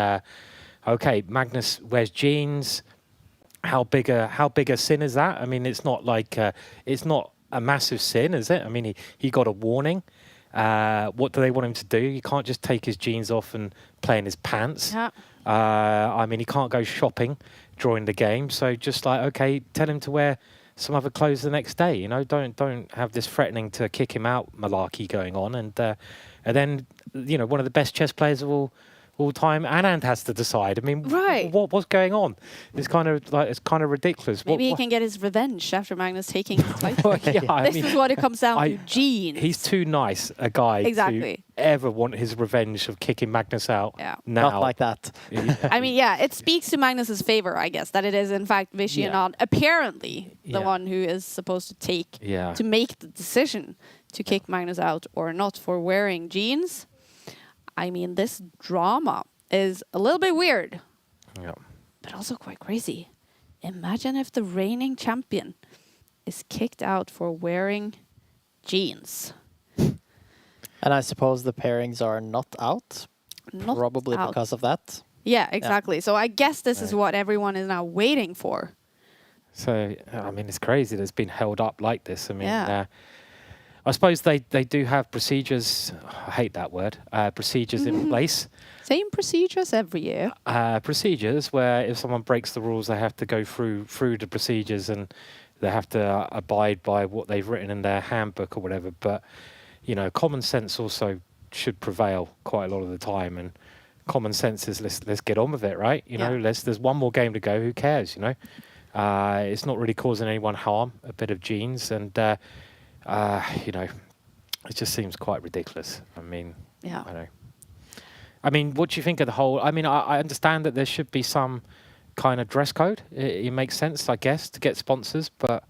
okay, Magnus wears jeans. How big a sin is that? I mean, it's not like it's not a massive sin, is it? I mean, he got a warning. What do they want him to do? You can't just take his jeans off and play in his pants.
Yeah.
I mean, he can't go shopping during the game, so just like, okay, tell him to wear some other clothes the next day. You know, don't have this threatening to kick him out malarkey going on, and then you know, one of the best chess players of all time, Anand has to decide. I mean, what's going on? It's kind of ridiculous.
Maybe he can get his revenge after Magnus taking the title.
Yeah,
this is what it comes down to. Genes.
He's too nice a guy to ever want his revenge of kicking Magnus out.
Yeah.
Now.
Not like that.
I mean, yeah, it speaks to Magnus's favor, I guess, that it is in fact Vichy and not apparently the one who is supposed to make the decision to kick Magnus out or not for wearing jeans. I mean, this drama is a little bit weird, but also quite crazy. Imagine if the reigning champion is kicked out for wearing jeans.
And I suppose the pairings are not out, probably because of that.
Yeah, exactly. So I guess this is what everyone is now waiting for.
So, I mean, it's crazy that it's been held up like this. I mean, I suppose they do have procedures, I hate that word, procedures in place.
Same procedures every year.
Procedures where if someone breaks the rules, they have to go through the procedures and they have to abide by what they've written in their handbook or whatever. But, you know, common sense also should prevail quite a lot of the time. And common sense is let's get on with it, right? You know, there's one more game to go. Who cares, you know? It's not really causing anyone harm, a bit of genes. And... you know, it just seems quite ridiculous. I mean, I mean, what do you think of the whole? I mean, I understand that there should be some kind of dress code. It makes sense, I guess, to get sponsors, but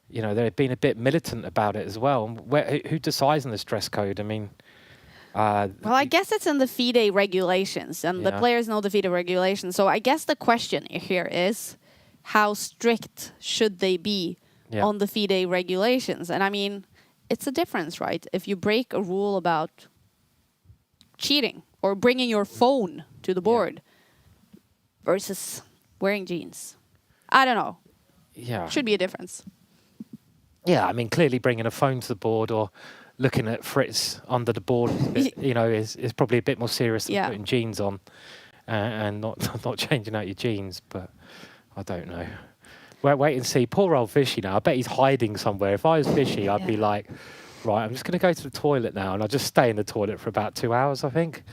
you know, they've been a bit militant about it as well. Who decides on this dress code? I mean,
well, I guess it's in the FIDE regulations, and the players know the FIDE regulations. So I guess the question here is, how strict should they be on the FIDE regulations? And I mean, it's a difference, right? If you break a rule about cheating or bringing your phone to the board versus wearing jeans. I don't know.
Yeah.
Should be a difference.
Yeah, I mean, clearly bringing a phone to the board or looking at Fritz under the board, you know, is probably a bit more serious than putting jeans on and not changing out your jeans. But I don't know. Wait and see. Poor old Vichy now. I bet he's hiding somewhere. If I was Vichy, I'd be like, right, I'm just going to go to the toilet now. And I'll just stay in the toilet for about 2 hours, I think.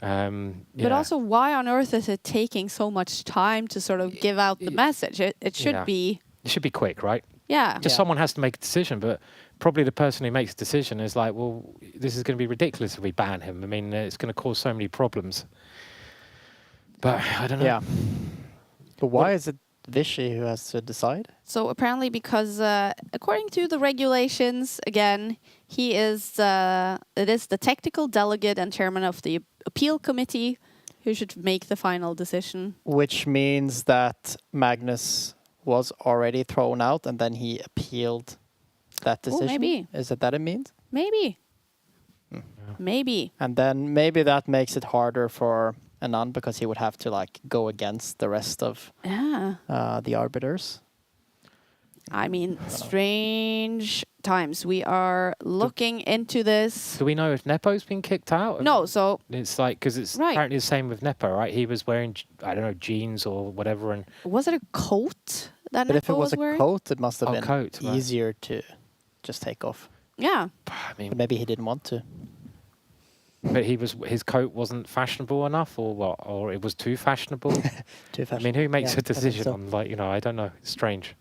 But also, why on earth is it taking so much time to sort of give out the message? It should be...
It should be quick, right?
Yeah.
Just someone has to make a decision. But probably the person who makes the decision is like, well, this is going to be ridiculous if we ban him. I mean, it's going to cause so many problems. But I don't know.
Yeah. But why is it Vichy who has to decide?
So apparently because according to the regulations, again, he is it is the technical delegate and chairman of the appeal committee who should make the final decision.
Which means that Magnus was already thrown out and then he appealed that decision.
Maybe.
Is it that it means?
Maybe. Maybe.
And then maybe that makes it harder for Anand because he would have to like go against the rest of the arbiters.
I mean, strange times. We are looking into this.
Do we know if Nepo's been kicked out?
No, so...
It's like, because it's apparently the same with Nepo, right? He was wearing, I don't know, jeans or whatever. And
was it a coat that
But
Nepo
if it was a
wearing?
coat, it must have been
coat, right.
easier to just take off.
Yeah.
I mean,
but maybe he didn't want to.
But his coat wasn't fashionable enough, or what? Or it was too fashionable?
Too fashionable.
I mean, who makes a decision
so.
on, like, you know, I don't know. It's strange.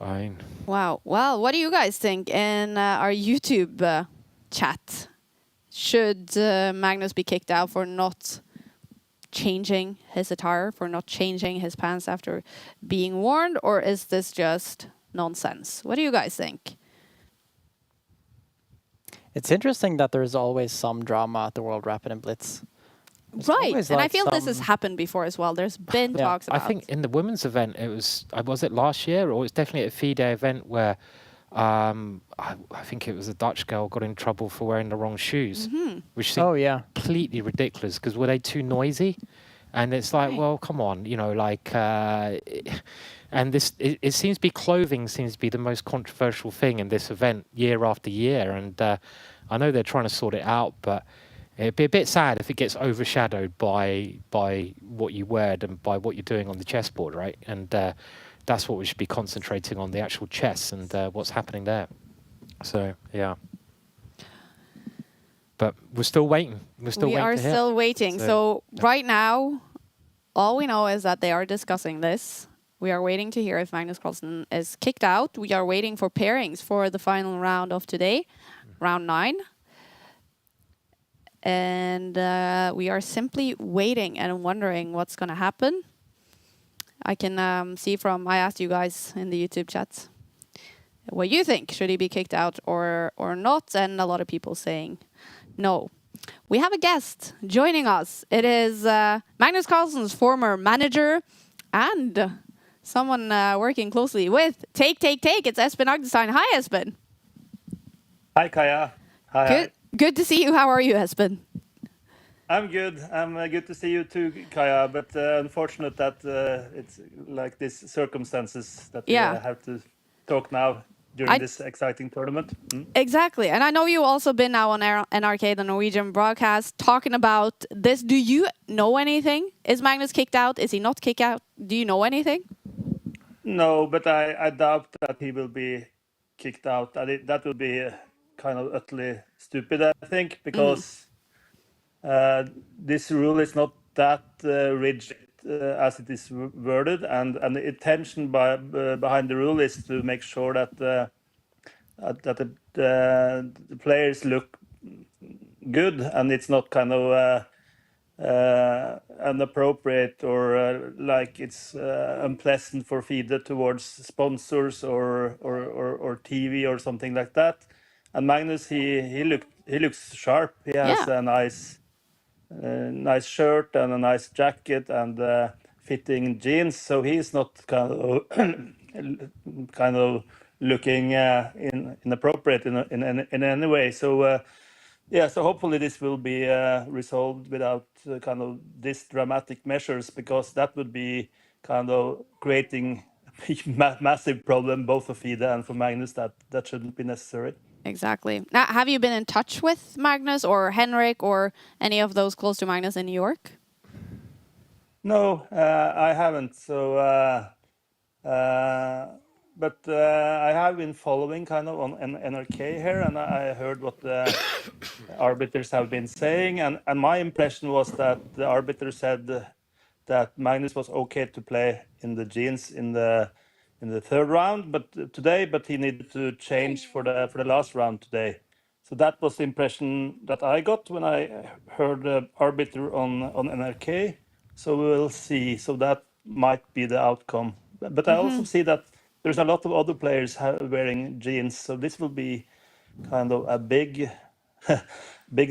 I mean...
Wow. Well, what do you guys think in our YouTube chat? Should Magnus be kicked out for not changing his attire, for not changing his pants after being warned, or is this just nonsense? What do you guys think?
It's interesting that there's always some drama at the World Rapid and Blitz.
Right, and I feel this has happened before as well. There's been talks about...
I think in the women's event, it was it last year, or it's definitely at a FIDE event where I think it was a Dutch girl got in trouble for wearing the wrong shoes, which seemed completely ridiculous because were they too noisy? And it's like, well, come on, you know, like... and this, it seems to be clothing seems to be the most controversial thing in this event year after year. And I know they're trying to sort it out, but It'd be a bit sad if it gets overshadowed by what you weared and by what you're doing on the chessboard, right? And that's what we should be concentrating on, the actual chess and what's happening there. So, yeah. But we're still waiting. We
are still waiting. So right now, all we know is that they are discussing this. We are waiting to hear if Magnus Carlsen is kicked out. We are waiting for pairings for the final round of today, round 9. And we are simply waiting and wondering what's going to happen. I can see I asked you guys in the YouTube chat what you think. Should he be kicked out or not? And a lot of people saying no. We have a guest joining us. It is Magnus Carlsen's former manager and someone working closely with Take. It's Espen Agdestein. Hi, Espen.
Hi, Kaja. Hi.
Good to see you. How are you, Espen?
I'm good. I'm good to see you too, Kaja. But unfortunate that it's like these circumstances that we have to talk now during this exciting tournament.
Exactly. And I know you've also been now on NRK, the Norwegian broadcast, talking about this. Do you know anything? Is Magnus kicked out? Is he not kicked out? Do you know anything?
No, but I doubt that he will be kicked out. That would be kind of utterly stupid, I think, because this rule is not that rigid as it is worded, and the intention behind the rule is to make sure that the players look good, and it's not kind of inappropriate or like it's unpleasant for FIDE towards sponsors or TV or something like that. And Magnus, he looks sharp. He has a nice shirt and a nice jacket and fitting jeans, so he's not kind of looking inappropriate in any way. So so hopefully this will be resolved without kind of this dramatic measures, because that would be kind of creating a massive problem both for FIDE and for Magnus that shouldn't be necessary.
Exactly. Now, have you been in touch with Magnus or Henrik or any of those close to Magnus in New York?
No, I haven't. So, but I have been following kind of on NRK here, and I heard what the arbiters have been saying, and my impression was that the arbiter said that Magnus was okay to play in the jeans in the third round, but he needed to change for the last round today. So that was the impression that I got when I heard the arbiter on NRK. So we will see. So that might be the outcome. But I also see that there's a lot of other players wearing jeans. So this will be kind of a big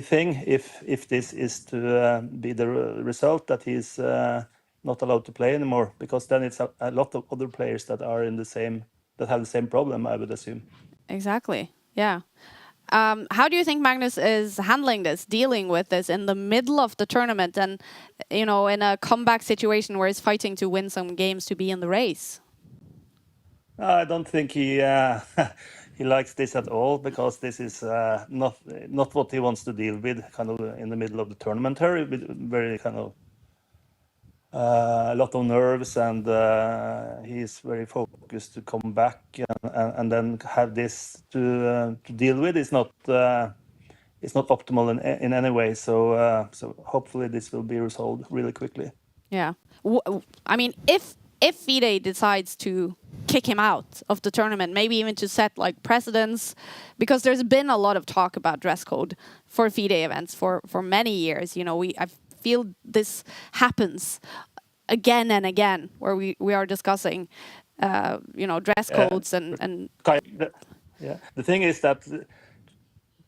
thing if this is to be the result that he's not allowed to play anymore, because then it's a lot of other players that are have the same problem, I would assume.
Exactly. Yeah. How do you think Magnus is handling this, dealing with this in the middle of the tournament and, in a comeback situation where he's fighting to win some games to be in the race?
I don't think he he likes this at all, because this is not what he wants to deal with kind of in the middle of the tournament here. Very kind of a lot of nerves, and he's very focused to come back, and then have this to deal with is not optimal in any way. So hopefully this will be resolved really quickly.
Yeah, I mean, if FIDE decides to kick him out of the tournament, maybe even to set like precedents, because there's been a lot of talk about dress code for FIDE events for many years. I feel this happens again and again, where we are discussing, dress codes and.
The thing is that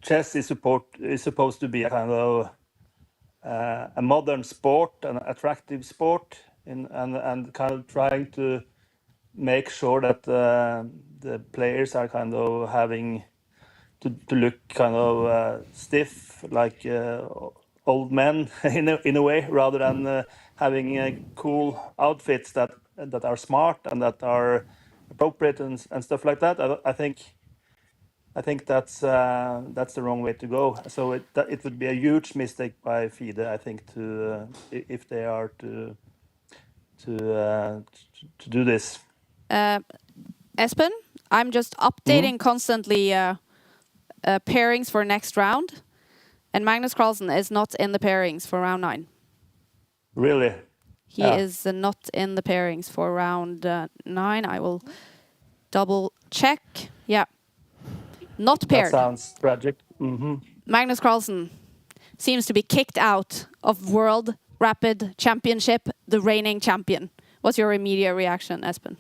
chess is supposed to be a kind of a modern sport, an attractive sport, and kind of trying to make sure that the players are kind of having to look kind of stiff, like old men in a way, rather than having cool outfits that are smart and that are appropriate and stuff like that. I think I think that's the wrong way to go. So it would be a huge mistake by FIDE, I think, to if they are to do this.
Espen, I'm just updating constantly pairings for next round, and Magnus Carlsen is not in the pairings for round 9.
Really?
He is not in the pairings for round 9. I will double check. Yeah. Not paired.
That sounds tragic.
Magnus Carlsen seems to be kicked out of World Rapid Championship, the reigning champion. What's your immediate reaction, Espen?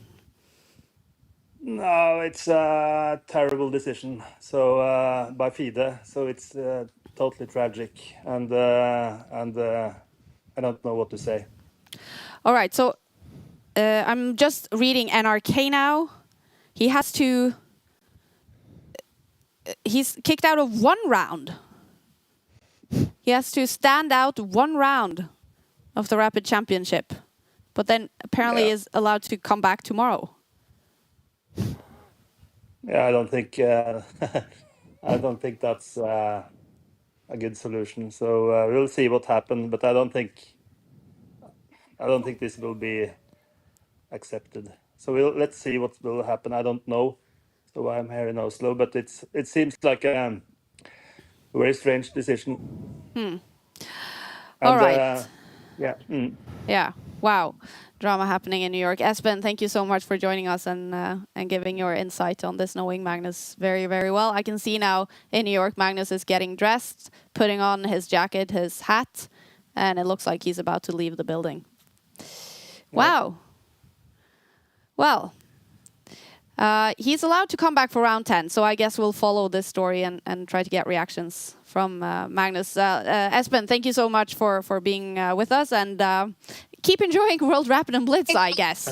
No, it's a terrible decision. So by FIDE, so it's totally tragic, and I don't know what to say.
All right, so I'm just reading NRK now. He has to. He's kicked out of 1 round. He has to stand out 1 round of the Rapid Championship, but then apparently is allowed to come back tomorrow.
Yeah, I don't think I don't think that's a good solution. So we'll see what happens, but I don't think this will be accepted. So let's see what will happen. I don't know. So I'm here in Oslo, but it seems like a very strange decision.
All right.
Yeah.
Yeah. Wow. Drama happening in New York. Espen, thank you so much for joining us and giving your insight on this, knowing Magnus very, very well. I can see now in New York, Magnus is getting dressed, putting on his jacket, his hat, and it looks like he's about to leave the building. Wow. Well, he's allowed to come back for round 10, so I guess we'll follow this story and try to get reactions from Magnus. Espen, thank you so much for being with us, and keep enjoying World Rapid and Blitz, I guess,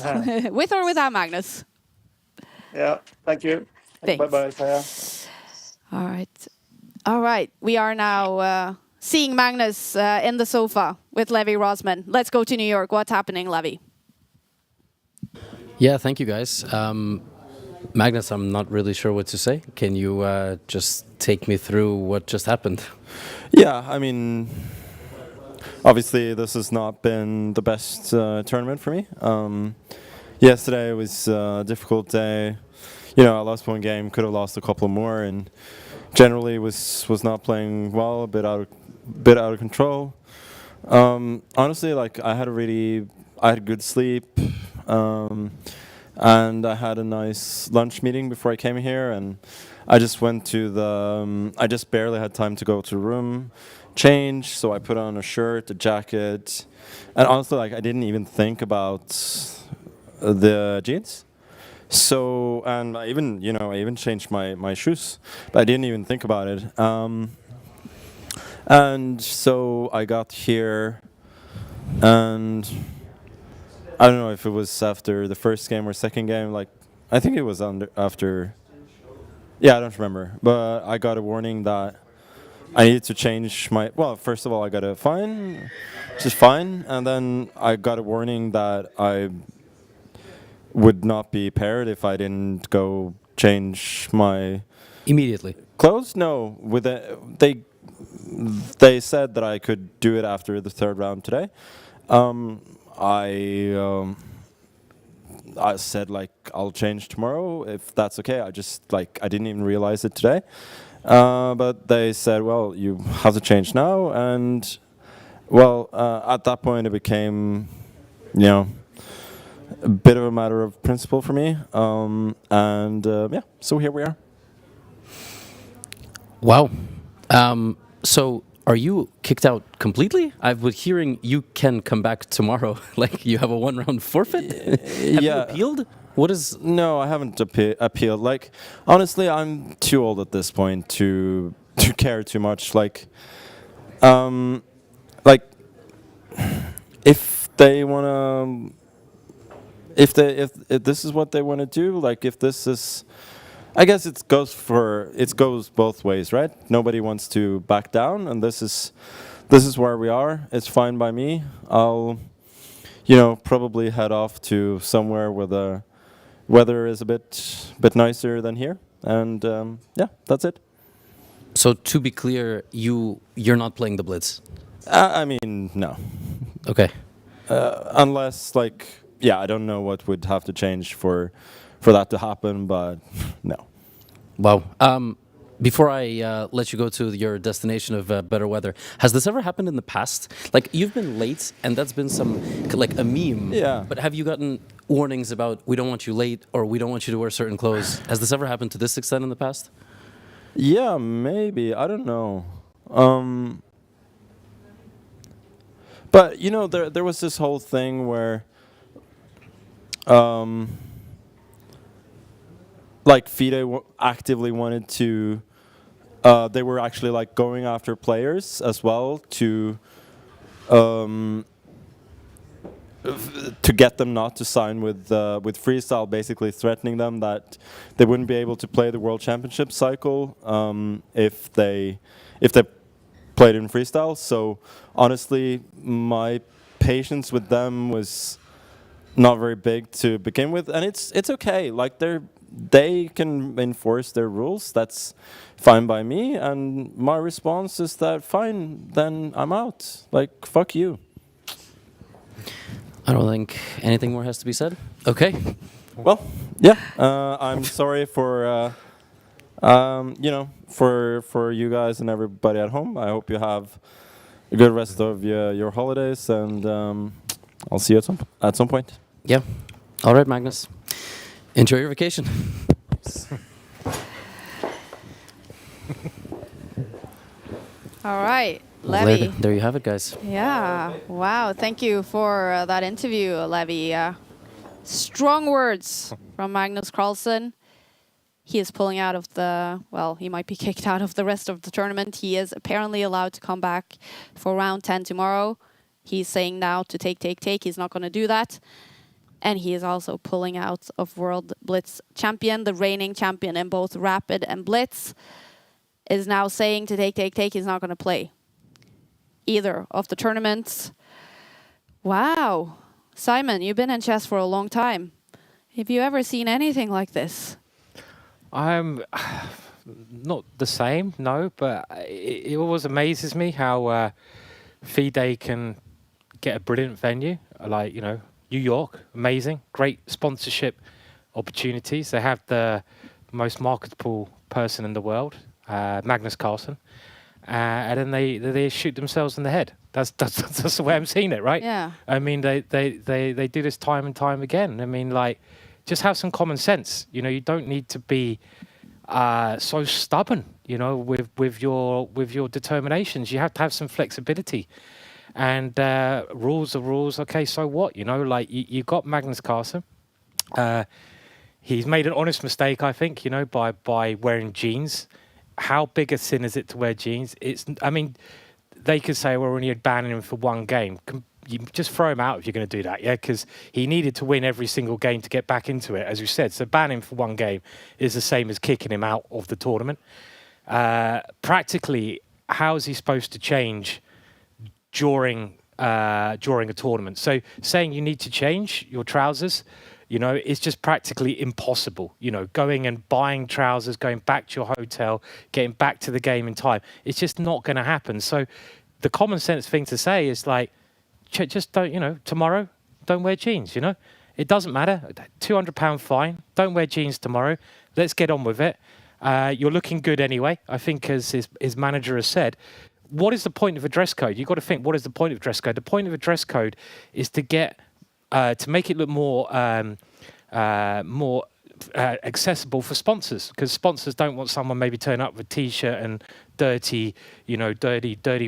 with or without Magnus.
Yeah, thank you.
Thanks.
Bye-bye, Kaja.
All right. We are now seeing Magnus in the sofa with Levi Rosman. Let's go to New York. What's happening, Levi?
Yeah, thank you, guys. Magnus, I'm not really sure what to say. Can you just take me through what just happened?
Yeah, I mean, obviously this has not been the best tournament for me. Yesterday was a difficult day. You know, I lost 1 game, could have lost a couple more, and generally was not playing well, a bit out of control. Honestly, like I had good sleep. And I had a nice lunch meeting before I came here, and I just went to I just barely had time to go to the room, change, so I put on a shirt, a jacket, and honestly, like I didn't even think about the jeans. So, and I even changed my shoes, but I didn't even think about it. And so I got here, and I don't know if it was after the first game or second game. Like, I think it was after. Yeah, I don't remember. But I got a warning that I needed to change my. Well, first of all, I got a fine, which is fine, and then I got a warning that I would not be paired if I didn't go change my
Immediately.
clothes. No, they said that I could do it after the 3rd round today. I said like I'll change tomorrow if that's okay. I didn't even realize it today, but they said, well, you have to change now, and well, at that point it became, a bit of a matter of principle for me, yeah. So here we are.
Wow. So are you kicked out completely? I've been hearing you can come back tomorrow. Like you have a 1-round forfeit? Have you appealed? What is...
No, I haven't appealed. Like, honestly, I'm too old at this point to care too much. Like, if they wanna, if this is what they want to do, like if this is, I guess it goes both ways, right? Nobody wants to back down, and this is where we are. It's fine by me. I'll, probably head off to somewhere where the weather is a bit nicer than here. And yeah, that's it.
So to be clear, you're not playing the Blitz?
I mean, no.
Okay.
Unless, like, yeah, I don't know what would have to change for that to happen, but no.
Wow. Before I let you go to your destination of better weather, has this ever happened in the past? Like, you've been late, and that's been like a meme.
Yeah.
But have you gotten warnings about, we don't want you late, or we don't want you to wear certain clothes? Has this ever happened to this extent in the past?
Yeah, maybe. I don't know. But, you know, there was this whole thing where like FIDE actively wanted to they were actually like going after players as well to get them not to sign with freestyle, basically threatening them that they wouldn't be able to play the World Championship cycle if they played in freestyle. So honestly, my patience with them was not very big to begin with, and it's okay. Like they can enforce their rules. That's fine by me. And my response is that fine, then I'm out. Like, fuck you.
I don't think anything more has to be said. Okay.
Well, yeah. I'm sorry for you know, for you guys and everybody at home. I hope you have a good rest of your holidays, and I'll see you at some point.
Yeah. All right, Magnus. Enjoy your vacation.
All right, Levi.
There you have it, guys.
Yeah. Wow. Thank you for that interview, Levi. Strong words from Magnus Carlsen. He is pulling out of the, well, he might be kicked out of the rest of the tournament. He is apparently allowed to come back for round 10 tomorrow. He's saying now to take. He's not going to do that. And he is also pulling out of World Blitz champion. The reigning champion in both Rapid and Blitz is now saying to take. He's not going to play either of the tournaments. Wow. Simon, you've been in chess for a long time. Have you ever seen anything like this?
I'm not the same, no, but it always amazes me how FIDE can get a brilliant venue, like, you know, New York, amazing, great sponsorship opportunities. They have the most marketable person in the world, Magnus Carlsen, and then they shoot themselves in the head. That's the way I'm seeing it, right?
Yeah.
I mean, they do this time and time again. I mean, like, just have some common sense. You know, you don't need to be so stubborn. You know, with your determinations, you have to have some flexibility. And rules are rules. Okay, so what? You know, like you got Magnus Carlsen. He's made an honest mistake, I think. You know, by wearing jeans. How big a sin is it to wear jeans? I mean, they could say we're only banning him for one game. You just throw him out if you're going to do that, yeah? Because he needed to win every single game to get back into it, as you said. So banning him for one game is the same as kicking him out of the tournament. Practically, how is he supposed to change during a tournament? So saying you need to change your trousers, you know, it's just practically impossible. You know, going and buying trousers, going back to your hotel, getting back to the game in time, it's just not going to happen. So the common sense thing to say is like, just don't, you know, tomorrow, don't wear jeans, you know. It doesn't matter. £200 fine. Don't wear jeans tomorrow. Let's get on with it. You're looking good anyway, I think, as his manager has said. What is the point of a dress code? You've got to think, what is the point of a dress code? The point of a dress code is to get, to make it look more accessible for sponsors, because sponsors don't want someone maybe turn up with a t-shirt and dirty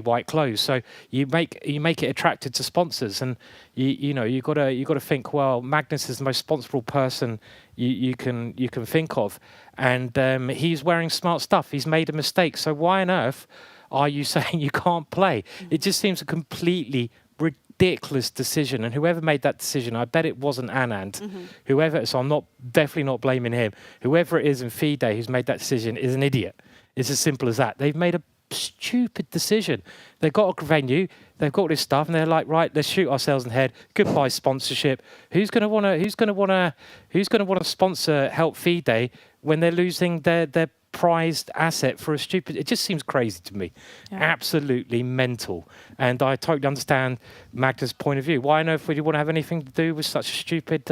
white clothes. So you make it attractive to sponsors, and you got to think, well, Magnus is the most sponsorable person you can think of, and he's wearing smart stuff. He's made a mistake. So why on earth are you saying you can't play? It just seems a completely ridiculous decision, and whoever made that decision, I bet it wasn't Anand. Whoever, so I'm definitely not blaming him. Whoever it is in FIDE who's made that decision is an idiot. It's as simple as that. They've made a stupid decision. They've got a venue, they've got this stuff, and they're like, right, let's shoot ourselves in the head. Goodbye sponsorship. Who's going to want to sponsor Help FIDE when they're losing their prized asset for a stupid... It just seems crazy to me. Yeah. Absolutely mental. And I totally understand Magnus' point of view. Why on earth would you want to have anything to do with such a stupid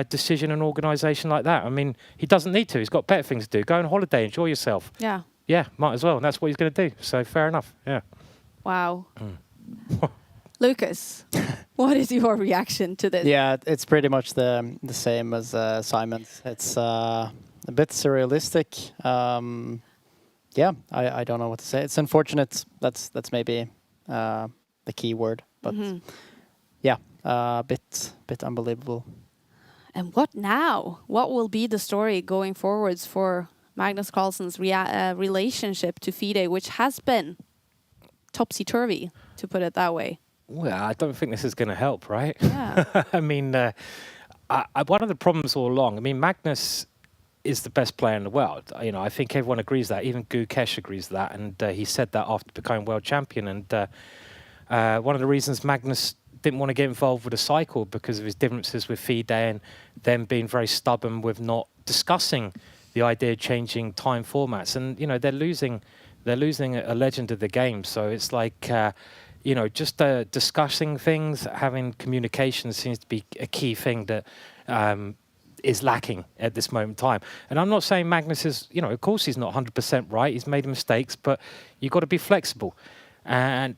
decision and organisation like that? I mean, he doesn't need to. He's got better things to do. Go on holiday, enjoy yourself.
Yeah.
Yeah, might as well. And that's what he's going to do. So fair enough. Yeah.
Wow. Lucas, what is your reaction to this?
Yeah, it's pretty much the same as Simon's. It's a bit surrealistic. Yeah, I don't know what to say. It's unfortunate. That's maybe the key word. But yeah, a bit unbelievable.
And what now? What will be the story going forwards for Magnus Carlsen's relationship to FIDE, which has been topsy-turvy, to put it that way?
Well, I don't think this is going to help, right?
Yeah.
I mean, one of the problems all along, I mean, Magnus is the best player in the world. You know, I think everyone agrees that. Even Gukesh agrees that. And he said that after becoming world champion. And one of the reasons Magnus didn't want to get involved with the cycle because of his differences with FIDE and them being very stubborn with not discussing the idea of changing time formats. And, you know, they're losing a legend of the game. So it's like... you know, just discussing things, having communication seems to be a key thing that is lacking at this moment in time. And I'm not saying Magnus is, you know, of course he's not 100% right. He's made mistakes, but you've got to be flexible. And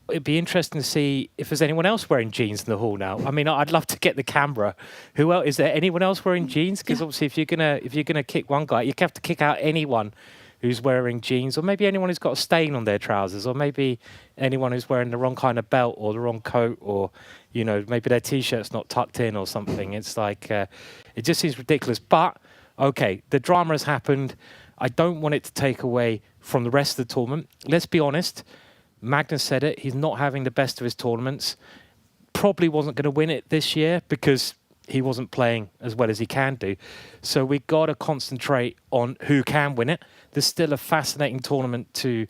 it'd be interesting to see if there's anyone else wearing jeans in the hall now. I mean, I'd love to get the camera. Who else? Is there anyone else wearing jeans? Because obviously, if you're gonna kick one guy, you have to kick out anyone who's wearing jeans, or maybe anyone who's got a stain on their trousers, or maybe anyone who's wearing the wrong kind of belt or the wrong coat, or, you know, maybe their T-shirt's not tucked in or something. It's like, it just seems ridiculous. But, okay, the drama has happened. I don't want it to take away from the rest of the tournament. Let's be honest. Magnus said it. He's not having the best of his tournaments. Probably wasn't going to win it this year because he wasn't playing as well as he can do. So we got to concentrate on who can win it. There's still a fascinating tournament to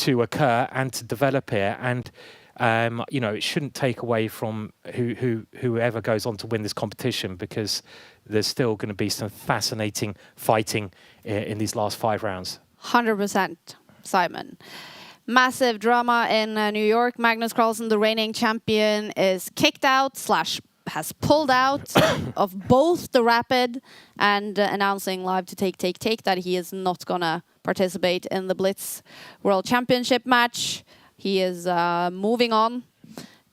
occur and to develop here. And, you know, it shouldn't take away from whoever goes on to win this competition, because there's still going to be some fascinating fighting in these last 5 rounds.
100%, Simon. Massive drama in New York. Magnus Carlsen, the reigning champion, is kicked out / has pulled out of both the Rapid and announcing live to Take that he is not going to participate in the Blitz World Championship match. He is moving on,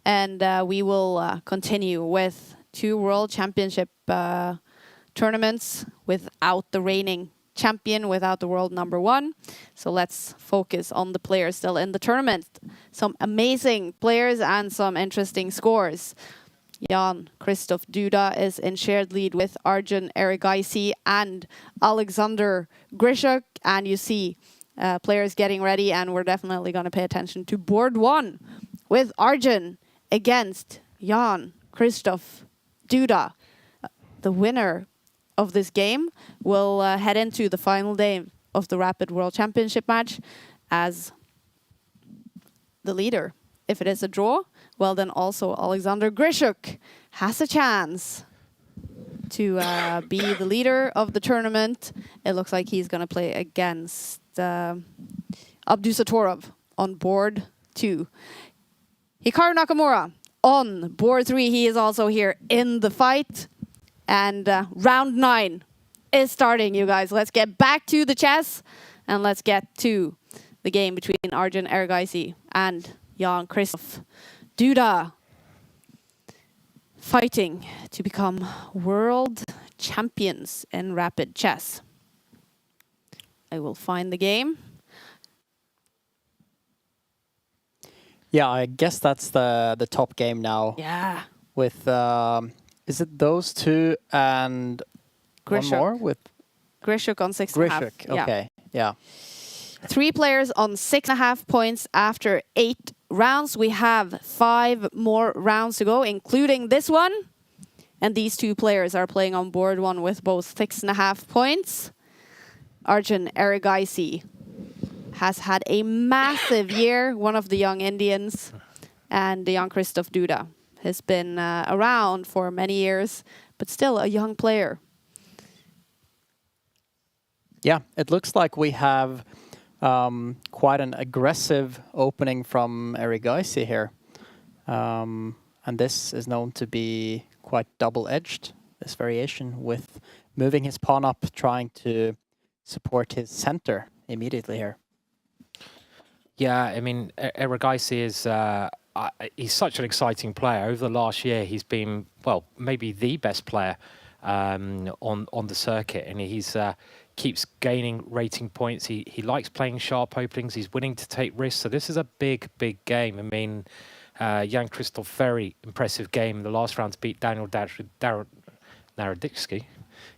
and we will continue with 2 World Championship tournaments without the reigning champion, without the world #1. So let's focus on the players still in the tournament. Some amazing players and some interesting scores. Jan-Christoph Duda is in shared lead with Arjun Erigaisi and Alexander Grischuk. And you see players getting ready, and we're definitely going to pay attention to board 1 with Arjun against Jan-Christoph Duda. The winner of this game will head into the final day of the Rapid World Championship match as the leader. If it is a draw, well, then also Alexander Grischuk has a chance to be the leader of the tournament. It looks like he's going to play against Abdusatorov on board 2. Hikaru Nakamura on board 3. He is also here in the fight. And round 9 is starting, you guys. Let's get back to the chess, and let's get to the game between Arjun Erigaisi and Jan-Christoph Duda, fighting to become world champions in rapid chess. I will find the game.
Yeah, I guess that's the top game now.
Yeah.
With is it those 2 and
Grischuk.
one more with
Grischuk on 6.5.
Grischuk, okay, yeah.
3 players on 6.5 points after 8 rounds. We have 5 more rounds to go, including this one. And these 2 players are playing on board 1 with both 6.5 points. Arjun Erigaisi has had a massive year, one of the young Indians. And Jan-Christoph Duda has been around for many years, but still a young player.
Yeah, it looks like we have quite an aggressive opening from Erigaisi here. And this is known to be quite double-edged, this variation, with moving his pawn up, trying to support his center immediately here.
Yeah, I mean, Erigaisi is he's such an exciting player. Over the last year, he's been, well, maybe the best player on the circuit, and he's keeps gaining rating points. He likes playing sharp openings. He's willing to take risks. So this is a big game. I mean, Jan-Christoph, very impressive game in the last round to beat Daniel Naroditsky.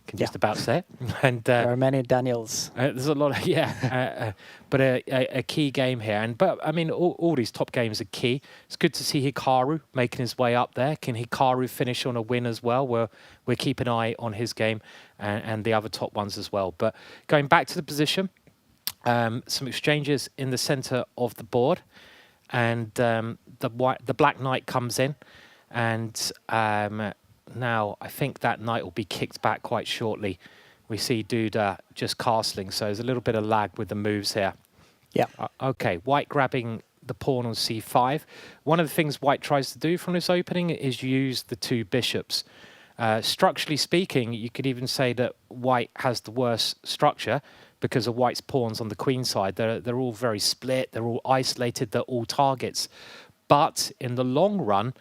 Can just about say it. And
there are many Daniels.
There's a lot of, but a key game here. But I mean, all these top games are key. It's good to see Hikaru making his way up there. Can Hikaru finish on a win as well? We'll keep an eye on his game and the other top ones as well. But going back to the position, some exchanges in the center of the board, and the black knight comes in, and now I think that knight will be kicked back quite shortly. We see Duda just castling, so there's a little bit of lag with the moves here.
Yeah.
Okay, white grabbing the pawn on c5. One of the things white tries to do from this opening is use the two bishops. Structurally speaking, you could even say that white has the worst structure because of white's pawns on the queen side. They're all very split, they're all isolated, they're all targets. But in the long run,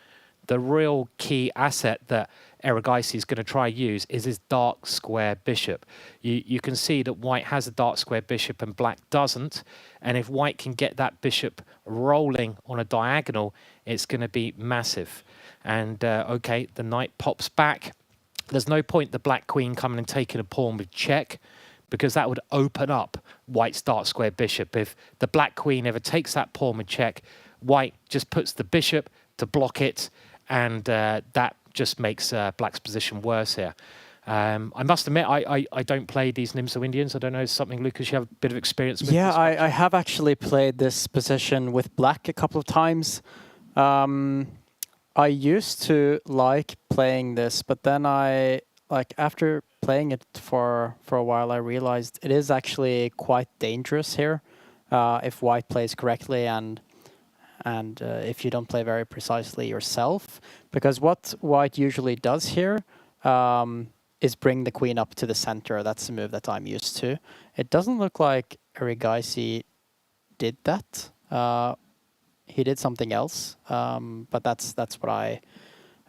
the real key asset that Erigaisi is going to try use is his dark square bishop. You can see that white has a dark square bishop and black doesn't. And if white can get that bishop rolling on a diagonal, it's going to be massive. And okay, the knight pops back. There's no point the black queen coming and taking a pawn with check, because that would open up white's dark square bishop. If the black queen ever takes that pawn with check, white just puts the bishop to block it, and that just makes black's position worse here. I must admit, I don't play these Nimzo Indians. I don't know, something, Lucas, you have a bit of experience with?
Yeah, I have actually played this position with black a couple of times. I used to like playing this, but then after playing it for a while, I realized it is actually quite dangerous here if white plays correctly and if you don't play very precisely yourself. Because what white usually does here is bring the queen up to the center. That's the move that I'm used to. It doesn't look like Erigaisi did that. He did something else, but that's what I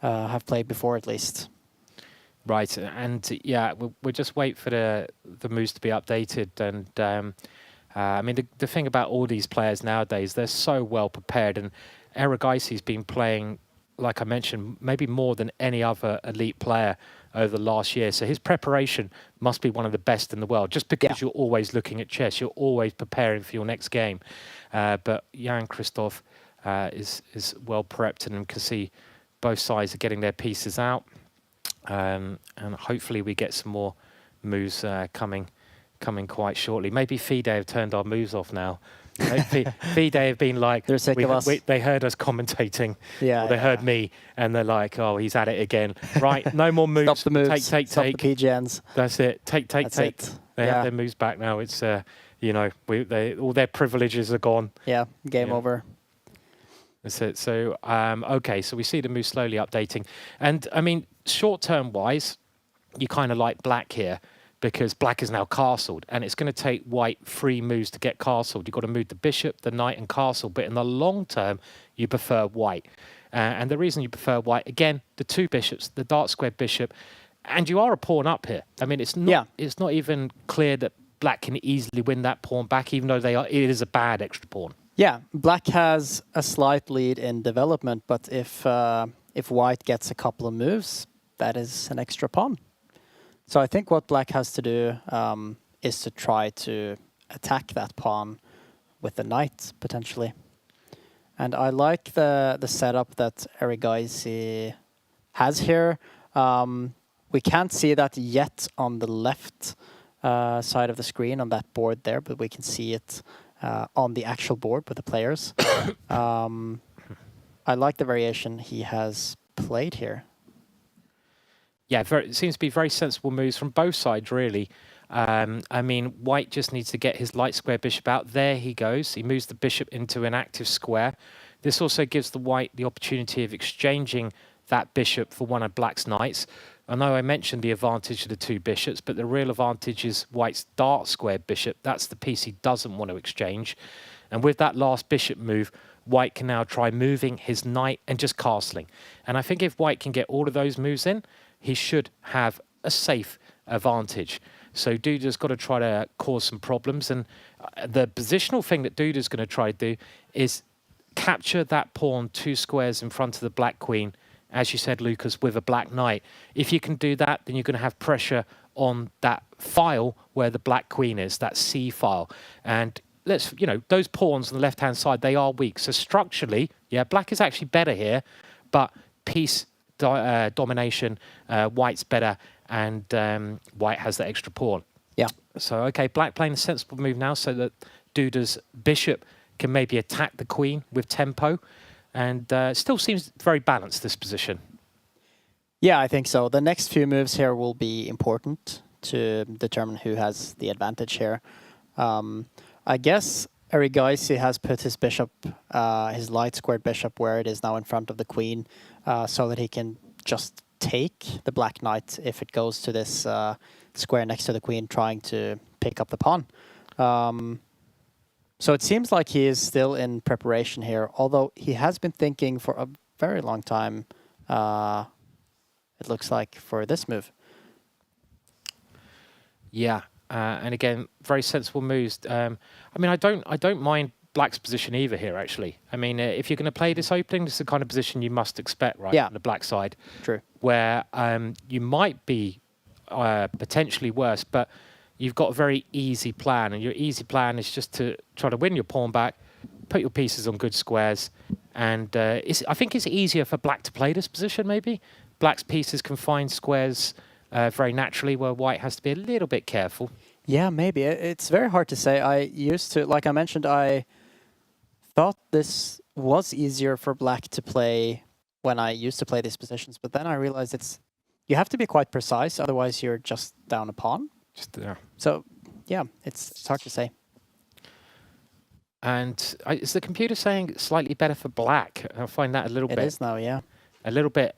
have played before, at least.
Right, and yeah, we'll just wait for the moves to be updated. And I mean, the thing about all these players nowadays, they're so well prepared, and Erigaisi's been playing, like I mentioned, maybe more than any other elite player over the last year. So his preparation must be one of the best in the world, just because you're always looking at chess, you're always preparing for your next game. But Jan-Christoph is well prepped and can see both sides are getting their pieces out. And hopefully we get some more moves coming quite shortly. Maybe FIDE have turned our moves off now. FIDE have been like,
they're sick of us.
They heard us commentating,
or
they heard me, and they're like, oh, he's at it again. Right, no more moves.
Stop the moves.
Take.
Stop the PGNs.
That's it. Take.
It.
They have their moves back now. It's all their privileges are gone.
Yeah, game over.
That's it. So okay, so we see the move slowly updating, and I mean, short-term wise, you kind of like black here, because black is now castled, and it's going to take white 3 moves to get castled. You've got to move the bishop, the knight, and castle. But in the long term, you prefer white. And the reason you prefer white, again, the 2 bishops, the dark square bishop, and you are a pawn up here. I mean, it's not even clear that black can easily win that pawn back, even though it is a bad extra pawn.
Yeah, black has a slight lead in development, but if white gets a couple of moves, that is an extra pawn. So I think what black has to do is to try to attack that pawn with the knight, potentially. And I like the setup that Erigaisi has here. We can't see that yet on the left side of the screen, on that board there, but we can see it on the actual board with the players. I like the variation he has played here.
Yeah, it seems to be very sensible moves from both sides, really. I mean, white just needs to get his light square bishop out. There he goes. He moves the bishop into an active square. This also gives the white the opportunity of exchanging that bishop for one of black's knights. I know I mentioned the advantage of the two bishops, but the real advantage is white's dark square bishop. That's the piece he doesn't want to exchange. And with that last bishop move, white can now try moving his knight and just castling. And I think if white can get all of those moves in, he should have a safe advantage. So Duda's got to try to cause some problems. And the positional thing that Duda's going to try to do is capture that pawn 2 squares in front of the black queen, as you said, Lucas, with a black knight. If you can do that, then you're going to have pressure on that file where the black queen is, that C file. And let's, you know, those pawns on the left-hand side, they are weak. So structurally, yeah, black is actually better here, but piece domination, white's better, and white has the extra pawn.
Yeah.
So, okay, black playing a sensible move now so that Duda's bishop can maybe attack the queen with tempo, and still seems very balanced, this position.
Yeah, I think so. The next few moves here will be important to determine who has the advantage here. I guess Erigaisi has put his bishop, his light squared bishop, where it is now in front of the queen, so that he can just take the black knight if it goes to this square next to the queen, trying to pick up the pawn. So it seems like he is still in preparation here, although he has been thinking for a very long time, it looks like, for this move.
Yeah, and again, very sensible moves. I mean, I don't mind black's position either here, actually. I mean, if you're going to play this opening, this is the kind of position you must expect, right,
yeah,
on the black side.
True.
Where you might be potentially worse, but you've got a very easy plan, and your easy plan is just to try to win your pawn back, put your pieces on good squares, and I think it's easier for black to play this position, maybe. Black's pieces can find squares very naturally, where white has to be a little bit careful.
Yeah, maybe. It's very hard to say. I used to, like I mentioned, I thought this was easier for black to play when I used to play these positions, but then I realized you have to be quite precise, otherwise you're just down a pawn.
Just there.
So, yeah, it's hard to say.
And is the computer saying slightly better for black? I find that a little bit.
It is now, yeah.
A little bit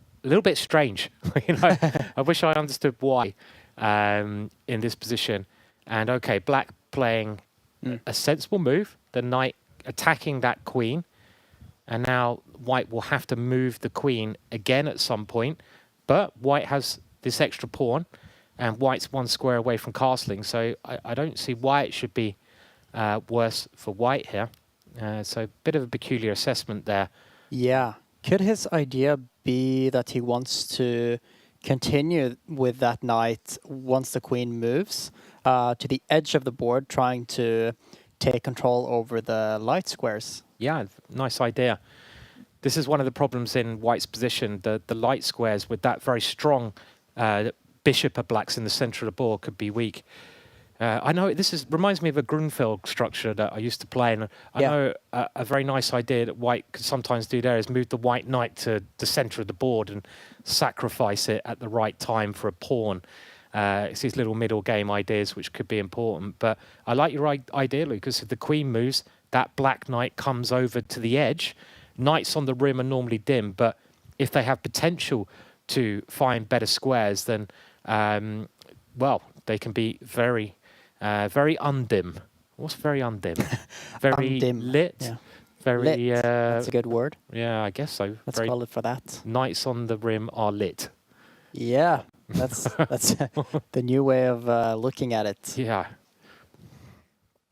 strange. You know, I wish I understood why in this position. And okay, black playing a sensible move, the knight attacking that queen, and now white will have to move the queen again at some point. But white has this extra pawn, and white's 1 square away from castling, so I don't see why it should be worse for white here. So a bit of a peculiar assessment there.
Yeah. Could his idea be that he wants to continue with that knight once the queen moves to the edge of the board, trying to take control over the light squares?
Yeah, nice idea. This is one of the problems in white's position. The light squares with that very strong bishop of black's in the center of the board could be weak. I know reminds me of a Grunfeld structure that I used to play, and I know a very nice idea that white could sometimes do there is move the white knight to the center of the board and sacrifice it at the right time for a pawn. It's these little middle game ideas which could be important. But I like your idea, Lucas. If the queen moves, that black knight comes over to the edge. Knights on the rim are normally dim, but if they have potential to find better squares, then, well, they can be very undim. What's very undim? Very
undim.
Lit.
Yeah.
Very.
Lit. That's a good word.
Yeah, I guess so.
Let's call it for that.
Knights on the rim are lit.
Yeah, that's the new way of looking at it.
Yeah.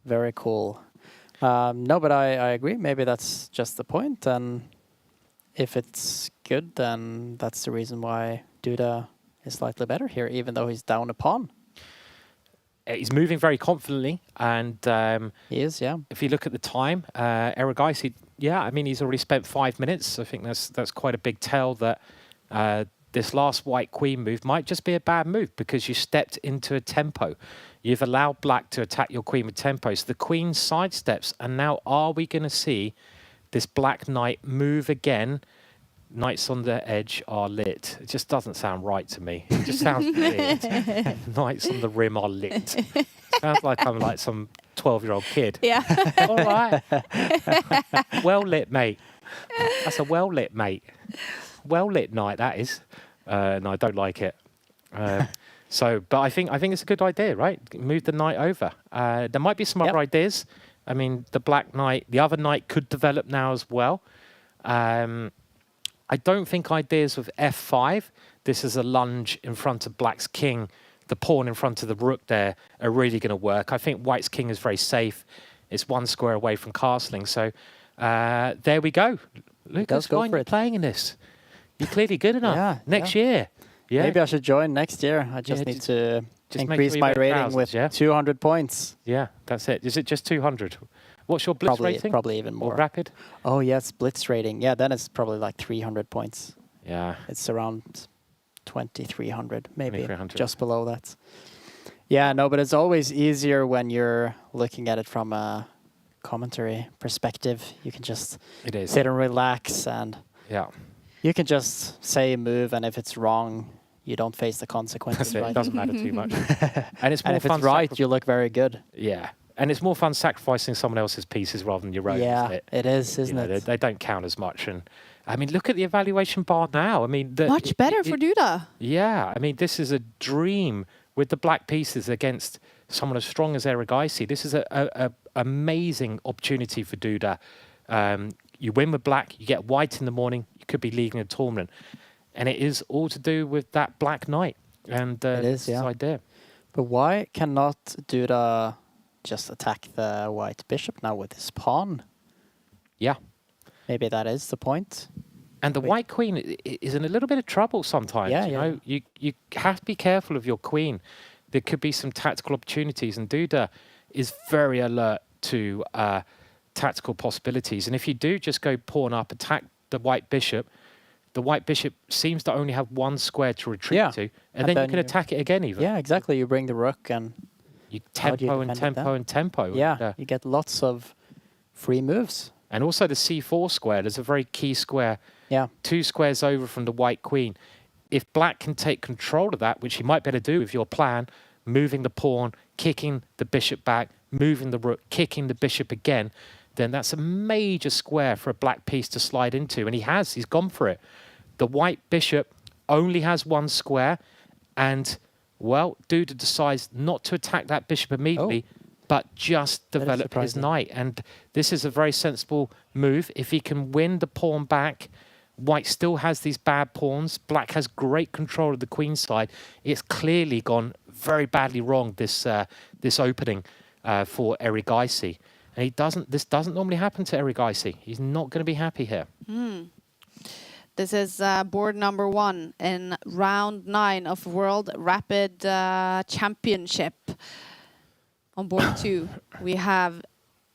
Very cool. No, but I agree. Maybe that's just the point, and if it's good, then that's the reason why Duda is slightly better here, even though he's down a pawn.
He's moving very confidently, and
he is, yeah.
If you look at the time, Erigaisi, yeah, I mean, he's already spent 5 minutes. I think that's quite a big tell that this last white queen move might just be a bad move because you stepped into a tempo. You've allowed black to attack your queen with tempo. So the queen sidesteps, and now are we going to see this black knight move again Knights on the edge are lit. It just doesn't sound right to me. It just sounds weird. Knights on the rim are lit. Sounds like I'm like some 12-year-old kid.
Yeah.
All right. Well lit, mate. That's a well lit, mate. Well lit night, that is. No, I don't like it. But I think it's a good idea, right? Move the knight over. There might be some other ideas. I mean, the black knight, the other knight could develop now as well. I don't think ideas with f5. This is a lunge in front of black's king. The pawn in front of the rook there are really going to work. I think white's king is very safe. It's one square away from castling. So there we go. Lucas, why are you playing in this? You're clearly good enough. Next year. Yeah.
Maybe I should join next year. I just need to increase my rating with 200 points.
Yeah, that's it. Is it just 200? What's your blitz rating?
Probably even more.
Or rapid?
Oh, yes, blitz rating. Yeah, then it's probably like 300 points.
Yeah.
It's around 2,300, maybe.
2,300.
Just below that. Yeah, no, but it's always easier when you're looking at it from a commentary perspective. You can just sit and relax, and you can just say a move, and if it's wrong, you don't face the consequences.
Right? It doesn't matter too much. And it's more
if
fun
it's right, you look very good.
Yeah. And it's more fun sacrificing someone else's pieces rather than your own, isn't it?
It is, isn't it?
They don't count as much. And I mean, look at the evaluation bar now. I mean,
much better for Duda.
Yeah. I mean, this is a dream with the black pieces against someone as strong as Erigaisi. This is a amazing opportunity for Duda. You win with black, you get white in the morning, you could be leading a tournament. And it is all to do with that black knight. And
it is,
this idea.
But why cannot Duda just attack the white bishop now with his pawn?
Yeah.
Maybe that is the point.
And the white queen is in a little bit of trouble sometimes.
Yeah,
you know, you have to be careful of your queen. There could be some tactical opportunities, and Duda is very alert to tactical possibilities. And if you do just go pawn up, attack the white bishop seems to only have one square to retreat to, and then you can attack it again even.
Yeah, exactly. You bring the rook and
you tempo and tempo and tempo.
Yeah, you get lots of free moves.
And also the c4 square, there's a very key square.
Yeah.
2 squares over from the white queen. If black can take control of that, which he might better do with your plan, moving the pawn, kicking the bishop back, moving the rook, kicking the bishop again, then that's a major square for a black piece to slide into. And he's gone for it. The white bishop only has one square, and, well, Duda decides not to attack that bishop immediately, but just develop his knight. And this is a very sensible move. If he can win the pawn back, white still has these bad pawns. Black has great control of the queen side. It's clearly gone very badly wrong, this opening for Erigaisi. And this doesn't normally happen to Erigaisi. He's not going to be happy here.
This is board number 1 in round 9 of World Rapid Championship. On board 2, we have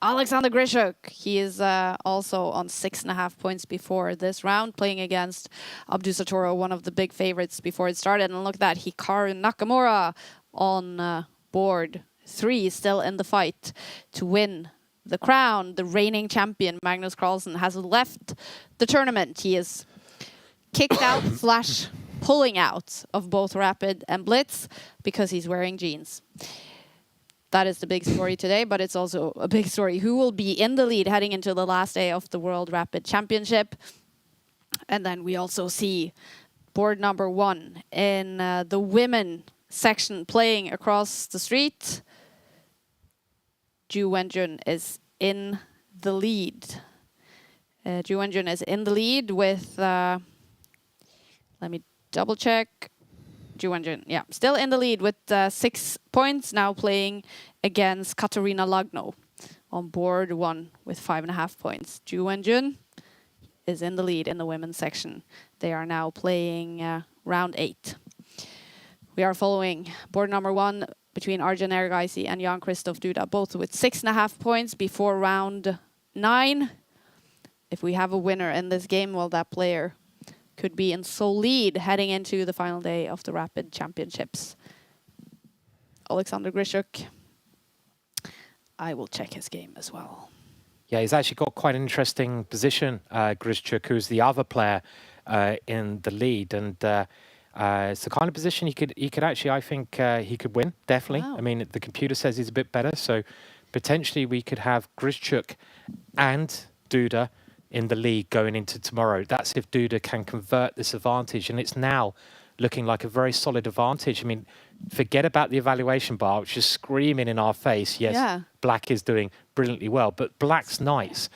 Alexander Grischuk. He is also on 6.5 points before this round, playing against Abdusatoro, one of the big favorites before it started. And look at that, Hikaru Nakamura on board 3, still in the fight to win the crown. The reigning champion, Magnus Carlsen, has left the tournament. He is kicked out / pulling out of both Rapid and Blitz because he's wearing jeans. That is the big story today, but it's also a big story who will be in the lead heading into the last day of the World Rapid Championship. And then we also see board number 1 in the women section playing across the street. Ju Wenjun is in the lead. Ju Wenjun is in the lead with, let me double check. Ju Wenjun, yeah, still in the lead with 6 points, now playing against Katarina Lagno on board 1 with 5.5 points. Ju Wenjun is in the lead in the women's section. They are now playing round 8. We are following board number 1 between Arjan Erigaisi and Jan Christoph Duda, both with 6.5 points before round 9. If we have a winner in this game, well, that player could be in sole lead heading into the final day of the Rapid Championships. Alexander Grischuk, I will check his game as well.
Yeah, he's actually got quite an interesting position, Grischuk, who's the other player in the lead, and it's the kind of position he could actually, I think, he could win, definitely.
Wow.
I mean, the computer says he's a bit better, so potentially we could have Grischuk and Duda in the lead going into tomorrow. That's if Duda can convert this advantage, and it's now looking like a very solid advantage. I mean, forget about the evaluation bar, which is screaming in our face. Yes, Black is doing brilliantly well, but Black's knights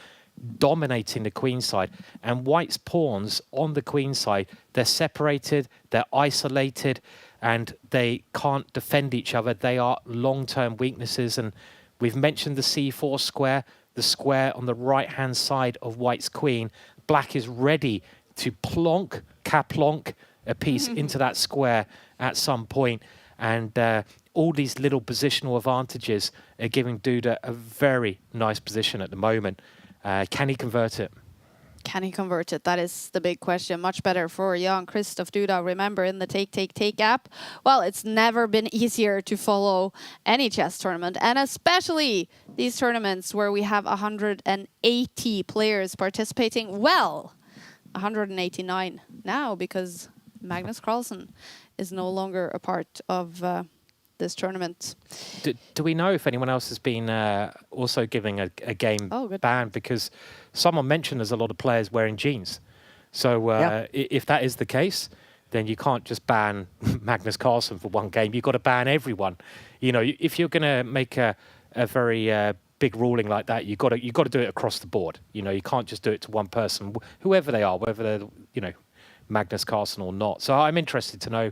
dominating the queen side, and White's pawns on the queen side, they're separated, they're isolated, and they can't defend each other. They are long-term weaknesses, and we've mentioned the c4 square, the square on the right-hand side of White's queen. Black is ready to plonk, kaplonk a piece into that square at some point, and all these little positional advantages are giving Duda a very nice position at the moment. Can he convert it?
Can he convert it? That is the big question. Much better for young Christoph Duda. Remember, in the Take app, well, it's never been easier to follow any chess tournament, and especially these tournaments where we have 180 players participating. Well, 189 now, because Magnus Carlsen is no longer a part of this tournament.
Do we know if anyone else has been also giving a game ban? Because someone mentioned there's a lot of players wearing jeans. So if that is the case, then you can't just ban Magnus Carlsen for one game. You've got to ban everyone. You know, if you're going to make a very big ruling like that, you've got to do it across the board. You know, you can't just do it to one person, whoever they are, whether they're Magnus Carlsen or not. So I'm interested to know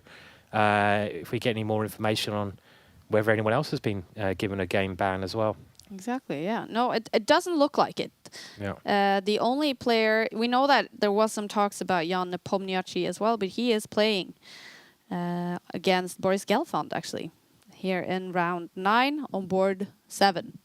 if we get any more information on whether anyone else has been given a game ban as well.
Exactly, yeah. No, it doesn't look like it.
Yeah.
The only player, we know that there was some talks about Jan Nepomniachtchi as well, but he is playing against Boris Gelfand, actually, here in round 9 on board 7.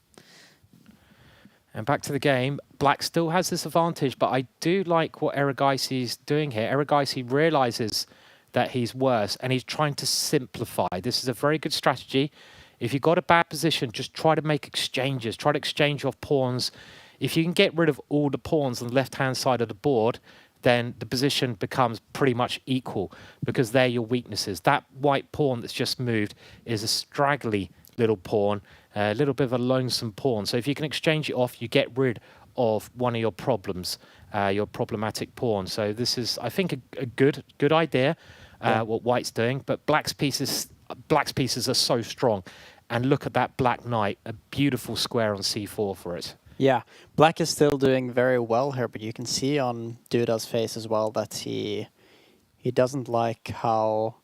And back to the game, Black still has this advantage, but I do like what Erigaisi is doing here. Erigaisi realizes that he's worse, and he's trying to simplify. This is a very good strategy. If you've got a bad position, just try to make exchanges. Try to exchange off pawns. If you can get rid of all the pawns on the left-hand side of the board, then the position becomes pretty much equal, because they're your weaknesses. That white pawn that's just moved is a straggly little pawn, a little bit of a lonesome pawn. So if you can exchange it off, you get rid of one of your problems, your problematic pawn. So this is, I think, a good idea. What White's doing, but Black's pieces are so strong, and look at that Black Knight, a beautiful square on c4 for it.
Yeah, Black is still doing very well here, but you can see on Duda's face as well that he doesn't like how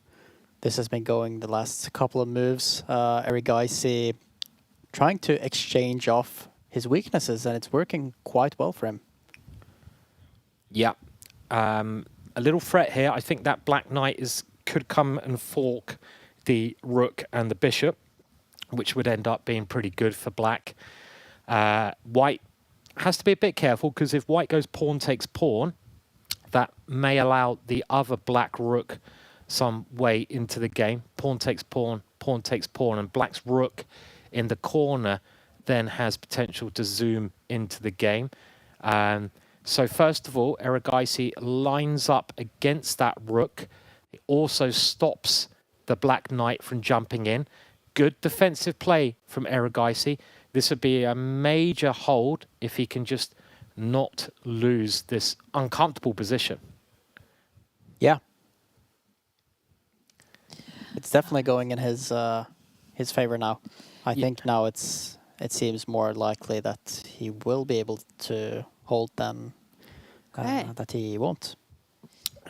this has been going the last couple of moves. Erigaisi trying to exchange off his weaknesses, and it's working quite well for him.
Yeah. A little threat here. I think that Black Knight could come and fork the Rook and the Bishop, which would end up being pretty good for Black. White has to be a bit careful, because if White goes pawn takes pawn, that may allow the other Black Rook some way into the game. Pawn takes pawn, pawn takes pawn, and Black's Rook in the corner then has potential to zoom into the game. So first of all, Erigaisi lines up against that Rook. It also stops the Black Knight from jumping in. Good defensive play from Erigaisi. This would be a major hold if he can just not lose this uncomfortable position.
Yeah. It's definitely going in his favor now. I think now it seems more likely that he will be able to hold than that he won't.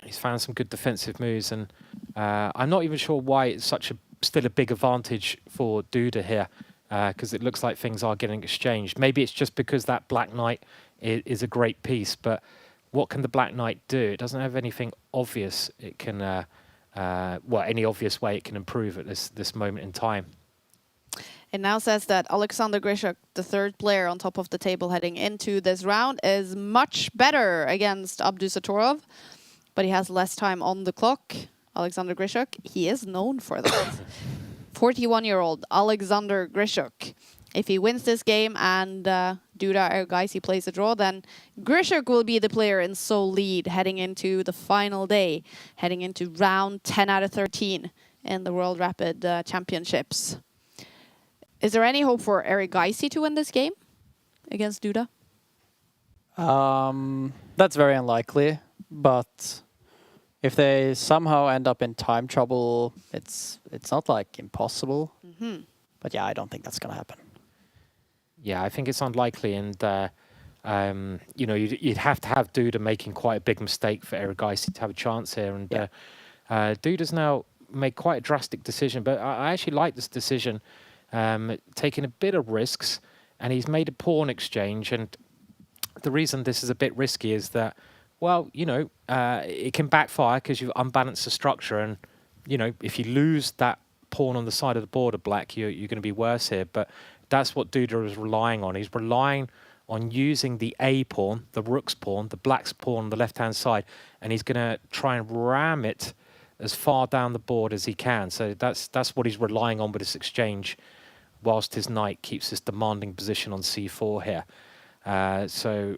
He's found some good defensive moves, and I'm not even sure why it's still a big advantage for Duda here, because it looks like things are getting exchanged. Maybe it's just because that Black Knight is a great piece, but what can the Black Knight do? It doesn't have anything obvious. It can, any obvious way it can improve at this moment in time.
It now says that Alexander Grischuk, the third player on top of the table heading into this round, is much better against Abdusatorov, but he has less time on the clock. Alexander Grischuk, he is known for that. 41-year-old Alexander Grischuk. If he wins this game and Duda Erigaisi plays a draw, then Grischuk will be the player in sole lead heading into the final day, heading into round 10 out of 13 in the World Rapid Championships. Is there any hope for Erigaisi to win this game against Duda?
That's very unlikely, but if they somehow end up in time trouble, it's not like impossible. But yeah, I don't think that's going to happen.
Yeah, I think it's unlikely, and you know, you'd have to have Duda making quite a big mistake for Erigaisi to have a chance here. And Duda's now made quite a drastic decision, but I actually like this decision, taking a bit of risks, and he's made a pawn exchange. And the reason this is a bit risky is that, well, you know, it can backfire because you've unbalanced the structure, and you know, if you lose that pawn on the side of the board of black, you're going to be worse here. But that's what Duda is relying on. He's relying on using the A pawn, the rook's pawn, the black's pawn on the left-hand side, and he's going to try and ram it as far down the board as he can. So that's what he's relying on with this exchange, whilst his knight keeps this demanding position on c4 here. So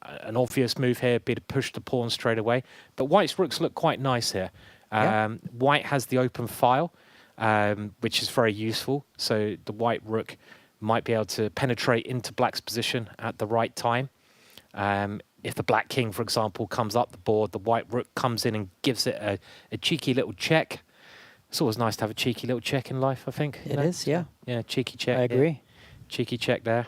an obvious move here would be to push the pawn straight away. But white's rooks look quite nice here. White has the open file, which is very useful. So the white rook might be able to penetrate into black's position at the right time. If the black king, for example, comes up the board, the white rook comes in and gives it a cheeky little check. It's always nice to have a cheeky little check in life, I think.
It is, yeah.
Yeah, cheeky check.
I agree.
Yeah. Cheeky check there.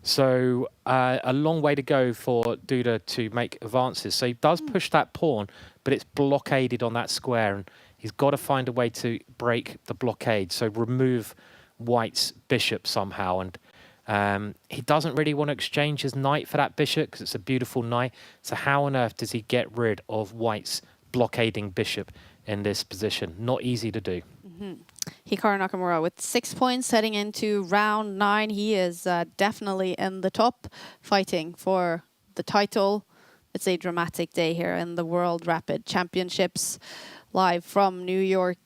So a long way to go for Duda to make advances. So he does push that pawn, but it's blockaded on that square, and he's got to find a way to break the blockade. So remove white's bishop somehow, and he doesn't really want to exchange his knight for that bishop because it's a beautiful knight. So how on earth does he get rid of white's blockading bishop in this position? Not easy to do.
Hikaru Nakamura with 6 points heading into round 9. He is definitely in the top, fighting for the title. It's a dramatic day here in the World Rapid Championships, live from New York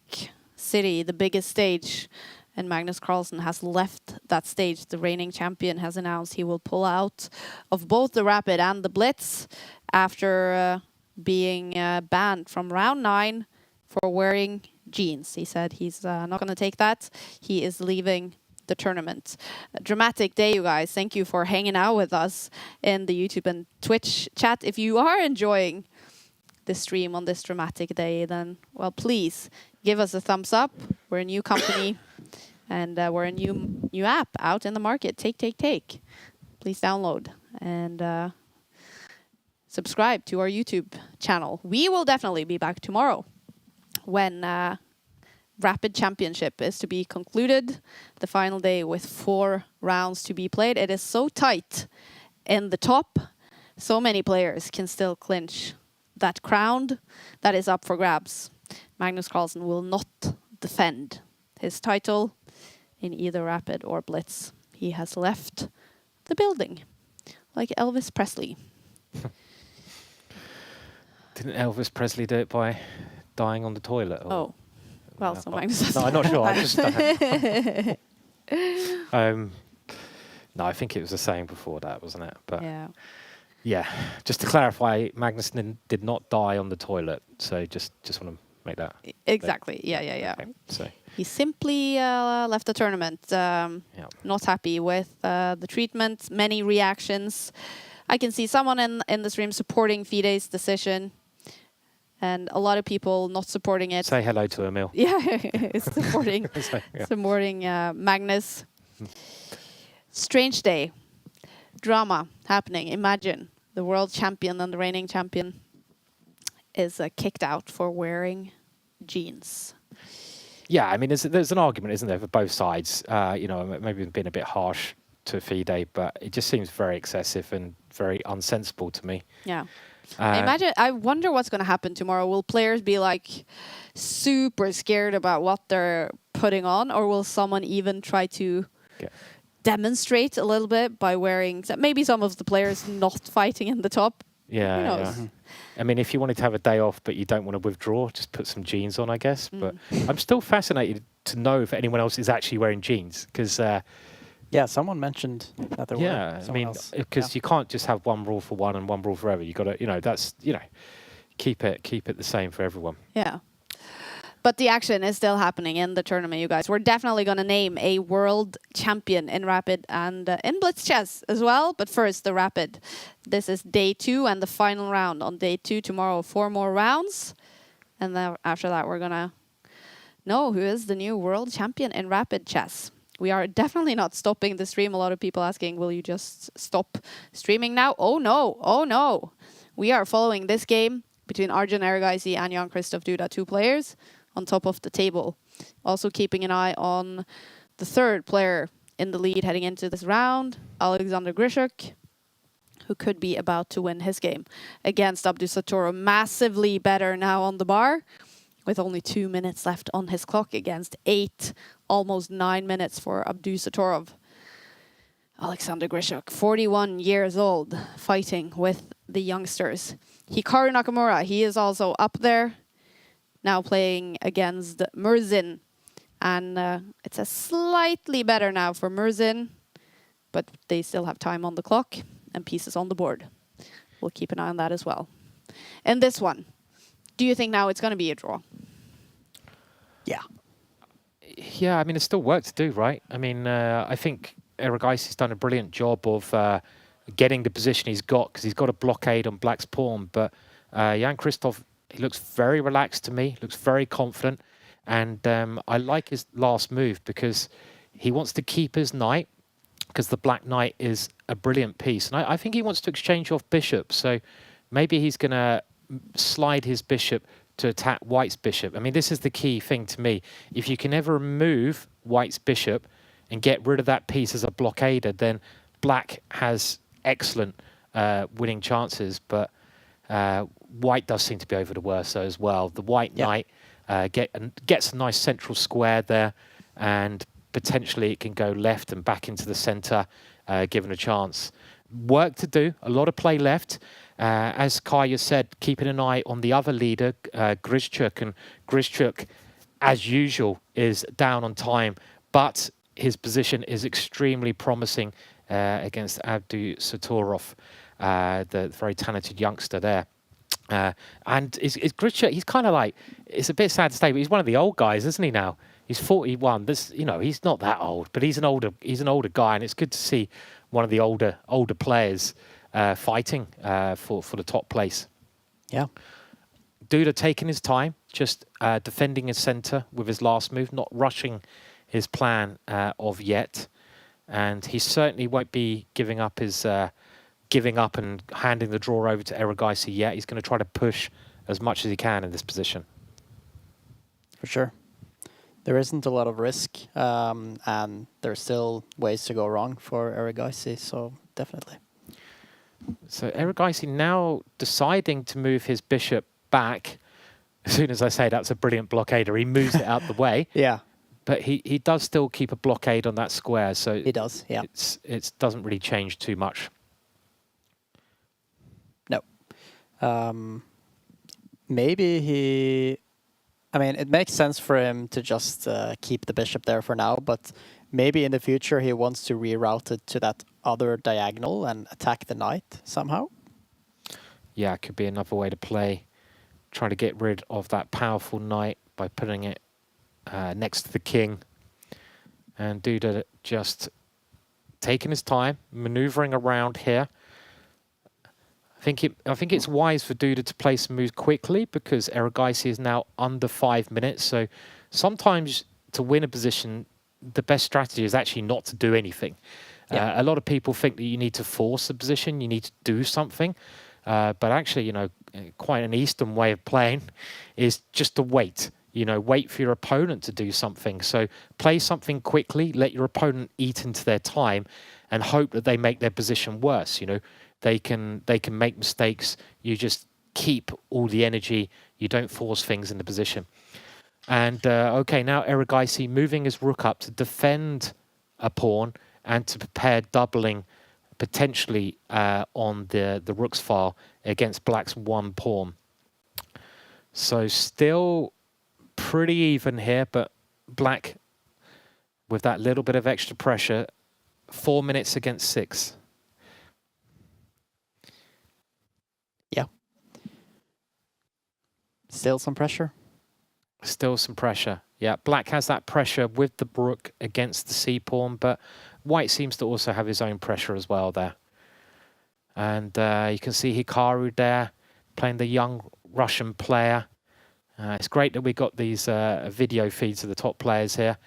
City, the biggest stage. And Magnus Carlsen has left that stage. The reigning champion has announced he will pull out of both the Rapid and the Blitz after being banned from round 9 for wearing jeans. He said he's not going to take that. He is leaving the tournament. A dramatic day, you guys. Thank you for hanging out with us in the YouTube and Twitch chat. If you are enjoying the stream on this dramatic day, then, well, please give us a thumbs up. We're a new company, and we're a new app out in the market. Take. Please download and subscribe to our YouTube channel. We will definitely be back tomorrow when Rapid Championship is to be concluded. The final day with 4 rounds to be played. It is so tight in the top. So many players can still clinch that crown that is up for grabs. Magnus Carlsen will not defend his title in either Rapid or Blitz. He has left the building, like Elvis Presley.
Didn't Elvis Presley do it by dying on the toilet? Or?
Oh, well, so Magnus has...
No, I'm not sure. I just no, I think it was the same before that, wasn't it? But yeah, just to clarify, Magnus did not die on the toilet. So just want to make that.
Exactly. Yeah.
Okay, so
he simply left the tournament. Not happy with the treatment. Many reactions. I can see someone in the stream supporting FIDE's decision, and a lot of people not supporting it.
Say hello to Emil.
Yeah, supporting Magnus. Strange day. Drama happening. Imagine the world champion and the reigning champion is kicked out for wearing jeans.
Yeah, I mean, there's an argument, isn't there, for both sides. You know, maybe been a bit harsh to FIDE, but it just seems very excessive and very unsensible to me.
Yeah. I wonder what's going to happen tomorrow. Will players be like super scared about what they're putting on, or will someone even try to demonstrate a little bit by wearing maybe some of the players not fighting in the top?
Yeah. Who knows? Yeah. I mean, if you wanted to have a day off but you don't want to withdraw, just put some jeans on, I guess. But I'm still fascinated to know if anyone else is actually wearing jeans, because
Yeah, someone mentioned that there were.
Yeah, I mean, because you can't just have one rule for one and one rule for every. You got to, that's, keep it the same for everyone.
Yeah. But the action is still happening in the tournament, you guys. We're definitely going to name a world champion in Rapid and in Blitz Chess as well. But first, the Rapid. This is day 2 and the final round on day 2. Tomorrow, 4 more rounds. And then after that, we're going to know who is the new world champion in Rapid Chess. We are definitely not stopping the stream. A lot of people asking, will you just stop streaming now? Oh, no. Oh, no. We are following this game between Arjun Erigaisi and Jan-Christoph Duda, 2 players on top of the table. Also keeping an eye on the 3rd player in the lead heading into this round, Alexander Grischuk, who could be about to win his game against Abdusattorov. Massively better now on the bar, with only 2 minutes left on his clock against 8, almost 9 minutes for Abdusattorov. Alexander Grischuk, 41 years old, fighting with the youngsters. Hikaru Nakamura, he is also up there, now playing against Murzin. And it's a slightly better now for Murzin, but they still have time on the clock and pieces on the board. We'll keep an eye on that as well. And this one, do you think now it's going to be a draw?
Yeah.
Yeah, I mean, there's still work to do, right? I mean, I think Erigaisi's done a brilliant job of getting the position he's got, because he's got a blockade on Black's pawn. But Jan-Christoph, he looks very relaxed to me, looks very confident. And I like his last move because he wants to keep his knight, because the Black Knight is a brilliant piece. And I think he wants to exchange off bishop. So maybe he's going to slide his bishop to attack White's bishop. I mean, this is the key thing to me. If you can ever remove White's bishop and get rid of that piece as a blockader, then Black has excellent winning chances. But White does seem to be over the worst though as well. The White Knight gets a nice central square there, and potentially it can go left and back into the center, given a chance. Work to do, a lot of play left. As Kaja said, keeping an eye on the other leader, Grischuk, and Grischuk, as usual, is down on time, but his position is extremely promising against Abdusattorov, the very talented youngster there. And is Grischuk, he's kind of like, it's a bit sad to say, but he's one of the old guys, isn't he now? He's 41. This, he's not that old, but he's an older guy, and it's good to see one of the older players fighting for the top place.
Yeah.
Duda taking his time, just defending his center with his last move, not rushing his plan of yet, and he certainly won't be giving up and handing the draw over to Erigaisi yet. He's going to try to push as much as he can in this position.
For sure. There isn't a lot of risk, and there's still ways to go wrong for Erigaisi, so definitely.
So Erigaisi now deciding to move his bishop back. As soon as I say that's a brilliant blockader, he moves it out the way.
Yeah.
But he does still keep a blockade on that square, so
he does. Yeah.
It doesn't really change too much.
No. Maybe he. I mean, it makes sense for him to just keep the bishop there for now, but maybe in the future he wants to reroute it to that other diagonal and attack the knight somehow. Yeah,
it could be another way to play. Trying to get rid of that powerful knight by putting it next to the king. And Duda just taking his time, maneuvering around here. I think it's wise for Duda to play some moves quickly, because Erigaisi is now under 5 minutes. So sometimes to win a position, the best strategy is actually not to do anything. Yeah. A lot of people think that you need to force a position, you need to do something. But actually, quite an Eastern way of playing is just to wait. Wait for your opponent to do something. So play something quickly, let your opponent eat into their time, and hope that they make their position worse. They can make mistakes. You just keep all the energy. You don't force things in the position. And okay, now Erigaisi moving his rook up to defend a pawn and to prepare doubling potentially on the rook's file against Black's one pawn. So still pretty even here, but Black with that little bit of extra pressure 4 minutes against 6.
Yeah. Still some pressure.
Still some pressure. Yeah, black has that pressure with the rook against the c-pawn, but white seems to also have his own pressure as well there. And you can see Hikaru there playing the young Russian player. It's great that we got these video feeds of the top players here.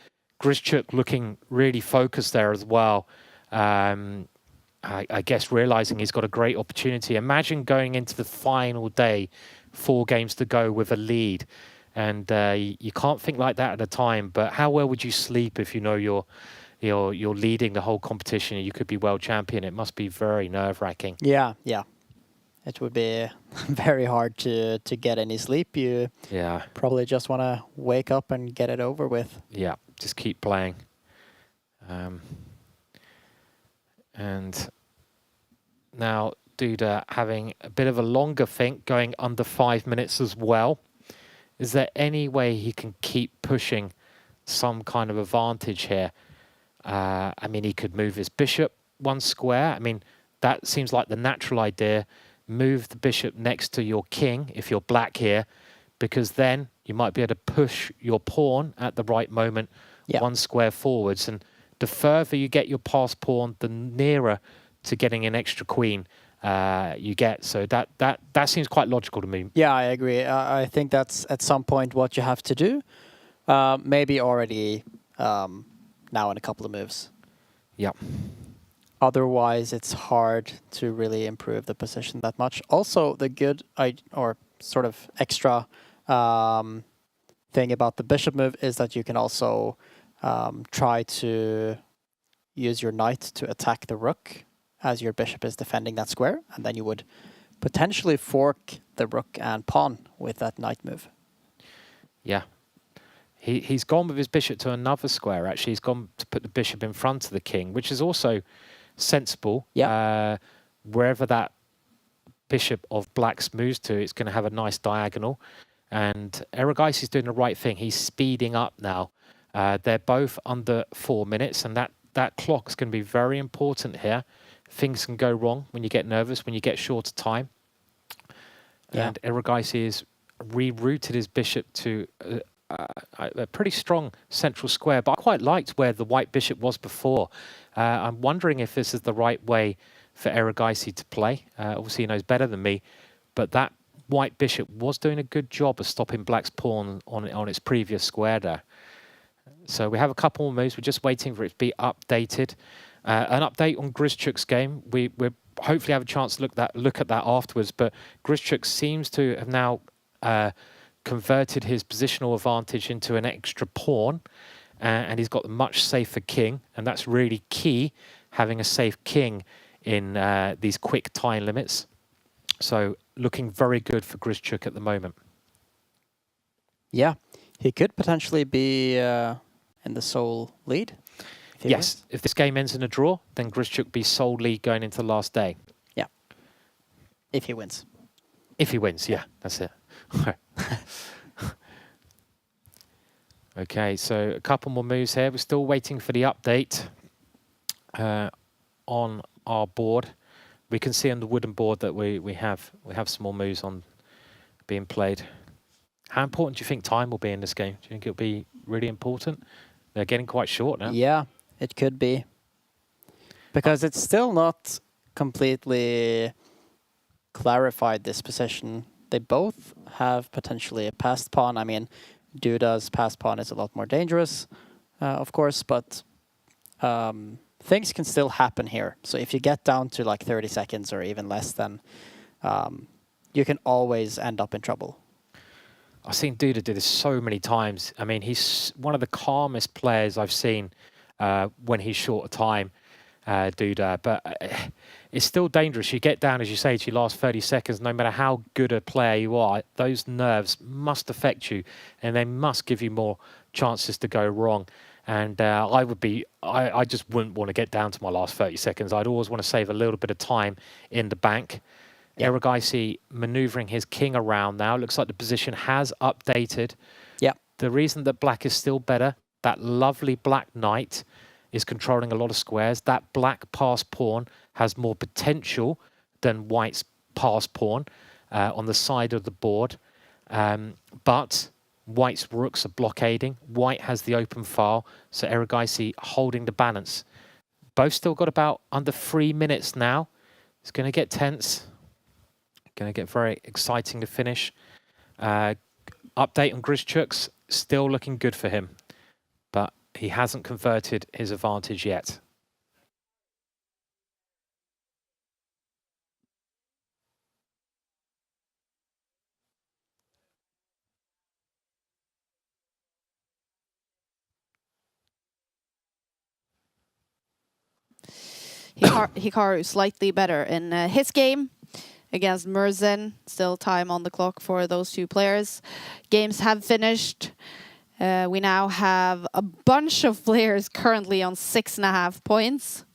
Grischuk looking really focused there as well. I guess realizing he's got a great opportunity. Imagine going into the final day, 4 games to go with a lead. And you can't think like that at a time. But how well would you sleep if you know you're leading the whole competition and you could be world champion? It must be very nerve-wracking.
Yeah. It would be very hard to get any sleep. You probably just want to wake up and get it over with.
Yeah, just keep playing. And now Duda having a bit of a longer think, going under 5 minutes as well. Is there any way he can keep pushing some kind of advantage here? I mean, he could move his bishop 1 square. I mean, that seems like the natural idea. Move the bishop next to your king if you're black here, because then you might be able to push your pawn at the right moment 1 square forwards. And the further you get your passed pawn, the nearer to getting an extra queen you get. So that seems quite logical to me.
Yeah, I agree. I think that's at some point what you have to do. Maybe already now in a couple of moves.
Yeah.
Otherwise, it's hard to really improve the position that much. Also, the good or sort of extra thing about the bishop move is that you can also try to use your knight to attack the rook as your bishop is defending that square, and then you would potentially fork the rook and pawn with that knight move.
Yeah. He's gone with his bishop to another square, actually. He's gone to put the bishop in front of the king, which is also sensible.
Yeah.
Wherever that bishop of black's moves to, it's going to have a nice diagonal. And Erigaisi is doing the right thing. He's speeding up now. They're both under 4 minutes, and that clock is going to be very important here. Things can go wrong when you get nervous, when you get shorter time. Yeah. And Erigaisi has rerouted his bishop to a pretty strong central square, but I quite liked where the white bishop was before. I'm wondering if this is the right way for Erigaisi to play. Obviously, he knows better than me, but that white bishop was doing a good job of stopping black's pawn on its previous square there. So we have a couple more moves. We're just waiting for it to be updated. An update on Grischuk's game. We'll hopefully have a chance to look at that afterwards, but Grischuk seems to have now converted his positional advantage into an extra pawn, and he's got a much safer king, and that's really key, having a safe king in these quick time limits. So looking very good for Grischuk at the moment.
Yeah, he could potentially be in the sole lead.
Yes, if this game ends in a draw, then Grischuk be sole lead going into the last day.
Yeah, if he wins.
If he wins, yeah, that's it. Okay, so a couple more moves here. We're still waiting for the update on our board. We can see on the wooden board that we have some more moves on being played. How important do you think time will be in this game? Do you think it'll be really important? They're getting quite short now.
Yeah, it could be. Because it's still not completely clarified, this position. They both have potentially a passed pawn. I mean, Duda's passed pawn is a lot more dangerous, of course, but things can still happen here. So if you get down to like 30 seconds or even less, then you can always end up in trouble.
I've seen Duda do this so many times. I mean, he's one of the calmest players I've seen when he's short of time, Duda. But it's still dangerous. You get down, as you say, to your last 30 seconds, no matter how good a player you are, those nerves must affect you, and they must give you more chances to go wrong. And I just wouldn't want to get down to my last 30 seconds. I'd always want to save a little bit of time in the bank. Yeah. Erigaisi manoeuvring his king around now. Looks like the position has updated.
Yeah.
The reason that black is still better, that lovely black knight is controlling a lot of squares. That black pass pawn has more potential than white's pass pawn on the side of the board. But white's rooks are blockading. White has the open file, so Erigaisi holding the balance. Both still got about under 3 minutes now. It's going to get tense. Going to get very exciting to finish. Update on Grischuk's still looking good for him, but he hasn't converted his advantage yet.
Hikaru slightly better in his game against Merzen. Still time on the clock for those two players. Games have finished. We now have a bunch of players currently on 6.5 points.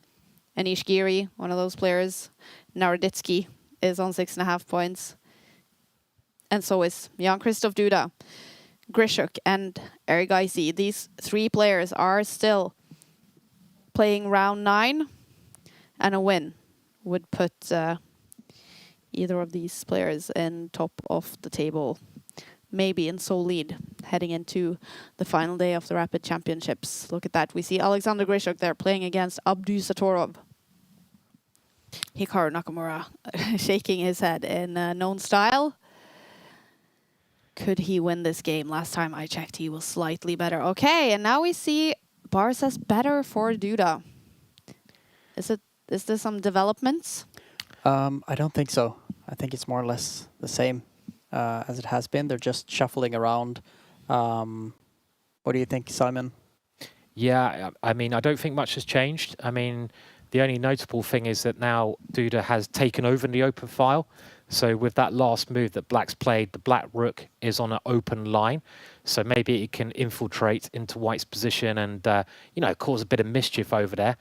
Anish Giri, one of those players. Naroditsky is on 6.5 points. And so is Jan-Christoph Duda, Grischuk and Erigaisi. These three players are still playing round 9. And a win would put either of these players in top of the table, maybe in sole lead, heading into the final day of the Rapid Championships. Look at that. We see Alexander Grischuk there playing against Abdu Satorov. Hikaru Nakamura shaking his head in known style. Could he win this game? Last time I checked, he was slightly better. Okay, and now we see bar says better for Duda. Is there some developments?
I don't think so. I think it's more or less the same as it has been. They're just shuffling around. What do you think, Simon?
Yeah, I mean, I don't think much has changed. I mean, the only notable thing is that now Duda has taken over in the open file. So with that last move that Black's played, the Black Rook is on an open line. So maybe it can infiltrate into White's position and, you know, cause a bit of mischief over there.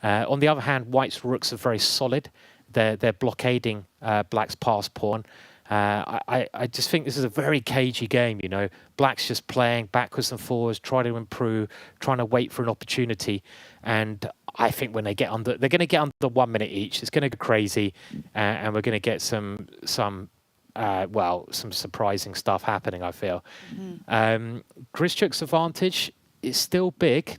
On the other hand, White's rooks are very solid. They're blockading Black's pass pawn. I just think this is a very cagey game, you know. Black's just playing backwards and forwards, trying to improve, trying to wait for an opportunity. And I think when they get under, they're going to get under 1 minute each. It's going to go crazy, and we're going to get some surprising stuff happening, I feel. Grischuk's advantage is still big.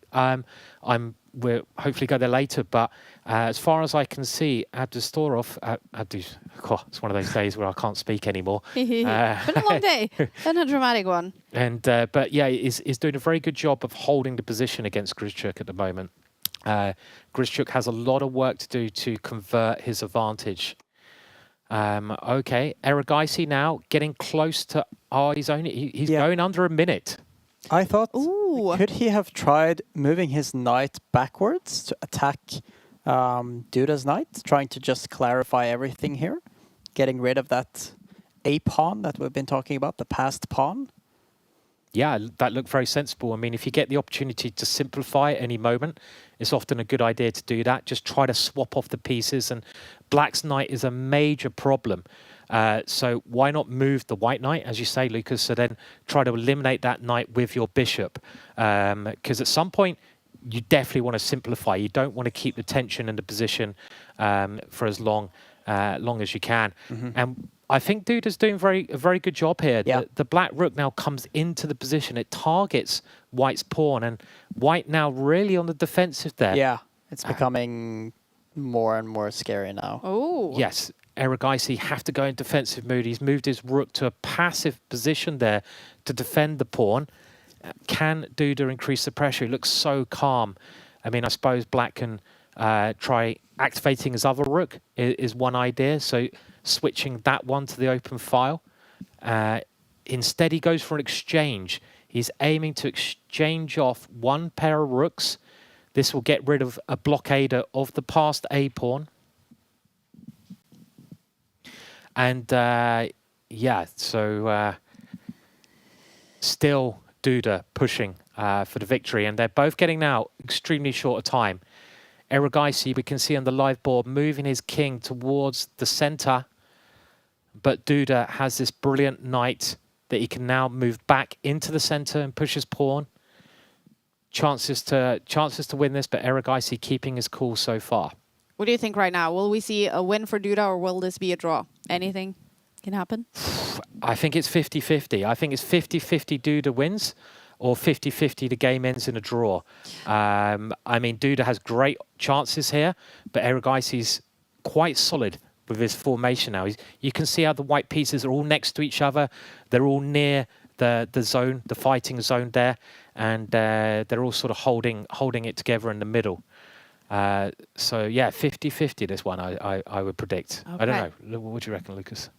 We'll hopefully go there later, but as far as I can see, it's one of those days where I can't speak anymore.
Been a long day and a dramatic one.
And but yeah, is doing a very good job of holding the position against Grischuk at the moment. Grischuk has a lot of work to do to convert his advantage. Okay, Erigaisi now getting close to. He's going under a minute.
I thought, could he have tried moving his knight backwards to attack Duda's knight, trying to just clarify everything here, getting rid of that A pawn that we've been talking about, the passed pawn?
Yeah, that looked very sensible. I mean, if you get the opportunity to simplify at any moment, it's often a good idea to do that. Just try to swap off the pieces. And Black's knight is a major problem. So why not move the white knight, as you say, Lucas, so then try to eliminate that knight with your bishop. Because at some point, you definitely want to simplify. You don't want to keep the tension in the position for as long as you can. And I think Duda's doing a very good job here.
Yeah.
The Black Rook now comes into the position. It targets White's pawn, and White now really on the defensive there.
Yeah, it's becoming more and more scary now.
Oh.
Yes. Erigaisi have to go in defensive mood. He's moved his rook to a passive position there to defend the pawn. Can Duda increase the pressure? He looks so calm. I mean, I suppose Black can try activating his other rook is one idea. So switching that one to the open file. Instead, he goes for an exchange. He's aiming to exchange off one pair of rooks. This will get rid of a blockader of the passed A pawn. And yeah, so still Duda pushing for the victory. And they're both getting now extremely short a time. Erigaisi, we can see on the live board, moving his king towards the center. But Duda has this brilliant knight that he can now move back into the center and push his pawn. chances to win this, but Erigaisi keeping his cool so far.
What do you think right now? Will we see a win for Duda, or will this be a draw? Anything can happen?
I think it's 50-50. I think it's 50-50 Duda wins, or 50-50 the game ends in a draw. I mean, Duda has great chances here, but Erigaisi's quite solid with his formation now. You can see how the white pieces are all next to each other. They're all near the zone, the fighting zone there, and they're all sort of holding it together in the middle. So yeah, 50-50 this one, I would predict.
Okay.
I don't know. What do you reckon, Lucas?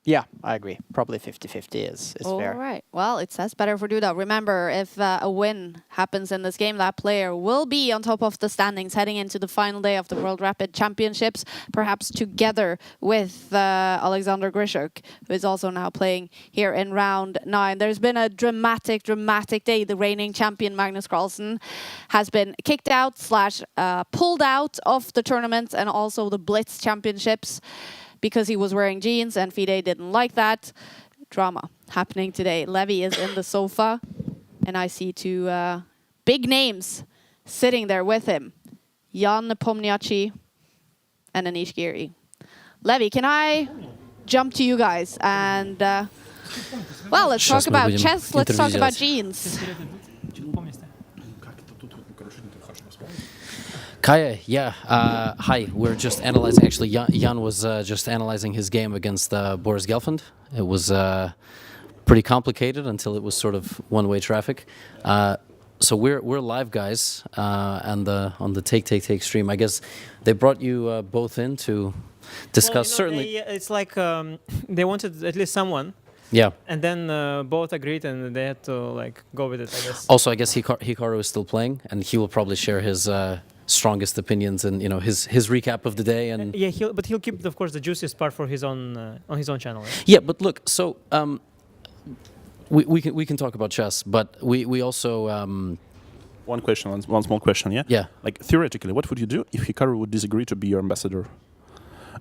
Yeah, I agree. Probably 50-50 is fair.
All right. Well, it says better for Duda. Remember, if a win happens in this game, that player will be on top of the standings heading into the final day of the World Rapid Championships, perhaps together with Alexander Grischuk, who is also now playing here in round 9. There's been a dramatic day. The reigning champion, Magnus Carlsen, has been kicked out / pulled out of the tournament and also the Blitz Championships, because he was wearing jeans and FIDE didn't like that. Drama happening today. Levi is in the sofa, and I see 2 big names sitting there with him. Jan Pomniachi and Anish Giri. Levi, can I jump to you guys? And, well, let's talk about chess. Let's talk about jeans.
Kaja, yeah. Hi, we're just analyzing. Actually, Jan was just analyzing his game against Boris Gelfand. It was pretty complicated until it was sort of one-way traffic. So we're live guys on the take stream. I guess they brought you both in to discuss. Certainly,
it's like they wanted at least someone.
Yeah.
And then both agreed, and they had to like go with it, I guess.
Also, I guess Hikaru is still playing, and he will probably share his strongest opinions and his recap of the day. And
yeah, he'll keep, of course, the juiciest part for his own on his own channel. Right?
Yeah, but look, so we can talk about chess, but we also
one question, one small question, yeah.
Yeah.
Like theoretically, what would you do if Hikaru would disagree to be your ambassador?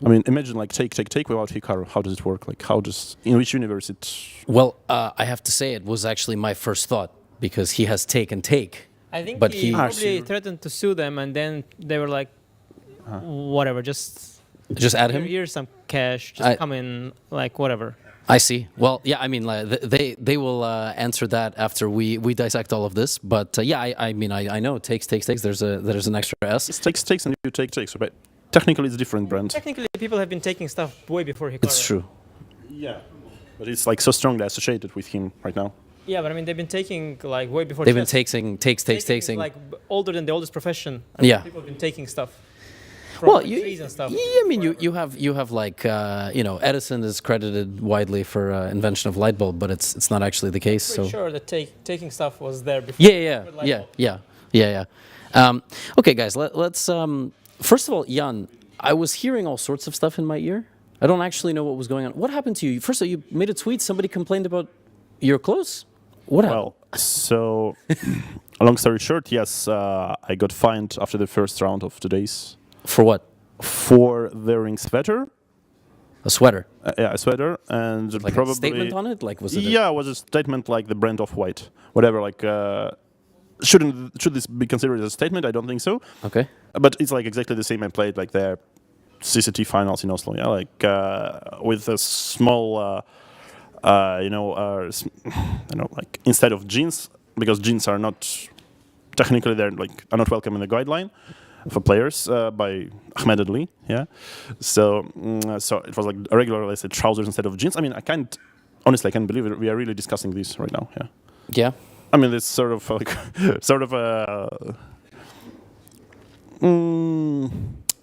I mean, imagine like take without Hikaru. How does it work? Like in which universe it?
Well, I have to say it was actually my first thought, because he has take.
I think
but
he probably threatened to sue them, and then they were like, whatever, just
add him.
Here's some cash, just come in, like whatever.
I see. Well, yeah, I mean, like, they will answer that after we dissect all of this. But yeah, I mean, I know takes. There's an extra S.
It's takes and you take. So, but technically, it's different brand.
Technically, people have been taking stuff way before Hikaru.
It's true.
Yeah, but it's like so strongly associated with him right now.
Yeah, but I mean, they've been taking like way before.
They've been taking
like older than the oldest profession.
I mean, yeah,
people have been taking stuff.
Well,
trees and stuff.
Yeah, I mean, you have like Edison is credited widely for invention of light bulb, but it's not actually the case.
I'm
so
sure that taking stuff was there before.
Yeah. Okay, guys, let's first of all, Jan, I was hearing all sorts of stuff in my ear. I don't actually know what was going on. What happened to you? First of all, you made a tweet. Somebody complained about your clothes. What happened?
Well, so a long story short, yes, I got fined after the first round of today's.
For what?
For wearing sweater.
A sweater.
Yeah, a sweater, and
like
probably
a statement on it. Like was it?
Yeah, it was a statement like the brand of white, whatever. Like, should this be considered as a statement? I don't think so.
Okay.
But it's like exactly the same I played like the CCT finals in Oslo. Yeah, like with a small. Like instead of jeans, because jeans are not technically are not welcome in the guideline for players by Ahmed Ali. Yeah, so it was like a regular, let's say, trousers instead of jeans. I mean, I can't believe it. We are really discussing this right now. Yeah.
Yeah.
I mean, it's sort of like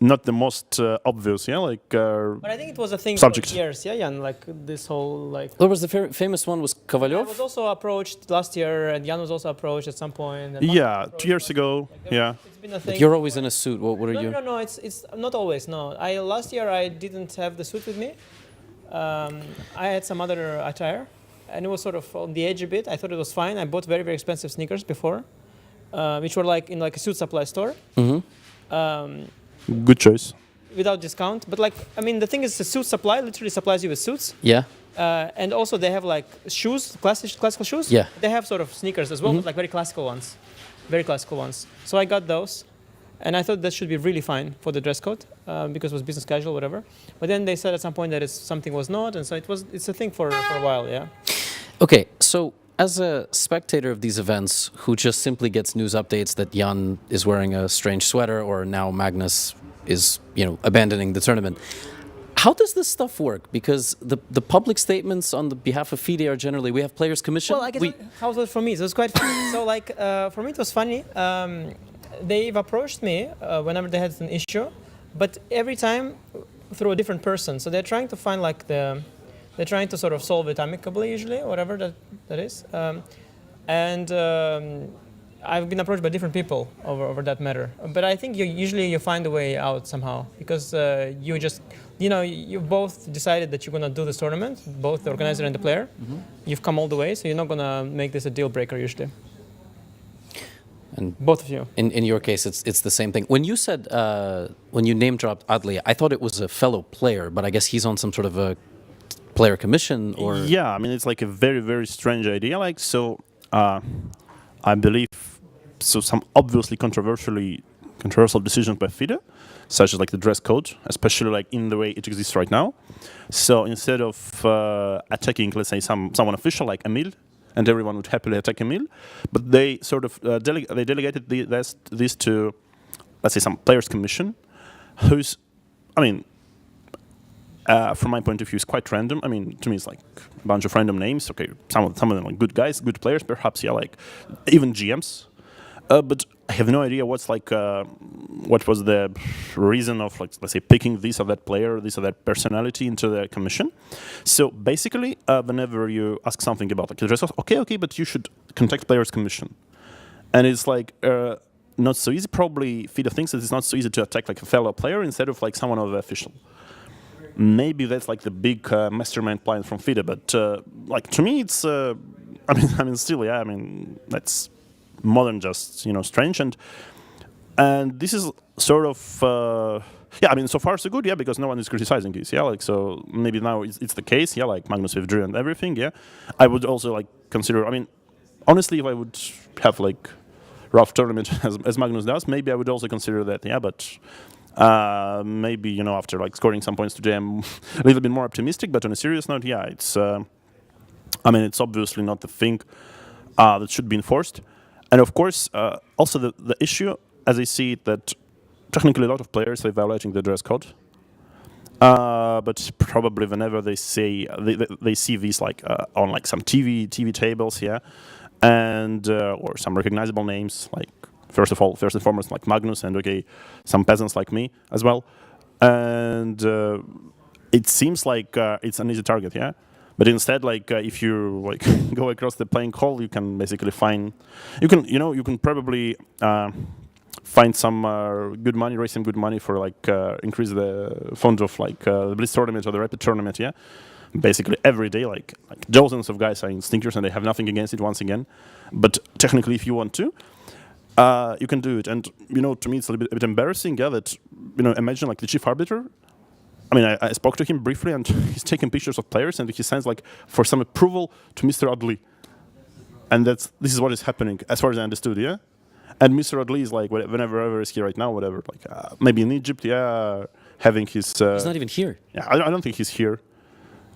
not the most obvious, yeah, like.
But I think it was a thing
subject.
for years, yeah, and like this whole like.
There was the famous one was Kovalyov.
I was also approached last year, and Jan was also approached at some point. And
yeah, 2 years ago.
Like,
yeah.
It's been a thing.
But you're always in a suit. What are you?
No. It's not always. No, last year I didn't have the suit with me. I had some other attire, and it was sort of on the edge a bit. I thought it was fine. I bought very expensive sneakers before, which were like in like a suit supply store.
Mm-hmm.
Good choice.
Without discount, but like I mean, the thing is, the suit supply literally supplies you with suits.
Yeah.
And also they have like shoes, classical shoes.
Yeah.
They have sort of sneakers as well, but like very classical ones. So I got those. And I thought that should be really fine for the dress code because it was business casual, whatever. But then they said at some point that something was not, and so it's a thing for a while, yeah.
Okay, so as a spectator of these events who just simply gets news updates that Jan is wearing a strange sweater or now Magnus is, abandoning the tournament, how does this stuff work? Because the public statements on the behalf of FIDE are generally, we have players commission.
Well, I guess how was it for me? So it was quite funny. So like for me it was funny. They've approached me whenever they had an issue, but every time through a different person. So they're trying to find like they're trying to sort of solve it amicably usually, whatever that is. I've been approached by different people over that matter. But I think you find a way out somehow because you just, you both decided that you're going to do this tournament, both the organizer and the player. Mm-hmm. You've come all the way, so you're not going to make this a deal breaker usually. And both of you.
In your case, it's the same thing. When you said, when you name dropped Adli, I thought it was a fellow player, but I guess he's on some sort of a player commission or...
Yeah, I mean, it's like a very, very strange idea. Like, so I believe, so some obviously controversial decisions by FIDE, such as like the dress code, especially like in the way it exists right now. So instead of attacking, let's say, someone official like Emil, and everyone would happily attack Emil, but they sort of delegated this to, let's say, some players' commission, who's, I mean, from my point of view, is quite random. I mean, to me, it's like a bunch of random names. Okay, some of them like good guys, good players, perhaps, yeah, like even GMs. But I have no idea what's like, what was the reason of, like, let's say, picking this or that player, this or that personality into the commission. So basically, whenever you ask something about like the dress code, okay, but you should contact players' commission, and it's like not so easy. Probably FIDE thinks that it's not so easy to attack like a fellow player instead of like someone of the official. Maybe that's like the big mastermind plan from FIDE, but like to me, it's I mean, still, yeah, I mean, that's more than just strange, and this is sort of yeah, I mean, so far so good, yeah, because no one is criticizing this, yeah, like, so maybe now it's the case, yeah, like Magnus withdrew and everything, yeah. I would also like consider, I mean, honestly, if I would have like rough tournament as Magnus does, maybe I would also consider that, yeah, but maybe after like scoring some points today, I'm a little bit more optimistic. But on a serious note, yeah, it's I mean, it's obviously not the thing that should be enforced. And of course, also the issue, as I see it, that technically a lot of players are violating the dress code. But probably whenever they say they see these like on like some TV tables, yeah, and or some recognizable names, like first and foremost like Magnus, and okay, some peasants like me as well, and it seems like it's an easy target, yeah. But instead, like if you like go across the playing hall, you can basically find, you can probably find some good money, raise some good money for like increase the fund of like the Blitz tournament or the Rapid tournament, yeah. Basically every day, like dozens of guys are in stinkers and they have nothing against it once again. But technically, if you want to, you can do it. And to me, it's a little bit embarrassing, yeah. That imagine like the chief arbiter. I mean, I spoke to him briefly, and he's taking pictures of players, and he sends like for some approval to Mr. Adli, and this is what is happening, as far as I understood, yeah. And Mr. Adli is like whenever he's here right now, whatever, like maybe in Egypt, yeah, having his.
He's not even here.
Yeah, I don't think he's here.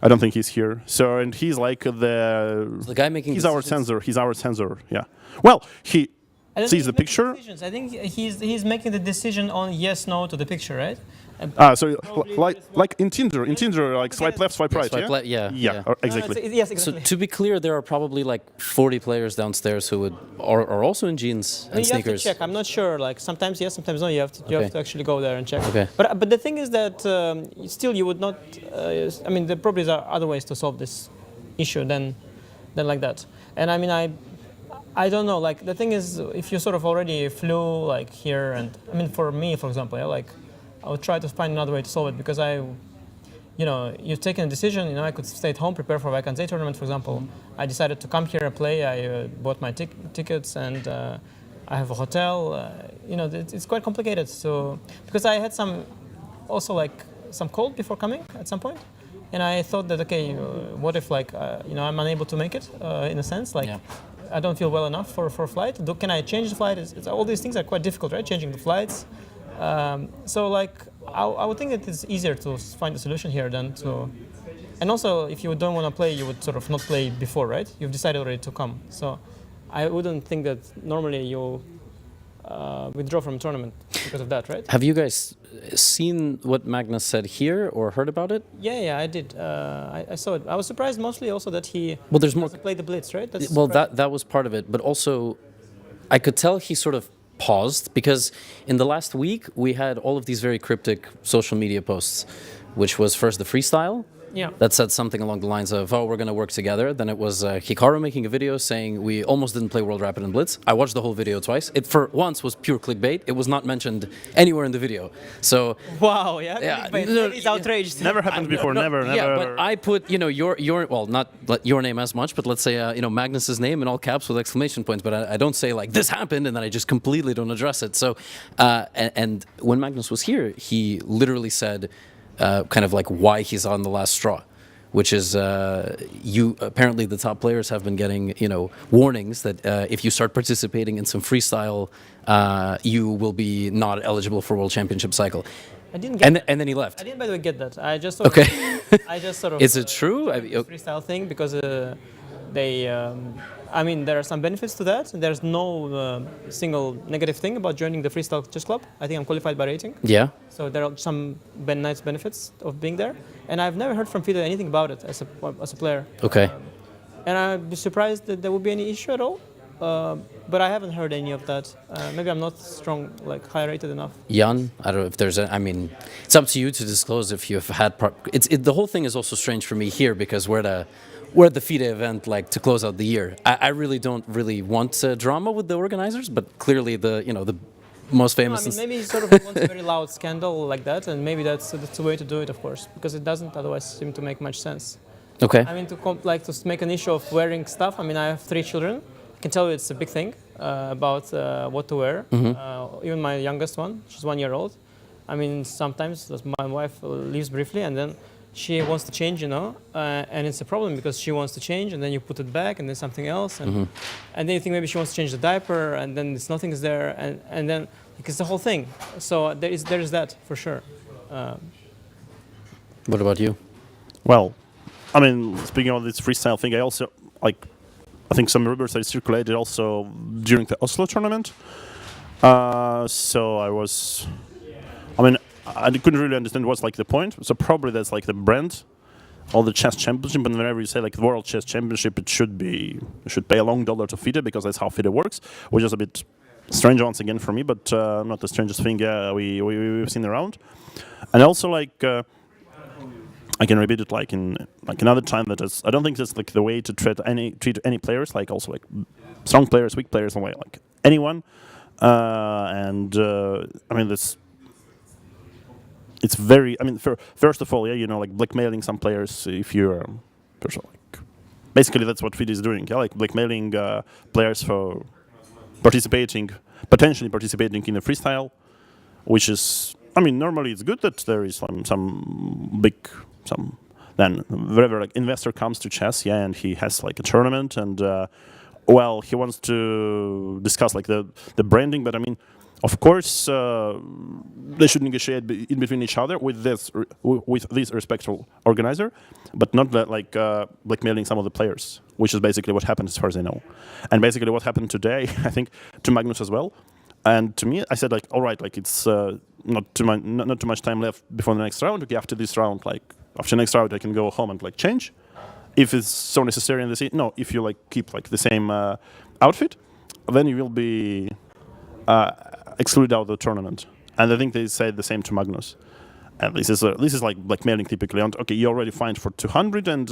I don't think he's here. So, and he's like
the guy making.
He's our censor. He's our censor. Yeah. Well, he sees the picture.
I think he's making the decision on yes, no to the picture, right?
So like in Tinder, like swipe left, swipe right, yeah? Yeah, exactly.
Yes, exactly.
So to be clear, there are probably like 40 players downstairs who are also in jeans and sneakers.
You have to check. I'm not sure. Like sometimes yes, sometimes no. You have to actually go there and check.
Okay.
But the thing is that still you would not. I mean, there probably are other ways to solve this issue than like that. And I mean, I don't know. Like the thing is, if you sort of already flew like here, and I mean, for me, for example, yeah, like. I would try to find another way to solve it because you've taken a decision. I could stay at home, prepare for Vacanze tournament, for example. I decided to come here and play. I bought my tickets and I have a hotel. It's quite complicated. So because I had some cold before coming at some point, And I thought that, okay, what if like, I'm unable to make it in a sense, like I don't feel well enough for flight. Can I change the flight? All these things are quite difficult, right? Changing the flights. So like, I would think that it's easier to find a solution here than to, and also if you don't want to play, you would sort of not play before, right? You've decided already to come. So I wouldn't think that normally you withdraw from a tournament because of that, right?
Have you guys seen what Magnus said here or heard about it?
Yeah, I did. I saw it. I was surprised mostly also that he
there's more
played the blitz, right?
That was part of it, but also I could tell he sort of paused because in the last week we had all of these very cryptic social media posts, which was first the freestyle.
Yeah.
That said something along the lines of, we're going to work together. Then it was Hikaru making a video saying we almost didn't play World Rapid and Blitz. I watched the whole video twice. It for once was pure clickbait. It was not mentioned anywhere in the video. So
wow, he's outraged.
Never happened before. Never.
Yeah, but I put your not your name as much, but let's say Magnus's name in all caps with exclamation points. But I don't say like this happened and then I just completely don't address it. So and when Magnus was here, he literally said. Kind of like why he's on the last straw, which is apparently the top players have been getting warnings that if you start participating in some freestyle, you will be not eligible for World Championship cycle.
I didn't get
and then he left.
I didn't by the way get that. I just sort of
Is it true?
Freestyle thing because they. There are some benefits to that. There's no single negative thing about joining the Freestyle Chess Club. I think I'm qualified by rating.
Yeah.
So there are some nice benefits of being there. And I've never heard from FIDE anything about it as a player.
Okay.
And I'd be surprised that there would be any issue at all. But I haven't heard any of that. Maybe I'm not strong, like high rated enough.
Jan, I don't know if there's it's up to you to disclose if you've had. The whole thing is also strange for me here because we're at the FIDE event like to close out the year. I really don't want drama with the organizers, but clearly the most famous.
Maybe he sort of wants a very loud scandal like that, and maybe that's the way to do it, of course, because it doesn't otherwise seem to make much sense.
Okay.
To make an issue of wearing stuff. I have 3 children. I can tell you it's a big thing about what to wear.
Mm-hmm.
Even my youngest one, she's 1 year old. Sometimes my wife leaves briefly and then she wants to change, and it's a problem because she wants to change and then you put it back and then something else. And, and then you think maybe she wants to change the diaper and then nothing's there and then it's the whole thing. So there is that for sure.
What about you?
Well, speaking of this freestyle thing, I also I think some rumors that circulated also during the Oslo tournament. So I was, I couldn't really understand what's the point. So probably that's the brand, all the chess championship. And whenever you say the World Chess Championship, you should pay a long dollar to FIDE because that's how FIDE works, which is a bit strange once again for me, but not the strangest thing we've seen around. And also I can repeat it in another time that is, I don't think that's the way to treat any players, also strong players, weak players, and anyone. This. It's very. First of all, blackmailing some players if you're, basically that's what FIDE is doing. Yeah, blackmailing players for potentially participating in a freestyle, which is. Normally it's good that there is then wherever investor comes to chess, and he has a tournament, and he wants to discuss the branding, but of course they should negotiate in between each other with this respectful organizer, but not blackmailing some of the players, which is basically what happened as far as I know, and basically what happened today, I think, to Magnus as well. And to me, I said all right, it's not too much time left before the next round. Okay, after this round, after next round, I can go home and change, if it's so necessary. And if you keep the same outfit, then you will be excluded out of the tournament. And I think they said the same to Magnus. And this is blackmailing typically. And okay, you already fined for 200, and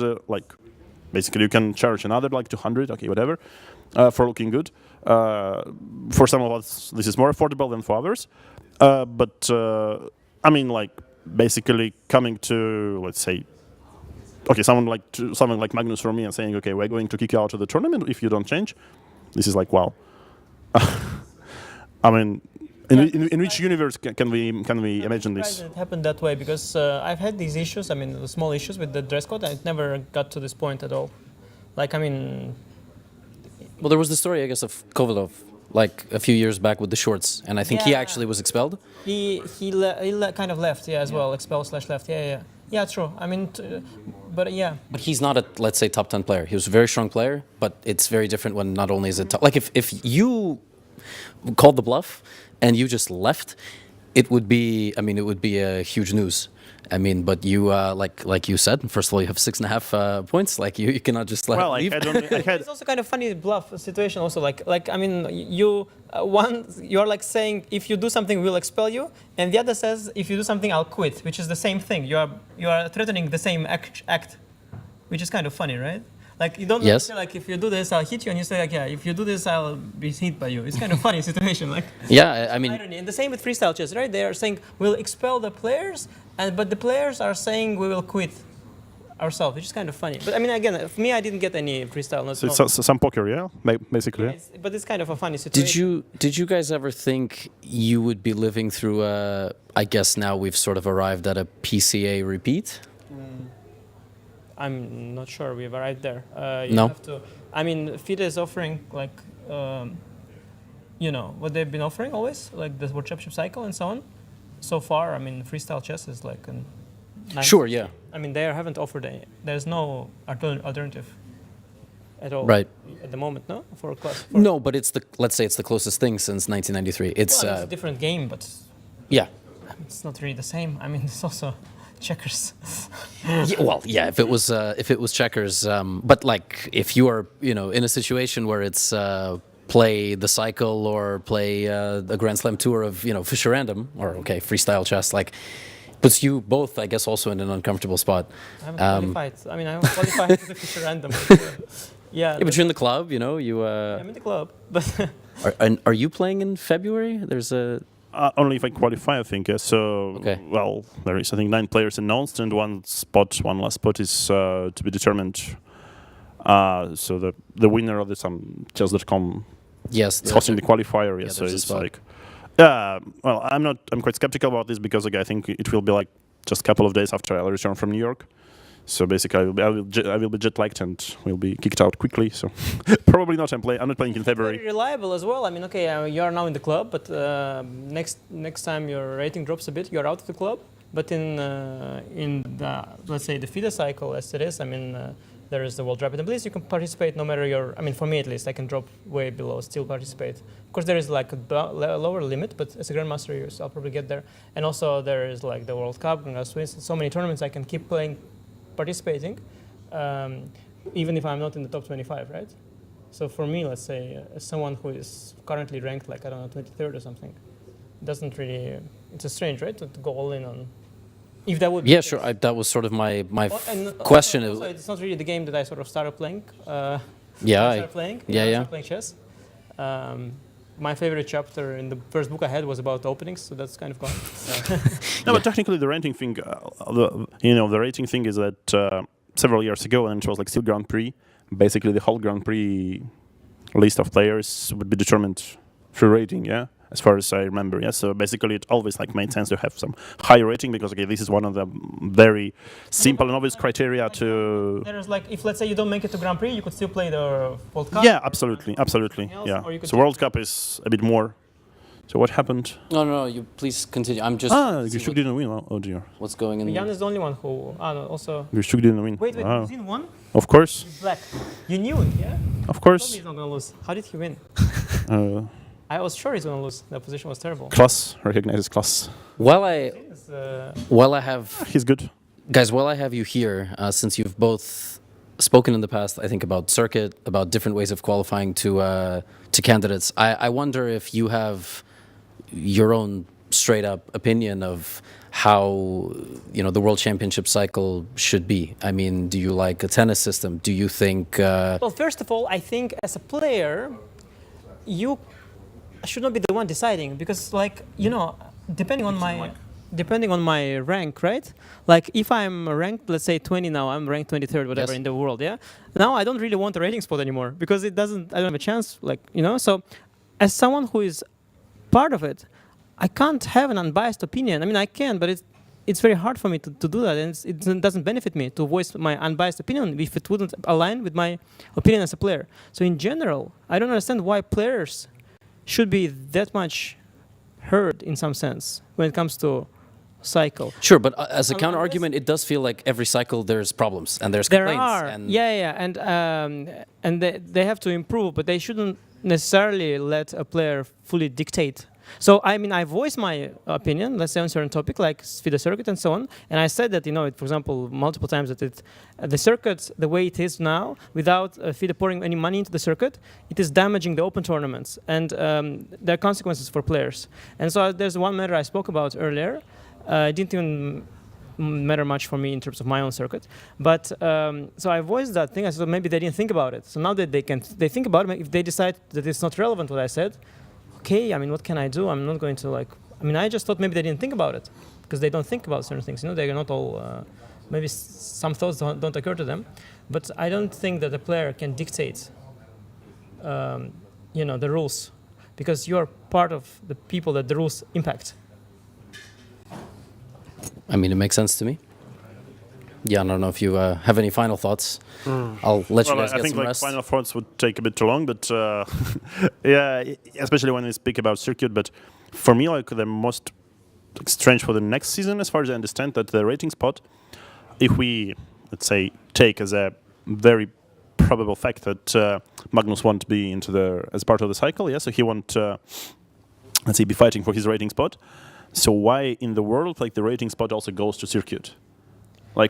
basically you can charge another 200. Okay, whatever, for looking good. For some of us, this is more affordable than for others. But basically coming to, let's say, okay, someone like Magnus for me and saying, okay, we're going to kick you out of the tournament if you don't change. This is wow. In which universe can we imagine this?
It happened that way because I've had these issues. I mean, the small issues with the dress code, and it never got to this point at all. Like, I mean,
well, there was the story, I guess, of Kovalov, like a few years back with the shorts, and I think he actually was expelled.
He kind of left, as well, expelled/left. Yeah, true. I mean, but yeah.
But he's not a, let's say, top 10 player. He was a very strong player, but it's very different when not only is it top, like if you called the bluff and you just left, it would be a huge news. I mean, but you, like you said, first of all, you have 6.5 points. Like you cannot just leave.
It's also kind of funny bluff situation. Also, like I mean, you're like saying if you do something, we'll expel you, and the other says if you do something, I'll quit, which is the same thing. You are threatening the same act, which is kind of funny, right? Like you don't say like if you do this, I'll hit you, and you say like if you do this, I'll be hit by you. It's kind of funny situation, like
I mean,
irony. And the same with freestyle chess, right? They are saying we'll expel the players, but the players are saying we will quit ourselves, which is kind of funny. But I mean, again, for me, I didn't get any freestyle.
So some poker, basically.
But it's kind of a funny situation.
Did you guys ever think you would be living through I guess now we've sort of arrived at a PCA repeat?
I'm not sure we've arrived there.
No.
I mean, FIDE is offering like, what they've been offering always, like the World Championship cycle and so on. So far, I mean, freestyle chess is like an.
Sure, yeah.
I mean, they haven't offered any. There's no alternative at all.
Right.
At the moment, no, for class.
No, but let's say it's the closest thing since 1993.
It's a different game, but.
Yeah.
It's not really the same. I mean, it's also. Checkers.
If it was checkers, but like if you are, in a situation where it's play the cycle or play the Grand Slam tour of, Fischer Random or freestyle chess, like puts you both, I guess, also in an uncomfortable spot.
I haven't qualified. I mean, I haven't qualified to the Fischer Random. Yeah,
but you're in the club, you.
I'm in the club, but.
Are you playing in February? There's a.
Only if I qualify, I think. So, well, there is, I think, 9 players announced, and one last spot is to be determined. So the winner of the chess.com is hosting the qualifier. Yes, so it's like, well, I'm quite skeptical about this because I think it will be like just a couple of days after I return from New York. So basically, I will be jet lagged and will be kicked out quickly. So probably not. I'm not playing in February.
Very reliable as well. I mean, you are now in the club, but next time your rating drops a bit, you are out of the club. But in the, let's say, the FIDE cycle as it is, I mean, there is the World Rapid and Blitz. You can participate no matter your. I mean, for me at least, I can drop way below, still participate. Of course, there is like a lower limit, but as a grandmaster, I'll probably get there. And also there is like the World Cup, so many tournaments I can keep playing. Participating, even if I'm not in the top 25, right? So for me, let's say, as someone who is currently ranked like, I don't know, 23rd or something, doesn't really, it's a strange, right, to go all in on, if that would be.
Yeah, sure, that was sort of my question.
Also, it's not really the game that I sort of started playing.
I
started playing chess. My favorite chapter in the first book I had was about openings, so that's kind of gone.
No, but technically the rating thing, the rating thing is that several years ago, and it was like still Grand Prix, basically the whole Grand Prix list of players would be determined through rating, yeah? As far as I remember, yeah. So basically, it always like made sense to have some high rating because this is one of the very simple and obvious criteria to.
There's like if let's say you don't make it to Grand Prix, you could still play the World Cup.
Yeah, absolutely. Yeah. So World Cup is a bit more. So what happened?
No. You please continue. I'm just.
Grischuk didn't win. Oh dear.
What's going on?
Jan is the only one who. Also.
Grischuk didn't win.
Wait, Grischuk won?
Of course.
He's black. You knew it, yeah?
Of course.
He's not gonna lose. How did he win? I was sure he's going to lose. The position was terrible.
Class recognizes class.
While I have
he's good,
guys. While I have you here, since you've both spoken in the past, I think about circuit, about different ways of qualifying to candidates. I wonder if you have your own straight up opinion of how the World Championship cycle should be. I mean, do you like a tennis system? Do you think?
Well, first of all, I think as a player, you should not be the one deciding because, like, depending on my rank, right? Like, if I'm ranked, let's say 20 now, I'm ranked 23rd, whatever, in the world, yeah? Now I don't really want a rating spot anymore because I don't have a chance, like, So as someone who is part of it, I can't have an unbiased opinion. I mean, I can, but it's very hard for me to do that, and it doesn't benefit me to voice my unbiased opinion if it wouldn't align with my opinion as a player. So in general, I don't understand why players should be that much heard in some sense when it comes to cycle.
Sure, but as a counter argument, it does feel like every cycle there's problems and there's complaints.
There are, and they have to improve, but they shouldn't necessarily let a player fully dictate. So I mean, I voice my opinion, let's say on a certain topic like FIDE circuit and so on, and I said that, you know, for example, multiple times that the circuit, the way it is now, without FIDE pouring any money into the circuit, it is damaging the open tournaments, and there are consequences for players. And so there's one matter I spoke about earlier. It didn't even matter much for me in terms of my own circuit, but so I voiced that thing. I said maybe they didn't think about it. So now that they think about it, if they decide that it's not relevant what I said, okay, I mean, what can I do? I'm not going to I just thought maybe they didn't think about it because they don't think about certain things. You know, they're not all, maybe some thoughts don't occur to them. But I don't think that a player can dictate, you know, the rules, because you're part of the people that the rules impact.
I mean, it makes sense to me. Yeah, I don't know if you have any final thoughts. I'll let you guys get some rest.
I think final thoughts would take a bit too long, but yeah, especially when we speak about circuit. But for me, the most strange for the next season, as far as I understand, that the rating spot, if we, let's say, take as a very probable fact that Magnus won't be as part of the cycle, yeah, so he won't, let's say, be fighting for his rating spot. So why in the world, the rating spot also goes to circuit?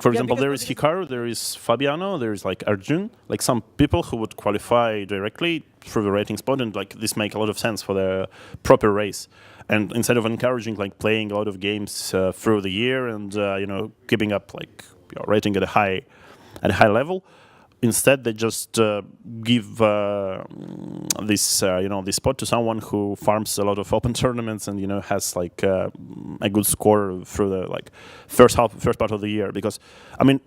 For example, there is Hikaru, there is Fabiano, there is Arjun, some people who would qualify directly through the rating spot, and this make a lot of sense for the proper race. And instead of encouraging playing a lot of games through the year and keeping up rating at a high level, instead they just give this spot to someone who farms a lot of open tournaments and has a good score through the first part of the year. Because I mean,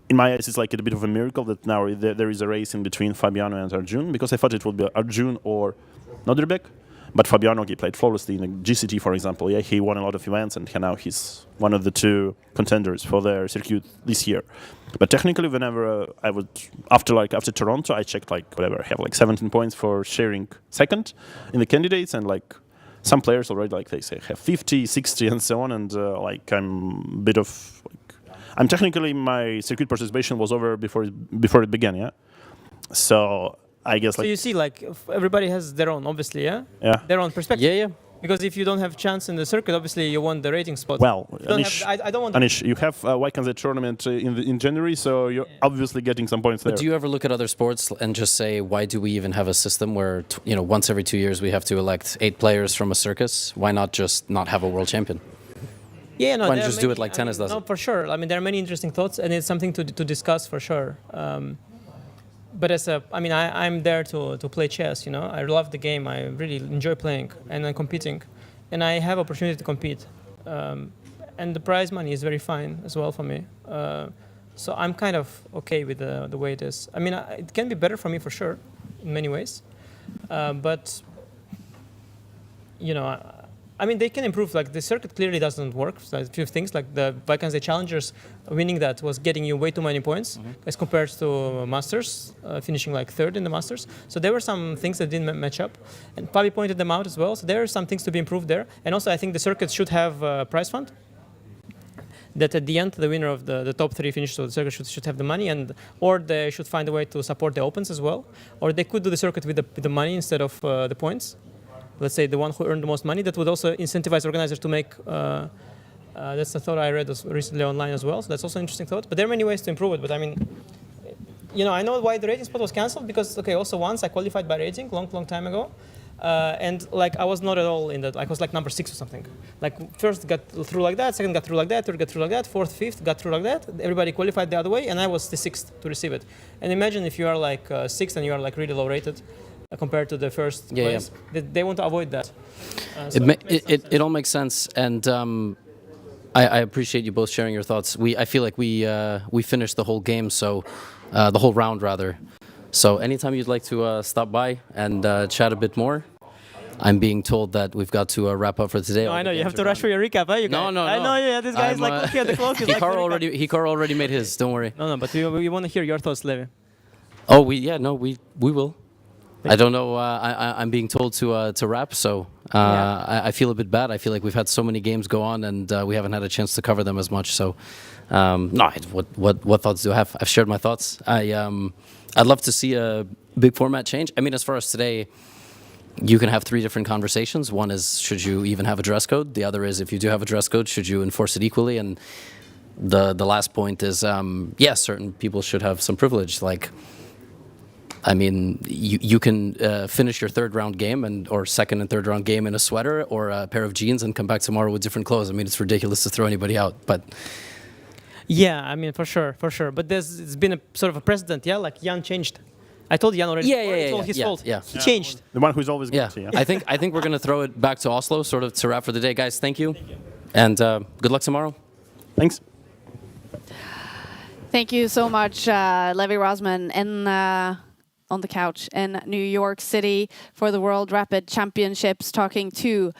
in my eyes, it's a bit of a miracle that now there is a race in between Fabiano and Arjun, because I thought it would be Arjun or Naroditsky. But Fabiano, he played flawlessly in the GCT, for example. Yeah, he won a lot of events, and now he's one of the two contenders for the circuit this year. But technically, whenever I would, after Toronto, I checked I have 17 points for sharing second in the candidates, and some players already they say have 50, 60, and so on. And I'm a bit of I'm technically, my circuit participation was over before it began. Yeah, so. I guess
so you see, everybody has their own, obviously, yeah?
Yeah.
Their own perspective.
Yeah.
Because if you don't have chance in the circuit, obviously you want the rating spot.
Well,
I don't want.
Anish, you have Wykanze tournament in January, so you're obviously getting some points there.
But do you ever look at other sports and just say, why do we even have a system where once every 2 years we have to elect 8 players from a circus? Why not just not have a world champion?
Yeah, no.
Why not just do it like tennis does?
No, for sure. I mean, there are many interesting thoughts, and it's something to discuss for sure. But I'm there to play chess. I love the game. I really enjoy playing and competing, and I have opportunity to compete. And the prize money is very fine as well for me. So I'm kind of okay with the way it is. I mean, it can be better for me for sure, in many ways. But they can improve. The circuit clearly doesn't work. So a few things, the Wykanze Challengers, winning that was getting you way too many points as compared to Masters, finishing third in the Masters. So there were some things that didn't match up, and Fabi pointed them out as well. So there are some things to be improved there. And also, I think the circuit should have a prize fund. That at the end, the winner of the top 3 finishes, so the circuit should have the money, or they should find a way to support the opens as well, or they could do the circuit with the money instead of the points. Let's say the one who earned the most money. That would also incentivize organizers to make. That's a thought I read recently online as well. So that's also an interesting thought. But there are many ways to improve it. But I mean, I know why the rating spot was cancelled, because also once I qualified by rating long time ago, and I was not at all in that. I was number 6 or something. First got through like that, second got through like that, third got through like that, fourth, fifth got through like that. Everybody qualified the other way, and I was the 6th to receive it. And imagine if you are 6th and you are really low rated. Compared to the first place, they want to avoid that.
It all makes sense, and I appreciate you both sharing your thoughts. I feel like we finished the whole game, so the whole round rather. So anytime you'd like to stop by and chat a bit more, I'm being told that we've got to wrap up for today.
No, I know you have to rush for your recap, huh?
No.
I know, yeah. This guy's like looking at the clock.
Hikaru already made his. Don't worry.
No, but we want to hear your thoughts, Levi.
Oh, we will. I don't know. I'm being told to wrap, so I feel a bit bad. I feel like we've had so many games go on, and we haven't had a chance to cover them as much. So, what thoughts do I have? I've shared my thoughts. I'd love to see a big format change. I mean, as far as today, you can have 3 different conversations. One is, should you even have a dress code? The other is, if you do have a dress code, should you enforce it equally? And the last point is, yes, certain people should have some privilege. Like, I mean, you can finish your 3rd round game or 2nd and 3rd round game in a sweater or a pair of jeans and come back tomorrow with different clothes. I mean, it's ridiculous to throw anybody out, but...
Yeah, I mean, for sure. But it's been a sort of a precedent, yeah? Like, Jan changed. I told Jan already. It's all his fault.
Yeah.
He changed.
The one who's always guilty. Yeah.
I think we're going to throw it back to Oslo, sort of to wrap for the day. Guys, thank you. And good luck tomorrow.
Thanks.
Thank you so much, Levi Rosman, on the couch in New York City for the World Rapid Championships, talking to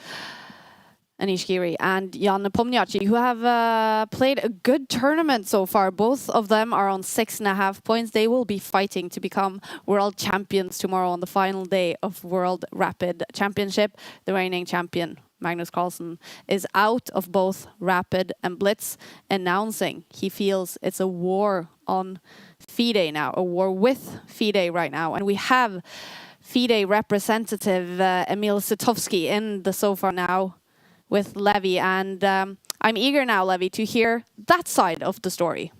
Anish Giri and Jan Nepomniachtchi, who have played a good tournament so far. Both of them are on 6.5 points. They will be fighting to become world champions tomorrow on the final day of World Rapid Championship. The reigning champion, Magnus Carlsen, is out of both Rapid and Blitz, announcing he feels it's a war on FIDE now, a war with FIDE right now. And we have FIDE representative Emil Sitovsky in the sofa now with Levi, and I'm eager now, Levi, to hear that side of the story.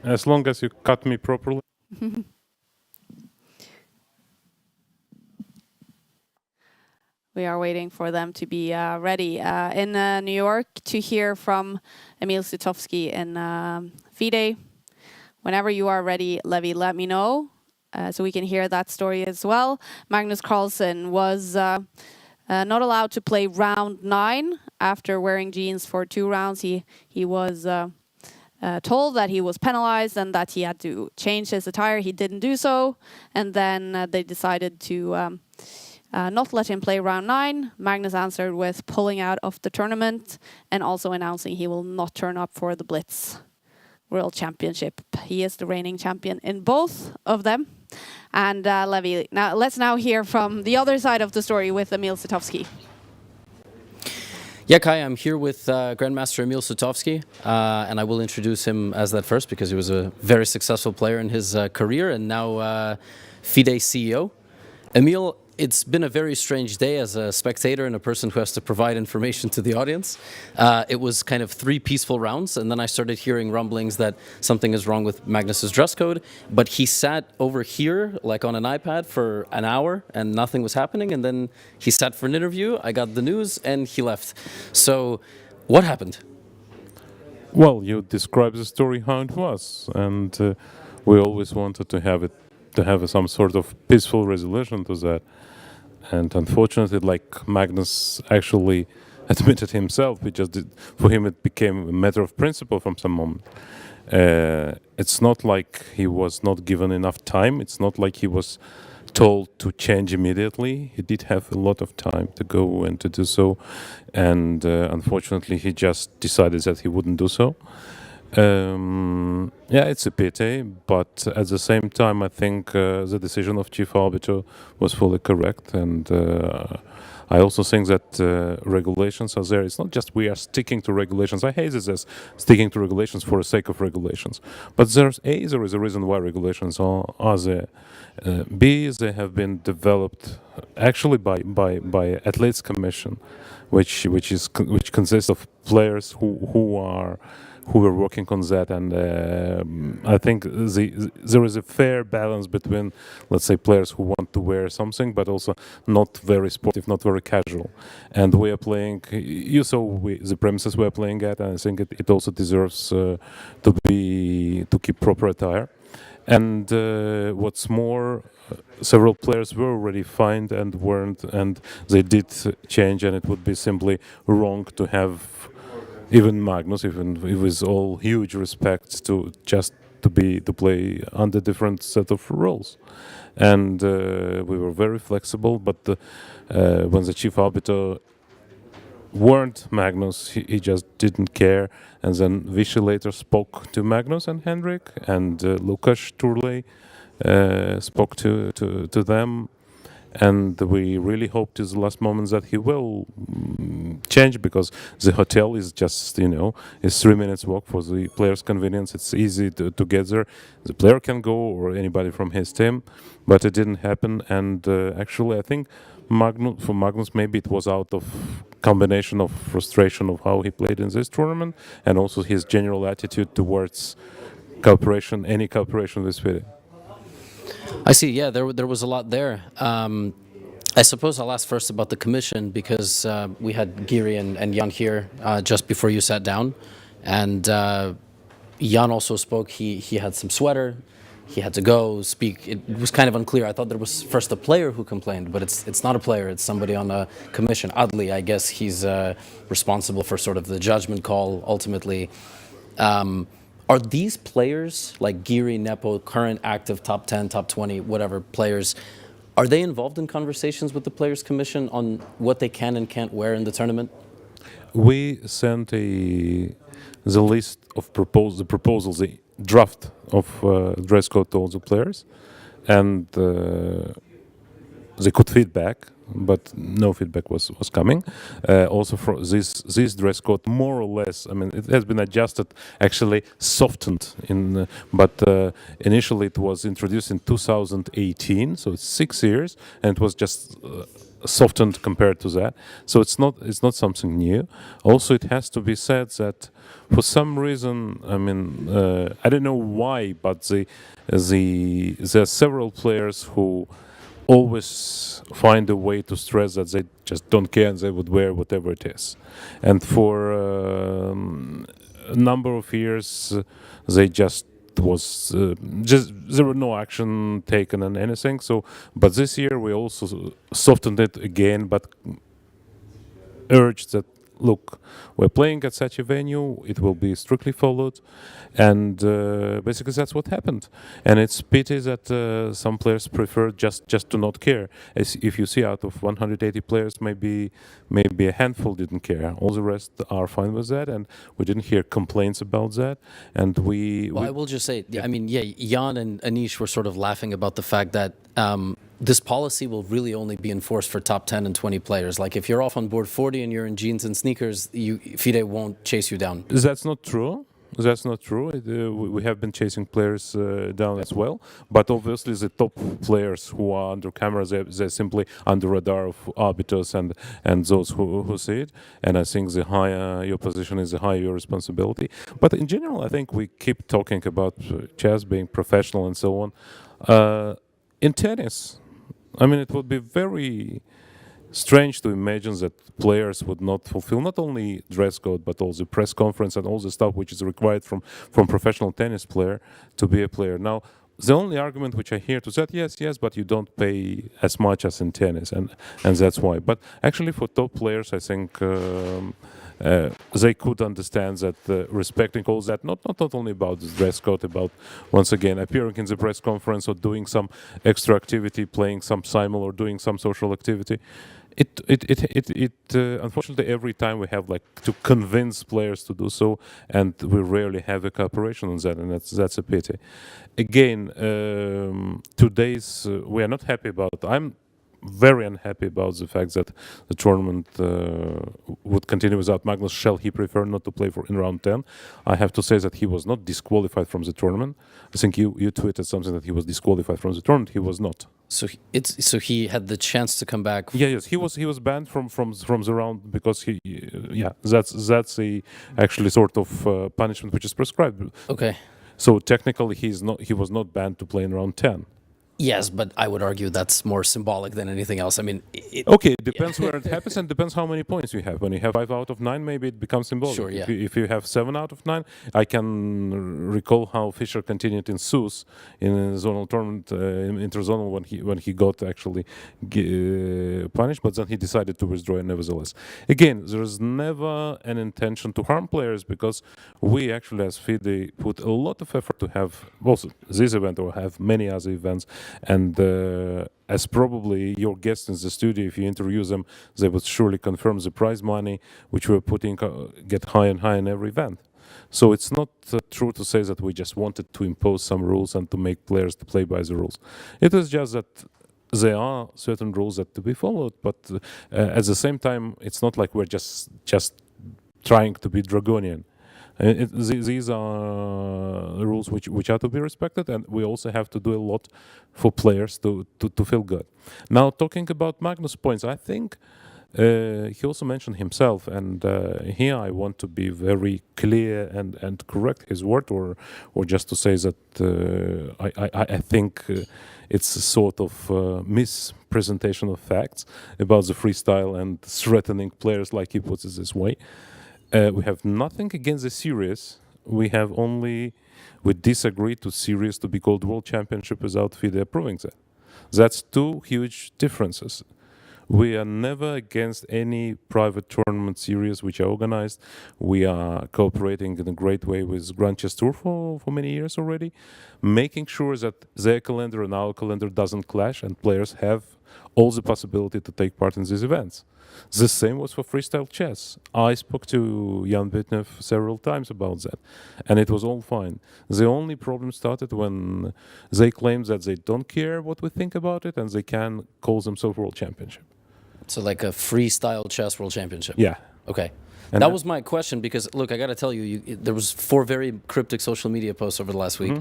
As long as you cut me properly.
We are waiting for them to be ready in New York to hear from Emil Sitovsky in FIDE. Whenever you are ready, Levi, let me know. So we can hear that story as well. Magnus Carlsen was not allowed to play round 9 after wearing jeans for 2 rounds. He was told that he was penalized and that he had to change his attire. He didn't do so, and then they decided to not let him play round 9. Magnus answered with pulling out of the tournament and also announcing he will not turn up for the Blitz World Championship. He is the reigning champion in both of them. And Levi, let's hear from the other side of the story with Emil Sitovsky.
Yeah, Kaja, I'm here with Grandmaster Emil Sitovsky, and I will introduce him as that first because he was a very successful player in his career and now FIDE CEO. Emil, it's been a very strange day as a spectator and a person who has to provide information to the audience. It was kind of 3 peaceful rounds, and then I started hearing rumblings that something is wrong with Magnus's dress code. But he sat over here, like on an iPad, for an hour, and nothing was happening. And then he sat for an interview, I got the news, and he left. So, what happened?
Well, you described the story how it was, and we always wanted to have some sort of peaceful resolution to that. And unfortunately, like Magnus actually admitted himself, for him it became a matter of principle from some moment. It's not like he was not given enough time. It's not like he was told to change immediately. He did have a lot of time to go and to do so. And unfortunately, he just decided that he wouldn't do so. Yeah, it's a pity, but at the same time, I think the decision of Chief Arbiter was fully correct, and I also think that regulations are there. It's not just we are sticking to regulations. I hate this as sticking to regulations for the sake of regulations, but there is a reason why regulations are there. B, they have been developed actually by Athletes Commission, which consists of players who were working on that, and I think there is a fair balance between, let's say, players who want to wear something, but also not very sportive, not very casual. And we are playing. You saw the premises we are playing at, and I think it also deserves to keep proper attire. And what's more, several players were already fined and weren't, and they did change, and it would be simply wrong to have. Even Magnus, even with all huge respect, to just to play under different set of rules, and we were very flexible. But when the chief arbiter warned Magnus, he just didn't care. And then Vichy later spoke to Magnus and Henrik, and Lukas Turley spoke to them. And we really hoped in the last moments that he will change, because the hotel is just, is 3 minutes walk for the player's convenience. It's easy to get there. The player can go, or anybody from his team, but it didn't happen. And actually, I think for Magnus, maybe it was out of combination of frustration of how he played in this tournament, and also his general attitude towards cooperation, any cooperation with FIDE.
I see. Yeah, there was a lot there. I suppose I'll ask first about the commission, because we had Giri and Jan here just before you sat down, and Jan also spoke. He had some sweater. He had to go speak. It was kind of unclear. I thought there was first a player who complained, but it's not a player. It's somebody on a commission. Adli, I guess he's responsible for sort of the judgment call ultimately. Are these players, like Giri, Nepo, current active top 10, top 20, whatever players, are they involved in conversations with the Players Commission on what they can and can't wear in the tournament?
We sent the list of the proposals, the draft of dress code to all the players, and they could feedback, but no feedback was coming. Also, for this dress code, more or less, I mean, it has been adjusted, actually softened but initially it was introduced in 2018, so it's 6 years, and it was just softened compared to that. So it's not something new. Also, it has to be said that for some reason, I mean, I don't know why, but there are several players who always find a way to stress that they just don't care and they would wear whatever it is. And for a number of years, they just there were no action taken on anything. So, but this year we also softened it again, but urged that, look, we're playing at such a venue, it will be strictly followed, and basically that's what happened. And it's pity that some players prefer just to not care. As if you see, out of 180 players, maybe a handful didn't care. All the rest are fine with that, and we didn't hear complaints about that. And
I will just say, I mean, Jan and Anish were sort of laughing about the fact that this policy will really only be enforced for top 10 and 20 players. Like, if you're off on board 40 and you're in jeans and sneakers, FIDE won't chase you down.
That's not true. That's not true. We have been chasing players down as well. But obviously the top players who are under cameras, they're simply under radar of arbiters and those who see it. And I think the higher your position is, the higher your responsibility. But in general, I think we keep talking about chess being professional and so on. In tennis, I mean, it would be very strange to imagine that players would not fulfill not only dress code, but also press conference and all the stuff which is required from professional tennis player to be a player. Now, the only argument which I hear to that, yes, but you don't pay as much as in tennis, and that's why. But actually, for top players, I think they could understand that respecting all that, not only about the dress code, about, once again, appearing in the press conference or doing some extra activity, playing some simul or doing some social activity. Unfortunately, every time we have to convince players to do so, and we rarely have a cooperation on that, and that's a pity. Again, today's we are not happy about. I'm very unhappy about the fact that the tournament would continue without Magnus. Shall he prefer not to play in round 10? I have to say that he was not disqualified from the tournament. I think you tweeted something that he was disqualified from the tournament. He was not.
So he had the chance to come back.
Yes, he was banned from the round because that's the actually sort of punishment which is prescribed.
Okay.
So technically he was not banned to play in round 10.
Yes, but I would argue that's more symbolic than anything else. I mean,
okay, it depends where it happens and depends how many points you have. When you have 5 out of 9, maybe it becomes symbolic.
Sure, yeah.
If you have 7 out of 9, I can recall how Fischer continued in Sus in a zonal tournament, interzonal, when he got actually punished, but then he decided to withdraw nevertheless. Again, there's never an intention to harm players, because we actually as FIDE put a lot of effort to have also this event or have many other events. And as probably your guests in the studio, if you interview them, they would surely confirm the prize money, which we're putting, get higher and higher in every event. So it's not true to say that we just wanted to impose some rules and to make players to play by the rules. It is just that there are certain rules that to be followed, but at the same time, it's not like we're just trying to be draconian. These are the rules which are to be respected, and we also have to do a lot for players to feel good. Now, talking about Magnus' points, I think he also mentioned himself, and here I want to be very clear and correct his word, or just to say that I think it's a sort of mispresentation of facts about the freestyle and threatening players, like he puts it this way. We have nothing against the series. We disagree to series to be called World Championship without FIDE approving that. That's two huge differences. We are never against any private tournament series which are organized. We are cooperating in a great way with Grand Chess Tour for many years already, making sure that their calendar and our calendar doesn't clash and players have all the possibility to take part in these events. The same was for freestyle chess. I spoke to Jan Bitnev several times about that, and it was all fine. The only problem started when they claimed that they don't care what we think about it, and they can call themselves World Championship.
So like a freestyle chess World Championship?
Yeah.
Okay.
And
that was my question, because look, I got to tell you, there was 4 very cryptic social media posts over the last week.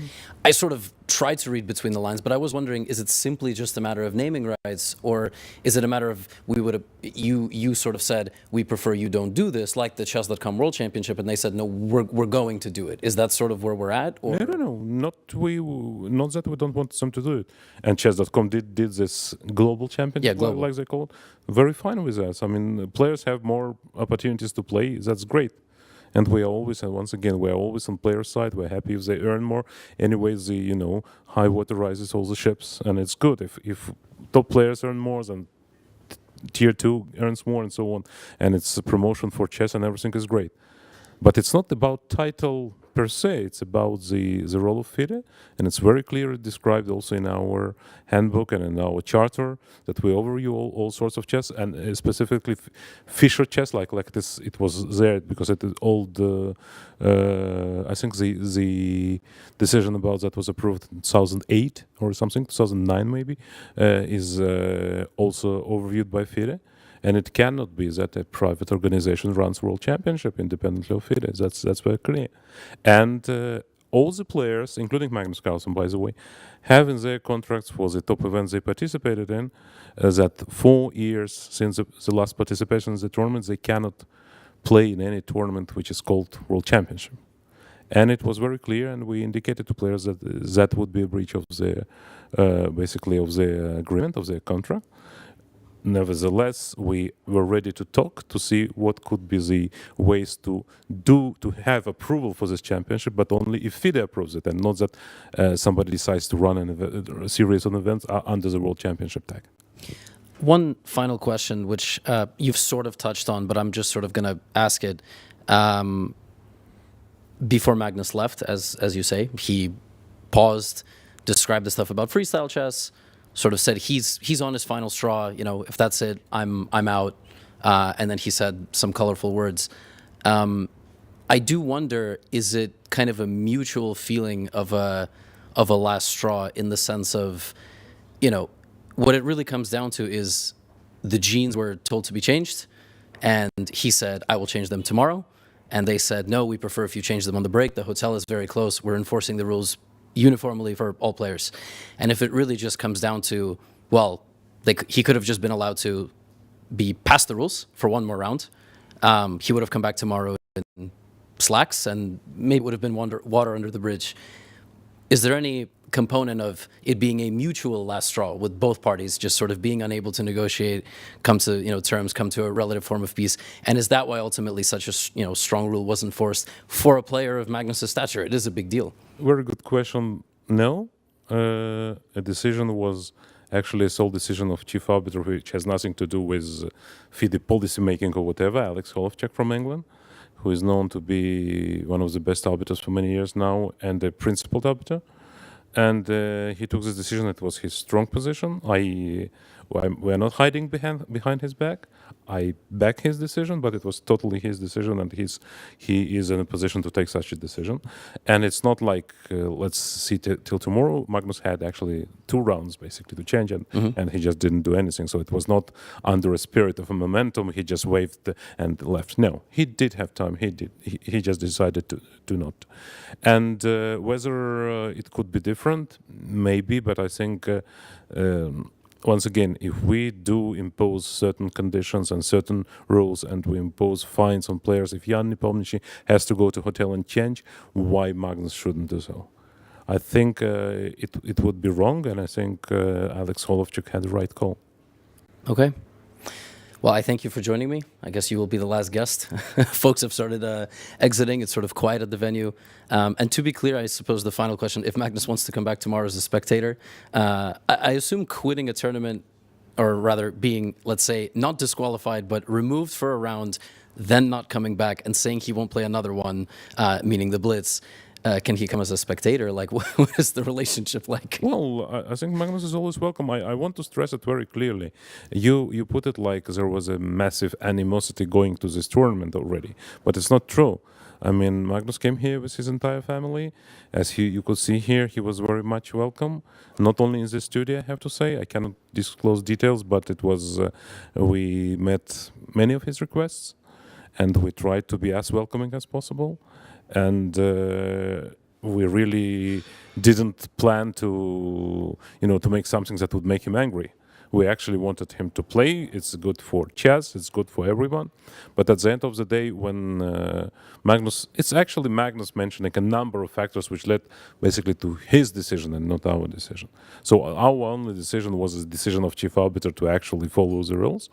I sort of tried to read between the lines, but I was wondering, is it simply just a matter of naming rights, or is it a matter of you sort of said, we prefer you don't do this, like the Chess.com World Championship, and they said, no, we're going to do it. Is that sort of where we're at? Or?
No, not that we don't want them to do it. And Chess.com did this global championship, like they call it, very fine with us. I mean, players have more opportunities to play. That's great. And we are always, and once again, we are always on player side. We're happy if they earn more. Anyways, the high water rises all the ships, and it's good if top players earn more, then tier 2 earns more, and so on. And it's a promotion for chess, and everything is great. But it's not about title per se. It's about the role of FIDE, and it's very clearly described also in our handbook and in our charter that we overview all sorts of chess, and specifically Fischer chess, like this. It was there because it is old. I think the decision about that was approved in 2008 or something, 2009 maybe, is also overviewed by FIDE. And it cannot be that a private organization runs World Championship independently of FIDE. That's very clear. And all the players, including Magnus Carlsen, by the way, have in their contracts for the top events they participated in that 4 years since the last participation in the tournament, they cannot play in any tournament which is called World Championship. And it was very clear, and we indicated to players that that would be a breach of the basically of the agreement, of their contract. Nevertheless, we were ready to talk to see what could be the ways to have approval for this championship, but only if FIDE approves it, and not that somebody decides to run a series of events under the World Championship tag.
One final question, which you've sort of touched on, but I'm just sort of going to ask it. Before Magnus left, as you say, he paused, described the stuff about freestyle chess, sort of said he's on his final straw. If that's it, I'm out. And then he said some colorful words. I do wonder, is it kind of a mutual feeling of a last straw, in the sense of, what it really comes down to is the genes were told to be changed, and he said, I will change them tomorrow. And they said, no, we prefer if you change them on the break. The hotel is very close. We're enforcing the rules uniformly for all players. And if it really just comes down to, well, he could have just been allowed to be past the rules for one more round. He would have come back tomorrow in slacks, and maybe it would have been water under the bridge. Is there any component of it being a mutual last straw with both parties just sort of being unable to negotiate, come to terms, come to a relative form of peace? And is that why ultimately such a strong rule was enforced for a player of Magnus's stature? It is a big deal.
Very good question. No, a decision was actually a sole decision of chief arbiter, which has nothing to do with FIDE policy making or whatever. Alex Holovchak from England, who is known to be one of the best arbiters for many years now and a principled arbiter. And he took this decision. It was his strong position. We're not hiding behind his back. I back his decision, but it was totally his decision, and he is in a position to take such a decision. And it's not like let's see till tomorrow. Magnus had actually 2 rounds basically to change it, and he just didn't do anything. So it was not under a spirit of a momentum. He just waved and left. No, he did have time. He just decided to not. And whether it could be different, maybe, but I think. Once again, if we do impose certain conditions and certain rules and we impose fines on players, if Jan Nepomniachtchi has to go to hotel and change, why Magnus shouldn't do so? I think it would be wrong, and I think Alex Holovchak had the right call.
Okay. Well, I thank you for joining me. I guess you will be the last guest. Folks have started exiting. It's sort of quiet at the venue. And to be clear, I suppose the final question, if Magnus wants to come back tomorrow as a spectator, I assume quitting a tournament, or rather being, let's say, not disqualified, but removed for a round, then not coming back and saying he won't play another one, meaning the Blitz, can he come as a spectator? Like, what is the relationship like?
Well, I think Magnus is always welcome. I want to stress it very clearly. You put it like there was a massive animosity going to this tournament already, but it's not true. I mean, Magnus came here with his entire family. As you could see here, he was very much welcome. Not only in the studio, I have to say. I cannot disclose details, but it was we met many of his requests, and we tried to be as welcoming as possible. And we really didn't plan to make something that would make him angry. We actually wanted him to play. It's good for chess. It's good for everyone. But at the end of the day, when it's actually Magnus mentioning a number of factors which led basically to his decision and not our decision. So our only decision was a decision of chief arbiter to actually follow the rules.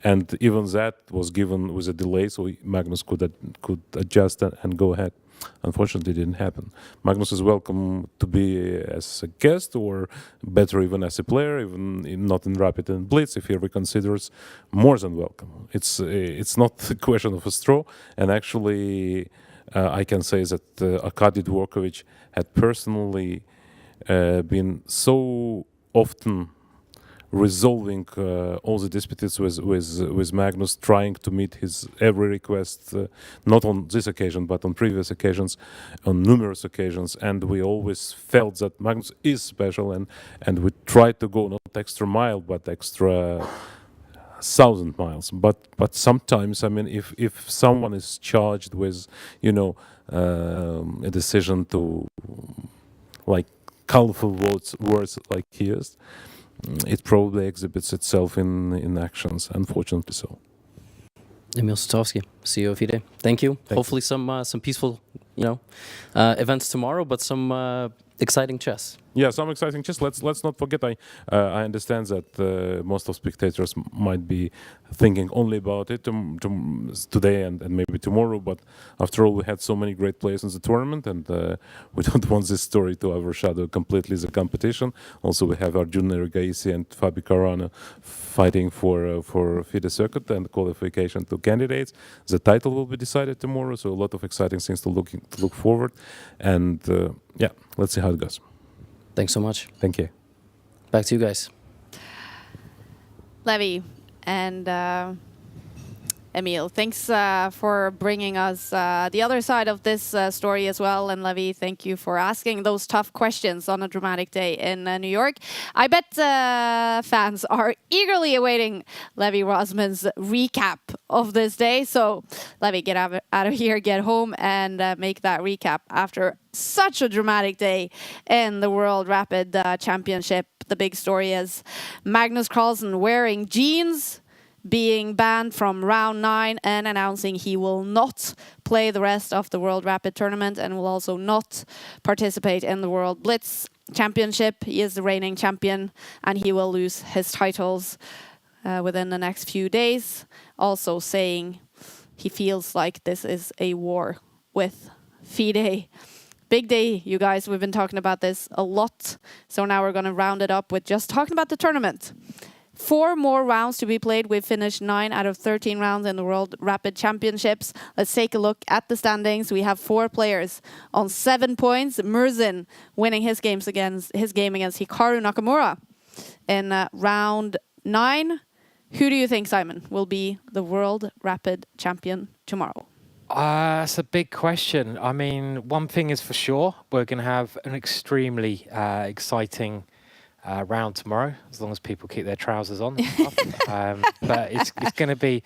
And even that was given with a delay, so Magnus could adjust and go ahead. Unfortunately, it didn't happen. Magnus is welcome to be as a guest, or better even as a player, even not in Rapid and Blitz, if he reconsiders, more than welcome. It's not a question of a straw, and actually I can say that Arkady Dvorkovich had personally been so often resolving all the disputes with Magnus, trying to meet his every request, not on this occasion, but on previous occasions, on numerous occasions. And we always felt that Magnus is special, and we tried to go not extra mile, but extra 1,000 miles. But sometimes, I mean, if someone is charged with, a decision to, like, colorful words like he is, it probably exhibits itself in actions, unfortunately so.
Emil Sutovsky, CEO of FIDE. Thank you. Hopefully some peaceful, events tomorrow, but some exciting chess.
Yeah, some exciting chess. Let's not forget. I understand that most of spectators might be thinking only about it today and maybe tomorrow. But after all, we had so many great players in the tournament, and we don't want this story to overshadow completely the competition. Also, we have Aronian, Erigaisi, and Fabiano Caruana fighting for FIDE circuit and qualification to candidates. The title will be decided tomorrow, so a lot of exciting things to look forward. And yeah, let's see how it goes.
Thanks so much.
Thank you.
Back to you guys.
Levy and Emil, thanks for bringing us the other side of this story as well. And Levy, thank you for asking those tough questions on a dramatic day in New York. I bet fans are eagerly awaiting Levy Rosman's recap of this day. So Levy, get out of here, get home, and make that recap after such a dramatic day in the World Rapid Championship. The big story is Magnus Carlsen wearing jeans being banned from round 9 and announcing he will not play the rest of the World Rapid Tournament and will also not participate in the World Blitz Championship. He is the reigning champion and he will lose his titles within the next few days. Also saying he feels like this is a war with FIDE. Big day, you guys. We've been talking about this a lot. So now we're going to round it up with just talking about the tournament. 4 more rounds to be played. We've finished 9 out of 13 rounds in the World Rapid Championships. Let's take a look at the standings. We have 4 players on 7 points. Murzin winning his game against Hikaru Nakamura in round 9. Who do you think, Simon, will be the World Rapid Champion tomorrow?
That's a big question. I mean, one thing is for sure, we're going to have an extremely exciting round tomorrow, as long as people keep their trousers on. But it's going to be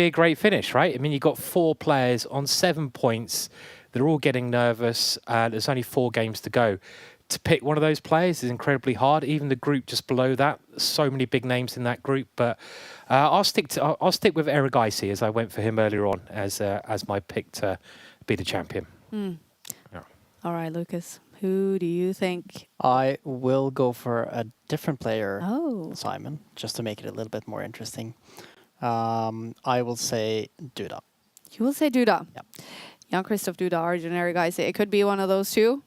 a great finish, right? I mean, you've got 4 players on 7 points. They're all getting nervous. There's only 4 games to go. To pick one of those players is incredibly hard. Even the group just below that, so many big names in that group. But I'll stick with Erigaisi, as I went for him earlier on as my pick to be the champion. Yeah.
All right, Lucas. Who do you think?
I will go for a different player,
Oh.
Simon, just to make it a little bit more interesting. I will say Duda.
You will say Duda?
Yeah.
Jan-Christoph Duda, Arjun Erigaisi. It could be one of those two,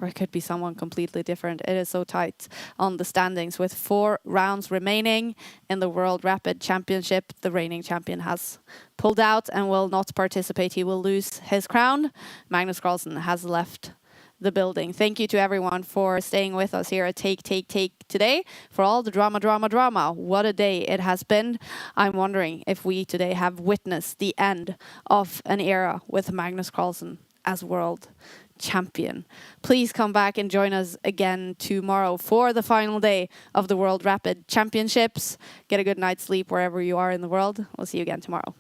or it could be someone completely different. It is so tight on the standings. With 4 rounds remaining in the World Rapid Championship, the reigning champion has pulled out and will not participate. He will lose his crown. Magnus Carlsen has left the building. Thank you to everyone for staying with us here at Take today, for all the drama. What a day it has been. I'm wondering if we today have witnessed the end of an era with Magnus Carlsen as world champion. Please come back and join us again tomorrow for the final day of the World Rapid Championships. Get a good night's sleep wherever you are in the world. We'll see you again tomorrow.